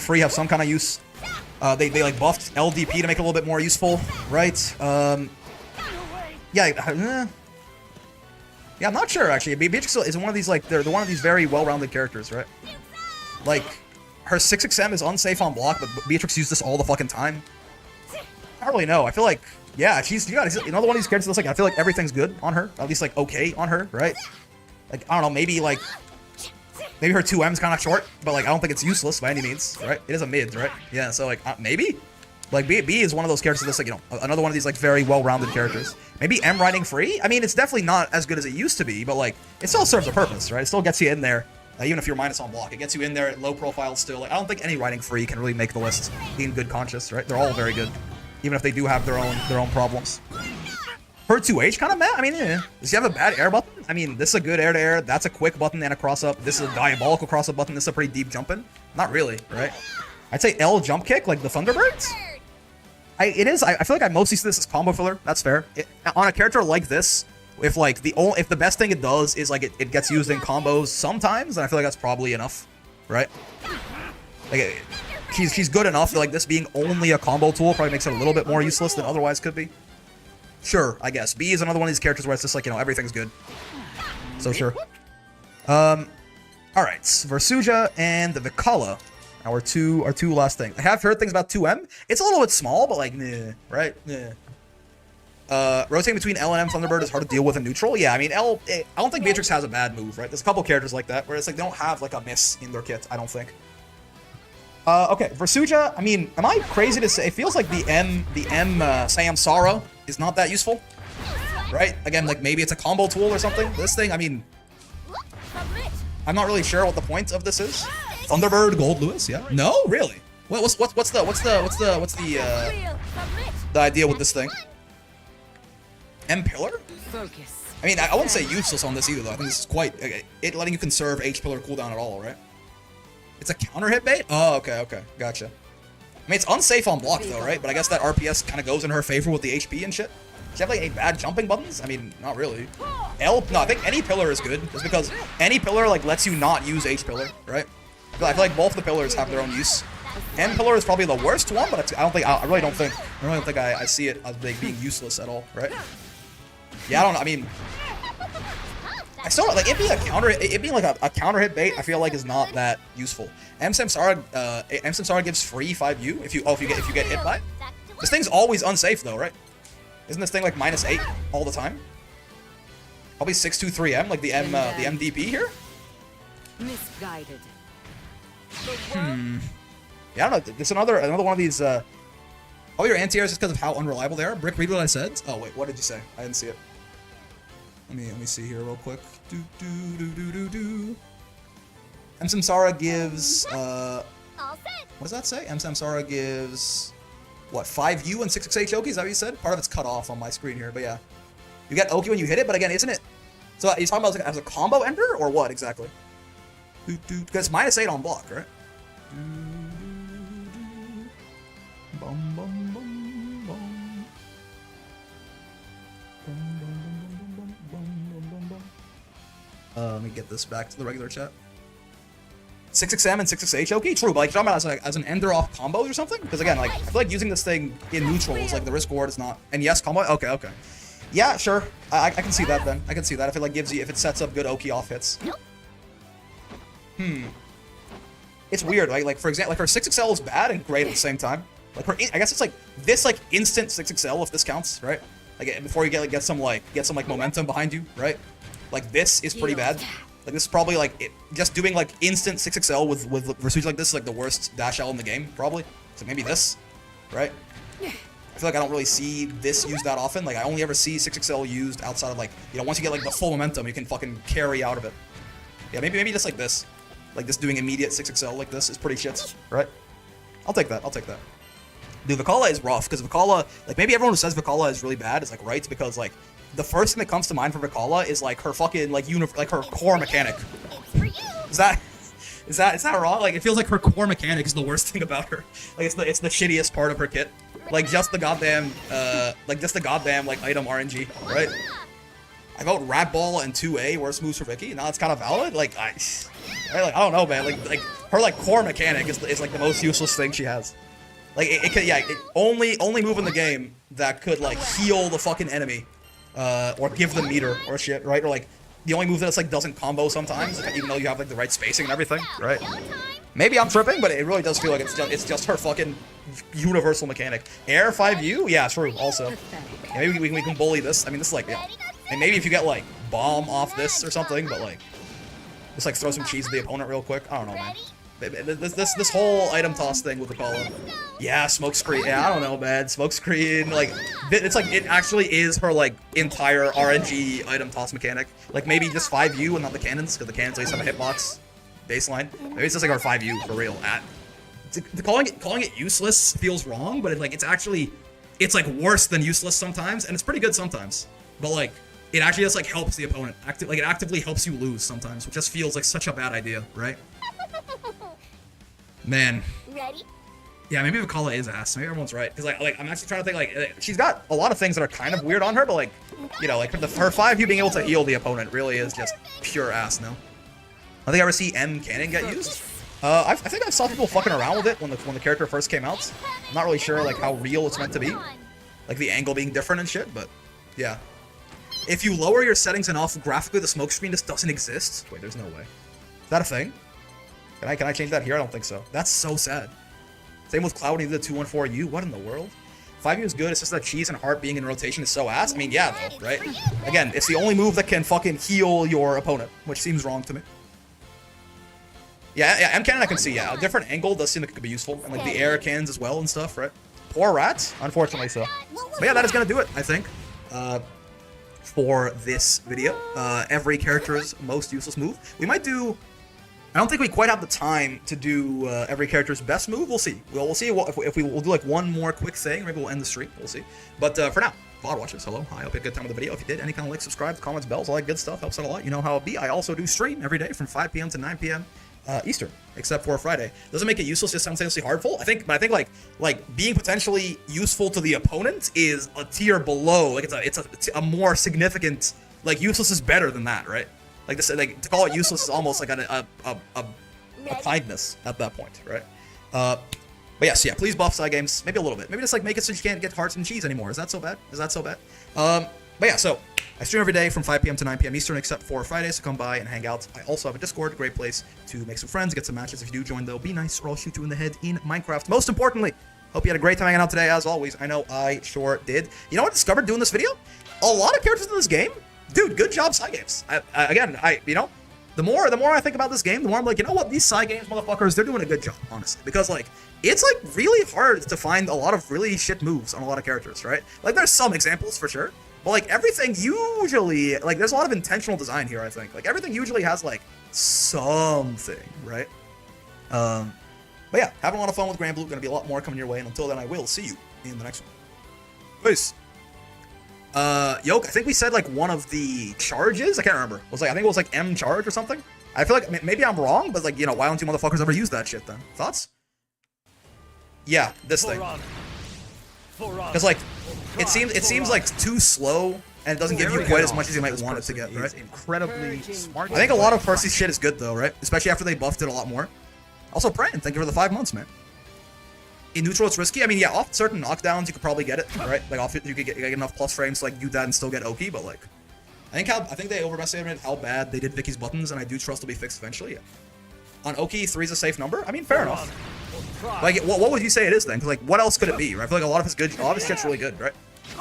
free have some kind of use. They like buffed LDP to make it a little bit more useful, right? Yeah, I'm not sure actually. Beatrix is one of these like they're one of these very well-rounded characters, right? Like her 6XM is unsafe on block, but Beatrix uses this all the fucking time. I don't really know. I feel like she's another one of these characters that's like I feel like everything's good on her, at least like okay on her, right? Like I don't know, maybe her 2M's kind of short, but like I don't think it's useless by any means, right? It is a mid, right? Yeah, so like maybe. Like B is one of those characters that's like, another one of these like very well-rounded characters. Maybe M riding free? I mean, it's definitely not as good as it used to be, but like it still serves a purpose, right? It still gets you in there, even if you're minus on block. It gets you in there at low profile still. Like I don't think any riding free can really make the list in good conscience, right? They're all very good, even if they do have their own problems. Her 2H kind of meh. I mean, yeah. Does she have a bad air button? I mean, this is a good air to air. That's a quick button and a cross up. This is a diabolical cross up button. This is a pretty deep jump in. Not really, right? I'd say L jump kick, like the Thunderbirds. I feel like I mostly see this as combo filler. That's fair. On a character like this, if like if the best thing it does is like it gets used in combos sometimes, then I feel like that's probably enough, right? Like she's good enough that like this being only a combo tool probably makes it a little bit more useless than otherwise could be. Sure, I guess. B is another one of these characters where it's just like, you know, everything's good. So sure. Alright, Versuja and the Vikala. Our two last things. I have heard things about 2M. It's a little bit small, but like, nah, right? Nah. Rotating between L and M Thunderbird is hard to deal with in neutral. Yeah, I mean, I don't think Beatrix has a bad move, right? There's a couple characters like that where it's like they don't have like a miss in their kit, I don't think. Okay, Versuja, I mean, am I crazy to say, it feels like the M Samsara is not that useful, right? Again, like maybe it's a combo tool or something. This thing, I mean, I'm not really sure what the point of this is. Thunderbird, Gold Lewis, yeah? No, really? What's the idea with this thing? M Pillar? Focus. I mean, I wouldn't say useless on this either, though. I think this is quite it letting you conserve H Pillar cooldown at all, right? It's a counter hit bait? Oh, okay, gotcha. I mean, it's unsafe on block though, right? But I guess that RPS kind of goes in her favor with the HP and shit. Does she have like any bad jumping buttons? I mean, not really. No, I think any pillar is good, just because any pillar like lets you not use H Pillar, right? I feel like both the pillars have their own use. M Pillar is probably the worst one, but I really don't think I see it as like being useless at all, right? Yeah, I don't know. I mean, I still like it being a counter hit bait. I feel like is not that useful. M Samsara gives free 5U if you get hit by it. This thing's always unsafe though, right? Isn't this thing like -8 all the time? Probably 623M, like the MDP here. Misguided. Yeah, I don't know. There's another one of these. Oh, your anti-airs just because of how unreliable they are. Brick, read what I said. Oh wait, what did you say? I didn't see it. Let me see here real quick. M Samsara gives what does that say? M Samsara gives what, 5U and 668 Oki? Is that what you said? Part of it's cut off on my screen here, but yeah. You get Oki when you hit it, but again, isn't it? So are you talking about as a combo ender or what exactly? Because it's -8 on block, right? Let me get this back to the regular chat. 6XM and 6XH, okay, true, but like, you're talking about as an ender off combos or something? Because again, like, I feel like using this thing in neutral is like the risk reward is not. And yes, combo. Okay. Yeah, sure. I can see that then. I can see that if it like gives you, if it sets up good Oki off hits. It's weird, right? Like for example, like her 6XL is bad and great at the same time. Like her, I guess it's like this like instant 6XL if this counts, right? Like before you get some momentum behind you, right? Like this is pretty bad. Like this is probably like just doing like instant 6XL with Versuja like this is like the worst dash L in the game probably. So maybe this, right? I feel like I don't really see this used that often. Like I only ever see 6XL used outside of like, you know, once you get like the full momentum, you can fucking carry out of it. Yeah, maybe just like this. Like this doing immediate 6XL like this is pretty shit, right? I'll take that. Dude, Vikala is rough because Vikala, like maybe everyone who says Vikala is really bad is like right because like the first thing that comes to mind for Vikala is like her fucking like her core mechanic. Is that wrong? Like it feels like her core mechanic is the worst thing about her. Like it's the shittiest part of her kit. Like just the goddamn like item RNG, right? I vote Rat Ball and 2A worst moves for Vicky. Now it's kind of valid. Like I don't know, man. Like her like core mechanic is like the most useless thing she has. Like it could only move in the game that could like heal the fucking enemy, or give them meter or shit, right? Or like the only move that's like doesn't combo sometimes, like, even though you have like the right spacing and everything, right? Maybe I'm tripping, but it really does feel like it's just her fucking universal mechanic. Air 5U, yeah, true. Also, yeah, maybe we can bully this. I mean, this is like, yeah. And maybe if you get like bomb off this or something, but like just like throw some cheese at the opponent real quick. I don't know, man. This whole item toss thing with the Apollo. Yeah, smoke screen. Yeah, I don't know, man. Smoke screen, like it's like it actually is her like entire RNG item toss mechanic. Like maybe just 5U and not the cannons, because the cannons at least have a hitbox baseline. Maybe it's just like our 5U for real. Calling it useless feels wrong, but it's like worse than useless sometimes, and it's pretty good sometimes. But like it actually just like helps the opponent. It actively helps you lose sometimes, which just feels like such a bad idea, right? Man. Ready? Yeah, maybe Vakala is ass. Maybe everyone's right. Because like I'm actually trying to think like she's got a lot of things that are kind of weird on her, but like you know like her 5U being able to heal the opponent really is just pure ass. No, I think I ever see M cannon get used. I think I saw people fucking around with it when the character first came out. I'm not really sure like how real it's meant to be, like the angle being different and shit. But yeah, if you lower your settings enough, graphically the smoke screen just doesn't exist. Wait, there's no way. Is that a thing? Can I change that here? I don't think so. That's so sad. Same with Cloud when he did the 214U. What in the world? 5U is good. It's just that Cheese and Heart being in rotation is so ass. I mean, yeah, though, right? Again, it's the only move that can fucking heal your opponent, which seems wrong to me. Yeah, M cannon I can see. Yeah, a different angle does seem like it could be useful, and like the air cans as well and stuff, right? Poor rat, unfortunately so. But yeah, that is gonna do it, I think, for this video. Every character's most useless move. We might do. I don't think we quite have the time to do every character's best move. We'll see. We'll see if we'll do like one more quick thing. Maybe we'll end the stream. We'll see. But for now, VOD watchers, hello. Hi, I hope you had a good time with the video. If you did, any kind of like, subscribe, comments, bells, all that good stuff helps out a lot. You know how it be. I also do stream every day from 5 p.m. to 9 p.m. Eastern, except for Friday. Doesn't make it useless, just simultaneously hardful. I think like being potentially useful to the opponent is a tier below. Like it's a more significant. Like useless is better than that, right? Like this, like to call it useless is almost like a kindness at that point, right? But yes, yeah. Please buff side games, maybe a little bit. Maybe just like make it so you can't get hearts and cheese anymore. Is that so bad? Is that so bad? But yeah, so I stream every day from 5 p.m. to 9 p.m. Eastern, except for Fridays, so come by and hang out. I also have a Discord, great place to make some friends, get some matches. If you do join, though, be nice or I'll shoot you in the head in Minecraft. Most importantly, hope you had a great time hanging out today, as always. I know I sure did. You know what I discovered doing this video? A lot of characters in this game, dude, good job side games. You know, the more I think about this game, the more I'm like, you know what, these side games, motherfuckers, they're doing a good job, honestly. Because like, it's like really hard to find a lot of really shit moves on a lot of characters, right? Like there's some examples for sure. But like everything usually, like there's a lot of intentional design here, I think. Like everything usually has like something, right? But yeah, having a lot of fun with Granblue. Gonna be a lot more coming your way, and until then I will see you in the next one. Peace. Yoke, I think we said like one of the charges, I can't remember. I think it was like M charge or something. I feel like maybe I'm wrong, but like, you know, why don't you motherfuckers ever use that shit then? Thoughts? Yeah, this thing. Because like it seems like too slow, and it doesn't give you quite as much as you might want it to get, right? Incredibly smart. I think a lot of Percy's shit is good though, right? Especially after they buffed it a lot more. Also, Pran, thank you for the 5 months, man. In neutral, it's risky. I mean, yeah, off certain knockdowns, you could probably get it, right? Like off it, you could get enough plus frames to like do that and still get Oki, but like, I think they overestimated how bad they did Vicky's buttons, and I do trust it'll be fixed eventually. Yeah. On Oki, 3 is a safe number. I mean, fair enough. Like, what would you say it is then? Because like, what else could it be? Right? I feel like a lot of his shit's really good, right?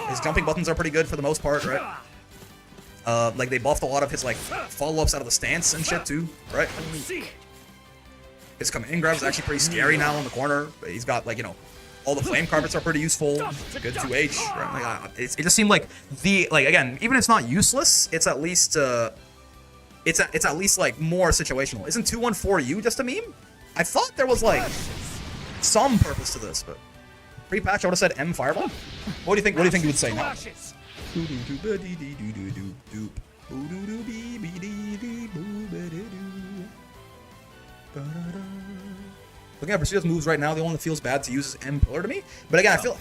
His jumping buttons are pretty good for the most part, right? Like they buffed a lot of his like follow-ups out of the stance and shit too, right? His command grab is actually pretty scary now in the corner. He's got like, you know, all the flame carpets are pretty useful. Good 2H, right? Like, it just seemed like again, even if it's not useless, it's at least it's at least like more situational. Isn't 214U just a meme? I thought there was like some purpose to this, but pre-patch I would have said M Fireball. What do you think? What do you think you would say now? Looking at Pursuit's moves right now, the only one that feels bad to use is M Pillar to me. But again, I feel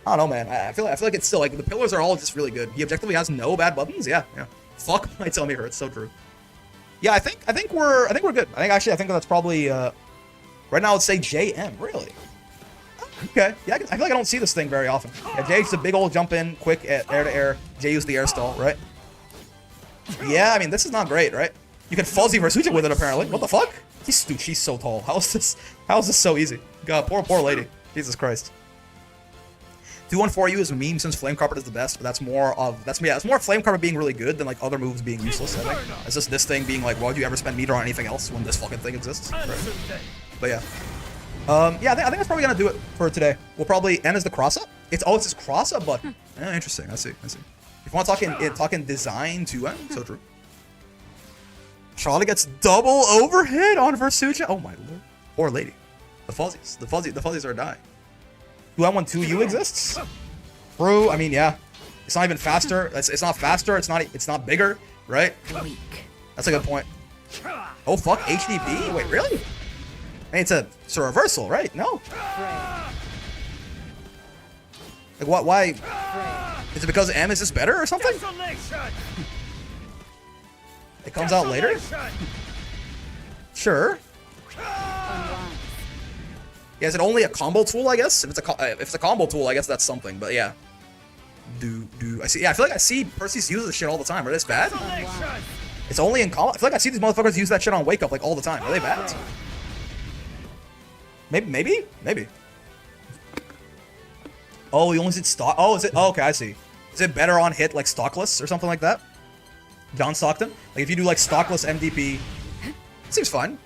I don't know, man. I feel like it's still like the pillars are all just really good. He objectively has no bad buttons. Yeah. Fuck my tummy hurts. So true. Yeah, I think we're good. I think that's probably right now. Let's say JM. Really? Okay. Yeah, I feel like I don't see this thing very often. Yeah, Jay's a big old jump in, quick air to air. Jay used the air stall, right? Yeah, I mean this is not great, right? You can fuzzy Versucha with it apparently. What the fuck? She's so tall. How is this so easy? God, poor lady. Jesus Christ. 214U is a meme since Flame Carpet is the best, but it's more Flame Carpet being really good than like other moves being useless, I think. It's just this thing being like, why would you ever spend meter on anything else when this fucking thing exists? Right. But yeah. Yeah, I think that's probably gonna do it for today. We'll probably end as the cross up. It's this cross up button. Yeah, interesting. I see. If you want to talk in design to end, so true. Charlotte gets double overhit on Versucha. Oh my lord. Poor lady. The fuzzies are dying. 2M12U exists? Bro, I mean, yeah. It's not even faster. It's not faster. It's not bigger, right? That's a good point. Oh fuck, HDB? Wait, really? mean, it's a reversal, right? No. Frey. Like, what? Why? Frey. Is it because M is just better or something? Desolation! It comes out later? Desolation! Sure. Unwise. Yeah, is it only a combo tool, I guess? If it's a combo tool, I guess that's something, but yeah. I see. Yeah, I feel like I see Percy's use this shit all the time. Are they bad? Desolation! It's only in combo. I feel like I see these motherfuckers use that shit on Wake Up like all the time. Are they bad? Maybe. Oh, you only see stock. Oh, is it? Oh, okay, I see. Is it better on hit like stockless or something like that? John Stockton? Like if you do like stockless MDP, it seems fine.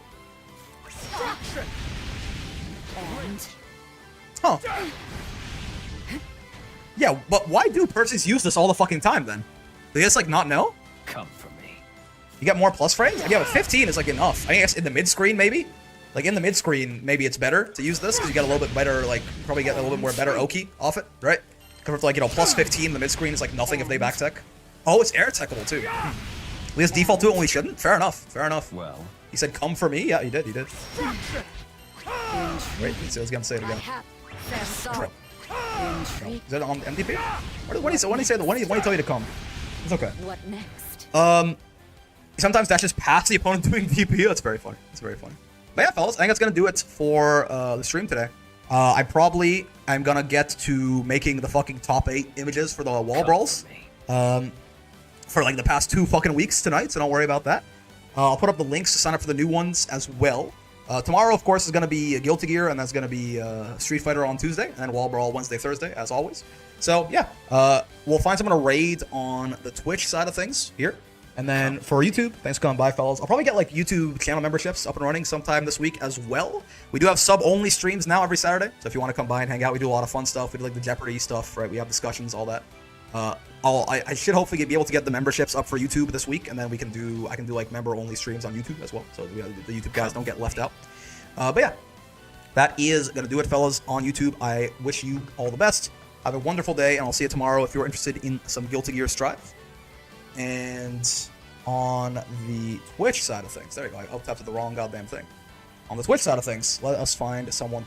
And Huh. Yeah, but why do Percy's use this all the fucking time then? Do they just like not know? Come for me. You get more plus frames? Yeah, but 15 is like enough. I guess in the mid screen maybe? Like in the mid screen, maybe it's better to use this because you get a little bit better, like probably get a little bit more better Oki off it, right? Compared to like, you know, plus 15, the mid screen is like nothing if they back tech. Oh, it's air techable too. We just default to it when we shouldn't? Fair enough. Well, He said come for me? Yeah, he did. intrigue. Wait, let's get him say it I again. have their soul. Intrigue. Is that on MDP? When did he tell you to come? It's okay. What next? Sometimes that's just past the opponent doing DP. That's very funny. That's very funny. But yeah, fellas, I think that's gonna do it for the stream today. I probably am gonna get to making the fucking top 8 images for the wall brawls. For like the past 2 fucking weeks tonight, so don't worry about that. I'll put up the links to sign up for the new ones as well. Tomorrow, of course, is going to be Guilty Gear, and that's going to be Street Fighter on Tuesday, and then Wall Brawl Wednesday, Thursday, as always. So, yeah, we'll find someone to raid on the Twitch side of things here. And then for YouTube, thanks for coming by, fellas. I'll probably get, like, YouTube channel memberships up and running sometime this week as well. We do have sub-only streams now every Saturday, so if you want to come by and hang out, we do a lot of fun stuff. We do, like, the Jeopardy stuff, right? We have discussions, all that. I should hopefully be able to get the memberships up for YouTube this week, and then I can do like member-only streams on YouTube as well, so the YouTube guys don't get left out. But yeah, that is gonna do it, fellas, on YouTube. I wish you all the best. Have a wonderful day, and I'll see you tomorrow if you're interested in some Guilty Gear Strive. And on the Twitch side of things, there you go. I tapped the wrong goddamn thing. On the Twitch side of things, let us find someone to